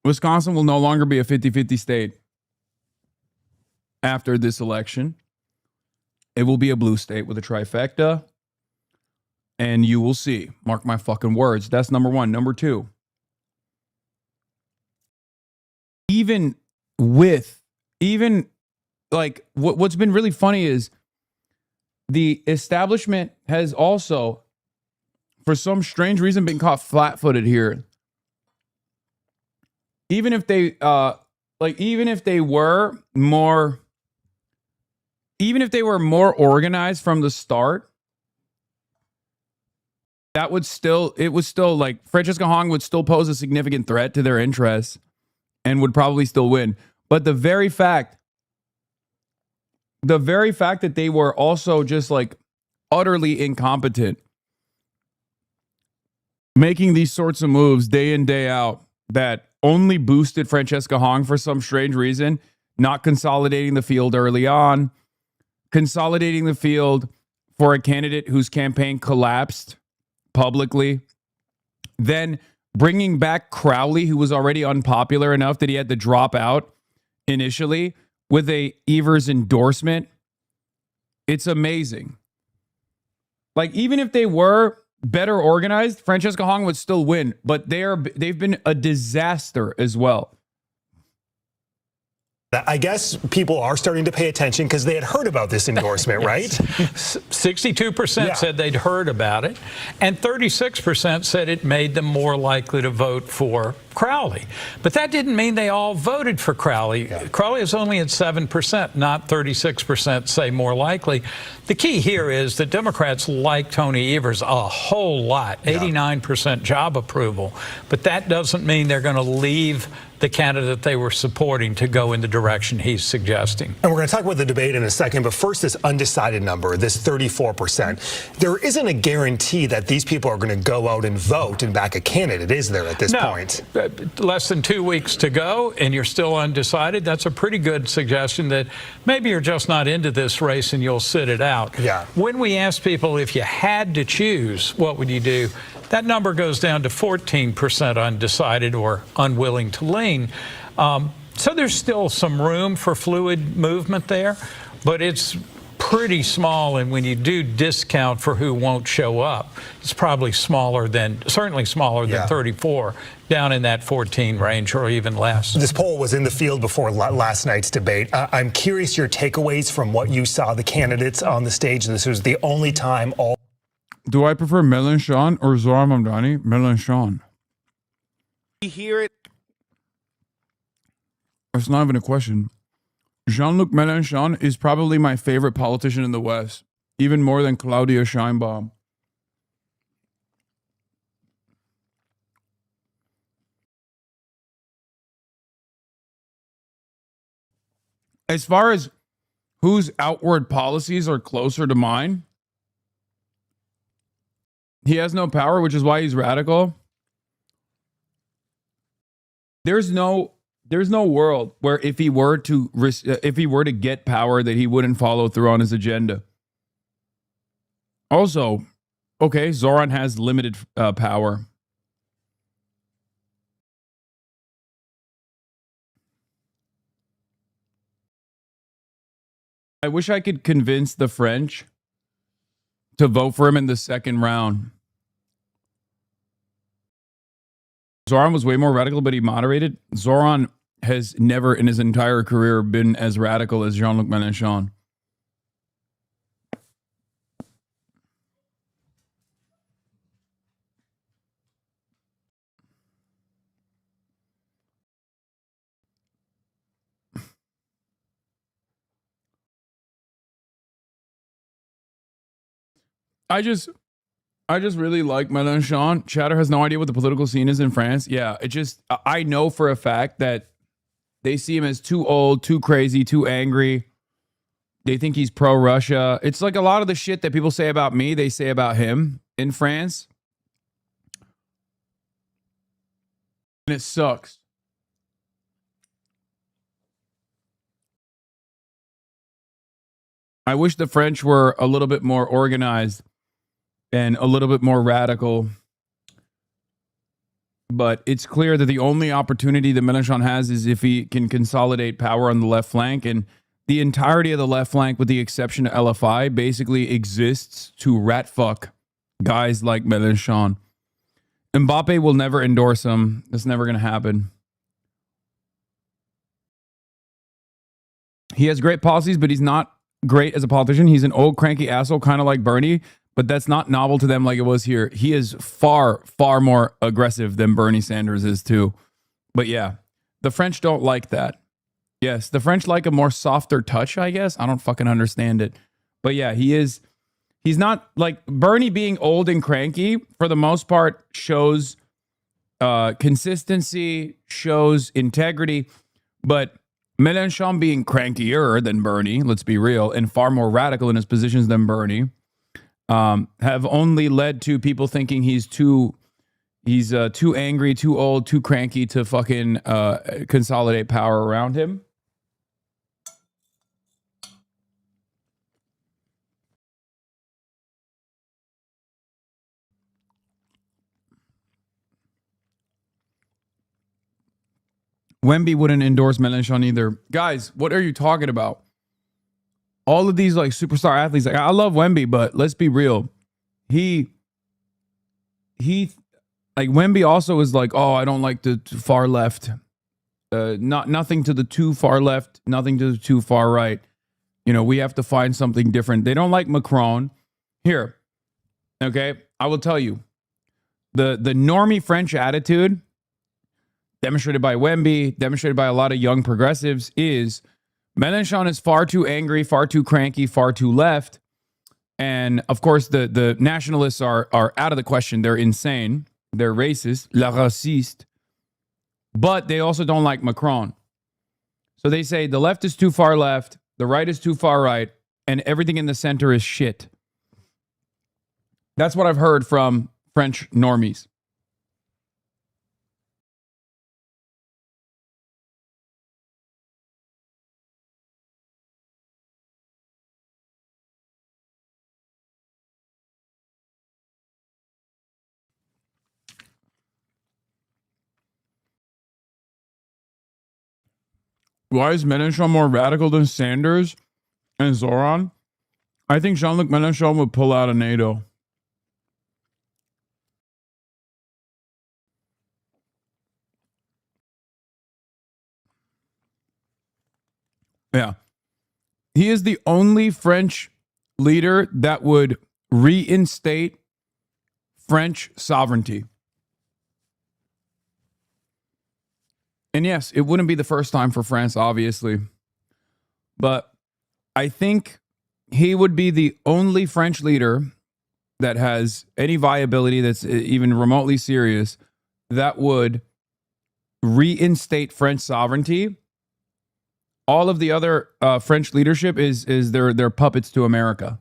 Wisconsin will no longer be a 50-50 state after this election. It will be a blue state with a trifecta. And you will see. Mark my fucking words. That's number one. Number two. Even like what's been really funny is the establishment has also, for some strange reason, been caught flat-footed here. Even if they were more organized from the start, it would still like Francesca Hahn would still pose a significant threat to their interests and would probably still win. But the very fact that they were also just like utterly incompetent, making these sorts of moves day in, day out, that only boosted Francesca Hahn for some strange reason, not consolidating the field early on, consolidating the field for a candidate whose campaign collapsed publicly, then bringing back Crowley, who was already unpopular enough that he had to drop out initially with a Evers endorsement. It's amazing. Like, even if they were better organized, Francesca Hahn would still win, but they've been a disaster as well. I guess people are starting to pay attention because they had heard about this endorsement, right? 62% said they'd heard about it, and 36% said it made them more likely to vote for Crowley. But that didn't mean they all voted for Crowley. Yeah. Crowley is only at 7%, not 36% say more likely. The key here is that Democrats like Tony Evers a whole lot, 89% job approval. But that doesn't mean they're going to leave the candidate they were supporting to go in the direction he's suggesting. And we're going to talk about the debate in a second, but first this undecided number, this 34%. There isn't a guarantee that these people are going to go out and vote and back a candidate, is there, at this point? Less than 2 weeks to go, and you're still undecided. That's a pretty good suggestion that maybe you're just not into this race and you'll sit it out. Yeah. When we ask people if you had to choose, what would you do? That number goes down to 14% undecided or unwilling to lean. So there's still some room for fluid movement there, but it's pretty small. And when you do discount for who won't show up, it's probably certainly smaller than 34, down in that 14 range or even less. This poll was in the field before last night's debate. I'm curious your takeaways from what you saw the candidates on the stage. This was the only time all. Do I prefer Mélenchon or Zohar Mamdani? Mélenchon. You hear it. It's not even a question. Jean-Luc Mélenchon is probably my favorite politician in the West, even more than Claudia Sheinbaum. as far as whose outward policies are closer to mine, he has no power, which is why he's radical. There's no world where if he were to get power that he wouldn't follow through on his agenda. Also, okay, Zoran has limited power. I wish I could convince the French to vote for him in the second round. Zoran was way more radical, but he moderated. Zoran has never in his entire career been as radical as Jean-Luc Mélenchon. I just really like Mélenchon. Chatter has no idea what the political scene is in France. Yeah, I know for a fact that they see him as too old, too crazy, too angry. They think he's pro-Russia. It's like a lot of the shit that people say about me, they say about him in France. And it sucks. I wish the French were a little bit more organized and a little bit more radical. But it's clear that the only opportunity that Mélenchon has is if he can consolidate power on the left flank. And the entirety of the left flank, with the exception of LFI, basically exists to rat fuck guys like Mélenchon. Mbappe will never endorse him. That's never going to happen. He has great policies, but he's not great as a politician. He's an old cranky asshole, kind of like Bernie. But that's not novel to them like it was here. He is far, far more aggressive than Bernie Sanders is too. But yeah, the French don't like that. Yes, the French like a more softer touch, I guess. I don't fucking understand it. But yeah, he's not like Bernie being old and cranky for the most part shows consistency, shows integrity. But Mélenchon being crankier than Bernie, let's be real, and far more radical in his positions than Bernie, have only led to people thinking he's too angry, too old, too cranky to fucking consolidate power around him. Wemby wouldn't endorse Mélenchon either. Guys, what are you talking about? All of these like superstar athletes, like I love Wemby, but let's be real. He like Wemby also is like, oh, I don't like the far left. Nothing to the too far left, nothing to the too far right. You know, we have to find something different. They don't like Macron. Here, okay, I will tell you. The normie French attitude, demonstrated by Wemby, demonstrated by a lot of young progressives, is Mélenchon is far too angry, far too cranky, far too left. And of course, the nationalists are out of the question. They're insane. They're racist, la raciste. But they also don't like Macron. So they say the left is too far left, the right is too far right, and everything in the center is shit. That's what I've heard from French normies. Why is Mélenchon more radical than Sanders and Zoran? I think Jean-Luc Mélenchon would pull out of NATO. Yeah. He is the only French leader that would reinstate French sovereignty. And yes, it wouldn't be the first time for France, obviously. But I think he would be the only French leader that has any viability that's even remotely serious that would reinstate French sovereignty All of the other French leadership is they're puppets to America.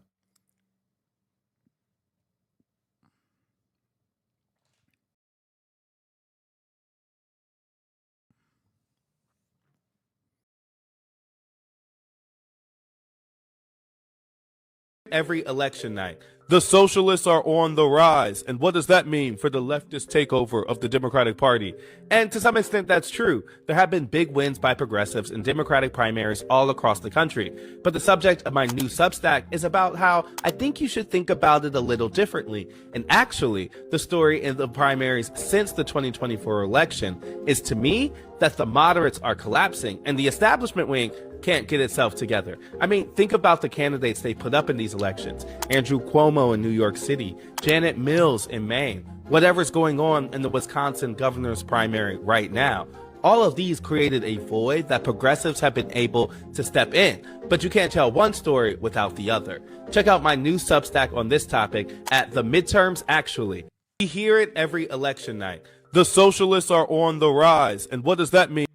Every election night. The socialists are on the rise. And what does that mean for the leftist takeover of the Democratic Party? And to some extent, that's true. There have been big wins by progressives in Democratic primaries all across the country. But the subject of my new Substack is about how I think you should think about it a little differently. And actually, the story in the primaries since the 2024 election is, to me, that the moderates are collapsing and the establishment wing can't get itself together. I mean, think about the candidates they put up in these elections. Andrew Cuomo in New York City, Janet Mills in Maine, whatever's going on in the Wisconsin governor's primary right now. All of these created a void that progressives have been able to step in, but you can't tell one story without the other. Check out my new Substack on this topic at The Midterms Actually. We hear it every election night. The socialists are on the rise. And what does that mean?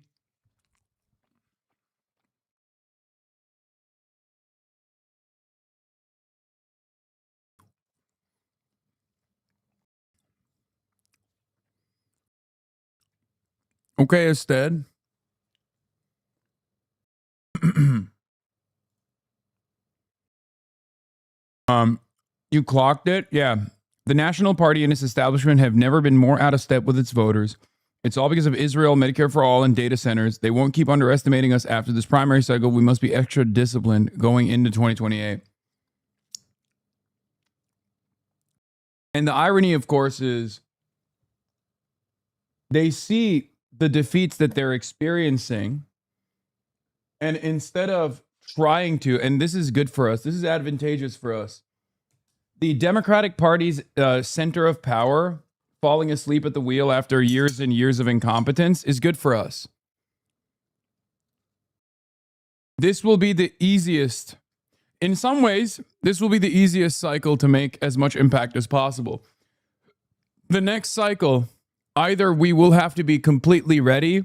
Okay, instead. You clocked it? Yeah. The National Party and its establishment have never been more out of step with its voters. It's all because of Israel, Medicare for all, and data centers. They won't keep underestimating us after this primary cycle. We must be extra disciplined going into 2028. And the irony, of course, is they see the defeats that they're experiencing, and instead of trying to, and this is good for us, this is advantageous for us, the Democratic Party's center of power falling asleep at the wheel after years and years of incompetence is good for us. This will be the easiest, in some ways, this will be the easiest cycle to make as much impact as possible. The next cycle, either we will have to be completely ready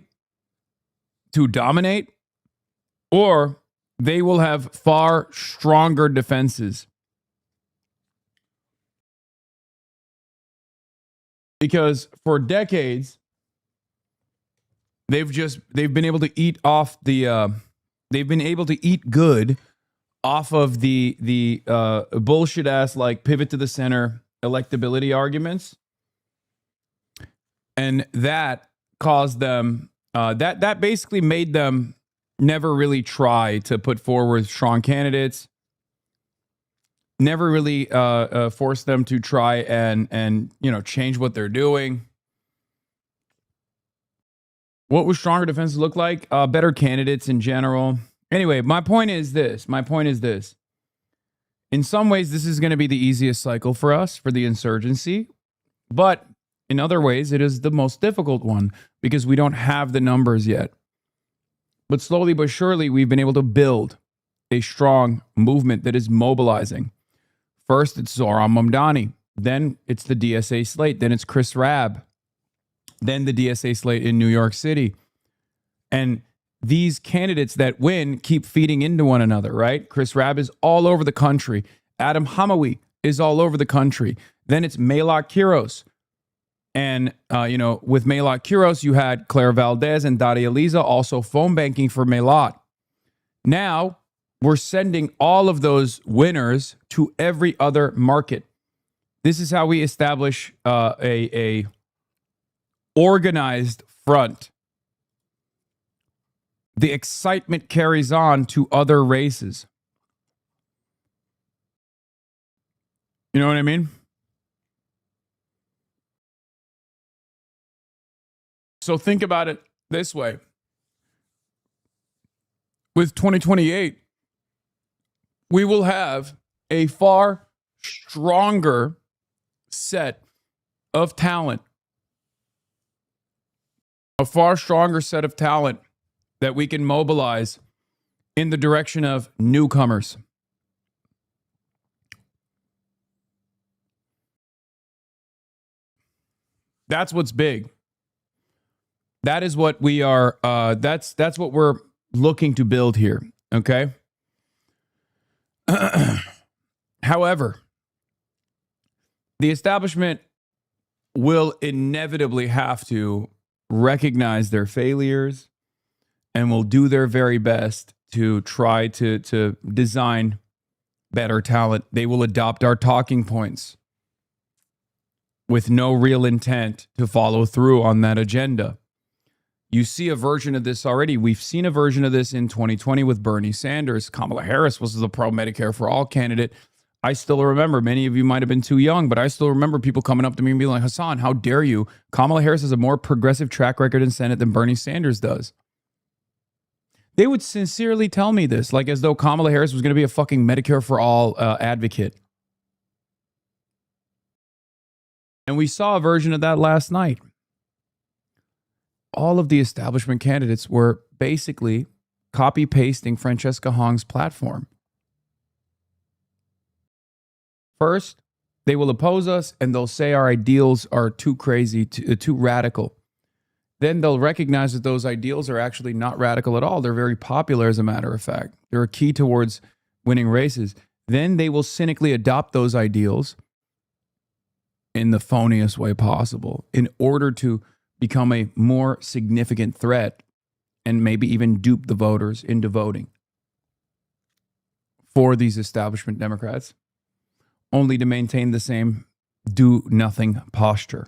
to dominate, or they will have far stronger defenses. Because for decades, they've been able to eat off the they've been able to eat good off of the bullshit ass like pivot to the center electability arguments. And that caused them, that basically made them never really try to put forward strong candidates, never really forced them to try and change what they're doing. What would stronger defenses look like? Better candidates in general. Anyway, my point is this. In some ways, this is going to be the easiest cycle for us, for the insurgency. But in other ways, it is the most difficult one because we don't have the numbers yet. But slowly but surely, we've been able to build a strong movement that is mobilizing. First, it's Zohran Mamdani. Then it's the DSA slate. Then it's Chris Rabb. Then the DSA slate in New York City. And these candidates that win keep feeding into one another, right? Chris Rabb is all over the country. Adam Hamawi is all over the country. Then it's Melot Quiros. And, with Melot Quiros, you had Claire Valdez and Daria Liza also phone banking for Melot. Now, we're sending all of those winners to every other market. This is how we establish a organized front. The excitement carries on to other races. You know what I mean? So think about it this way. With 2028, we will have a far stronger set of talent. A far stronger set of talent that we can mobilize in the direction of newcomers. That's what's big. That is what we are. That's what we're looking to build here. Okay. However, the establishment will inevitably have to recognize their failures and will do their very best to try to design better talent. They will adopt our talking points with no real intent to follow through on that agenda. You see a version of this already. We've seen a version of this in 2020 with Bernie Sanders. Kamala Harris was the pro-Medicare for all candidate. I still remember, many of you might have been too young, but I still remember people coming up to me and being like, Hasan, how dare you? Kamala Harris has a more progressive track record in Senate than Bernie Sanders does. They would sincerely tell me this, like as though Kamala Harris was going to be a fucking Medicare for all advocate. And we saw a version of that last night. All of the establishment candidates were basically copy-pasting Francesca Hong's platform. First, they will oppose us and they'll say our ideals are too crazy, too radical. Then they'll recognize that those ideals are actually not radical at all. They're very popular, as a matter of fact. They're a key towards winning races. Then they will cynically adopt those ideals in the phoniest way possible in order to become a more significant threat and maybe even dupe the voters into voting for these establishment Democrats, only to maintain the same do-nothing posture.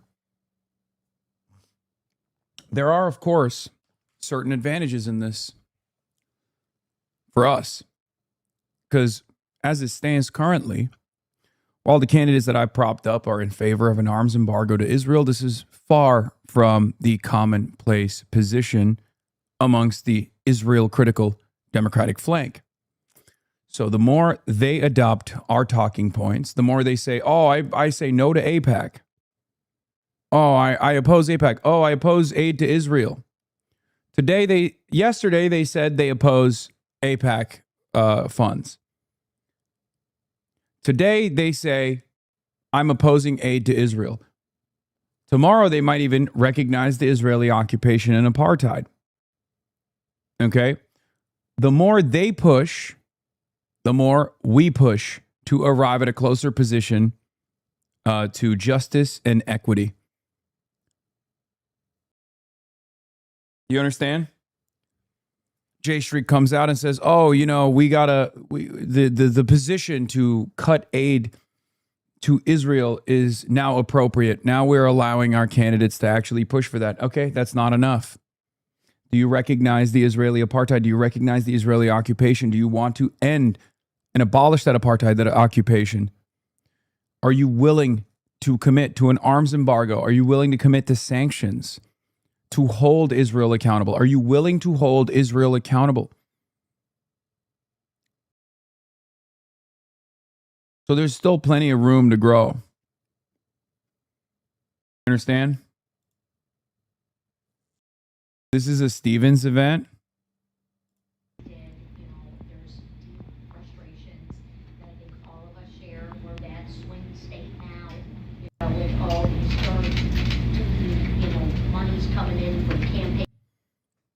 There are, of course, certain advantages in this for us, because as it stands currently, while the candidates that I've propped up are in favor of an arms embargo to Israel, this is far from the commonplace position amongst the Israel-critical Democratic flank. So the more they adopt our talking points, the more they say, oh, I say no to AIPAC. Oh, I oppose AIPAC. Oh, I oppose aid to Israel. Yesterday they said they oppose AIPAC funds. Today they say, I'm opposing aid to Israel. Tomorrow they might even recognize the Israeli occupation and apartheid. Okay? The more they push, the more we push to arrive at a closer position to justice and equity. You understand? J Street comes out and says, oh, you know, the position to cut aid to Israel is now appropriate. Now we're allowing our candidates to actually push for that. Okay, that's not enough. Do you recognize the Israeli apartheid? Do you recognize the Israeli occupation? Do you want to end and abolish that apartheid, that occupation? Are you willing to commit to an arms embargo? Are you willing to commit to sanctions to hold Israel accountable? Are you willing to hold Israel accountable? So there's still plenty of room to grow. Understand? This is a Stevens event.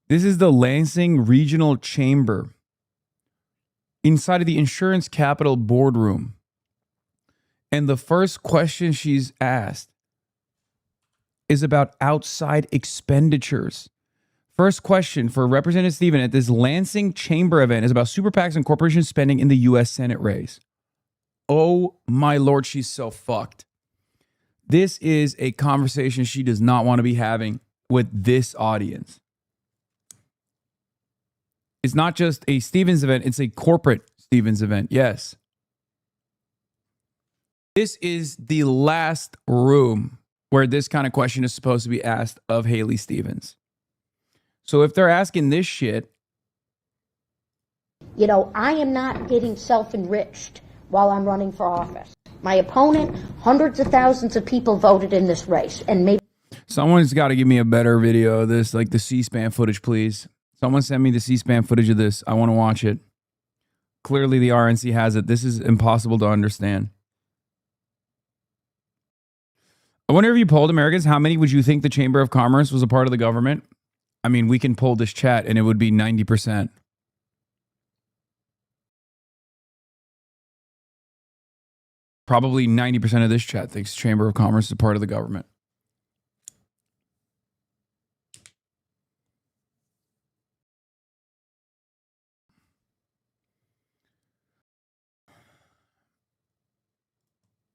This is the Lansing Regional Chamber inside of the Insurance Capital boardroom. And the first question she's asked is about outside expenditures. First question for Representative Stevens at this Lansing Chamber event is about super PACs and corporation spending in the U.S. Senate race. Oh my Lord, she's so fucked. This is a conversation she does not want to be having with this audience. It's not just a Stevens event, it's a corporate Stevens event, yes. This is the last room where this kind of question is supposed to be asked of Haley Stevens. So if they're asking this shit. You know, I am not getting self-enriched while I'm running for office. My opponent, hundreds of thousands of people voted in this race, and maybe. Someone's got to give me a better video of this, like the C-SPAN footage, please. Someone send me the C-SPAN footage of this. I want to watch it. Clearly the RNC has it. This is impossible to understand. I wonder if you polled Americans, how many would you think the Chamber of Commerce was a part of the government? I mean, we can pull this chat and it would be 90%. Probably 90% of this chat thinks Chamber of Commerce is a part of the government.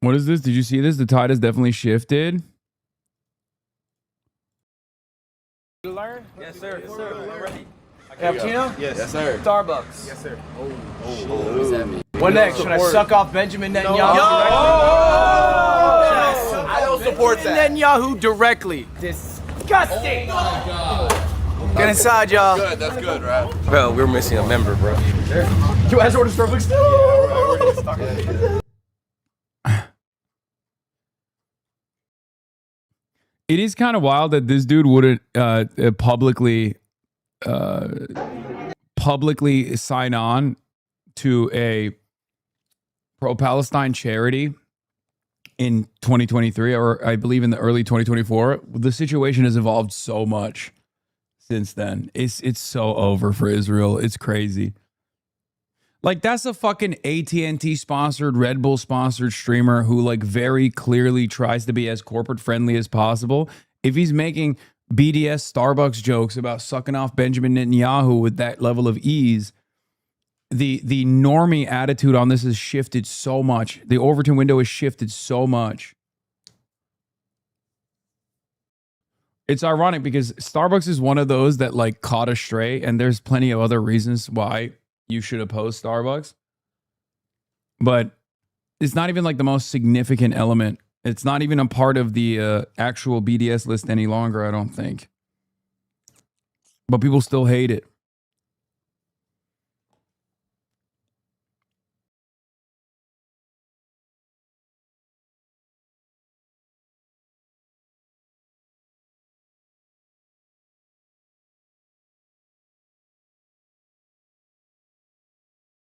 What is this? Did you see this? The tide has definitely shifted. You learn? Yes, sir. Yes, sir. I'm ready. Cappuccino? Yes, sir. Starbucks. Yes, sir. What does that mean? What next? Should I suck off Benjamin Netanyahu? I don't support that. Netanyahu directly. Disgusting. Get inside, y'all. Good. That's good, right? Bro, we're missing a member, bro. You guys order Starbucks still? It is kind of wild that this dude wouldn't publicly sign on to a pro-Palestine charity in 2023, or I believe in the early 2024. The situation has evolved so much since then. It's so over for Israel. It's crazy. Like, that's a fucking AT&T sponsored, Red Bull sponsored streamer who like very clearly tries to be as corporate friendly as possible. If he's making BDS Starbucks jokes about sucking off Benjamin Netanyahu with that level of ease, the normie attitude on this has shifted so much. The Overton window has shifted so much. It's ironic because Starbucks is one of those that like caught astray, and there's plenty of other reasons why you should oppose Starbucks. But it's not even like the most significant element. It's not even a part of the actual BDS list any longer, I don't think. But people still hate it.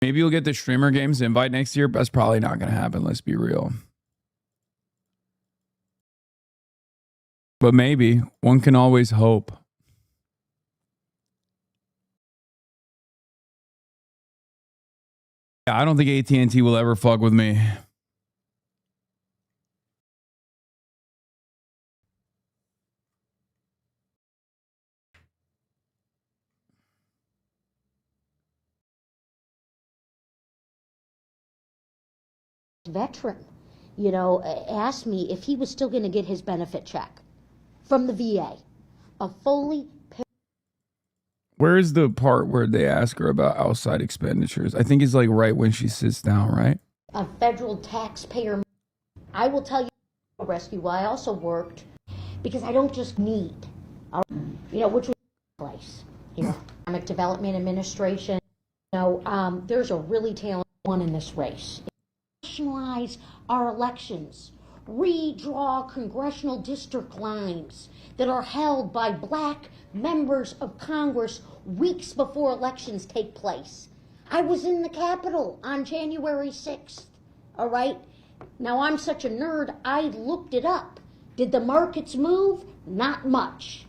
Maybe you'll get the Streamer Games invite next year. That's probably not going to happen. Let's be real. But maybe. One can always hope. Yeah, I don't think AT&T will ever fuck with me. Veteran, asked me if he was still going to get his benefit check from the VA. A fully paid. Where is the part where they ask her about outside expenditures? I think it's like right when she sits down, right? A federal taxpayer. I will tell you, rescue, I also worked because I don't just need, which was place, Economic Development Administration. There's a really talented one in this race. Nationalize our elections, redraw congressional district lines that are held by black members of Congress weeks before elections take place. I was in the Capitol on January 6th, all right? Now, I'm such a nerd, I looked it up. Did the markets move? Not much.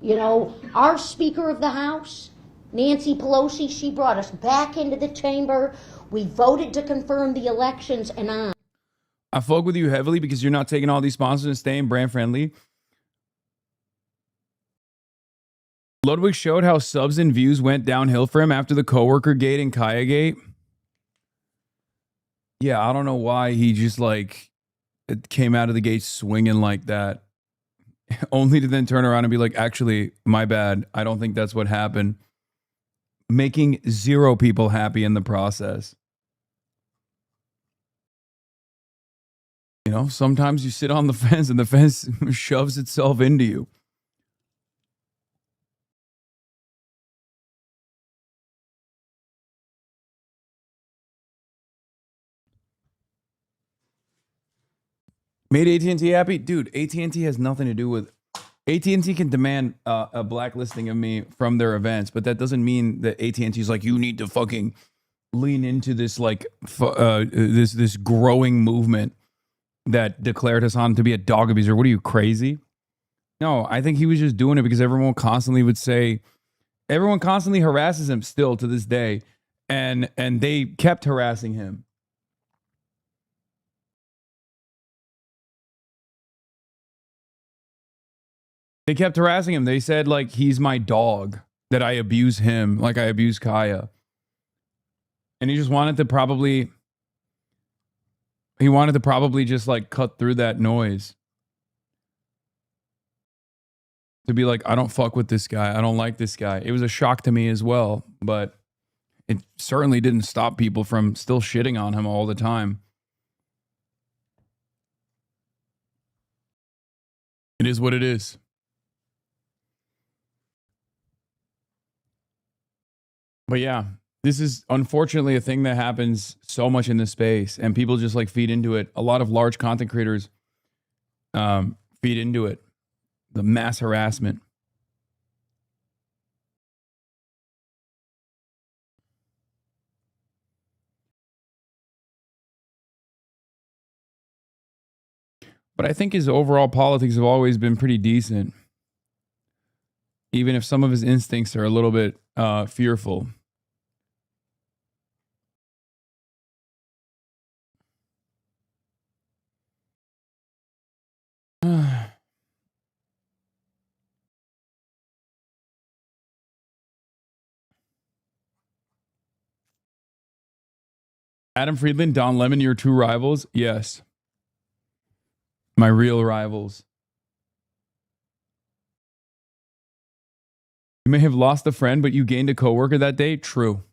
Our Speaker of the House, Nancy Pelosi, she brought us back into the chamber. We voted to confirm the elections, and I fuck with you heavily because you're not taking all these sponsors and staying brand friendly. Ludwig showed how subs and views went downhill for him after the coworker gate and Kaya gate. Yeah, I don't know why he just it came out of the gate swinging like that. Only to then turn around and be like, actually, my bad. I don't think that's what happened. Making 0 people happy in the process. Sometimes you sit on the fence and the fence shoves itself into you. Made AT&T happy? Dude, AT&T has nothing to do with... AT&T can demand a blacklisting of me from their events, but that doesn't mean that AT&T is like, you need to fucking lean into this this growing movement that declared Hasan to be a dog abuser. What are you, crazy? No, I think he was just doing it because everyone constantly harasses him still to this day. And they kept harassing him. They kept harassing him. They said, like, he's my dog, that I abuse him like I abuse Kaya. And he wanted to probably just, like, cut through that noise. To be like, I don't fuck with this guy. I don't like this guy. It was a shock to me as well, but it certainly didn't stop people from still shitting on him all the time. It is what it is. But yeah, this is unfortunately a thing that happens so much in this space, and people just like feed into it. A lot of large content creators feed into it. The mass harassment. But I think his overall politics have always been pretty decent. Even if some of his instincts are a little bit fearful. Adam Friedland, Don Lemon, your two rivals? Yes. My real rivals. You may have lost a friend, but you gained a coworker that day? True.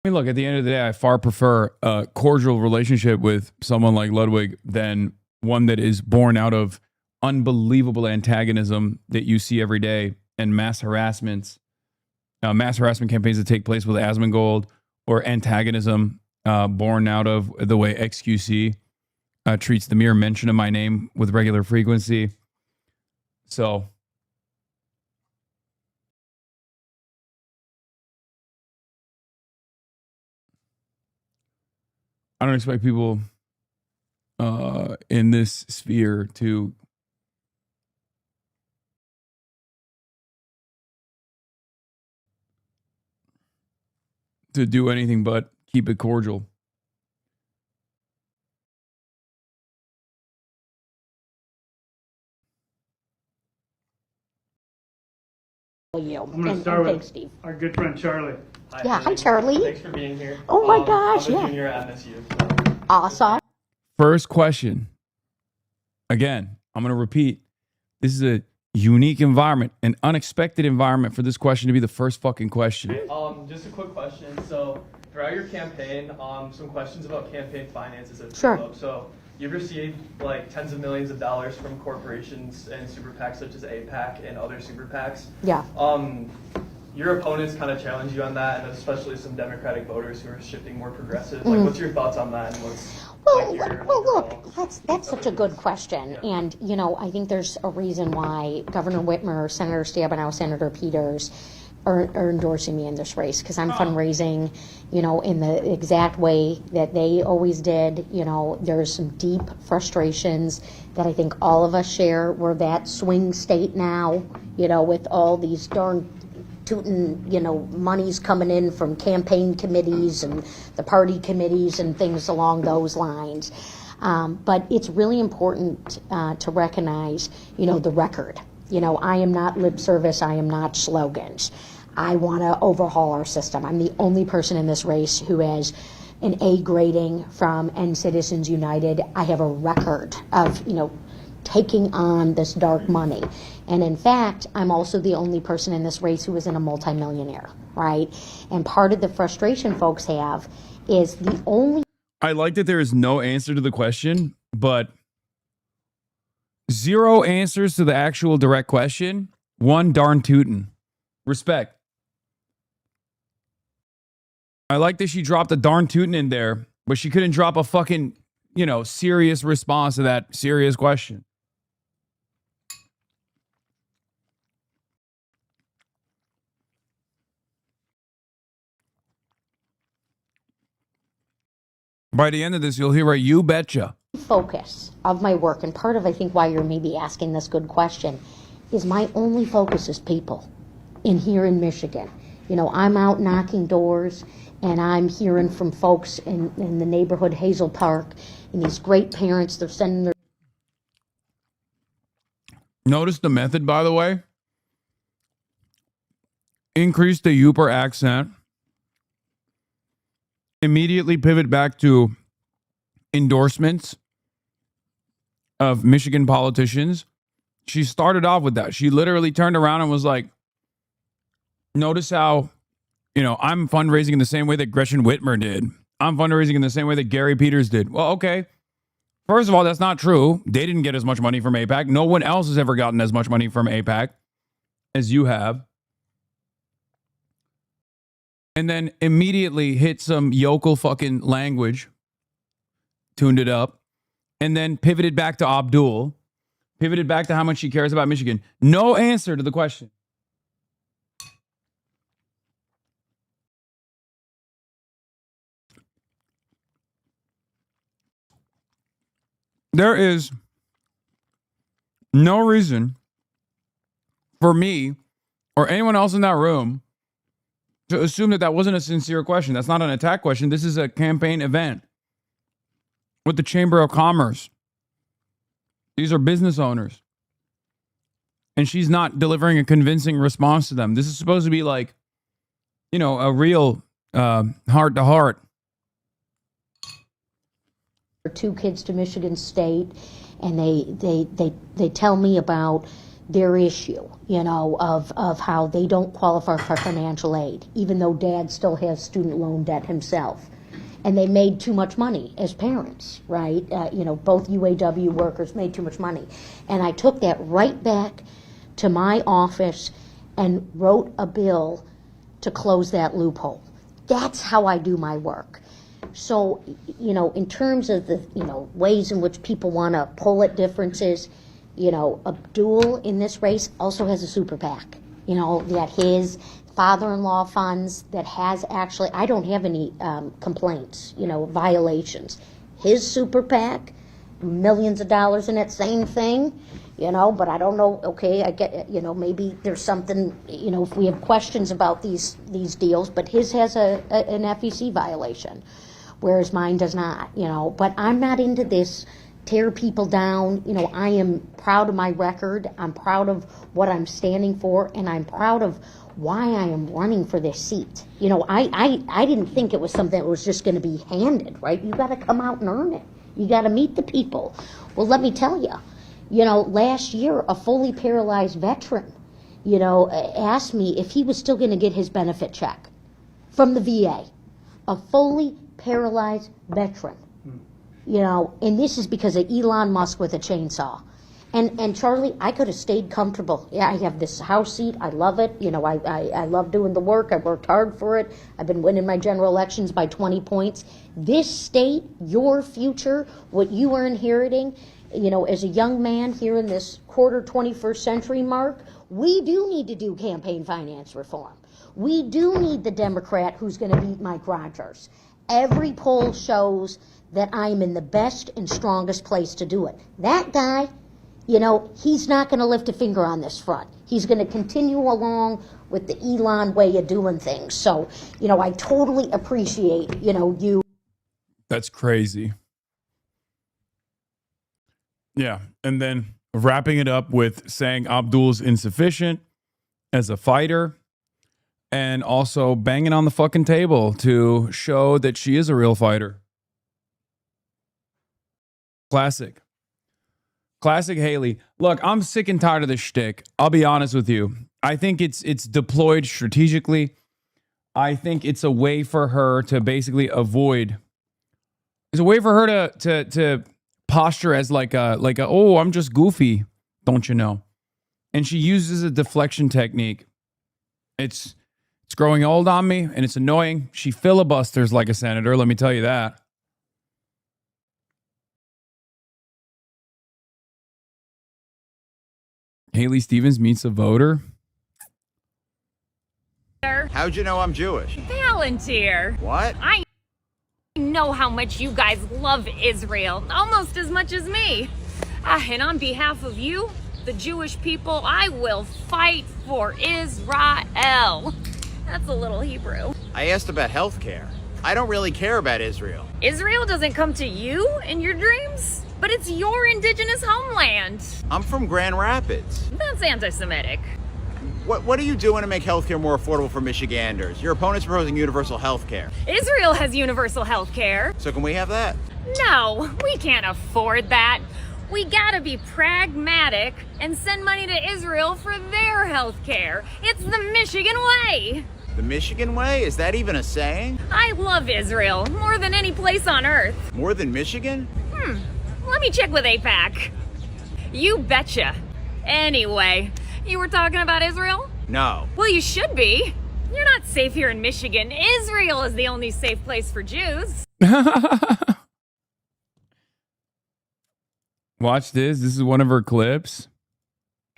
I mean, look, at the end of the day, I far prefer a cordial relationship with someone like Ludwig than one that is born out of unbelievable antagonism that you see every day and mass harassment campaigns that take place with Asmongold, or antagonism born out of the way XQC treats the mere mention of my name with regular frequency. So I don't expect people in this sphere to do anything but keep it cordial. You. I'm going to start with thanks, Steve. our good friend Charlie. Hi, Charlie. Thanks for being here. Oh my gosh, I'm a yeah. junior at MSU. So. Awesome. First question. Again, I'm going to repeat. This is a unique environment, an unexpected environment for this question to be the first fucking question. Just a quick question. So, throughout your campaign, some questions about campaign finances have Sure. come up. So, you've received like tens of millions of dollars from corporations and super PACs such as AIPAC and other super PACs. Yeah. Your opponents kind of challenge you on that, and especially some Democratic voters who are shifting more progressive. Like, what's your thoughts on that? And what's Look, that's such a good question. Yeah. And, you know, I think there's a reason why Governor Whitmer, Senator Stabenow, Senator Peters are endorsing me in this race, because I'm fundraising, you know, in the exact way that they always did. You know, there's some deep frustrations that I think all of us share. We're that swing state now, you know, with all these darn tootin', you know, monies coming in from campaign committees and the party committees and things along those lines. But it's really important to recognize, you know, the record. You know, I am not lip service. I am not slogans. I want to overhaul our system. I'm the only person in this race who has an A grading from End Citizens United. I have a record of, you know, taking on this dark money. And in fact, I'm also the only person in this race who isn't a multimillionaire, right? And part of the frustration folks have is the only... I like that there is no answer to the question, but zero answers to the actual direct question. One darn tootin'. Respect. I like that she dropped a darn tootin' in there, but she couldn't drop a fucking, you know, serious response to that serious question. By the end of this, you'll hear a "you betcha." focus of my work, and part of I think why you're maybe asking this good question, is my only focus is people here in Michigan. I'm out knocking doors and I'm hearing from folks in the neighborhood, Hazel Park, and these great parents, they're sending their... Notice the method, by the way. Increase the Yooper accent. Immediately pivot back to endorsements of Michigan politicians. She started off with that. She literally turned around and was like, notice how, I'm fundraising in the same way that Gretchen Whitmer did. I'm fundraising in the same way that Gary Peters did. Well, okay. First of all, that's not true. They didn't get as much money from AIPAC. No one else has ever gotten as much money from AIPAC as you have. And then immediately hit some yokel fucking language, tuned it up, and then pivoted back to Abdul, pivoted back to how much she cares about Michigan. No answer to the question. There is no reason for me or anyone else in that room to assume that wasn't a sincere question. That's not an attack question. This is a campaign event with the Chamber of Commerce. These are business owners. And she's not delivering a convincing response to them. This is supposed to be like, a real heart-to-heart. 2 kids to Michigan State, and they tell me about their issue, of how they don't qualify for financial aid, even though dad still has student loan debt himself. And they made too much money as parents, right? Both UAW workers made too much money. And I took that right back to my office and wrote a bill to close that loophole. That's how I do my work. So, in terms of the, ways in which people want to pull at differences, Abdul in this race also has a super PAC, that his father-in-law funds, that has actually, I don't have any complaints, violations. His super PAC, millions of dollars in that same thing, but I don't know, okay, I get, maybe there's something, if we have questions about these deals, but his has an FEC violation, whereas mine does not, but I'm not into this tear people down. I am proud of my record. I'm proud of what I'm standing for, and I'm proud of why I am running for this seat. I didn't think it was something that was just going to be handed, right? You got to come out and earn it. You got to meet the people. Well, let me tell you, last year, a fully paralyzed veteran, asked me if he was still going to get his benefit check from the VA. A fully paralyzed veteran, and this is because of Elon Musk with a chainsaw. And Charlie, I could have stayed comfortable. Yeah, I have this house seat. I love it. I love doing the work. I worked hard for it. I've been winning my general elections by 20 points. This state, your future, what you are inheriting, as a young man here in this quarter 21st century mark, we do need to do campaign finance reform. We do need the Democrat who's going to beat Mike Rogers. Every poll shows that I'm in the best and strongest place to do it. That guy, he's not going to lift a finger on this front. He's going to continue along with the Elon way of doing things. So, I totally appreciate, you. That's crazy. Yeah. And then wrapping it up with saying Abdul's insufficient as a fighter, and also banging on the fucking table to show that she is a real fighter. Classic Haley. Look, I'm sick and tired of this shtick. I'll be honest with you. I think it's deployed strategically. I think it's a way for her to basically avoid. It's a way for her to posture as like a oh, I'm just goofy, don't you know? And she uses a deflection technique. It's growing old on me, and it's annoying. She filibusters like a senator, let me tell you that. Haley Stevens meets a voter. How'd you know I'm Jewish? Volunteer. What? I know how much you guys love Israel, almost as much as me. And on behalf of you, the Jewish people, I will fight for Israel. That's a little Hebrew. I asked about healthcare. I don't really care about Israel. Israel doesn't come to you in your dreams, but it's your indigenous homeland. I'm from Grand Rapids. That's anti-Semitic. What are you doing to make healthcare more affordable for Michiganders? Your opponent's proposing universal healthcare. Israel has universal health care. So can we have that? No, we can't afford that. We gotta be pragmatic and send money to Israel for their health care. It's the Michigan way. The Michigan way? Is that even a saying? I love Israel more than any place on earth. More than Michigan? Let me check with AIPAC. You betcha. Anyway, you were talking about Israel? No. Well, you should be. You're not safe here in Michigan. Israel is the only safe place for Jews. Watch this. This is one of her clips.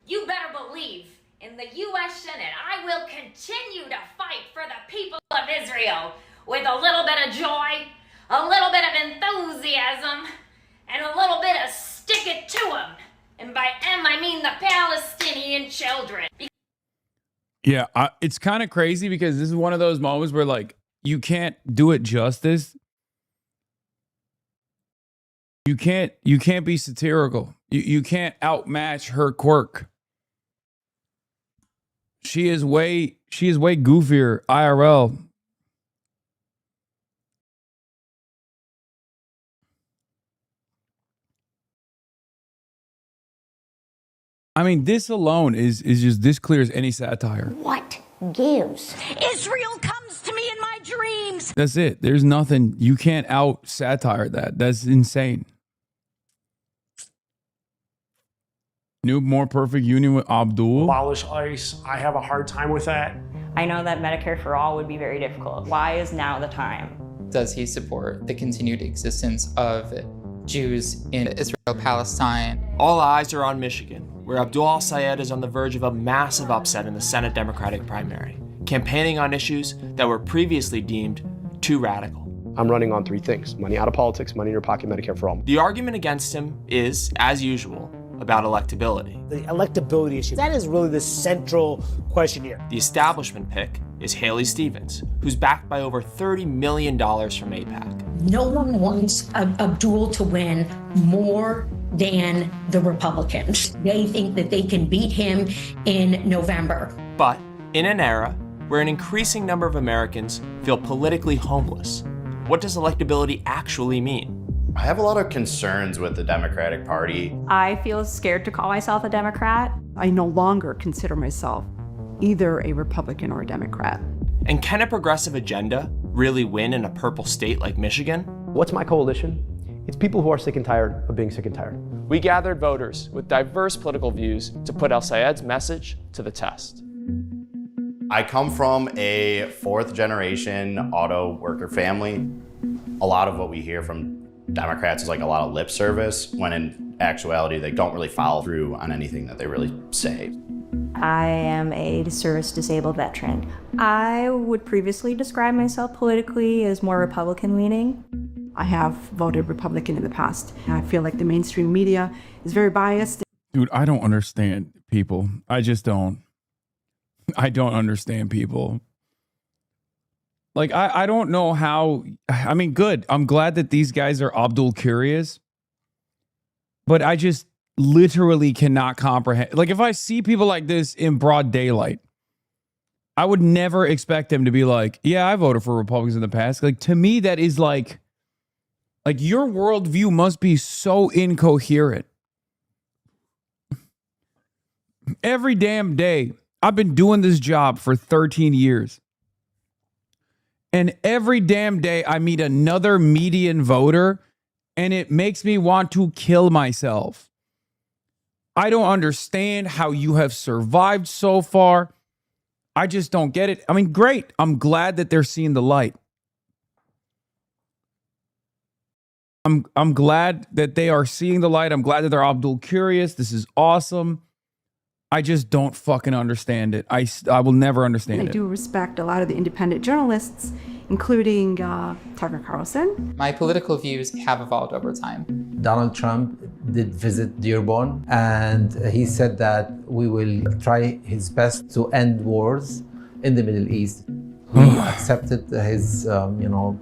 You better believe in the U.S. Senate, I will continue to fight for the people of Israel with a little bit of joy, a little bit of enthusiasm, and a little bit of stick it to them. And by them, I mean the Palestinian children. Yeah, it's kind of crazy because this is one of those moments where, like, you can't do it justice. You can't be satirical. You can't outmatch her quirk. She is way goofier IRL. I mean, this alone is just this clear as any satire. What gives? Israel comes to me in my dreams. That's it. There's nothing. You can't out satire that. That's insane. New, more perfect union with Abdul. Abolish ICE. I have a hard time with that. I know that Medicare for all would be very difficult. Why is now the time? Does he support the continued existence of Jews in Israel-Palestine? All eyes are on Michigan, where Abdul al-Sayed is on the verge of a massive upset in the Senate Democratic primary, campaigning on issues that were previously deemed too radical. I'm running on three things: money out of politics, money in your pocket, Medicare for all. The argument against him is, as usual, about electability. The electability issue, that is really the central question here. The establishment pick is Haley Stevens, who's backed by over $30 million from AIPAC. No one wants Abdul to win more than the Republicans. They think that they can beat him in November. But in an era where an increasing number of Americans feel politically homeless, what does electability actually mean? I have a lot of concerns with the Democratic Party. I feel scared to call myself a Democrat. I no longer consider myself either a Republican or a Democrat. And can a progressive agenda really win in a purple state like Michigan? What's my coalition? It's people who are sick and tired of being sick and tired. We gathered voters with diverse political views to put al-Sayed's message to the test. I come from a fourth generation auto worker family. A lot of what we hear from Democrats is like a lot of lip service, when in actuality they don't really follow through on anything that they really say. I am a service-disabled veteran. I would previously describe myself politically as more Republican-leaning. I have voted Republican in the past. I feel like the mainstream media is very biased. Dude, I don't understand people. I just don't. I don't understand people. Like, I don't know how. I mean, good. I'm glad that these guys are Abdul curious. But I just literally cannot comprehend. Like, if I see people like this in broad daylight, I would never expect them to be like, yeah, I voted for Republicans in the past. Like, to me, that is like your worldview must be so incoherent. Every damn day, I've been doing this job for 13 years. And every damn day I meet another median voter and it makes me want to kill myself. I don't understand how you have survived so far. I just don't get it. I mean, great. I'm glad that they're seeing the light. I'm glad that they are seeing the light. I'm glad that they're Abdul curious. This is awesome. I just don't fucking understand it. I will never understand it. I do respect a lot of the independent journalists including Tucker Carlson. My political views have evolved over time. Donald Trump did visit Dearborn, and he said that we will try his best to end wars in the Middle East. He accepted his,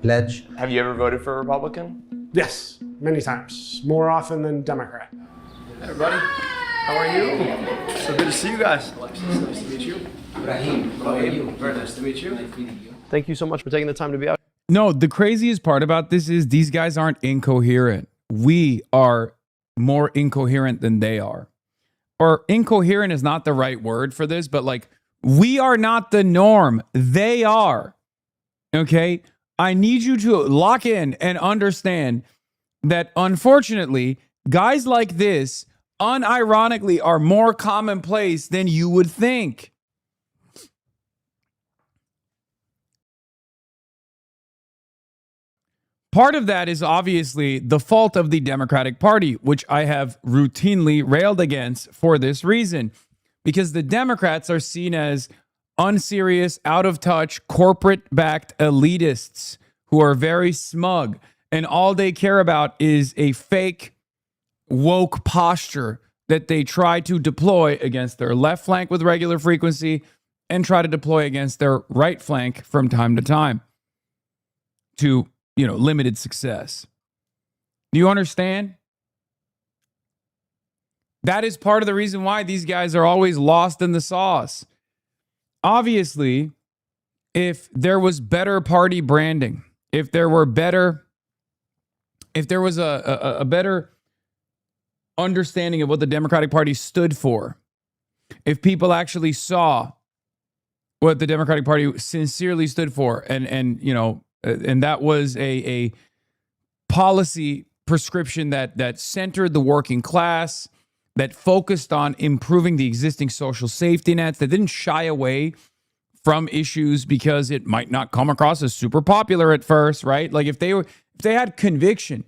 pledge. Have you ever voted for a Republican? Yes, many times, more often than Democrat. Hey everybody, how are you? So good to see you guys. Alexis, nice to meet you. Ibrahim, how are you? Very nice to meet you. Nice meeting you. Thank you so much for taking the time to be out. No, the craziest part about this is these guys aren't incoherent. We are more incoherent than they are. Or incoherent is not the right word for this, but like, we are not the norm. They are. Okay? I need you to lock in and understand that unfortunately, guys like this unironically are more commonplace than you would think. Part of that is obviously the fault of the Democratic Party, which I have routinely railed against for this reason, because the Democrats are seen as unserious, out of touch, corporate-backed elitists who are very smug, and all they care about is a fake woke posture that they try to deploy against their left flank with regular frequency and try to deploy against their right flank from time to time to limited success. Do you understand? That is part of the reason why these guys are always lost in the sauce. Obviously, if there was better party branding, if there was a better understanding of what the Democratic Party stood for, if people actually saw what the Democratic Party sincerely stood for, and that was a policy prescription that centered the working class, that focused on improving the existing social safety nets, that didn't shy away from issues because it might not come across as super popular at first, right? Like if they had conviction,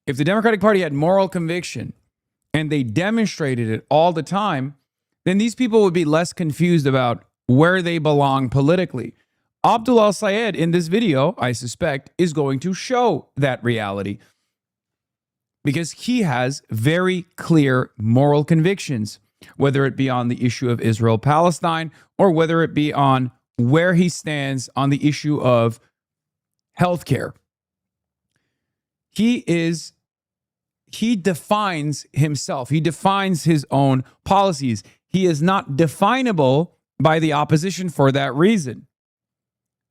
if the Democratic Party had moral conviction and they demonstrated it all the time, then these people would be less confused about where they belong politically. Abdul al-Sayed in this video, I suspect, is going to show that reality because he has very clear moral convictions, whether it be on the issue of Israel-Palestine or whether it be on where he stands on the issue of healthcare. He defines himself. He defines his own policies. He is not definable by the opposition for that reason.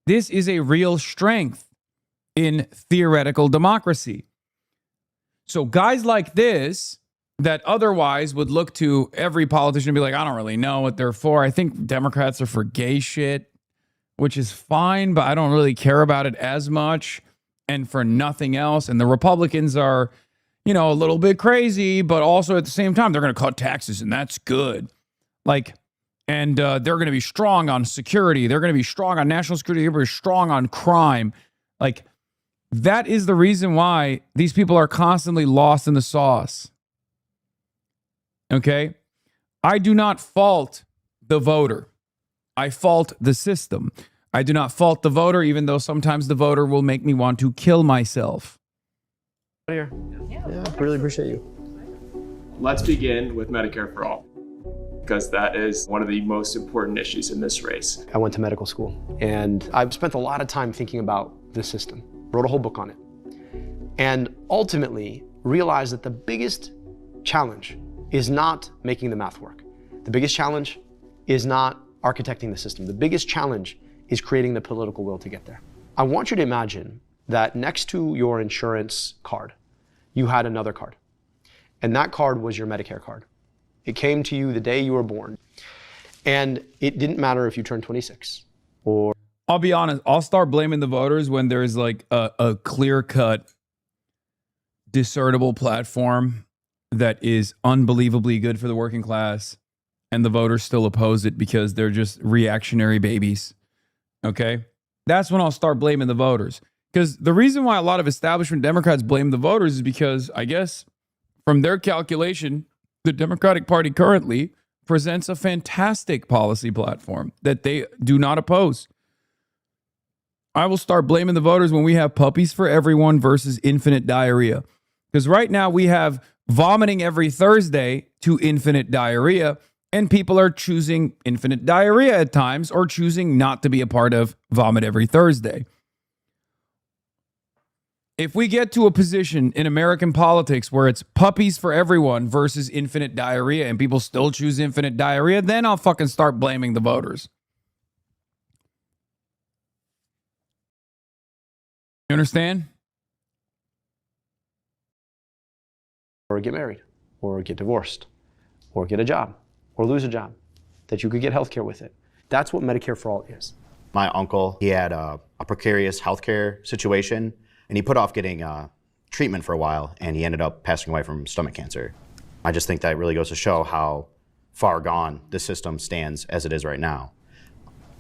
This is a real strength in theoretical democracy. So guys like this that otherwise would look to every politician and be like, I don't really know what they're for. I think Democrats are for gay shit, which is fine, but I don't really care about it as much, and for nothing else. And the Republicans are, a little bit crazy, but also at the same time, they're going to cut taxes, and that's good. And they're going to be strong on security. They're going to be strong on national security. They're going to be strong on crime. That is the reason why these people are constantly lost in the sauce. Okay? I do not fault the voter. I fault the system. I do not fault the voter, even though sometimes the voter will make me want to kill myself. Yeah, really appreciate you. Let's begin with Medicare for All, because that is one of the most important issues in this race. I went to medical school, and I've spent a lot of time thinking about the system. Wrote a whole book on it. And ultimately realized that the biggest challenge is not making the math work. The biggest challenge is not architecting the system. The biggest challenge is creating the political will to get there. I want you to imagine that next to your insurance card, you had another card. And that card was your Medicare card. It came to you the day you were born. And it didn't matter if you turned 26 or... I'll be honest, I'll start blaming the voters when there's a clear-cut, discernible platform that is unbelievably good for the working class, and the voters still oppose it because they're just reactionary babies. Okay? That's when I'll start blaming the voters. Because the reason why a lot of establishment Democrats blame the voters is because, I guess, from their calculation, the Democratic Party currently presents a fantastic policy platform that they do not oppose. I will start blaming the voters when we have puppies for everyone versus infinite diarrhea. Because right now we have vomiting every Thursday to infinite diarrhea, and people are choosing infinite diarrhea at times or choosing not to be a part of vomit every Thursday. If we get to a position in American politics where it's puppies for everyone versus infinite diarrhea and people still choose infinite diarrhea, then I'll fucking start blaming the voters. You understand? Or get married, or get divorced, or get a job, or lose a job, that you could get healthcare with it. That's what Medicare for All is. My uncle, he had a precarious healthcare situation, and he put off getting treatment for a while, and he ended up passing away from stomach cancer. I just think that really goes to show how far gone this system stands as it is right now.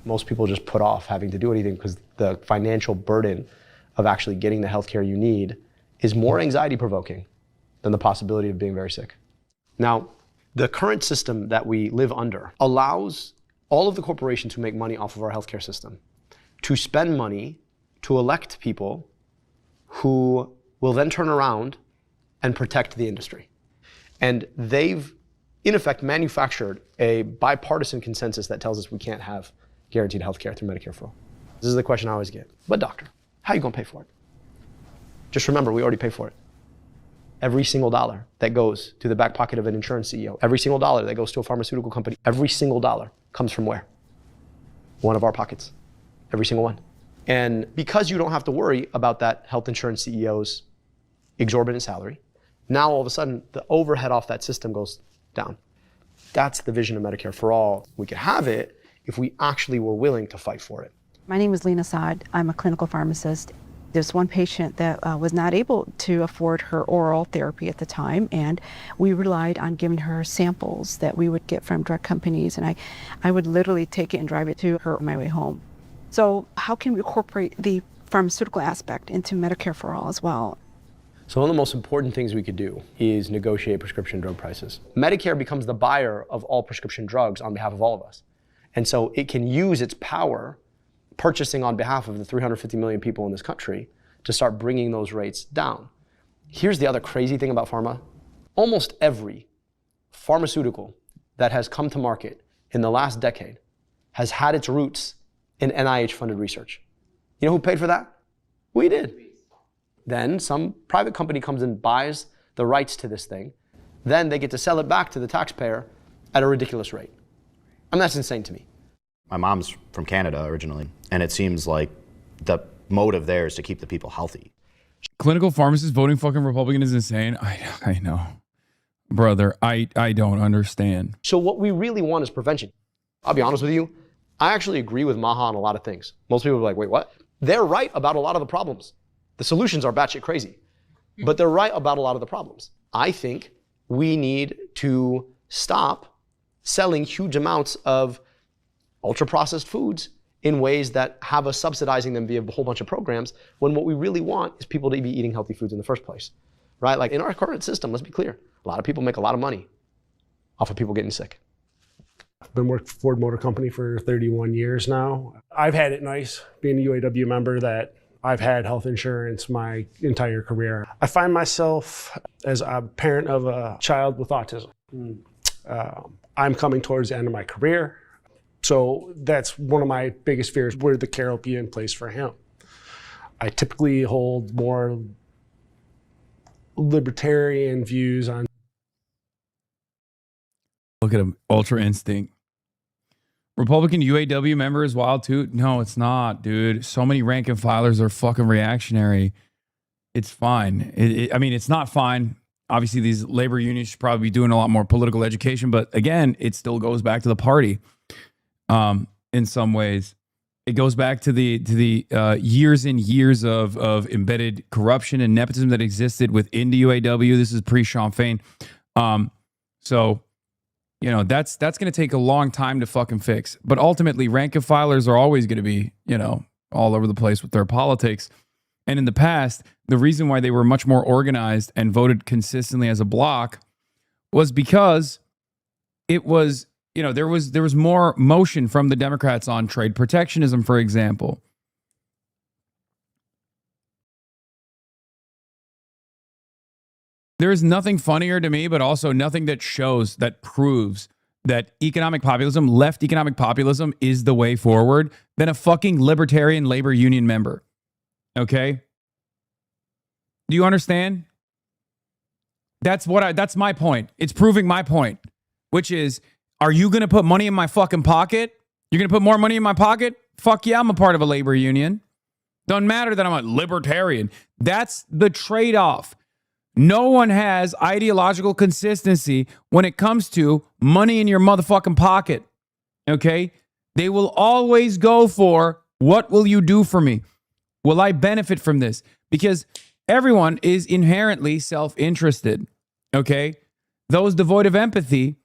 Most people just put off having to do anything because the financial burden of actually getting the healthcare you need is more anxiety provoking than the possibility of being very sick. Now, the current system that we live under allows all of the corporations who make money off of our healthcare system to spend money to elect people who will then turn around and protect the industry. And they've, in effect, manufactured a bipartisan consensus that tells us we can't have guaranteed healthcare through Medicare for All. This is the question I always get. But doctor, how are you gonna pay for it? Just remember, we already pay for it. Every single dollar that goes to the back pocket of an insurance CEO, every single dollar that goes to a pharmaceutical company, every single dollar comes from where? One of our pockets. Every single one. And because you don't have to worry about that health insurance CEO's exorbitant salary, now all of a sudden the overhead off that system goes down. That's the vision of Medicare for All. We could have it if we actually were willing to fight for it. My name is Lena Saad. I'm a clinical pharmacist. There's one patient that was not able to afford her oral therapy at the time, and we relied on giving her samples that we would get from drug companies, and I would literally take it and drive it to her on my way home. So how can we incorporate the pharmaceutical aspect into Medicare for All as well? So one of the most important things we could do is negotiate prescription drug prices. Medicare becomes the buyer of all prescription drugs on behalf of all of us. And so it can use its power purchasing on behalf of the 350 million people in this country to start bringing those rates down. Here's the other crazy thing about pharma. Almost every pharmaceutical that has come to market in the last decade has had its roots in NIH-funded research. You know who paid for that? We did. Then some private company comes and buys the rights to this thing. Then they get to sell it back to the taxpayer at a ridiculous rate. I mean, that's insane to me. My mom's from Canada originally, and it seems like the motive there is to keep the people healthy. Clinical pharmacists voting fucking Republican is insane. I know. Brother, I don't understand. So what we really want is prevention. I'll be honest with you, I actually agree with Maha on a lot of things. Most people are like, wait, what? They're right about a lot of the problems. The solutions are batshit crazy, but they're right about a lot of the problems. I think we need to stop selling huge amounts of ultra-processed foods in ways that have us subsidizing them via a whole bunch of programs, when what we really want is people to be eating healthy foods in the first place, right? Like in our current system, let's be clear, a lot of people make a lot of money off of people getting sick. I've been working for Ford Motor Company for 31 years now. I've had it nice being a UAW member that I've had health insurance my entire career. I find myself as a parent of a child with autism. I'm coming towards the end of my career. So that's one of my biggest fears, where the care will be in place for him. I typically hold more libertarian views on. Look at him, ultra instinct. Republican UAW member is wild too? No, it's not, dude. So many rank and filers are fucking reactionary. It's fine. I mean, it's not fine. Obviously, these labor unions should probably be doing a lot more political education, but again, it still goes back to the party. In some ways, it goes back to the years and years of embedded corruption and nepotism that existed within the UAW. This is pre-Sean Fain. So, you know, that's going to take a long time to fucking fix. But ultimately, rank and filers are always going to be, you know, all over the place with their politics. And in the past, the reason why they were much more organized and voted consistently as a bloc was because it was, you know, there was more motion from the Democrats on trade protectionism, for example. There's nothing funnier to me, but also nothing that shows, that proves that economic populism, left economic populism, is the way forward than a fucking libertarian labor union member. Okay? Do you understand? That's my point. It's proving my point, which is, are you going to put money in my fucking pocket? You're going to put more money in my pocket? Fuck yeah, I'm a part of a labor union. Doesn't matter that I'm a libertarian. That's the trade-off. No one has ideological consistency when it comes to money in your motherfucking pocket. Okay? They will always go for, what will you do for me? Will I benefit from this? Because everyone is inherently self-interested. Okay? Those devoid of empathy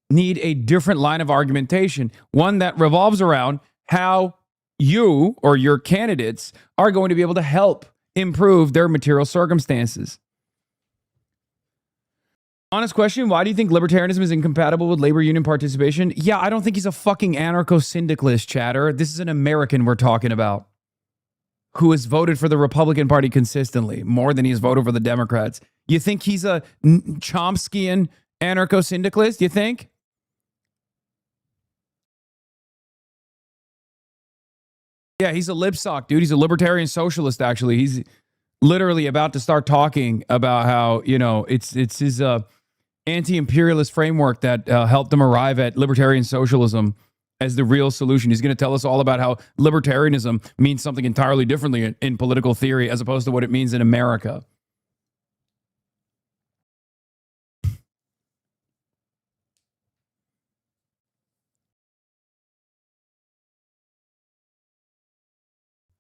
need a different line of argumentation, one that revolves around how you or your candidates are going to be able to help improve their material circumstances. Honest question, why do you think libertarianism is incompatible with labor union participation? Yeah, I don't think he's a fucking anarcho-syndicalist, chatter. This is an American we're talking about who has voted for the Republican Party consistently, more than he's voted for the Democrats. You think he's a Chomskyan anarcho-syndicalist, you think? Yeah, he's a lipsock, dude. He's a libertarian socialist, actually. He's literally about to start talking about how, you know, it's his anti-imperialist framework that helped him arrive at libertarian socialism as the real solution. He's going to tell us all about how libertarianism means something entirely differently in political theory as opposed to what it means in America.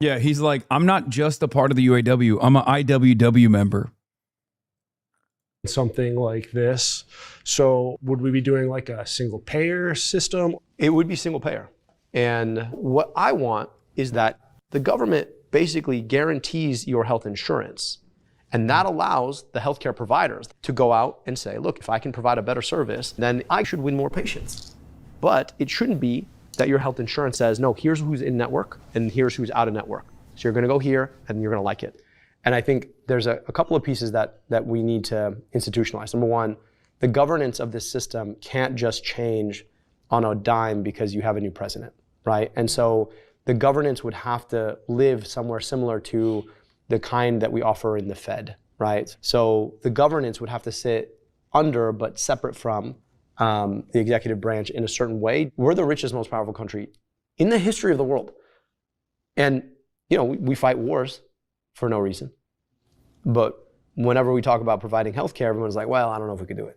Yeah, he's like, I'm not just a part of the UAW. I'm an IWW member. Something like this. So would we be doing like a single payer system? It would be single payer. And what I want is that the government basically guarantees your health insurance. And that allows the healthcare providers to go out and say, look, if I can provide a better service, then I should win more patients. But it shouldn't be that your health insurance says, no, here's who's in network and here's who's out of network. So you're going to go here and you're going to like it. And I think there's a couple of pieces that we need to institutionalize. Number one, the governance of this system can't just change on a dime because you have a new president, right? And so the governance would have to live somewhere similar to the kind that we offer in the Fed, right? So the governance would have to sit under but separate from the executive branch in a certain way. We're the richest, most powerful country in the history of the world. And, you know, we fight wars for no reason. But whenever we talk about providing healthcare, everyone's like, well, I don't know if we could do it.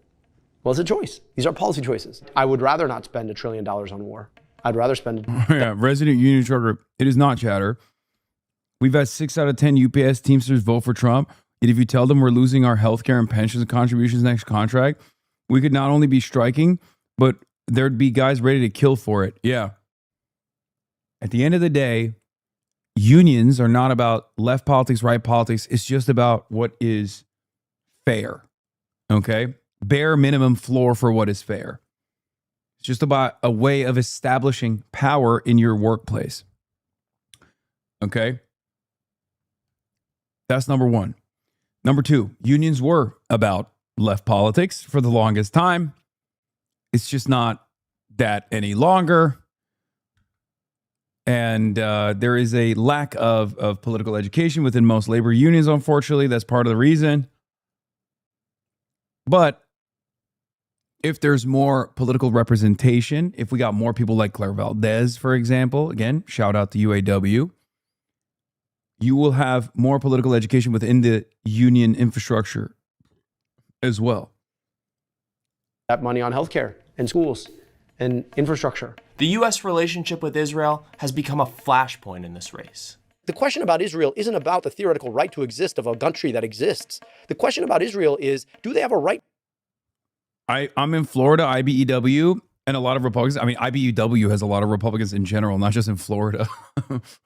Well, it's a choice. These are policy choices. I would rather not spend $1 trillion on war. I'd rather spend Yeah, resident union charter. It is not, chatter. We've had 6 out of 10 UPS Teamsters vote for Trump. Yet if you tell them we're losing our healthcare and pensions contributions next contract, we could not only be striking, but there'd be guys ready to kill for it. Yeah. At the end of the day, unions are not about left politics, right politics. It's just about what is fair. Okay? Bare minimum floor for what is fair. It's just about a way of establishing power in your workplace. Okay? That's number one. Number two, unions were about left politics for the longest time. It's just not that any longer. And there is a lack of political education within most labor unions, unfortunately. That's part of the reason. But if there's more political representation, if we got more people like Claire Valdez, for example, again, shout out to UAW, you will have more political education within the union infrastructure as well. That money on healthcare and schools and infrastructure. The U.S. relationship with Israel has become a flashpoint in this race. The question about Israel isn't about the theoretical right to exist of a country that exists. The question about Israel is, do they have a right? I'm in Florida, IBEW, and a lot of Republicans. I mean, IBEW has a lot of Republicans in general, not just in Florida.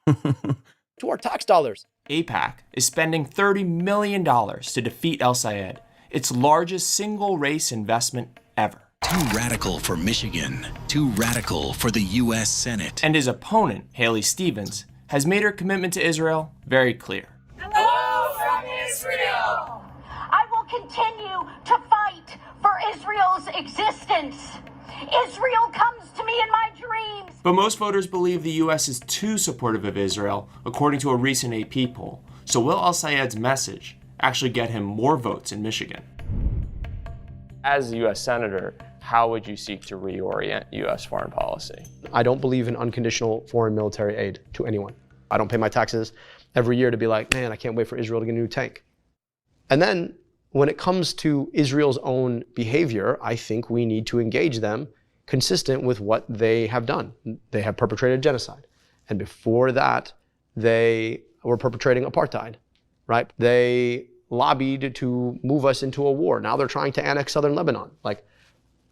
To our tax dollars. AIPAC is spending $30 million to defeat El Sayed, its largest single race investment ever. Too radical for Michigan, too radical for the U.S. Senate. And his opponent, Haley Stevens, has made her commitment to Israel very clear. Hello from Israel! I will continue Israel's existence. Israel comes to me in my dreams. But most voters believe the US is too supportive of Israel, according to a recent AP poll. So will al-Sayed's message actually get him more votes in Michigan? As a U.S. Senator, how would you seek to reorient U.S. foreign policy? I don't believe in unconditional foreign military aid to anyone. I don't pay my taxes every year to be like, man, I can't wait for Israel to get a new tank. And then when it comes to Israel's own behavior, I think we need to engage them consistent with what they have done. They have perpetrated genocide. And before that, they were perpetrating apartheid, right? They lobbied to move us into a war. Now they're trying to annex southern Lebanon.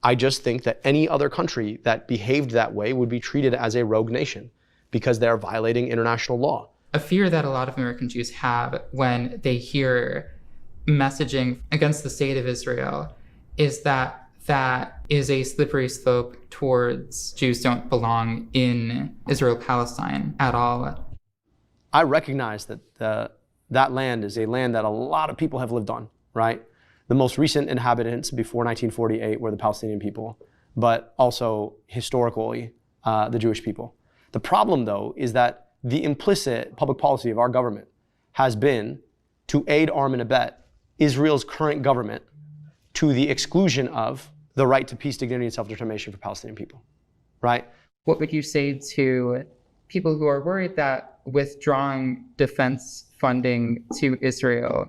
I just think that any other country that behaved that way would be treated as a rogue nation because they're violating international law. A fear that a lot of American Jews have when they hear messaging against the state of Israel is that that is a slippery slope towards Jews don't belong in Israel-Palestine at all. I recognize that that land is a land that a lot of people have lived on, right? The most recent inhabitants before 1948 were the Palestinian people, but also historically the Jewish people. The problem, though, is that the implicit public policy of our government has been to aid, arm, and abet Israel's current government to the exclusion of the right to peace, dignity, and self-determination for Palestinian people, right? What would you say to people who are worried that withdrawing defense funding to Israel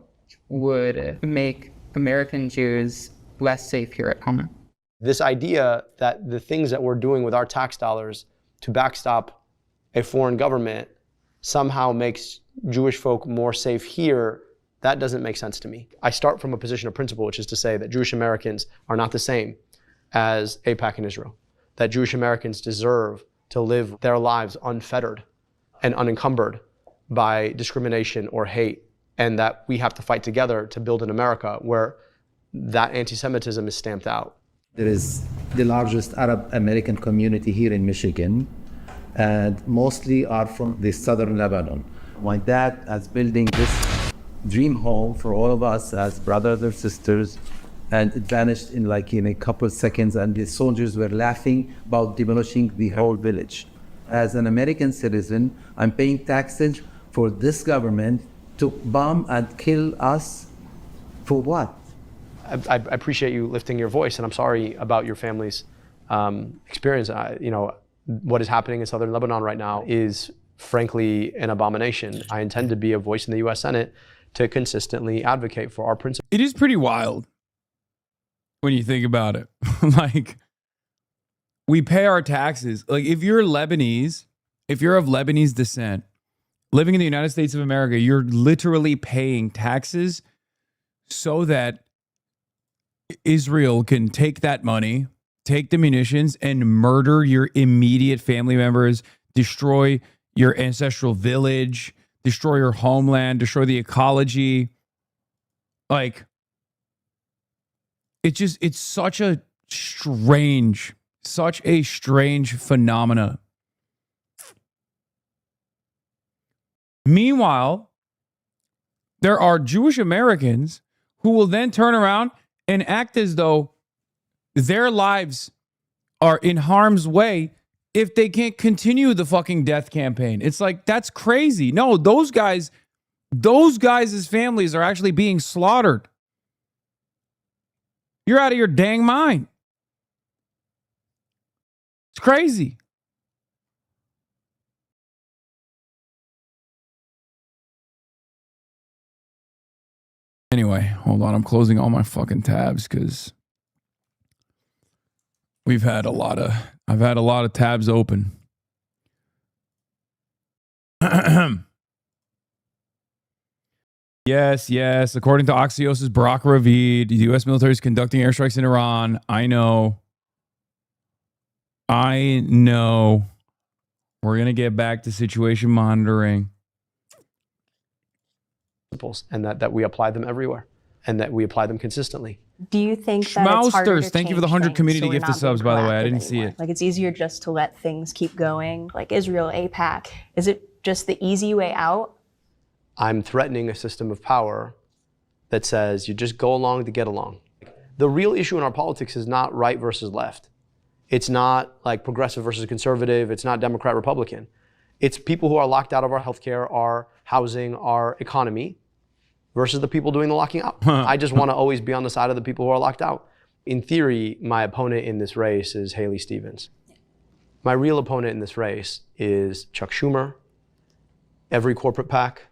would make American Jews less safe here at home? This idea that the things that we're doing with our tax dollars to backstop a foreign government somehow makes Jewish folk more safe here, that doesn't make sense to me. I start from a position of principle, which is to say that Jewish Americans are not the same as AIPAC and Israel, that Jewish Americans deserve to live their lives unfettered and unencumbered by discrimination or hate, and that we have to fight together to build an America where that anti-Semitism is stamped out. There is the largest Arab American community here in Michigan, and mostly are from the southern Lebanon. My dad is building this dream home for all of us as brothers or sisters, and it vanished in a couple seconds, and the soldiers were laughing about demolishing the whole village. As an American citizen, I'm paying taxes for this government to bomb and kill us for what? I appreciate you lifting your voice, and I'm sorry about your family's experience. What is happening in southern Lebanon right now is frankly an abomination. I intend to be a voice in the U.S. Senate to consistently advocate for our principles. It is pretty wild when you think about it. We pay our taxes. If you're Lebanese, if you're of Lebanese descent, living in the United States of America, you're literally paying taxes so that Israel can take that money, take the munitions, and murder your immediate family members, destroy your ancestral village, destroy your homeland, destroy the ecology. It's such a strange phenomena. Meanwhile, there are Jewish Americans who will then turn around and act as though their lives are in harm's way if they can't continue the fucking death campaign. It's that's crazy. No, those guys' families are actually being slaughtered. You're out of your dang mind. It's crazy. Anyway, hold on. I'm closing all my fucking tabs because I've had a lot of tabs open. Yes. According to Axios' Barak Ravid, the U.S. military is conducting airstrikes in Iran. I know. We're going to get back to situation monitoring. And that we apply them everywhere, and that we apply them consistently. Do you think that it's harder to thank you for the 100 community gifted subs, by the way. I didn't see it. It's easier just to let things keep going, like Israel, AIPAC. Is it just the easy way out? I'm threatening a system of power that says you just go along to get along. The real issue in our politics is not right versus left. It's not like progressive versus conservative. It's not Democrat, Republican. It's people who are locked out of our healthcare, our housing, our economy, versus the people doing the locking out. I just want to always be on the side of the people who are locked out. In theory, my opponent in this race is Haley Stevens. My real opponent in this race is Chuck Schumer, every corporate PAC,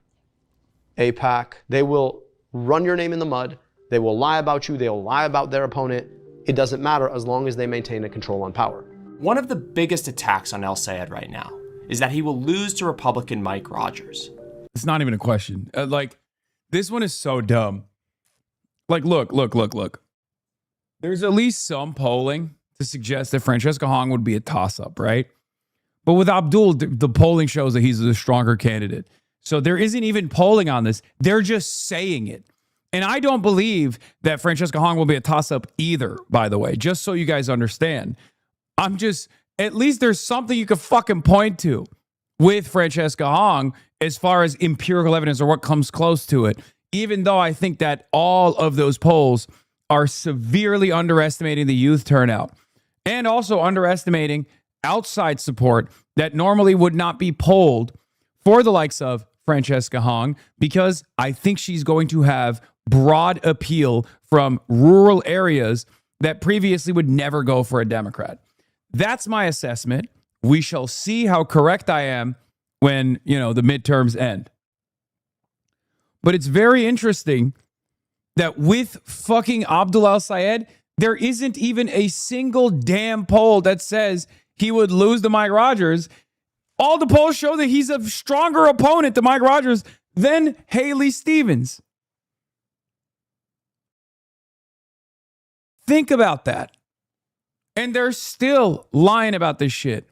AIPAC. They will run your name in the mud. They will lie about you. They will lie about their opponent. It doesn't matter as long as they maintain a control on power. One of the biggest attacks on El Sayed right now is that he will lose to Republican Mike Rogers. It's not even a question. This one is so dumb. Look. There's at least some polling to suggest that Francesca Hong would be a toss-up, right? But with Abdul, the polling shows that he's the stronger candidate. So there isn't even polling on this. They're just saying it. And I don't believe that Francesca Hong will be a toss-up either, by the way, just so you guys understand. At least there's something you could fucking point to with Francesca Hong as far as empirical evidence or what comes close to it, even though I think that all of those polls are severely underestimating the youth turnout and also underestimating outside support that normally would not be polled for the likes of Francesca Hong, because I think she's going to have broad appeal from rural areas that previously would never go for a Democrat. That's my assessment. We shall see how correct I am when, the midterms end. But it's very interesting that with fucking Abdul El-Sayed, there isn't even a single damn poll that says he would lose to Mike Rogers. All the polls show that he's a stronger opponent to Mike Rogers than Haley Stevens. Think about that. And they're still lying about this shit.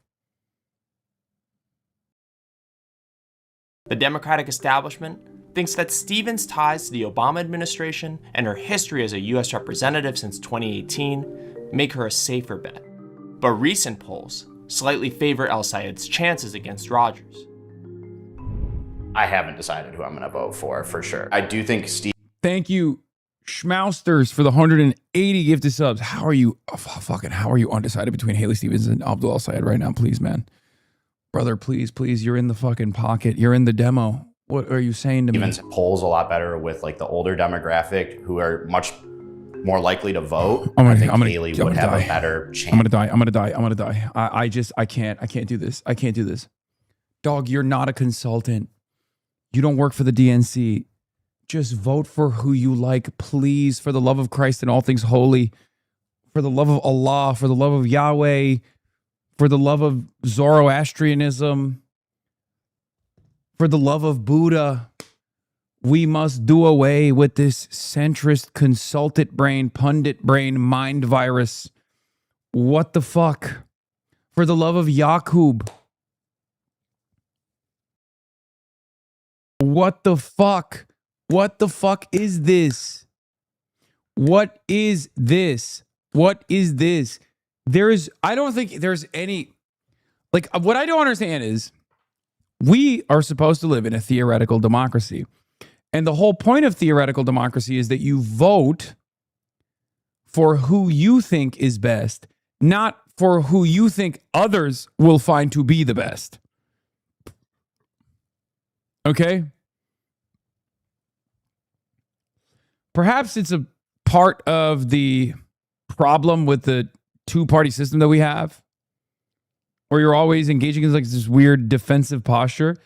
The Democratic establishment thinks that Stevens' ties to the Obama administration and her history as a U.S. representative since 2018 make her a safer bet. But recent polls slightly favor El-Sayed's chances against Rogers. I haven't decided who I'm going to vote for sure. I do think Steve. Thank you, Schmausters, for the 180 gifted subs. How are you undecided between Haley Stevens and Abdul El-Sayed right now? Please, man. Brother, please, you're in the fucking pocket. You're in the demo. What are you saying to me? Stevens polls a lot better with like the older demographic who are much more likely to vote. I think Haley would have a better chance. I'm gonna die. I can't do this. Dog, you're not a consultant. You don't work for the DNC. Just vote for who you like, please, for the love of Christ and all things holy, for the love of Allah, for the love of Yahweh, for the love of Zoroastrianism, for the love of Buddha. We must do away with this centrist consultant brain, pundit brain, mind virus. What the fuck? For the love of Yaqub. What the fuck? What the fuck is this? What is this? What is this? I don't think there's any, what I don't understand is we are supposed to live in a theoretical democracy. And the whole point of theoretical democracy is that you vote for who you think is best, not for who you think others will find to be the best. Okay? Perhaps it's a part of the problem with the two-party system that we have, where you're always engaging in this weird defensive posture.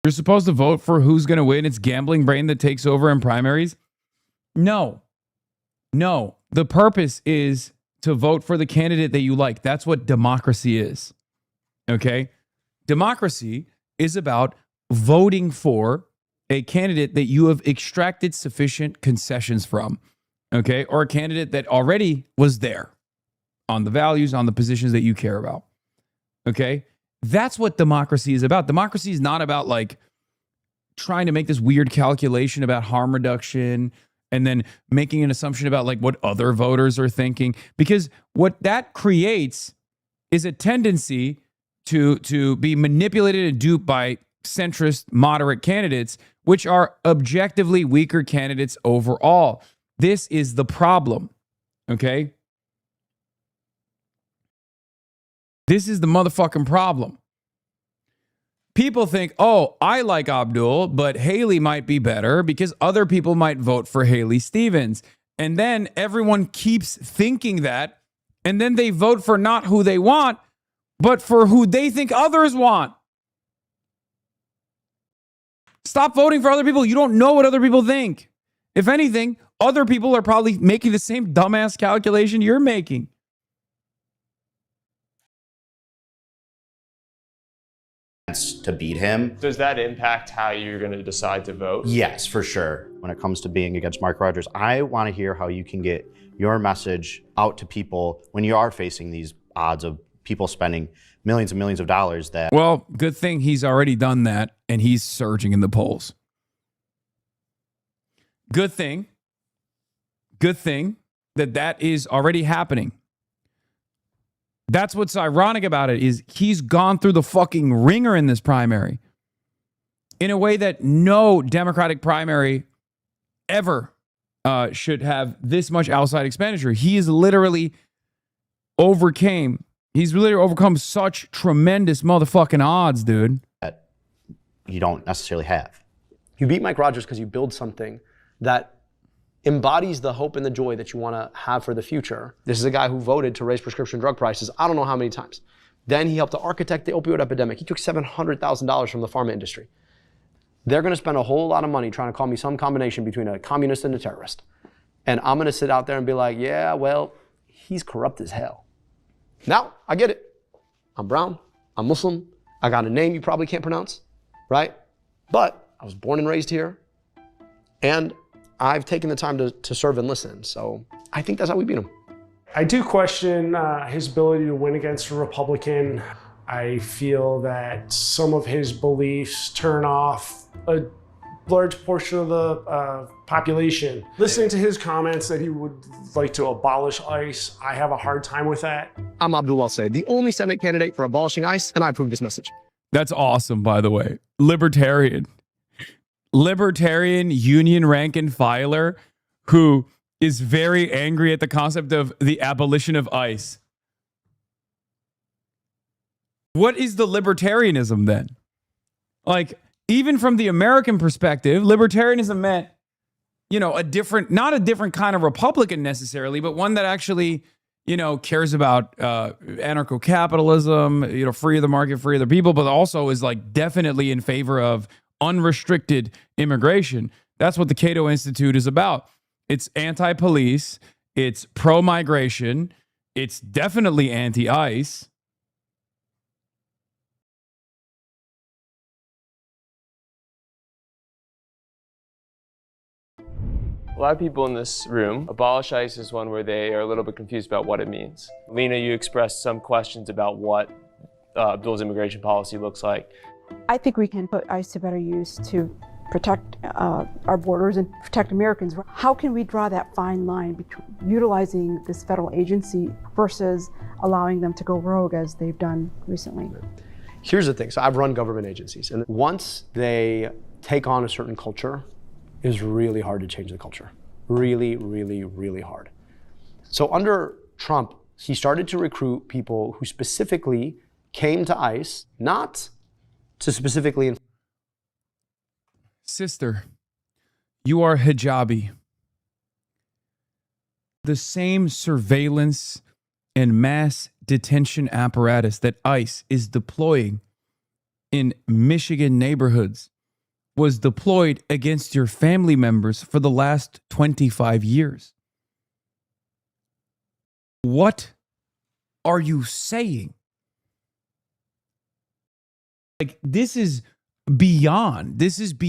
You're supposed to vote for who's going to win. It's gambling brain that takes over in primaries. No. The purpose is to vote for the candidate that you like. That's what democracy is. Okay? Democracy is about voting for a candidate that you have extracted sufficient concessions from. Okay? Or a candidate that already was there on the values, on the positions that you care about. Okay? That's what democracy is about. Democracy is not about trying to make this weird calculation about harm reduction and then making an assumption about what other voters are thinking. Because what that creates is a tendency to be manipulated and duped by centrist, moderate candidates, which are objectively weaker candidates overall. This is the problem, okay? This is the motherfucking problem. People think, oh, I like Abdul, but Haley might be better because other people might vote for Haley Stevens. And then everyone keeps thinking that, and then they vote for not who they want, but for who they think others want. Stop voting for other people. You don't know what other people think. If anything, other people are probably making the same dumbass calculation you're making. To beat him. Does that impact how you're going to decide to vote? Yes, for sure. When it comes to being against Mark Rogers, I want to hear how you can get your message out to people when you are facing these odds of people spending millions and millions of dollars that... Well, good thing he's already done that and he's surging in the polls. Good thing that is already happening. That's what's ironic about it is he's gone through the fucking ringer in this primary in a way that no Democratic primary ever should have this much outside expenditure. He's literally overcome such tremendous motherfucking odds, dude. That you don't necessarily have. You beat Mike Rogers because you build something that embodies the hope and the joy that you want to have for the future. This is a guy who voted to raise prescription drug prices I don't know how many times. Then he helped to architect the opioid epidemic. He took $700,000 from the pharma industry. They're going to spend a whole lot of money trying to call me some combination between a communist and a terrorist. And I'm going to sit out there and be like, yeah, well, he's corrupt as hell. Now, I get it. I'm brown. I'm Muslim. I got a name you probably can't pronounce, right? But I was born and raised here. And I've taken the time to serve and listen. So I think that's how we beat him. I do question his ability to win against a Republican. I feel that some of his beliefs turn off a large portion of the population. Listening to his comments that he would like to abolish ICE, I have a hard time with that. I'm Abdul Al-Sayed, the only Senate candidate for abolishing ICE, and I approve this message. That's awesome, by the way. Libertarian union rank and filer who is very angry at the concept of the abolition of ICE. What is the libertarianism then? Like, even from the American perspective, libertarianism meant, not a different kind of Republican necessarily, but one that actually, cares about anarcho-capitalism, free of the market, free of the people, but also is like definitely in favor of unrestricted immigration. That's what the Cato Institute is about. It's anti-police. It's pro-migration. It's definitely anti-ICE. A lot of people in this room, abolish ICE is one where they are a little bit confused about what it means. Lena, you expressed some questions about what Abdul's immigration policy looks like. I think we can put ICE to better use to protect our borders and protect Americans. How can we draw that fine line between utilizing this federal agency versus allowing them to go rogue as they've done recently? Here's the thing. So I've run government agencies, and once they take on a certain culture, it's really hard to change the culture. Really, really, really hard. So under Trump, he started to recruit people who specifically came to ICE, not to specifically... Sister, you are hijabi. The same surveillance and mass detention apparatus that ICE is deploying in Michigan neighborhoods was deployed against your family members for the last 25 years. What are you saying? Like, this is beyond this isn't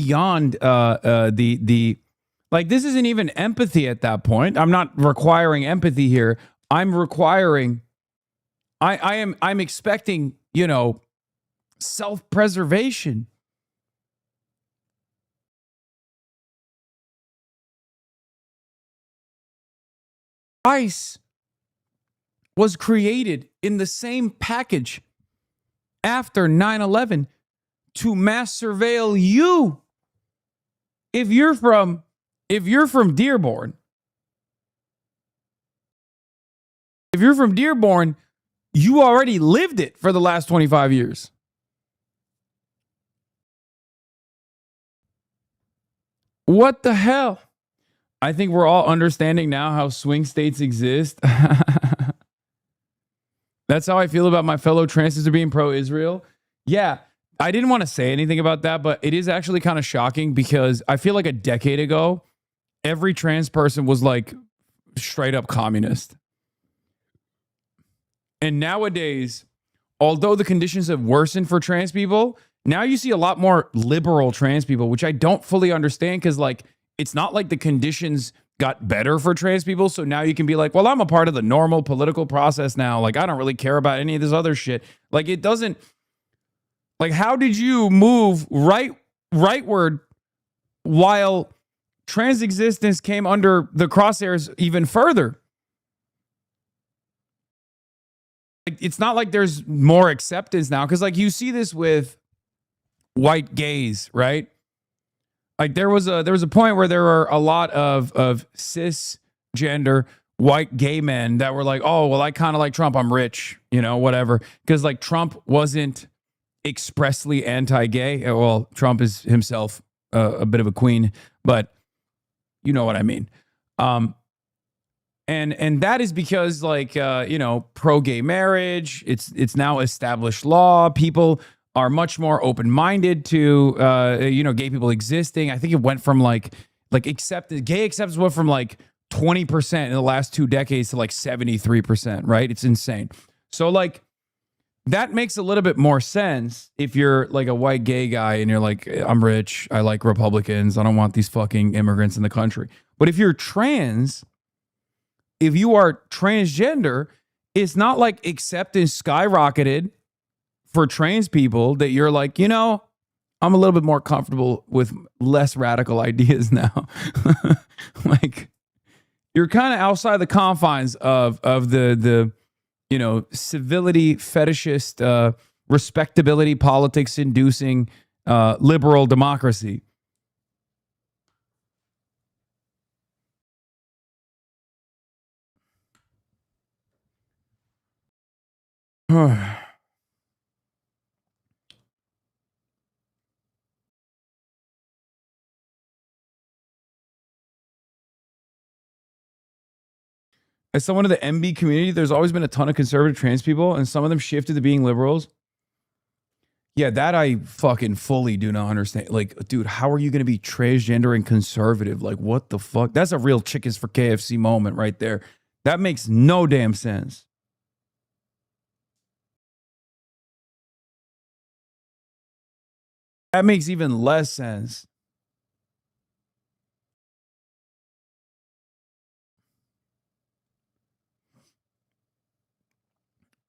even empathy at that point. I'm not requiring empathy here. I'm expecting, self-preservation. ICE was created in the same package after 9/11 to mass surveil you. If you're from Dearborn, you already lived it for the last 25 years. What the hell? I think we're all understanding now how swing states exist. That's how I feel about my fellow transists being pro-Israel. Yeah, I didn't want to say anything about that, but it is actually kind of shocking because I feel like a decade ago, every trans person was like straight up communist. And nowadays, although the conditions have worsened for trans people, now you see a lot more liberal trans people, which I don't fully understand because like it's not like the conditions got better for trans people. So now you can be like, well, I'm a part of the normal political process now. Like, I don't really care about any of this other shit. Like, it doesn't, like, how did you move rightward while trans existence came under the crosshairs even further? Like, it's not like there's more acceptance now. Cause like you see this with white gays, right? Like there was a point where there were a lot of cisgender white gay men that were like, oh, well, I kind of like Trump. I'm rich, you know, whatever. Because like Trump wasn't expressly anti-gay. Well, Trump is himself a bit of a queen, but you know what I mean. And that is because like, you know, pro-gay marriage, it's now established law. People are much more open-minded to, you know, gay people existing. I think it went from gay acceptance went from like 20% in the last 2 decades to like 73%, right? It's insane. So like that makes a little bit more sense if you're like a white gay guy and you're like, I'm rich, I like Republicans, I don't want these fucking immigrants in the country. But if you're trans, if you are transgender, it's not like acceptance skyrocketed for trans people that you're like, you know, I'm a little bit more comfortable with less radical ideas now. Like you're kind of outside the confines of the you know, civility, fetishist, respectability, politics inducing liberal democracy. As someone of the MB community, there's always been a ton of conservative trans people, and some of them shifted to being liberals. Yeah, that I fucking fully do not understand. Like, dude, how are you going to be transgender and conservative? Like, what the fuck? That's a real chickens for KFC moment right there. That makes no damn sense. That makes even less sense.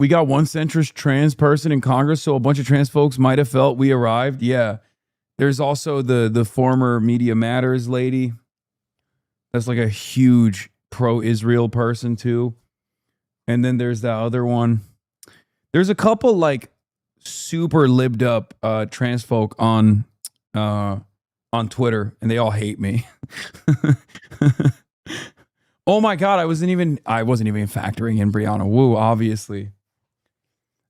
We got one centrist trans person in Congress, so a bunch of trans folks might have felt we arrived. Yeah. There's also the former Media Matters lady. That's like a huge pro-Israel person too. And then there's that other one. There's a couple like super libbed up trans folk on Twitter, and they all hate me. Oh my God, I wasn't even factoring in Brianna Wu, obviously.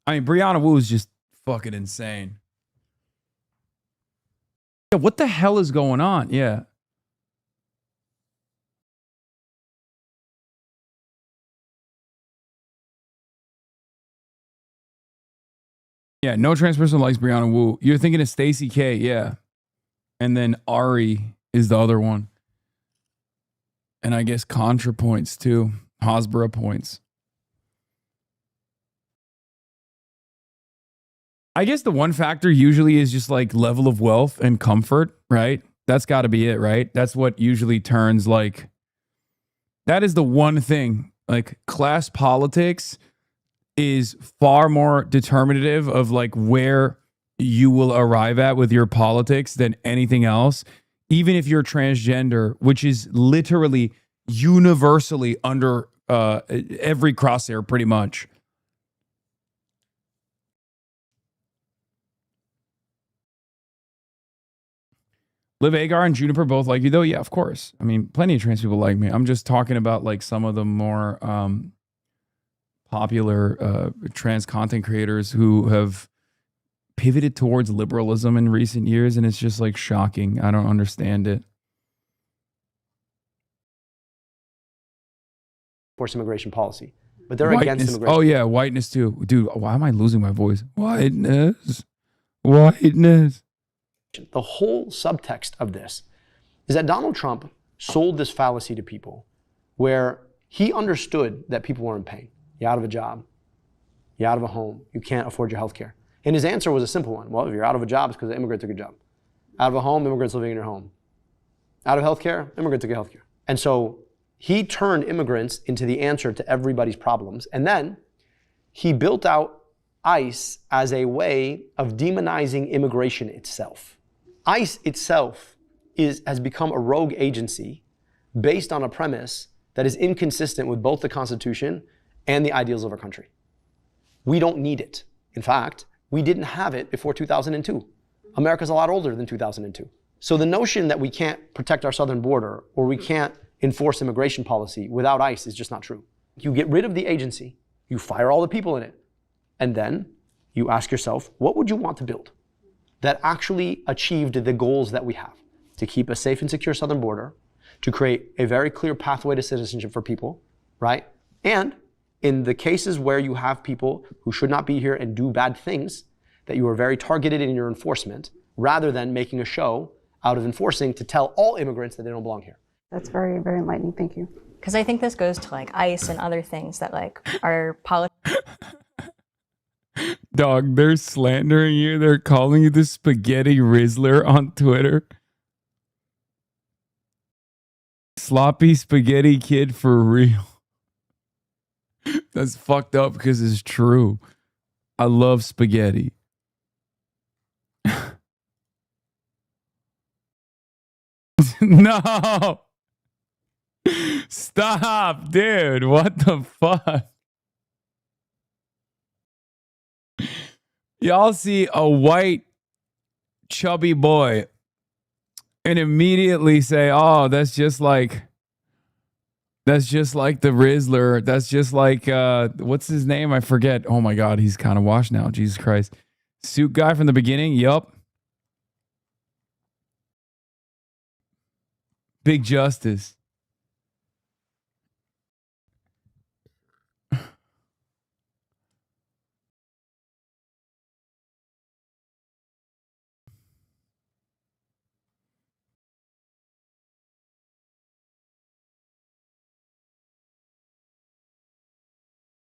I mean, Brianna Wu is just fucking insane. Yeah, what the hell is going on? Yeah. Yeah, no trans person likes Brianna Wu. You're thinking of Stacey K, yeah. And then Ari is the other one. And I guess Contra points too. Hasbara points. I guess the one factor usually is just like level of wealth and comfort, right? That's got to be it, right? That's what usually turns like, that is the one thing. Like class politics is far more determinative of like where you will arrive at with your politics than anything else. Even if you're transgender, which is literally universally under every crosshair pretty much. Liv Agar and Juniper both like you though? Yeah, of course. I mean, plenty of trans people like me. I'm just talking about like some of the more popular trans content creators who have pivoted towards liberalism in recent years, and it's just like shocking. I don't understand it. Forced immigration policy, but they're Whiteness. against immigration. Oh yeah, whiteness too. Dude, why am I losing my voice? Whiteness. Whiteness. The whole subtext of this is that Donald Trump sold this fallacy to people where he understood that people were in pain. You're out of a job. You're out of a home. You can't afford your health care. And his answer was a simple one. Well, if you're out of a job, it's because the immigrant took a job. Out of a home, immigrants living in your home. Out of health care, immigrant took a health care. And so he turned immigrants into the answer to everybody's problems. And then he built out ICE as a way of demonizing immigration itself. ICE itself has become a rogue agency based on a premise that is inconsistent with both the Constitution and the ideals of our country. We don't need it. In fact, we didn't have it before 2002. America's a lot older than 2002. So the notion that we can't protect our southern border or we can't enforce immigration policy without ICE is just not true. You get rid of the agency, you fire all the people in it, and then you ask yourself, what would you want to build that actually achieved the goals that we have? To keep a safe and secure southern border, to create a very clear pathway to citizenship for people, right? And in the cases where you have people who should not be here and do bad things, that you are very targeted in your enforcement, rather than making a show out of enforcing to tell all immigrants that they don't belong here. That's very, very enlightening. Thank you. Because I think this goes to like ICE and other things that like are Dog, they're slandering you. They're calling you the spaghetti Rizzler on Twitter. Sloppy spaghetti kid for real. That's fucked up because it's true. I love spaghetti. No. Stop, dude. What the fuck? Y'all see a white chubby boy and immediately say, oh, that's just like the Rizzler. That's just like, what's his name? I forget. Oh my God, he's kind of washed now. Jesus Christ. Suit guy from the beginning. Yup. Big Justice.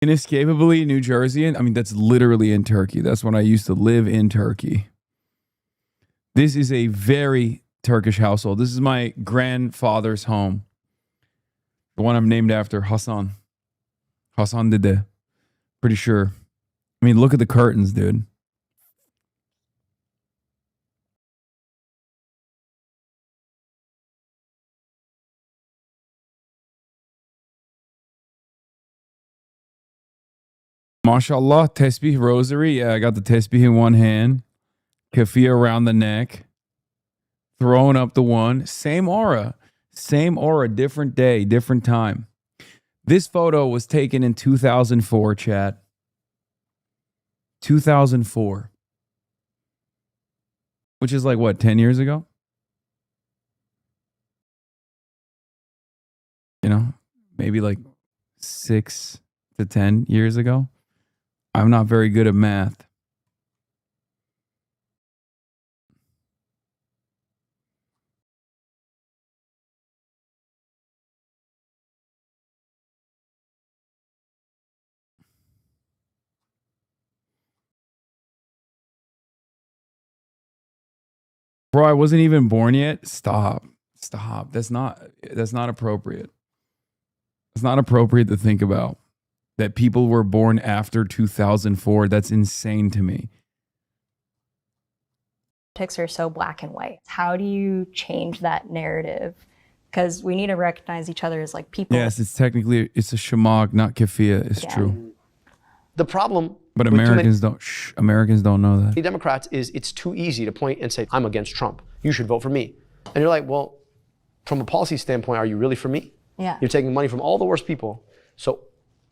Inescapably New Jersey. I mean, that's literally in Turkey. That's when I used to live in Turkey. This is a very Turkish household. This is my grandfather's home. The one I'm named after, Hasan. Hasan Dede. Pretty sure. I mean, look at the curtains, dude. MashaAllah, tesbih rosary. Yeah, I got the tesbih in one hand. Kafir around the neck. Throwing up the one. Same aura. Same aura. Different day. Different time. This photo was taken in 2004, chat. 2004. Which is like, what, 10 years ago? You know, maybe like 6 to 10 years ago. I'm not very good at math. Bro, I wasn't even born yet. Stop. Stop. That's not appropriate. It's not appropriate to think about that people were born after 2004. That's insane to me. politics are so black and white. How do you change that narrative? Because we need to recognize each other as like people. Yes, it's a shamag, not kafia. It's true. The problem, but Americans don't know that. The Democrats is it's too easy to point and say, I'm against Trump. You should vote for me. And you're like, well, from a policy standpoint, are you really for me? Yeah. You're taking money from all the worst people. So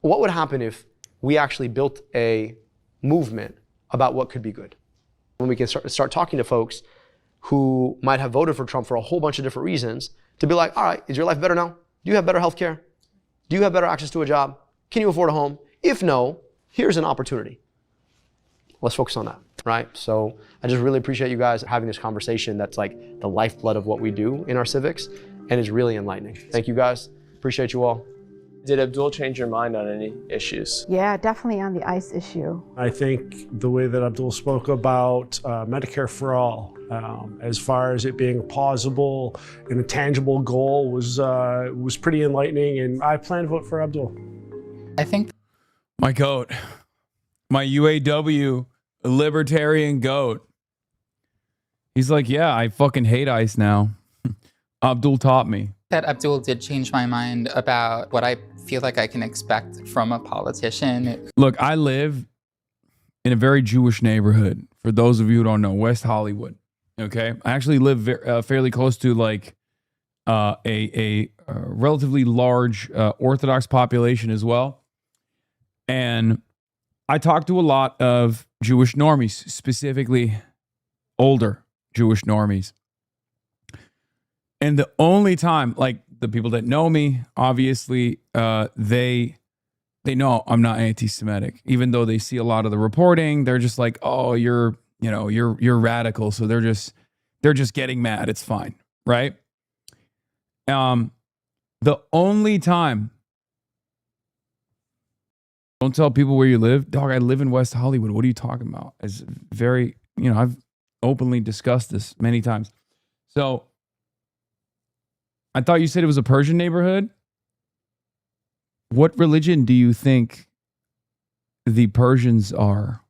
what would happen if we actually built a movement about what could be good? When we can start talking to folks who might have voted for Trump for a whole bunch of different reasons, to be like, all right, is your life better now? Do you have better health care? Do you have better access to a job? Can you afford a home? If no, here's an opportunity. Let's focus on that, right? So I just really appreciate you guys having this conversation that's like the lifeblood of what we do in our civics, and it's really enlightening. Thank you guys. Appreciate you all. Did Abdul change your mind on any issues? Yeah, definitely on the ICE issue. I think the way that Abdul spoke about Medicare for all, as far as it being a plausible and a tangible goal, was pretty enlightening, and I plan to vote for Abdul. I think my goat, my UAW libertarian goat. He's like, yeah, I fucking hate ICE now. Abdul taught me. that Abdul did change my mind about what I feel like I can expect from a politician. Look, I live in a very Jewish neighborhood. For those of you who don't know, West Hollywood. Okay, I actually live fairly close to like a relatively large Orthodox population as well, and I talk to a lot of Jewish normies, specifically older Jewish normies. And the only time, like the people that know me, obviously, they know I'm not anti-Semitic, even though they see a lot of the reporting. They're just like, oh, you're radical, so they're just getting mad. It's fine, right? The only time, don't tell people where you live, dog. I live in West Hollywood. What are you talking about? It's very, I've openly discussed this many times. So I thought you said it was a Persian neighborhood. What religion do you think the Persians are?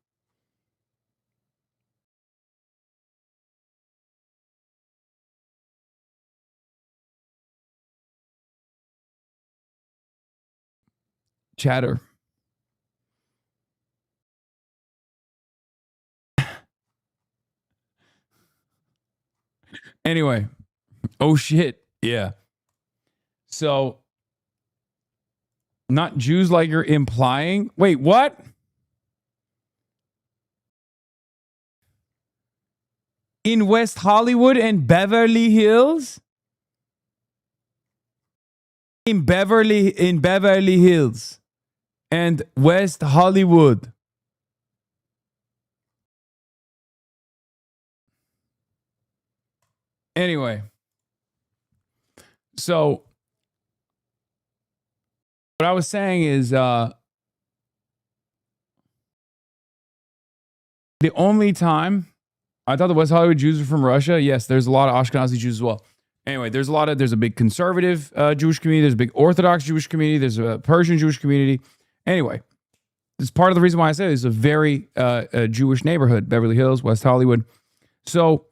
Chatter. Anyway, oh shit, yeah. So, not Jews like you're implying? Wait, what? In West Hollywood and Beverly Hills? In Beverly Hills and West Hollywood. Anyway, so what I was saying is the only time I thought the West Hollywood Jews were from Russia. Yes, there's a lot of Ashkenazi Jews as well. Anyway, there's a big conservative Jewish community. There's a big Orthodox Jewish community. There's a Persian Jewish community. Anyway, it's part of the reason why I say it's a very Jewish neighborhood, Beverly Hills, West Hollywood. So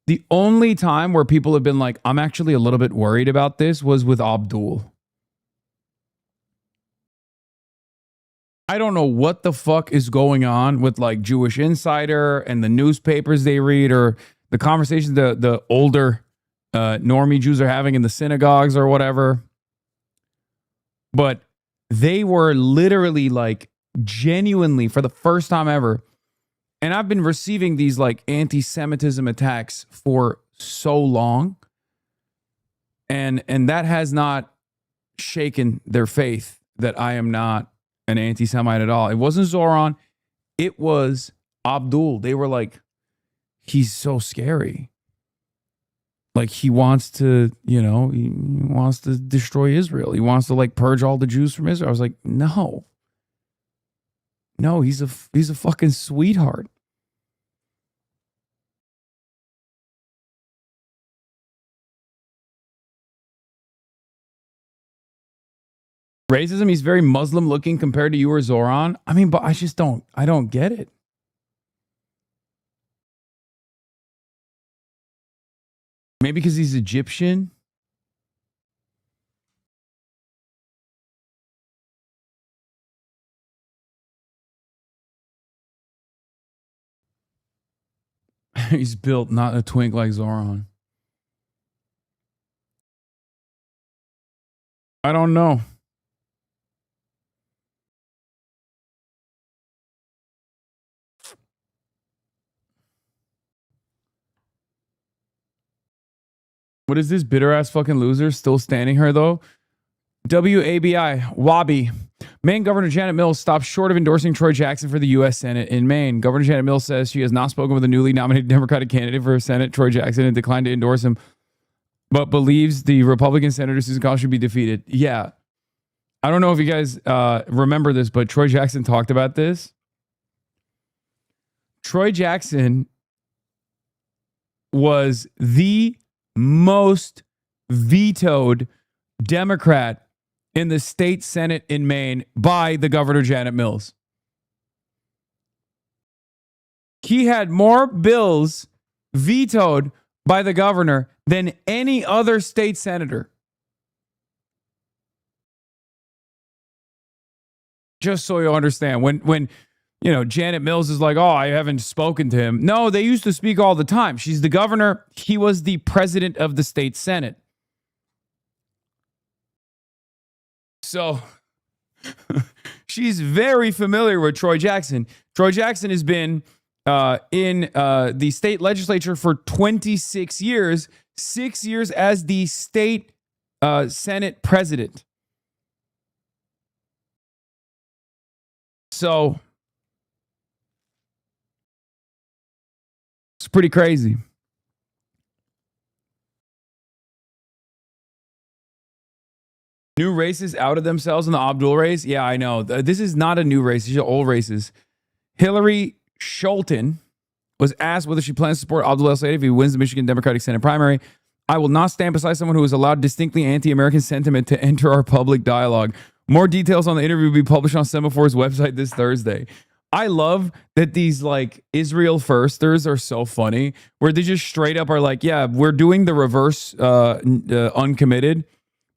the only time where people have been like, I'm actually a little bit worried about this was with Abdul. I don't know what the fuck is going on with like Jewish Insider and the newspapers they read or the conversations the older normie Jews are having in the synagogues or whatever. But they were literally like genuinely for the first time ever. And I've been receiving these like anti-Semitism attacks for so long. And that has not shaken their faith that I am not an anti-Semite at all. It wasn't Zoran. It was Abdul. They were like, he's so scary. Like he wants to, he wants to destroy Israel. He wants to like purge all the Jews from Israel. I was like, no, he's a fucking sweetheart. Racism, he's very Muslim looking compared to you or Zoran. I mean, but I don't get it. Maybe because he's Egyptian. He's built not a twink like Zoran. I don't know. What is this bitter ass fucking loser still standing her though? WABI, Wabi. Maine Governor Janet Mills stopped short of endorsing Troy Jackson for the U.S. Senate in Maine. Governor Janet Mills says she has not spoken with the newly nominated Democratic candidate for Senate, Troy Jackson, and declined to endorse him, but believes the Republican Senator Susan Collins should be defeated. Yeah. I don't know if you guys remember this, but Troy Jackson talked about this. Troy Jackson was the most vetoed Democrat in the state Senate in Maine by the Governor Janet Mills. He had more bills vetoed by the governor than any other state senator. Just so you understand, when you know, Janet Mills is like, oh, I haven't spoken to him. No, they used to speak all the time. She's the governor. He was the president of the state Senate. So she's very familiar with Troy Jackson. Troy Jackson has been in the state legislature for 26 years, 6 years as the state Senate president. So it's pretty crazy. New races outed themselves in the Abdul race. Yeah, I know. This is not a new race. These are old races. Hillary Scholten was asked whether she plans to support Abdul El-Sayed if he wins the Michigan Democratic Senate primary. I will not stand beside someone who has allowed distinctly anti-American sentiment to enter our public dialogue. More details on the interview will be published on Semaphor's website this Thursday. I love that these like Israel firsters are so funny, where they just straight up are like, yeah, we're doing the reverse uncommitted.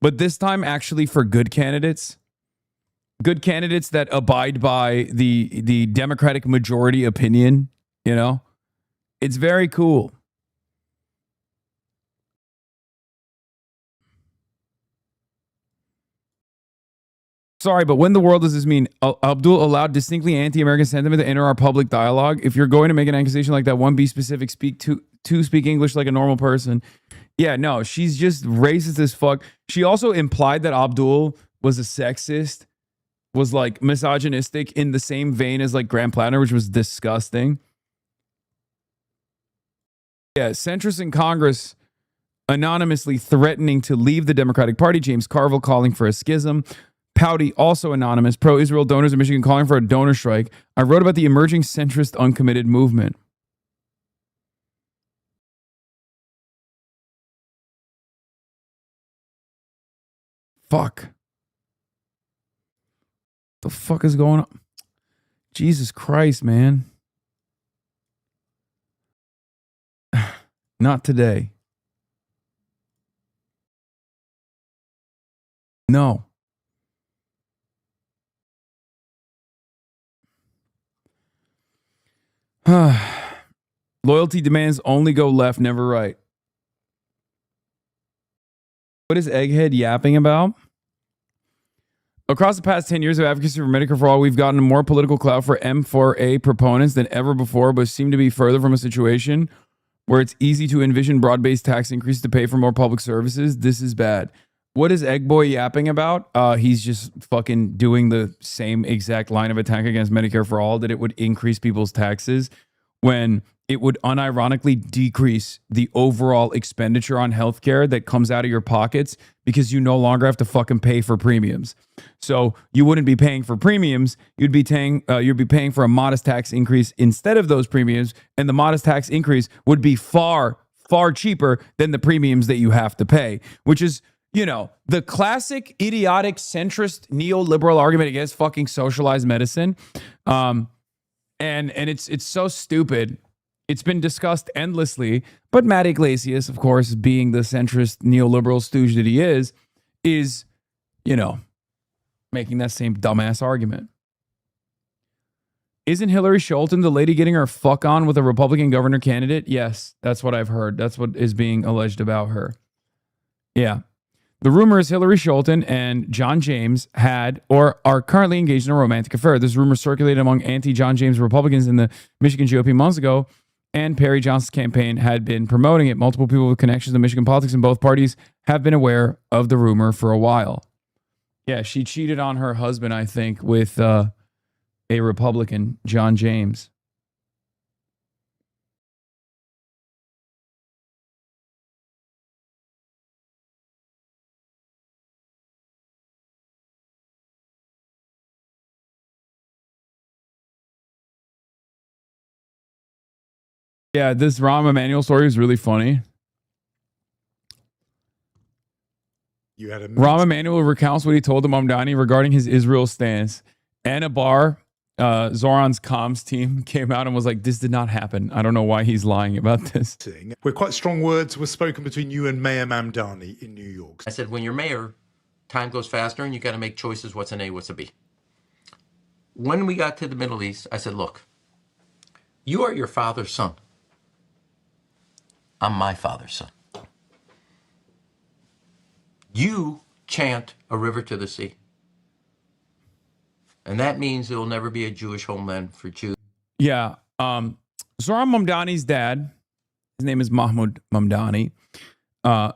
But this time, actually, for good candidates that abide by the Democratic majority opinion, you know, it's very cool. Sorry, but when the world does this mean? Abdul allowed distinctly anti-American sentiment to enter our public dialogue. If you're going to make an accusation like that, one, be specific, speak English like a normal person. Yeah, no, she's just racist as fuck. She also implied that Abdul was a sexist, was like misogynistic in the same vein as like Graham Platter, which was disgusting. Yeah, centrists in Congress anonymously threatening to leave the Democratic Party. James Carville calling for a schism. Pouty, also anonymous. Pro-Israel donors in Michigan calling for a donor strike. I wrote about the emerging centrist uncommitted movement. Fuck. The fuck is going on? Jesus Christ, man. Not today. No. Loyalty demands only go left, never right. What is Egghead yapping about? Across the past 10 years of advocacy for Medicare for All, we've gotten more political clout for M4A proponents than ever before, but seem to be further from a situation where it's easy to envision broad-based tax increase to pay for more public services. This is bad. What is Egg Boy yapping about? He's just fucking doing the same exact line of attack against Medicare for All, that it would increase people's taxes when it would unironically decrease the overall expenditure on healthcare that comes out of your pockets because you no longer have to fucking pay for premiums. So you wouldn't be paying for premiums. You'd be paying for a modest tax increase instead of those premiums. And the modest tax increase would be far, far cheaper than the premiums that you have to pay, which is, you know, the classic idiotic centrist neoliberal argument against fucking socialized medicine. And it's so stupid. It's been discussed endlessly, but Matt Iglesias, of course, being the centrist neoliberal stooge that he is, you know, making that same dumbass argument. Isn't Hillary Scholten the lady getting her fuck on with a Republican governor candidate? Yes, that's what I've heard. That's what is being alleged about her. Yeah. The rumor is Hillary Sholton and John James had or are currently engaged in a romantic affair. This rumor circulated among anti-John James Republicans in the Michigan GOP months ago, and Perry Johnson's campaign had been promoting it. Multiple people with connections to Michigan politics in both parties have been aware of the rumor for a while. Yeah, she cheated on her husband, I think, with a Republican, John James. Yeah, this Rahm Emanuel story is really funny. You had a Rahm Emanuel recounts what he told the Mamdani regarding his Israel stance. Anna Barr, Zoran's comms team, came out and was like, this did not happen. I don't know why he's lying about this. Where quite strong words were spoken between you and Mayor Mamdani in New York. I said, when you're mayor, time goes faster and you got to make choices. What's an A, what's a B? When we got to the Middle East, I said, look, you are your father's son. I'm my father's son. You chant a river to the sea. And that means there will never be a Jewish homeland for Jews. Yeah. Zoran Mamdani's dad, his name is Mahmoud Mamdani,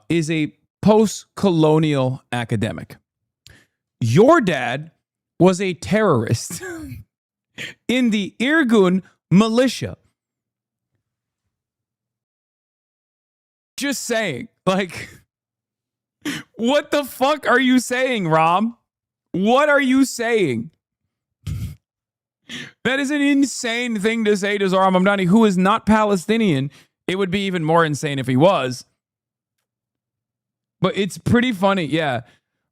is a post-colonial academic. Your dad was a terrorist in the Irgun militia. Just saying, like, what the fuck are you saying, Ram? What are you saying? That is an insane thing to say to Zoran Mamdani, who is not Palestinian. It would be even more insane if he was. But it's pretty funny, yeah.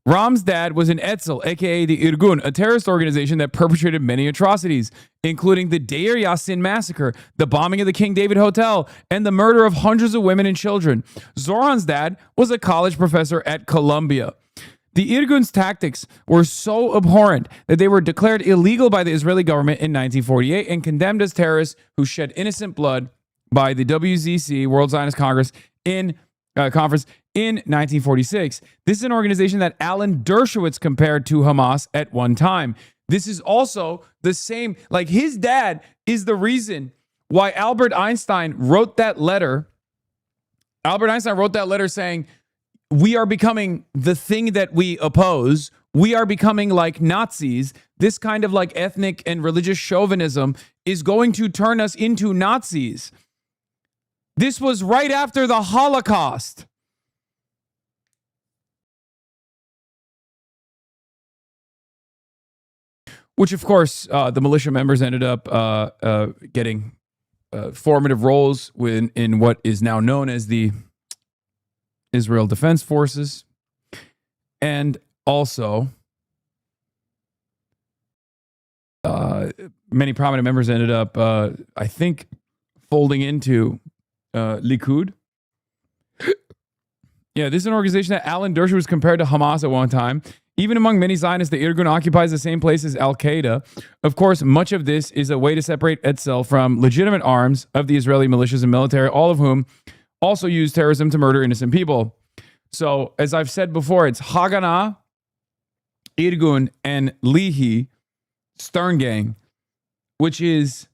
Ram's dad was in Etzel, a.k.a. the Irgun, a terrorist organization that perpetrated many atrocities, including the Deir Yassin massacre, the bombing of the King David Hotel, and the murder of hundreds of women and children. Zoran's dad was a college professor at Columbia. The Irgun's tactics were so abhorrent that they were declared illegal by the Israeli government in 1948 and condemned as terrorists who shed innocent blood by the WZC, World Zionist Congress, Conference in 1946. This is an organization that Alan Dershowitz compared to Hamas at one time. This is also the same, like his dad is the reason why Albert Einstein wrote that letter. Albert Einstein wrote that letter saying, we are becoming the thing that we oppose. We are becoming like Nazis. This kind of like ethnic and religious chauvinism is going to turn us into Nazis. This was right after the Holocaust. Which, of course, the militia members ended up getting formative roles in what is now known as the Israel Defense Forces. And also, many prominent members ended up, I think, folding into Likud. Yeah, this is an organization that Alan Dershowitz was compared to Hamas at one time. Even among many Zionists, the Irgun occupies the same place as Al-Qaeda. Of course, much of this is a way to separate itself from legitimate arms of the Israeli militias and military, all of whom also use terrorism to murder innocent people. So, as I've said before, it's Haganah, Irgun, and Lehi, Stern Gang, which is,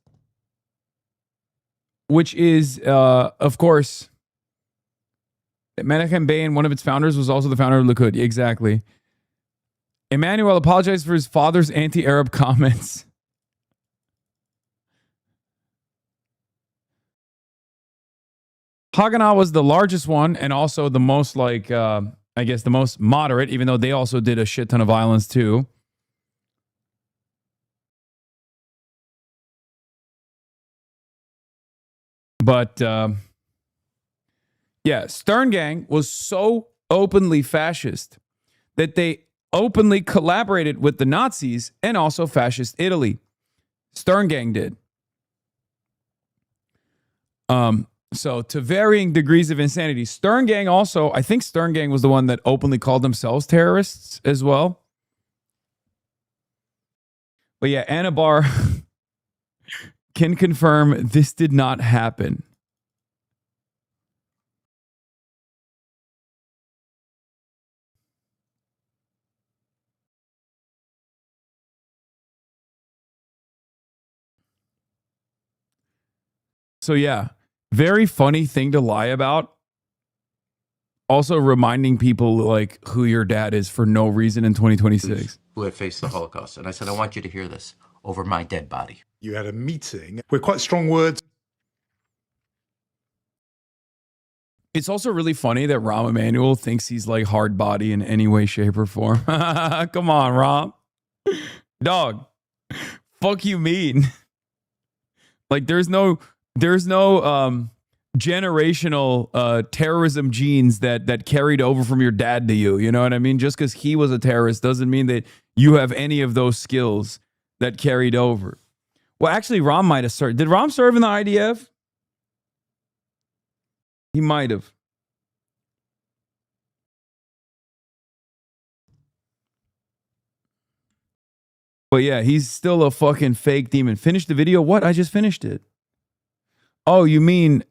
of course, Menachem Begin, one of its founders, was also the founder of Likud. Exactly. Emmanuel apologized for his father's anti-Arab comments. Haganah was the largest one and also the most, I guess, the most moderate, even though they also did a shit ton of violence too. But, yeah, Stern Gang was so openly fascist that they openly collaborated with the Nazis and also fascist Italy. Stern Gang did. So to varying degrees of insanity. Stern Gang also, I think Stern Gang was the one that openly called themselves terrorists as well. But yeah, Anna Barr can confirm this did not happen. So yeah, very funny thing to lie about. Also reminding people like who your dad is for no reason in 2026. Who had faced the Holocaust. And I said, I want you to hear this over my dead body. You had a meeting with quite strong words. It's also really funny that Rahm Emanuel thinks he's like hard body in any way, shape, or form. Come on, Rahm. Dog. Fuck you mean? Like there's no generational terrorism genes that carried over from your dad to you. You know what I mean? Just because he was a terrorist doesn't mean that you have any of those skills that carried over. Well, actually, Rahm might have served. Did Rahm serve in the IDF? He might have. But yeah, he's still a fucking fake demon. Finish the video? What? I just finished it. Oh, you mean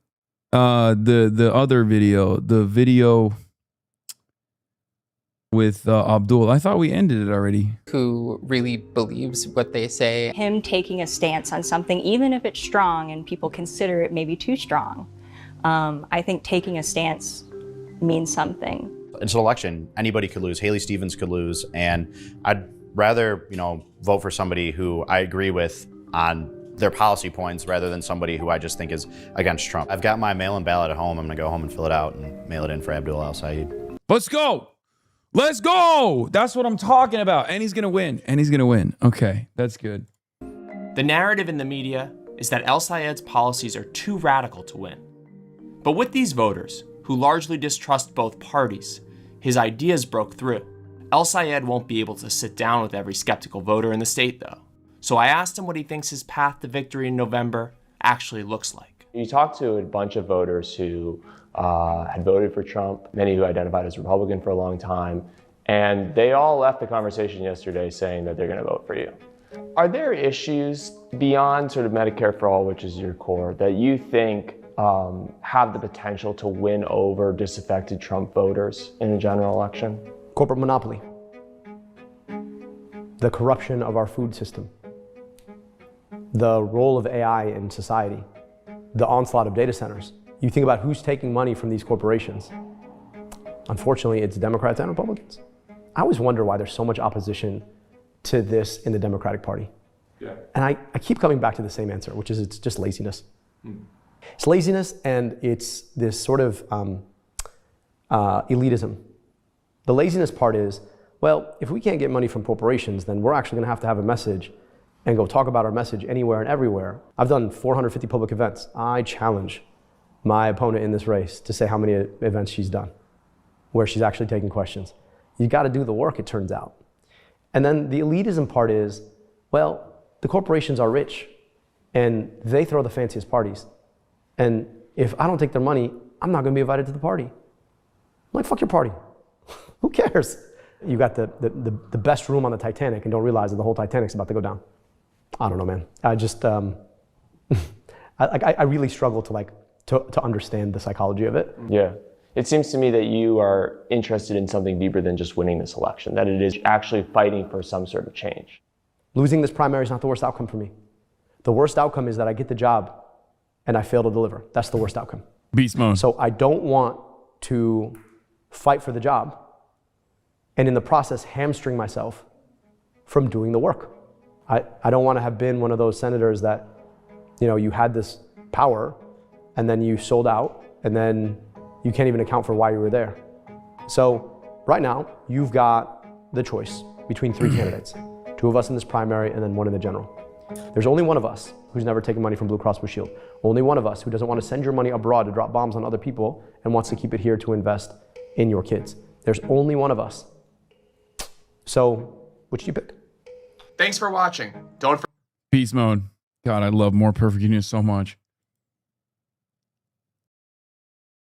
the other video, the video with Abdul. I thought we ended it already. Who really believes what they say. Him taking a stance on something, even if it's strong and people consider it maybe too strong. I think taking a stance means something. It's an election. Anybody could lose. Haley Stevens could lose. And I'd rather, vote for somebody who I agree with on their policy points rather than somebody who I just think is against Trump. I've got my mail-in ballot at home. I'm gonna go home and fill it out and mail it in for Abdul al-Said. Let's go. Let's go. That's what I'm talking about. And he's gonna win. Okay, that's good. The narrative in the media is that al-Sayed's policies are too radical to win. But with these voters, who largely distrust both parties, his ideas broke through. Al-Sayed won't be able to sit down with every skeptical voter in the state, though. So I asked him what he thinks his path to victory in November actually looks like. You talked to a bunch of voters who had voted for Trump, many who identified as Republican for a long time, and they all left the conversation yesterday saying that they're going to vote for you. Are there issues beyond sort of Medicare for all, which is your core, that you think have the potential to win over disaffected Trump voters in the general election? Corporate monopoly, the corruption of our food system, the role of AI in society, the onslaught of data centers. You think about who's taking money from these corporations. Unfortunately, it's Democrats and Republicans. I always wonder why there's so much opposition to this in the Democratic Party. Yeah. And I keep coming back to the same answer, which is it's just laziness. It's laziness, and it's this sort of elitism. The laziness part is, well, if we can't get money from corporations, then we're actually going to have a message and go talk about our message anywhere and everywhere. I've done 450 public events. I challenge my opponent in this race to say how many events she's done, where she's actually taking questions. You got to do the work, it turns out. And then the elitism part is, well, the corporations are rich and they throw the fanciest parties. And if I don't take their money, I'm not going to be invited to the party. I'm like, fuck your party. Who cares? You got the best room on the Titanic and don't realize that the whole Titanic's about to go down. I don't know, man. I just, I really struggle to understand the psychology of it. Yeah. It seems to me that you are interested in something deeper than just winning this election, that it is actually fighting for some sort of change. Losing this primary is not the worst outcome for me. The worst outcome is that I get the job and I fail to deliver. That's the worst outcome. Beast mode. So I don't want to fight for the job and in the process hamstring myself from doing the work. I don't want to have been one of those senators that, you had this power and then you sold out and then you can't even account for why you were there. So right now, you've got the choice between three candidates, two of us in this primary and then one in the general. There's only one of us who's never taken money from Blue Cross Blue Shield. Only one of us who doesn't want to send your money abroad to drop bombs on other people and wants to keep it here to invest in your kids. There's only one of us. So, which do you pick? Thanks for watching. Don't forget. Beast mode. God, I love More Perfect Union so much.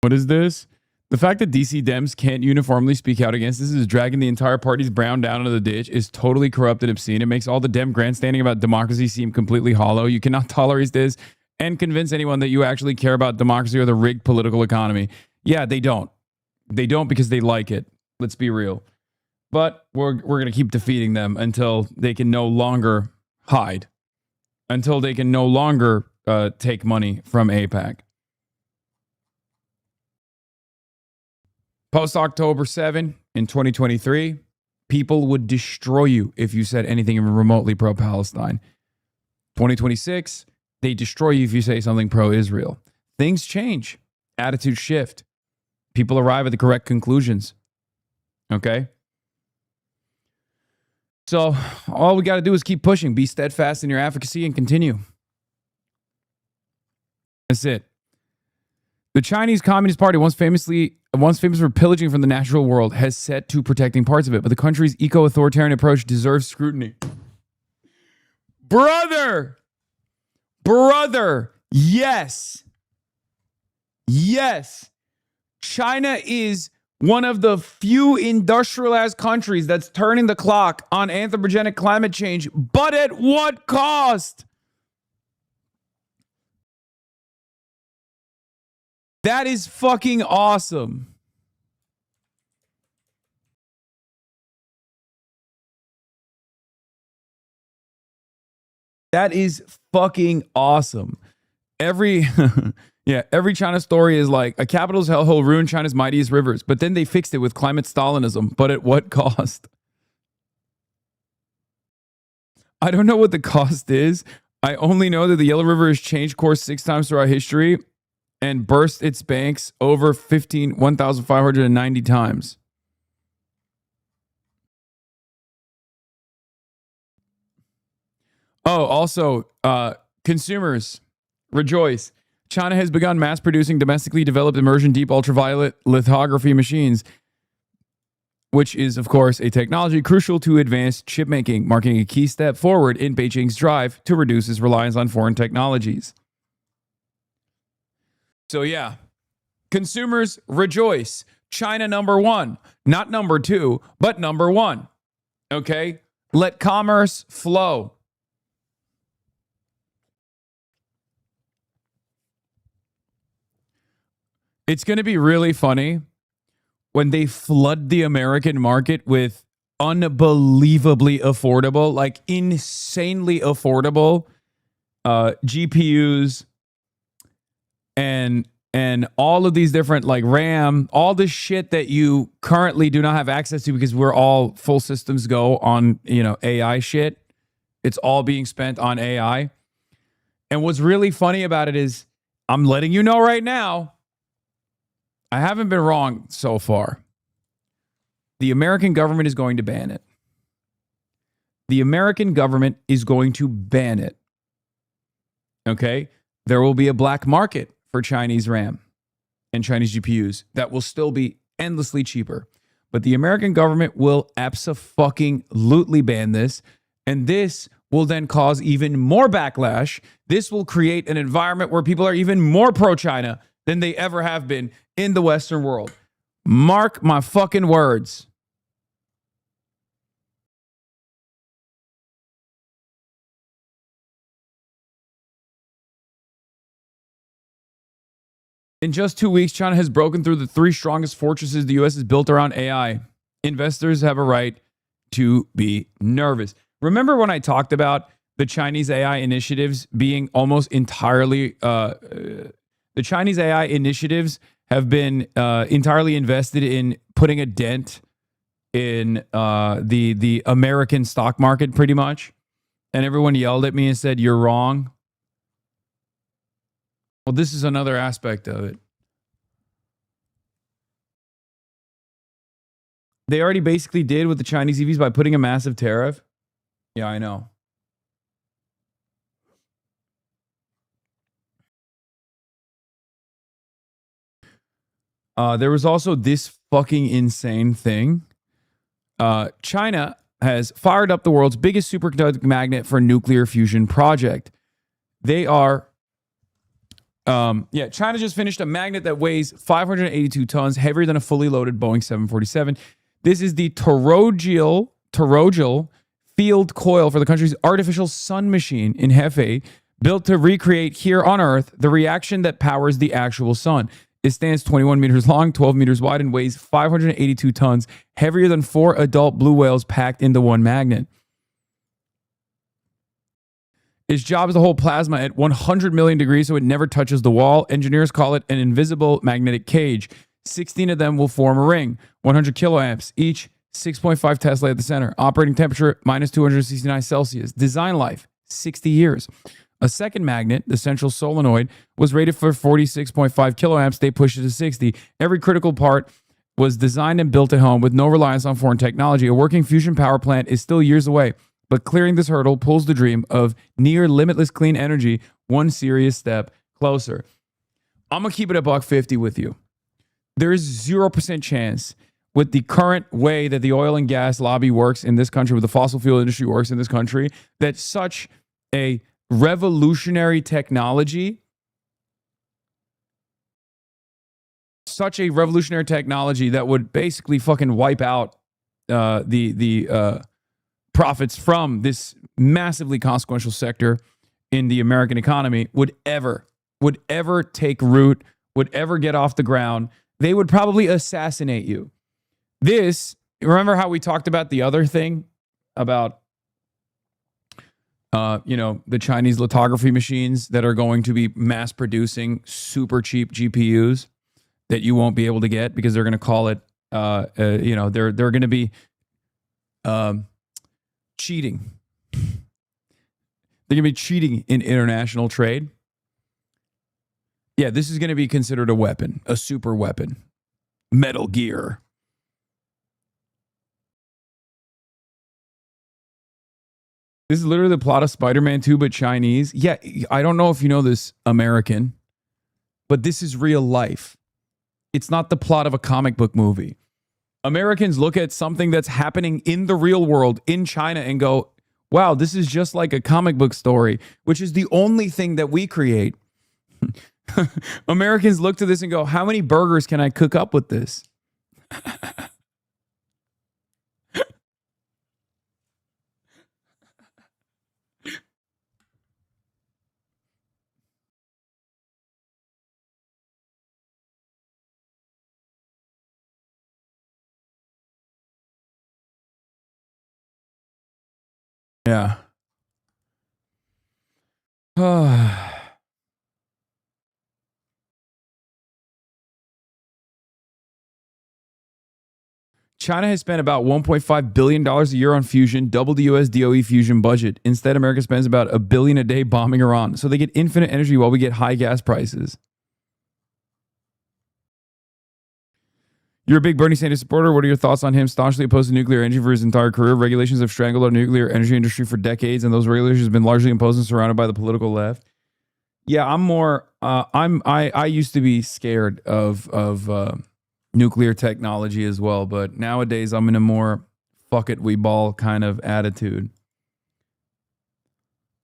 What is this? The fact that DC Dems can't uniformly speak out against this is dragging the entire party's brown down into the ditch, is totally corrupt and obscene. It makes all the Dem grandstanding about democracy seem completely hollow. You cannot tolerate this and convince anyone that you actually care about democracy or the rigged political economy. Yeah, they don't. They don't because they like it. Let's be real. But we're going to keep defeating them until they can no longer hide. Until they can no longer take money from AIPAC. Post October 7 in 2023, people would destroy you if you said anything even remotely pro-Palestine. 2026, they destroy you if you say something pro-Israel. Things change. Attitudes shift. People arrive at the correct conclusions. Okay? So all we got to do is keep pushing. Be steadfast in your advocacy and continue. That's it. The Chinese Communist Party, once famous for pillaging from the natural world, has set to protecting parts of it, but the country's eco-authoritarian approach deserves scrutiny. Brother, yes. China is one of the few industrialized countries that's turning the clock on anthropogenic climate change, but at what cost? That is fucking awesome. That is fucking awesome. Every China story is like a capital's hellhole ruined China's mightiest rivers, but then they fixed it with climate Stalinism, but at what cost? I don't know what the cost is. I only know that the Yellow River has changed course 6 times throughout history and burst its banks over 1,590 times. Oh, also, consumers, rejoice. China has begun mass producing domestically developed immersion deep ultraviolet lithography machines, which is, of course, a technology crucial to advanced chip making, marking a key step forward in Beijing's drive to reduce its reliance on foreign technologies. So yeah, consumers rejoice. China number 1, not number 2, but number 1. Okay? Let commerce flow. It's going to be really funny when they flood the American market with unbelievably affordable, like insanely affordable GPUs and all of these different like RAM, all this shit that you currently do not have access to because we're all full systems go on, AI shit. It's all being spent on AI. And what's really funny about it is I'm letting you know right now, I haven't been wrong so far. The American government is going to ban it. The American government is going to ban it. Okay? There will be a black market for Chinese RAM and Chinese GPUs that will still be endlessly cheaper. But the American government will abso-fucking-lutely ban this, and this will then cause even more backlash. This will create an environment where people are even more pro-China than they ever have been in the Western world. Mark my fucking words. In just 2 weeks, China has broken through the 3 strongest fortresses the U.S. has built around AI. Investors have a right to be nervous. Remember when I talked about the Chinese AI initiatives being almost entirely... the Chinese AI initiatives have been entirely invested in putting a dent in the American stock market, pretty much. And everyone yelled at me and said, "You're wrong." Well, this is another aspect of it. They already basically did with the Chinese EVs by putting a massive tariff. Yeah, I know. There was also this fucking insane thing. China has fired up the world's biggest superconducting magnet for nuclear fusion project. They are... China just finished a magnet that weighs 582 tons, heavier than a fully loaded Boeing 747. This is the toroidal field coil for the country's artificial sun machine in Hefei, built to recreate here on Earth the reaction that powers the actual sun. It stands 21 meters long, 12 meters wide, and weighs 582 tons, heavier than 4 adult blue whales packed into one magnet. Its job is to hold plasma at 100 million degrees so it never touches the wall. Engineers call it an invisible magnetic cage. 16 of them will form a ring, 100 kiloamps, each 6.5 Tesla at the center. Operating temperature, minus 269 Celsius. Design life, 60 years. A second magnet, the central solenoid, was rated for 46.5 kiloamps. They pushed it to 60. Every critical part was designed and built at home with no reliance on foreign technology. A working fusion power plant is still years away, but clearing this hurdle pulls the dream of near limitless clean energy one serious step closer. I'm going to keep it $1.50 with you. There is 0% chance with the current way that the oil and gas lobby works in this country, with the fossil fuel industry works in this country, that such a revolutionary technology that would basically fucking wipe out the profits from this massively consequential sector in the American economy would ever take root, would ever get off the ground. They would probably assassinate you. Remember how we talked about the other thing about, the Chinese lithography machines that are going to be mass producing super cheap GPUs that you won't be able to get because they're going to call it, they're going to be cheating. They're going to be cheating in international trade. Yeah, this is going to be considered a weapon, a super weapon. Metal Gear. This is literally the plot of Spider-Man 2, but Chinese. Yeah, I don't know if you know this, American, but this is real life. It's not the plot of a comic book movie. Americans look at something that's happening in the real world in China and go, wow, this is just like a comic book story, which is the only thing that we create. Americans look to this and go, how many burgers can I cook up with this? Yeah. China has spent about $1.5 billion a year on fusion, double the US DOE fusion budget. Instead, America spends about $1 billion a day bombing Iran. So they get infinite energy while we get high gas prices. You're a big Bernie Sanders supporter. What are your thoughts on him staunchly opposed to nuclear energy for his entire career? Regulations have strangled our nuclear energy industry for decades, and those regulations have been largely imposed and surrounded by the political left. Yeah, I'm more. I used to be scared of nuclear technology as well, but nowadays I'm in a more fuck it, we ball kind of attitude.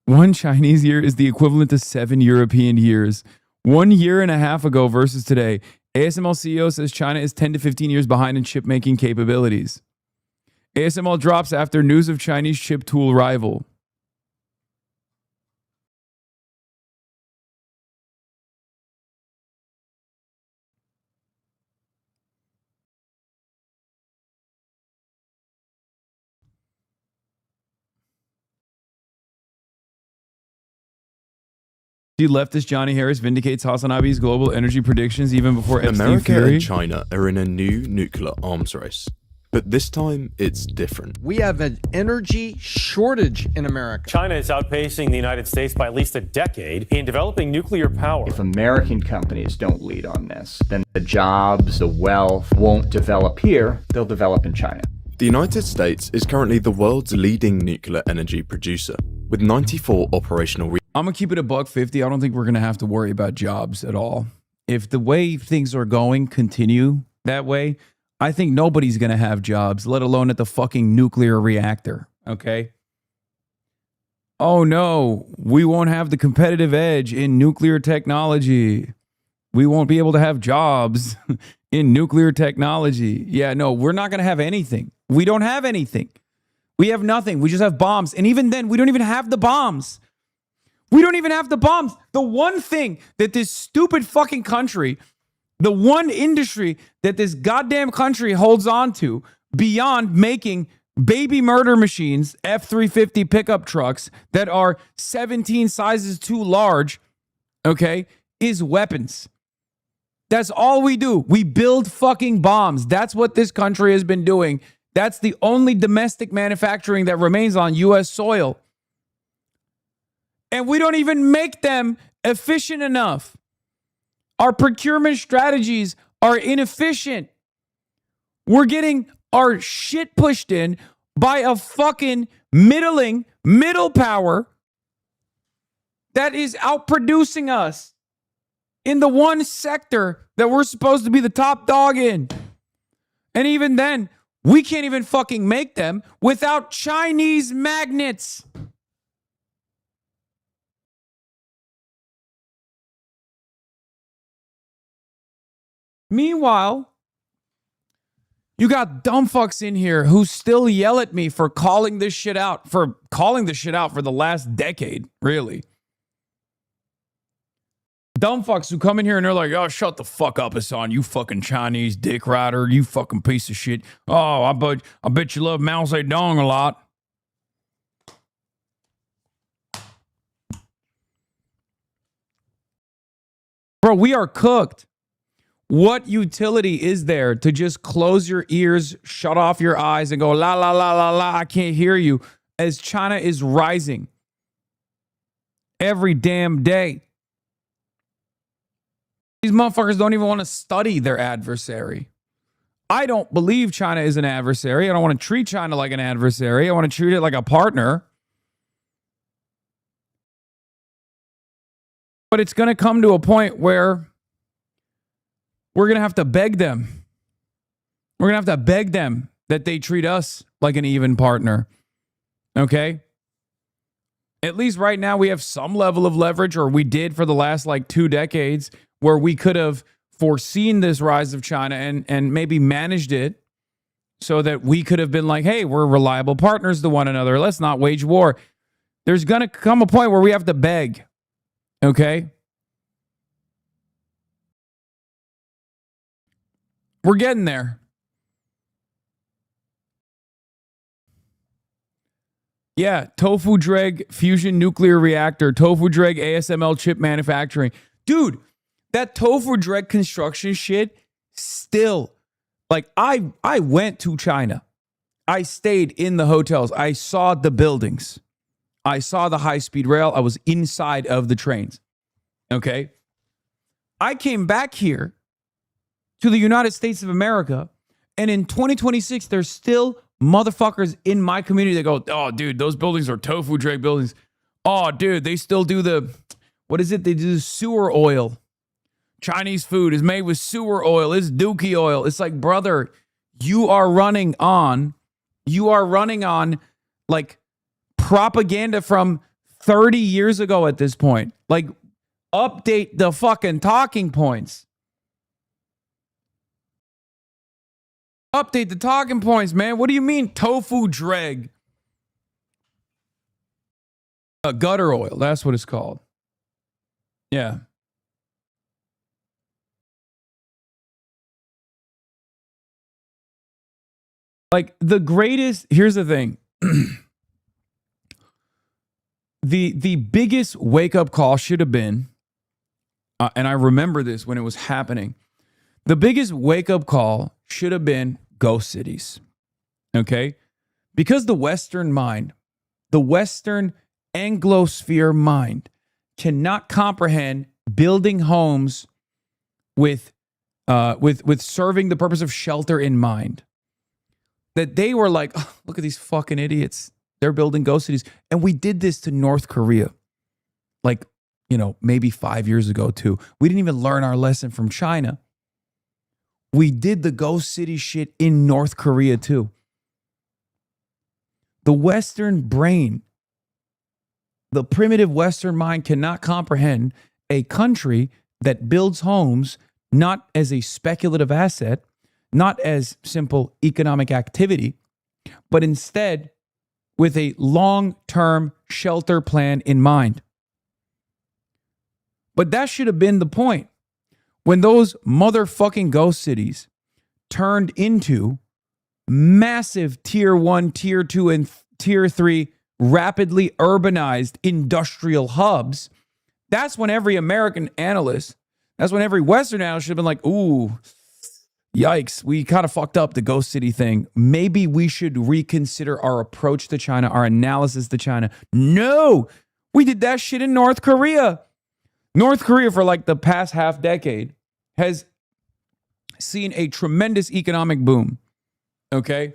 1 Chinese year is the equivalent to 7 European years. 1 year and a half ago versus today. ASML CEO says China is 10 to 15 years behind in chip making capabilities. ASML drops after news of Chinese chip tool rival. Leftist Johnny Harris vindicates Hasanabi's global energy predictions even before Epstein America theory. and China are in a new nuclear arms race, but this time it's different. We have an energy shortage in America. China is outpacing the United States by at least a decade in developing nuclear power. If American companies don't lead on this, then the jobs, the wealth won't develop here, they'll develop in China. The United States is currently the world's leading nuclear energy producer, with 94 operational I'm going to keep it $1.50. I don't think we're going to have to worry about jobs at all. If the way things are going continue that way, I think nobody's going to have jobs, let alone at the fucking nuclear reactor, okay? Oh no, we won't have the competitive edge in nuclear technology. We won't be able to have jobs in nuclear technology. Yeah, no, we're not going to have anything. We don't have anything. We have nothing. We just have bombs. And even then, we don't even have the bombs. We don't even have the bombs. The one thing that this stupid fucking country, the one industry that this goddamn country holds on to beyond making baby murder machines, F-350 pickup trucks that are 17 sizes too large, okay, is weapons. That's all we do. We build fucking bombs. That's what this country has been doing. That's the only domestic manufacturing that remains on U.S. soil. And we don't even make them efficient enough. Our procurement strategies are inefficient. We're getting our shit pushed in by a fucking middle power that is outproducing us in the one sector that we're supposed to be the top dog in. And even then, we can't even fucking make them without Chinese magnets. Meanwhile, you got dumb fucks in here who still yell at me for calling this shit out for the last decade, really. Dumb fucks who come in here and they're like, oh, shut the fuck up, Hasan, you fucking Chinese dick rider, you fucking piece of shit. Oh, I bet you love Mao Zedong a lot. Bro, we are cooked. What utility is there to just close your ears, shut off your eyes, and go, la, la, la, la, la, I can't hear you, as China is rising every damn day? These motherfuckers don't even want to study their adversary. I don't believe China is an adversary. I don't want to treat China like an adversary. I want to treat it like a partner. But it's going to come to a point where we're going to have to beg them. We're going to have to beg them that they treat us like an even partner. Okay? At least right now we have some level of leverage, or we did for the last like 2 decades, where we could have foreseen this rise of China and maybe managed it so that we could have been like, hey, we're reliable partners to one another. Let's not wage war. There's going to come a point where we have to beg. Okay? We're getting there. Yeah, Tofu Dreg fusion nuclear reactor, Tofu Dreg ASML chip manufacturing. Dude, that Tofu Dreg construction shit still, like, I went to China. I stayed in the hotels. I saw the buildings. I saw the high-speed rail. I was inside of the trains. Okay? I came back here to the United States of America, and in 2026, there's still motherfuckers in my community that go, oh, dude, those buildings are Tofu Dreg buildings. Oh, dude, they still do what is it? They do sewer oil. Chinese food is made with sewer oil. It's dookie oil. It's like, brother, you are running on like propaganda from 30 years ago at this point. Like, update the fucking talking points. Update the talking points, man. What do you mean Tofu Dreg? Gutter oil. That's what it's called. Yeah. Like, the greatest, here's the thing. The biggest wake-up call should have been, and I remember this when it was happening, the biggest wake-up call should have been ghost cities. Okay? Because the Western mind, the Western Anglosphere mind, cannot comprehend building homes with serving the purpose of shelter in mind. That they were like, oh, look at these fucking idiots. They're building ghost cities. And we did this to North Korea. Like, maybe 5 years ago too. We didn't even learn our lesson from China. We did the ghost city shit in North Korea too. The Western brain, the primitive Western mind cannot comprehend a country that builds homes not as a speculative asset, not as simple economic activity, but instead with a long-term shelter plan in mind. But that should have been the point. When those motherfucking ghost cities turned into massive tier 1, tier 2, and tier 3 rapidly urbanized industrial hubs, that's when every American analyst, that's when every Western analyst should have been like, ooh, yikes, we kind of fucked up the ghost city thing. Maybe we should reconsider our approach to China, our analysis to China. No, we did that shit in North Korea. North Korea, for like the past half decade, has seen a tremendous economic boom. Okay?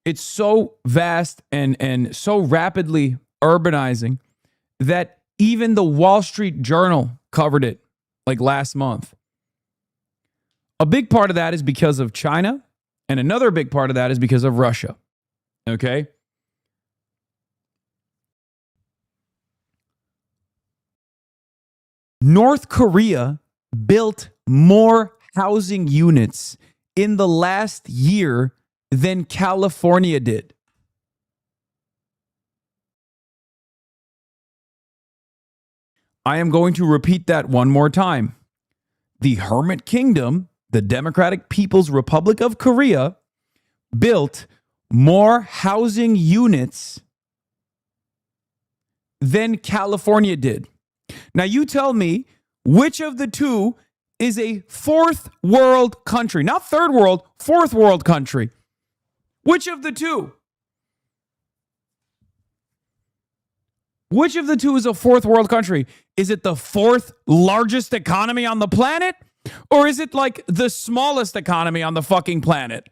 It's so vast and so rapidly urbanizing that even the Wall Street Journal covered it like last month. A big part of that is because of China, and another big part of that is because of Russia. Okay? North Korea built more housing units in the last year than California did. I am going to repeat that one more time. The Hermit Kingdom, the Democratic People's Republic of Korea, built more housing units than California did. Now you tell me which of the two is a fourth world country, not third world, fourth world country. Which of the two? Which of the two is a fourth world country? Is it the fourth largest economy on the planet? Or is it like the smallest economy on the fucking planet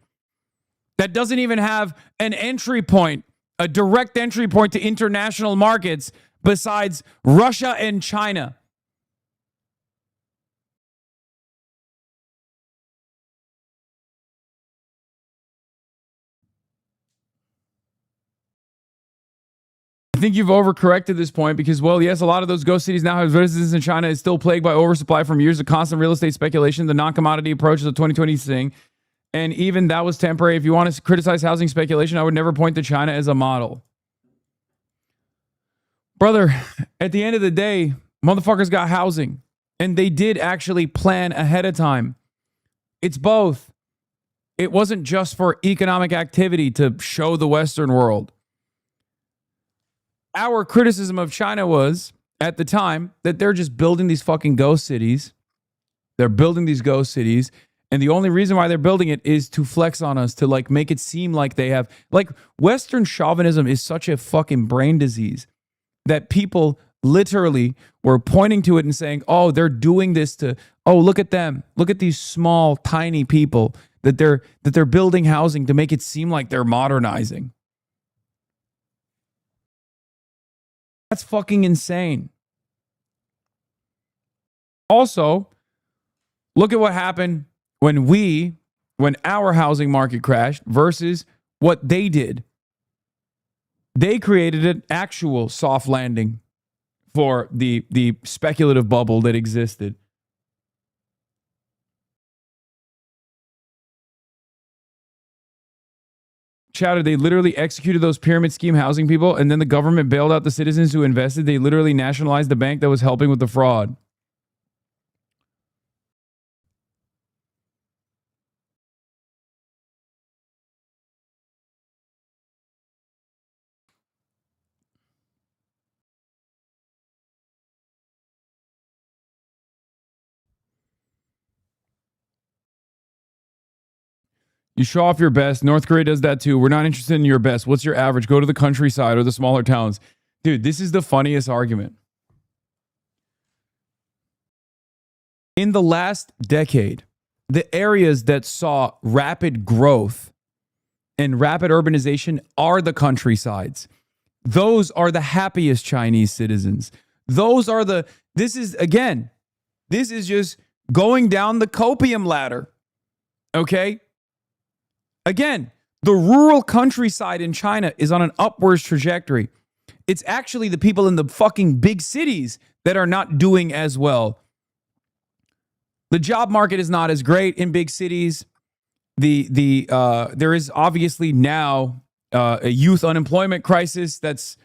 that doesn't even have an entry point, a direct entry point to international markets besides Russia and China? I think you've overcorrected this point because, well, yes, a lot of those ghost cities now have residents in China is still plagued by oversupply from years of constant real estate speculation. The non-commodity approach is a 2020 thing. And even that was temporary. If you want to criticize housing speculation, I would never point to China as a model. Brother, at the end of the day, motherfuckers got housing. And they did actually plan ahead of time. It's both. It wasn't just for economic activity to show the Western world. Our criticism of China was, at the time, that they're just building these fucking ghost cities. They're building these ghost cities. And the only reason why they're building it is to flex on us, to like make it seem like they have, like Western chauvinism is such a fucking brain disease that people literally were pointing to it and saying, oh, they're doing this to, oh, look at them. Look at these small, tiny people that they're building housing to make it seem like they're modernizing. That's fucking insane. Also, look at what happened when our housing market crashed versus what they did. They created an actual soft landing for the speculative bubble that existed. Chowder, they literally executed those pyramid scheme housing people, and then the government bailed out the citizens who invested. They literally nationalized the bank that was helping with the fraud. You show off your best. North Korea does that too. We're not interested in your best. What's your average? Go to the countryside or the smaller towns. Dude, this is the funniest argument. In the last decade, the areas that saw rapid growth and rapid urbanization are the countrysides. Those are the happiest Chinese citizens. This is just going down the copium ladder. Okay? Again, the rural countryside in China is on an upwards trajectory. It's actually the people in the fucking big cities that are not doing as well. The job market is not as great in big cities. There is obviously now a youth unemployment crisis that's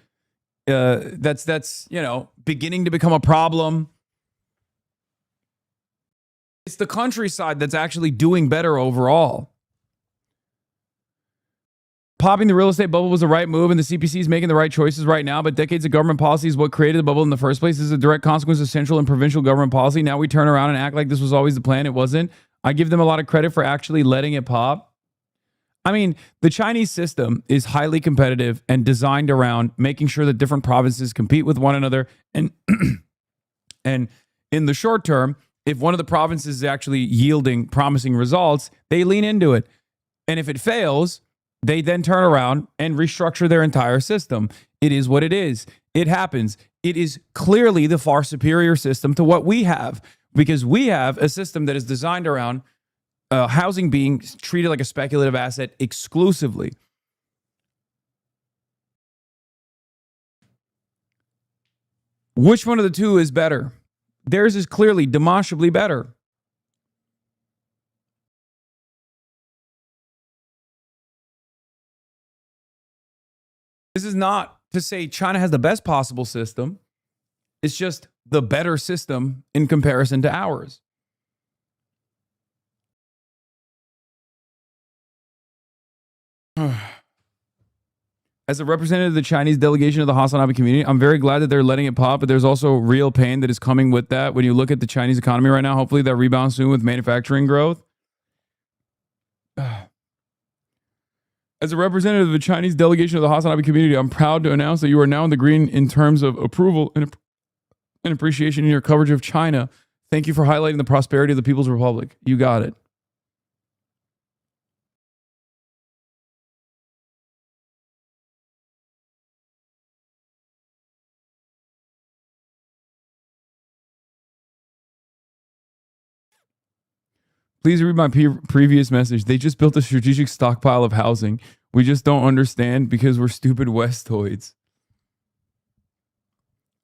beginning to become a problem. It's the countryside that's actually doing better overall. Popping the real estate bubble was the right move, and the CPC is making the right choices right now, but decades of government policy is what created the bubble in the first place. This is a direct consequence of central and provincial government policy. Now we turn around and act like this was always the plan. It wasn't. I give them a lot of credit for actually letting it pop. I mean, the Chinese system is highly competitive and designed around making sure that different provinces compete with one another. And, and in the short term, if one of the provinces is actually yielding promising results, they lean into it. And if it fails, they then turn around and restructure their entire system. It is what it is. It happens. It is clearly the far superior system to what we have, because we have a system that is designed around housing being treated like a speculative asset exclusively. Which one of the two is better? Theirs is clearly demonstrably better. This is not to say China has the best possible system. It's just the better system in comparison to ours. As a representative of the Chinese delegation of the Hasanabi community, I'm very glad that they're letting it pop, but there's also real pain that is coming with that. When you look at the Chinese economy right now, hopefully that rebounds soon with manufacturing growth. As a representative of the Chinese delegation of the Hasanabi community, I'm proud to announce that you are now in the green in terms of approval and appreciation in your coverage of China. Thank you for highlighting the prosperity of the People's Republic. You got it. Please read my previous message. They just built a strategic stockpile of housing. We just don't understand because we're stupid Westoids.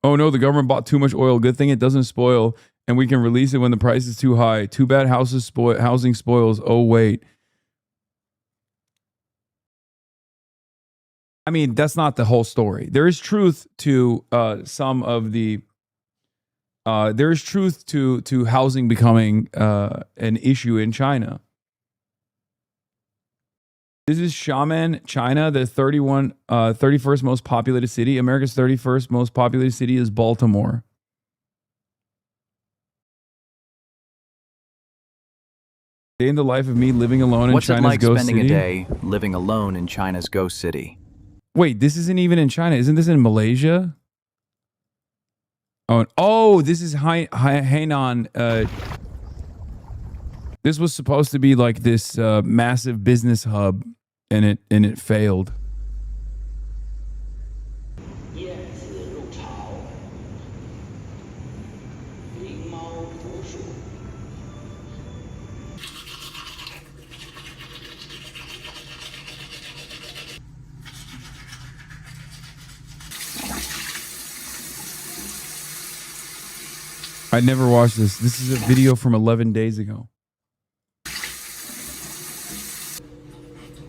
Oh no, the government bought too much oil. Good thing it doesn't spoil and we can release it when the price is too high. Too bad housing spoils. Oh wait. I mean, that's not the whole story. There is truth to some of the there is truth to housing becoming an issue in China. This is Xiamen, China, the 31st most populated city. America's 31st most populated city is Baltimore. Day in the life of me living alone in China's like ghost spending city. a day living alone in China's ghost city? Wait, this isn't even in China. Isn't this in Malaysia? Oh, this is Hainan. This was supposed to be like this massive business hub, and it failed. I never watched this. This is a video from 11 days ago.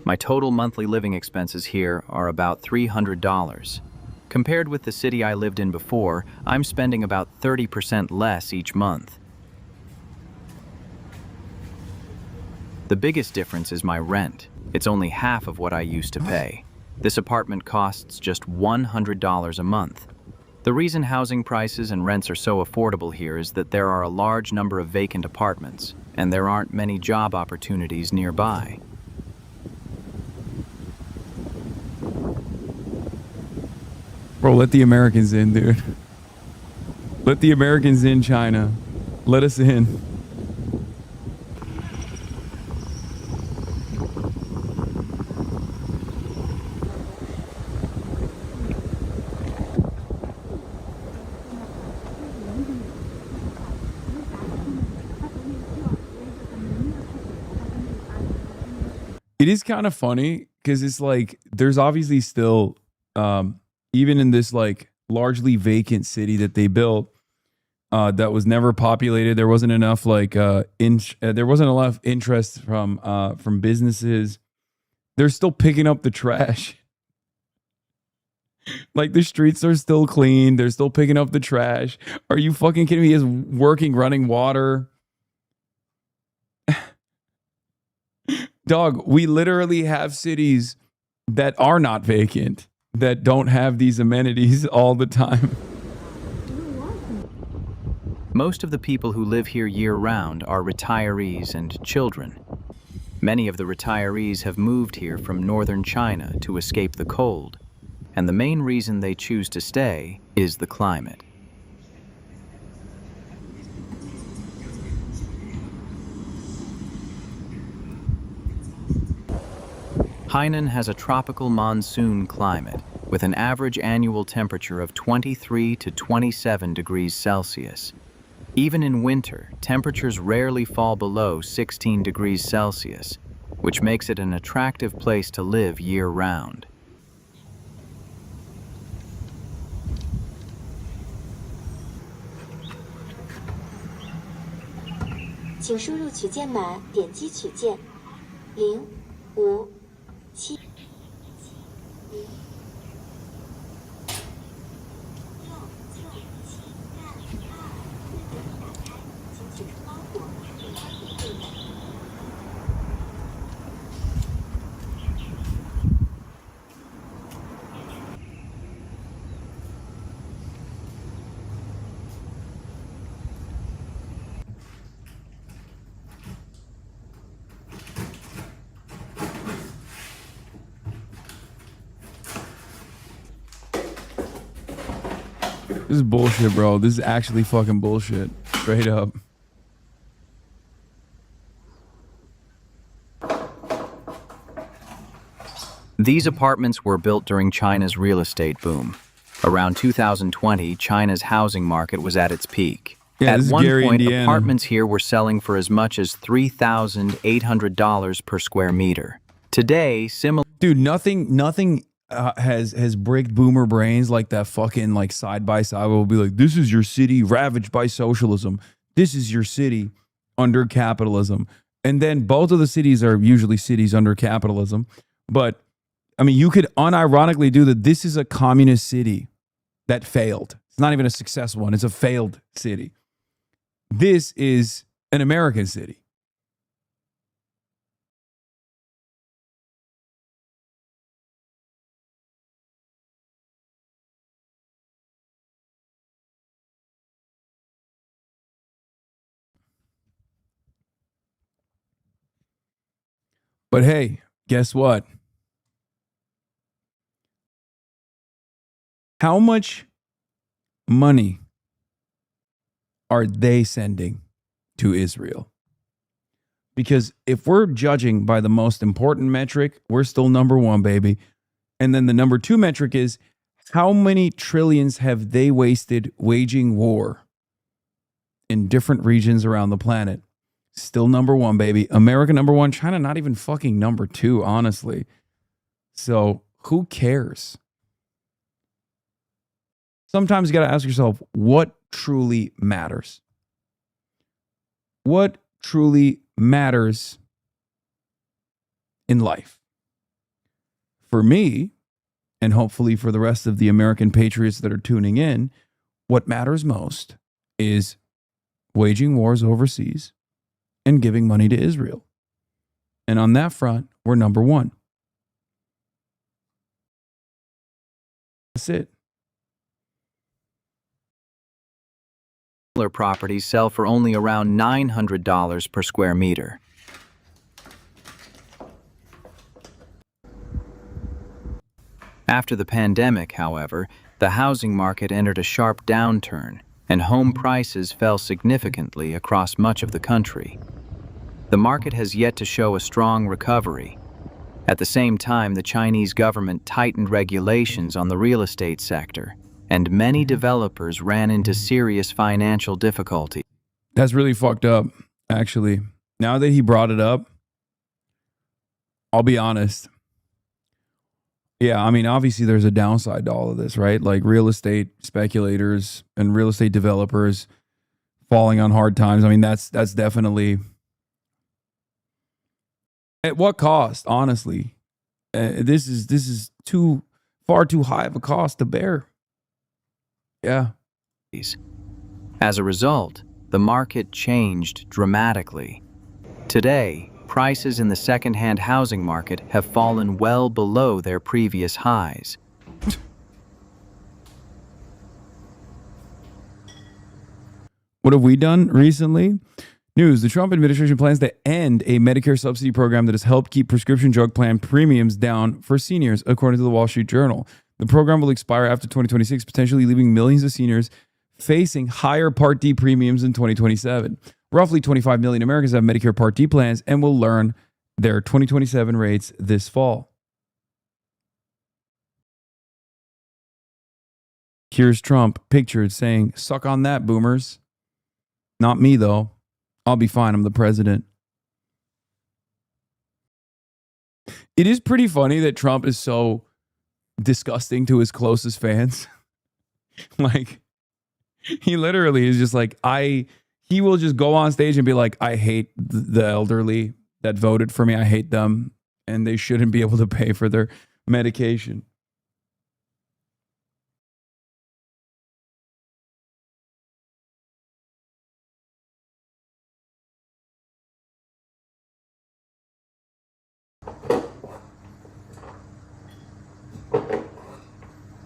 My total monthly living expenses here are about $300. Compared with the city I lived in before, I'm spending about 30% less each month. The biggest difference is my rent. It's only half of what I used to pay. This apartment costs just $100 a month. The reason housing prices and rents are so affordable here is that there are a large number of vacant apartments, and there aren't many job opportunities nearby. Bro, let the Americans in, dude. Let the Americans in, China. Let us in. It is kind of funny because it's like there's obviously still, even in this like largely vacant city that they built, that was never populated. There wasn't enough like there wasn't enough interest from businesses. They're still picking up the trash. Like the streets are still clean. They're still picking up the trash. Are you fucking kidding me? He is working, running water. Dog, we literally have cities that are not vacant, that don't have these amenities all the time. Most of the people who live here year-round are retirees and children. Many of the retirees have moved here from northern China to escape the cold, and the main reason they choose to stay is the climate. Hainan has a tropical monsoon climate with an average annual temperature of 23 to 27 degrees Celsius. Even in winter, temperatures rarely fall below 16 degrees Celsius, which makes it an attractive place to live year-round. This is bullshit, bro. This is actually fucking bullshit. Straight up. These apartments were built during China's real estate boom. Around 2020, China's housing market was at its peak. Yeah, at this is one Gary, point, Indiana. apartments here were selling for as much as $3,800 per square meter. Today, similar... Dude, nothing has bricked boomer brains like that fucking like side by side will be like, this is your city ravaged by socialism. This is your city under capitalism. And then both of the cities are usually cities under capitalism. But I mean, you could unironically do that. This is a communist city that failed. It's not even a successful one. It's a failed city. This is an American city. But hey, guess what? How much money are they sending to Israel? Because if we're judging by the most important metric, we're still number one, baby. And then the number two metric is how many trillions have they wasted waging war in different regions around the planet? Still number one, baby. America number one, China not even fucking number two, honestly. So who cares? Sometimes you got to ask yourself, what truly matters? What truly matters in life? For me, and hopefully for the rest of the American patriots that are tuning in, what matters most is waging wars overseas and giving money to Israel. And on that front, we're number one. That's it. Similar properties sell for only around $900 per square meter. After the pandemic, however, the housing market entered a sharp downturn, and home prices fell significantly across much of the country. The market has yet to show a strong recovery. At the same time, the Chinese government tightened regulations on the real estate sector, and many developers ran into serious financial difficulty. That's really fucked up, actually. Now that he brought it up, I'll be honest. Yeah, I mean, obviously there's a downside to all of this, right? Like real estate speculators and real estate developers falling on hard times. I mean, that's definitely... At what cost, honestly? This is far too high of a cost to bear. Yeah. As a result, the market changed dramatically. Today, prices in the second-hand housing market have fallen well below their previous highs. What have we done recently? News: the Trump administration plans to end a Medicare subsidy program that has helped keep prescription drug plan premiums down for seniors, according to the Wall Street Journal. The program will expire after 2026, potentially leaving millions of seniors facing higher Part D premiums in 2027. Roughly 25 million Americans have Medicare Part D plans and will learn their 2027 rates this fall. Here's Trump pictured saying, "Suck on that, boomers." Not me, though. I'll be fine. I'm the president. It is pretty funny that Trump is so disgusting to his closest fans. Like, he literally is just like, he will just go on stage and be like, I hate the elderly that voted for me. I hate them, and they shouldn't be able to pay for their medication.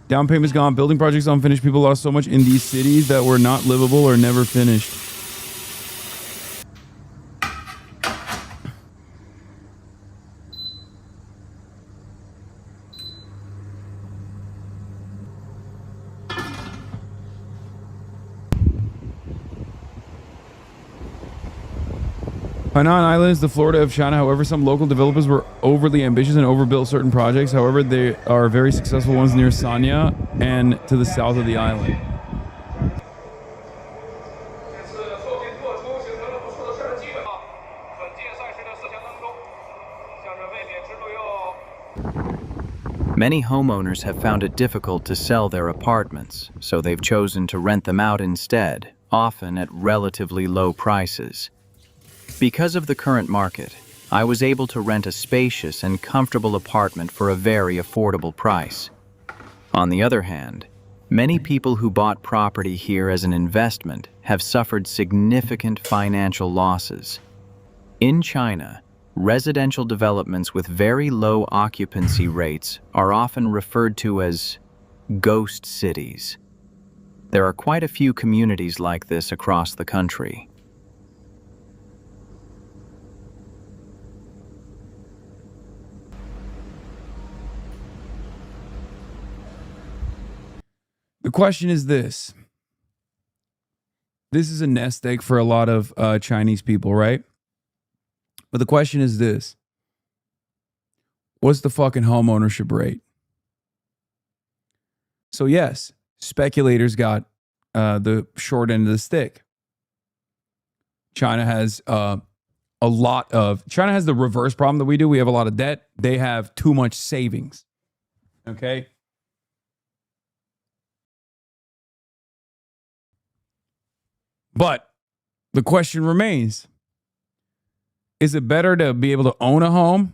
Down payments gone, building projects unfinished. People lost so much in these cities that were not livable or never finished. Hainan Island is the Florida of China. However, some local developers were overly ambitious and overbuilt certain projects. However, they are very successful ones near Sanya and to the south of the island. Many homeowners have found it difficult to sell their apartments, so they've chosen to rent them out instead, often at relatively low prices. Because of the current market, I was able to rent a spacious and comfortable apartment for a very affordable price. On the other hand, many people who bought property here as an investment have suffered significant financial losses. In China, residential developments with very low occupancy rates are often referred to as ghost cities. There are quite a few communities like this across the country. The question is this. This is a nest egg for a lot of Chinese people, right? But the question is this. What's the fucking home ownership rate? So yes, speculators got the short end of the stick. China has China has the reverse problem that we do. We have a lot of debt. They have too much savings. Okay? But the question remains, is it better to be able to own a home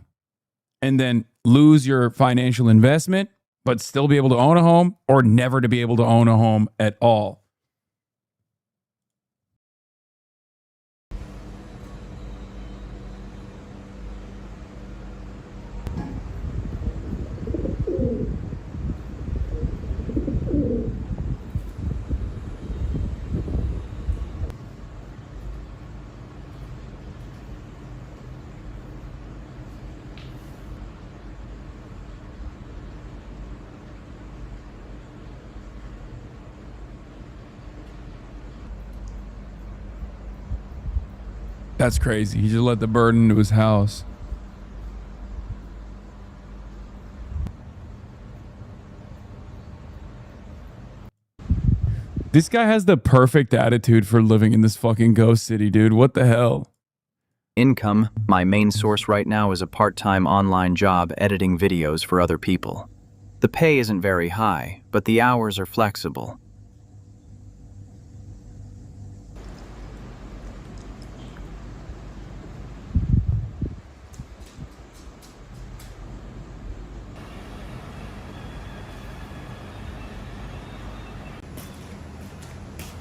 and then lose your financial investment, but still be able to own a home, or never to be able to own a home at all? That's crazy. He just let the bird into his house. This guy has the perfect attitude for living in this fucking ghost city, dude. What the hell? Income, my main source right now, is a part-time online job editing videos for other people. The pay isn't very high, but the hours are flexible.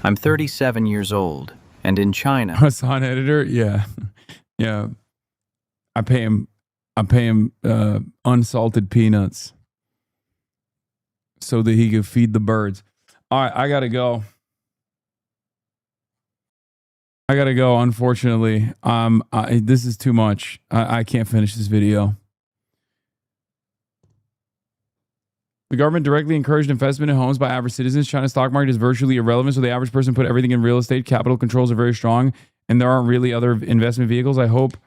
I'm 37 years old, and in China... Hasan editor? Yeah. Yeah. I pay him unsalted peanuts so that he could feed the birds. All right, I gotta go. Unfortunately, this is too much. I can't finish this video. The government directly encouraged investment in homes by average citizens. China's stock market is virtually irrelevant, so the average person put everything in real estate. Capital controls are very strong, and there aren't really other investment vehicles. I hope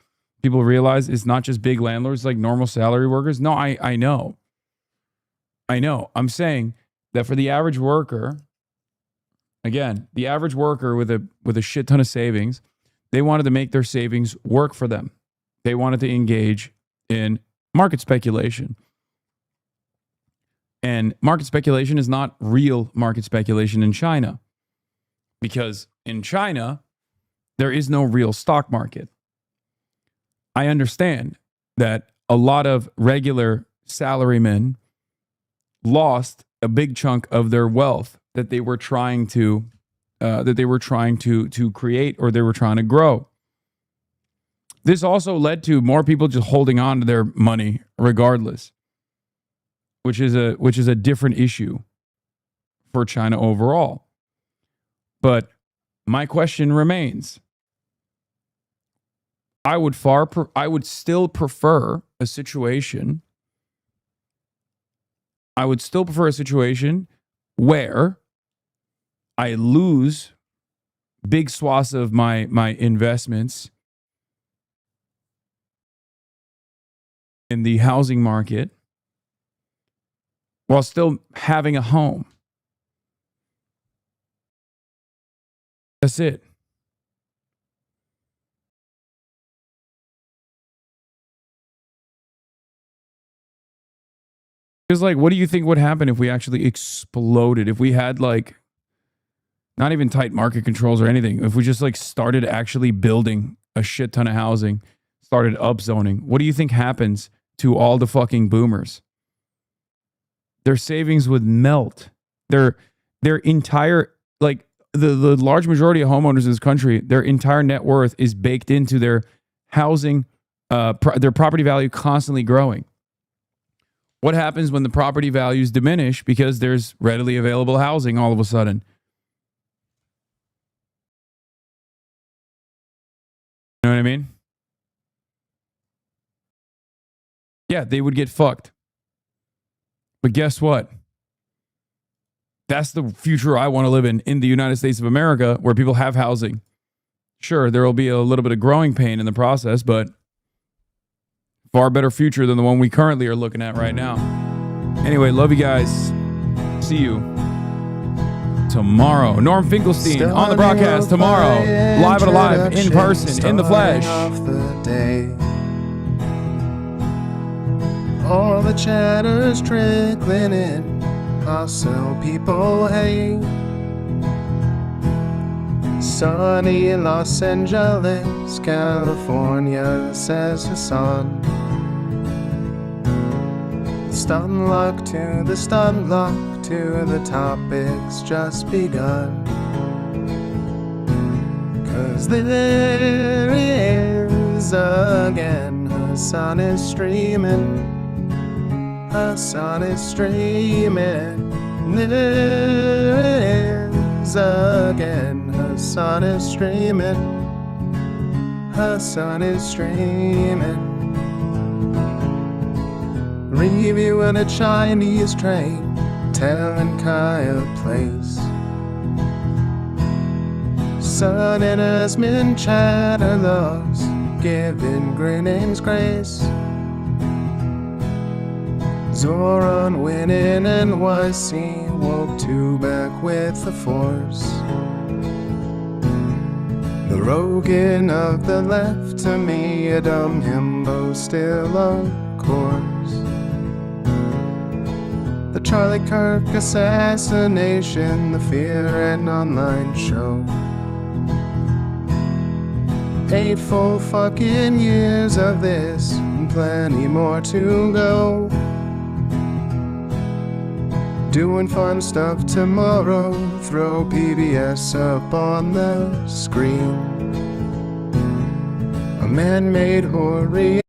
people realize it's not just big landlords like normal salary workers. No, I know. I'm saying that for the average worker, again, the average worker with a shit ton of savings, they wanted to make their savings work for them. They wanted to engage in market speculation. And market speculation is not real market speculation in China, because in China, there is no real stock market. I understand that a lot of regular salarymen lost a big chunk of their wealth that they were trying to create, or they were trying to grow. This also led to more people just holding on to their money regardless, which is a different issue for China overall. But my question remains. I would still prefer a situation. I would still prefer a situation where I lose big swaths of my investments in the housing market while still having a home. That's it. Because, like, what do you think would happen if we actually exploded? If we had, like, not even tight market controls or anything. If we just, like, started actually building a shit ton of housing, started upzoning, what do you think happens to all the fucking boomers? Their savings would melt. Their entire, like, the large majority of homeowners in this country, their entire net worth is baked into their housing, their property value constantly growing. What happens when the property values diminish because there's readily available housing all of a sudden? You know what I mean? Yeah, they would get fucked. But guess what? That's the future I want to live in the United States of America, where people have housing. Sure, there will be a little bit of growing pain in the process, but far better future than the one we currently are looking at right now. Anyway, love you guys. See you tomorrow. Norm Finkelstein on the broadcast tomorrow. Live and alive, in person, in the flesh. All the chatter's trickling in. I'll sell people hay. Sunny Los Angeles, California, says Hasan. Stun luck to the stun luck to the topic's just begun. 'Cause there he is again. Hasan is streaming. Hasan is streaming. There is again. Hasan is streaming. Hasan is streaming. Reviewing a Chinese train, telling Kaya place. Sun and Asmin chatter loves, giving Greening's grace. Zoran winning NYC, woke two back with the force. The Rogan of the left, to me a dumb himbo still of course. The Charlie Kirk assassination, the Fear and Online show. 8 full fucking years of this, and plenty more to go. Doing fun stuff tomorrow, throw PBS up on the screen. A man-made horror.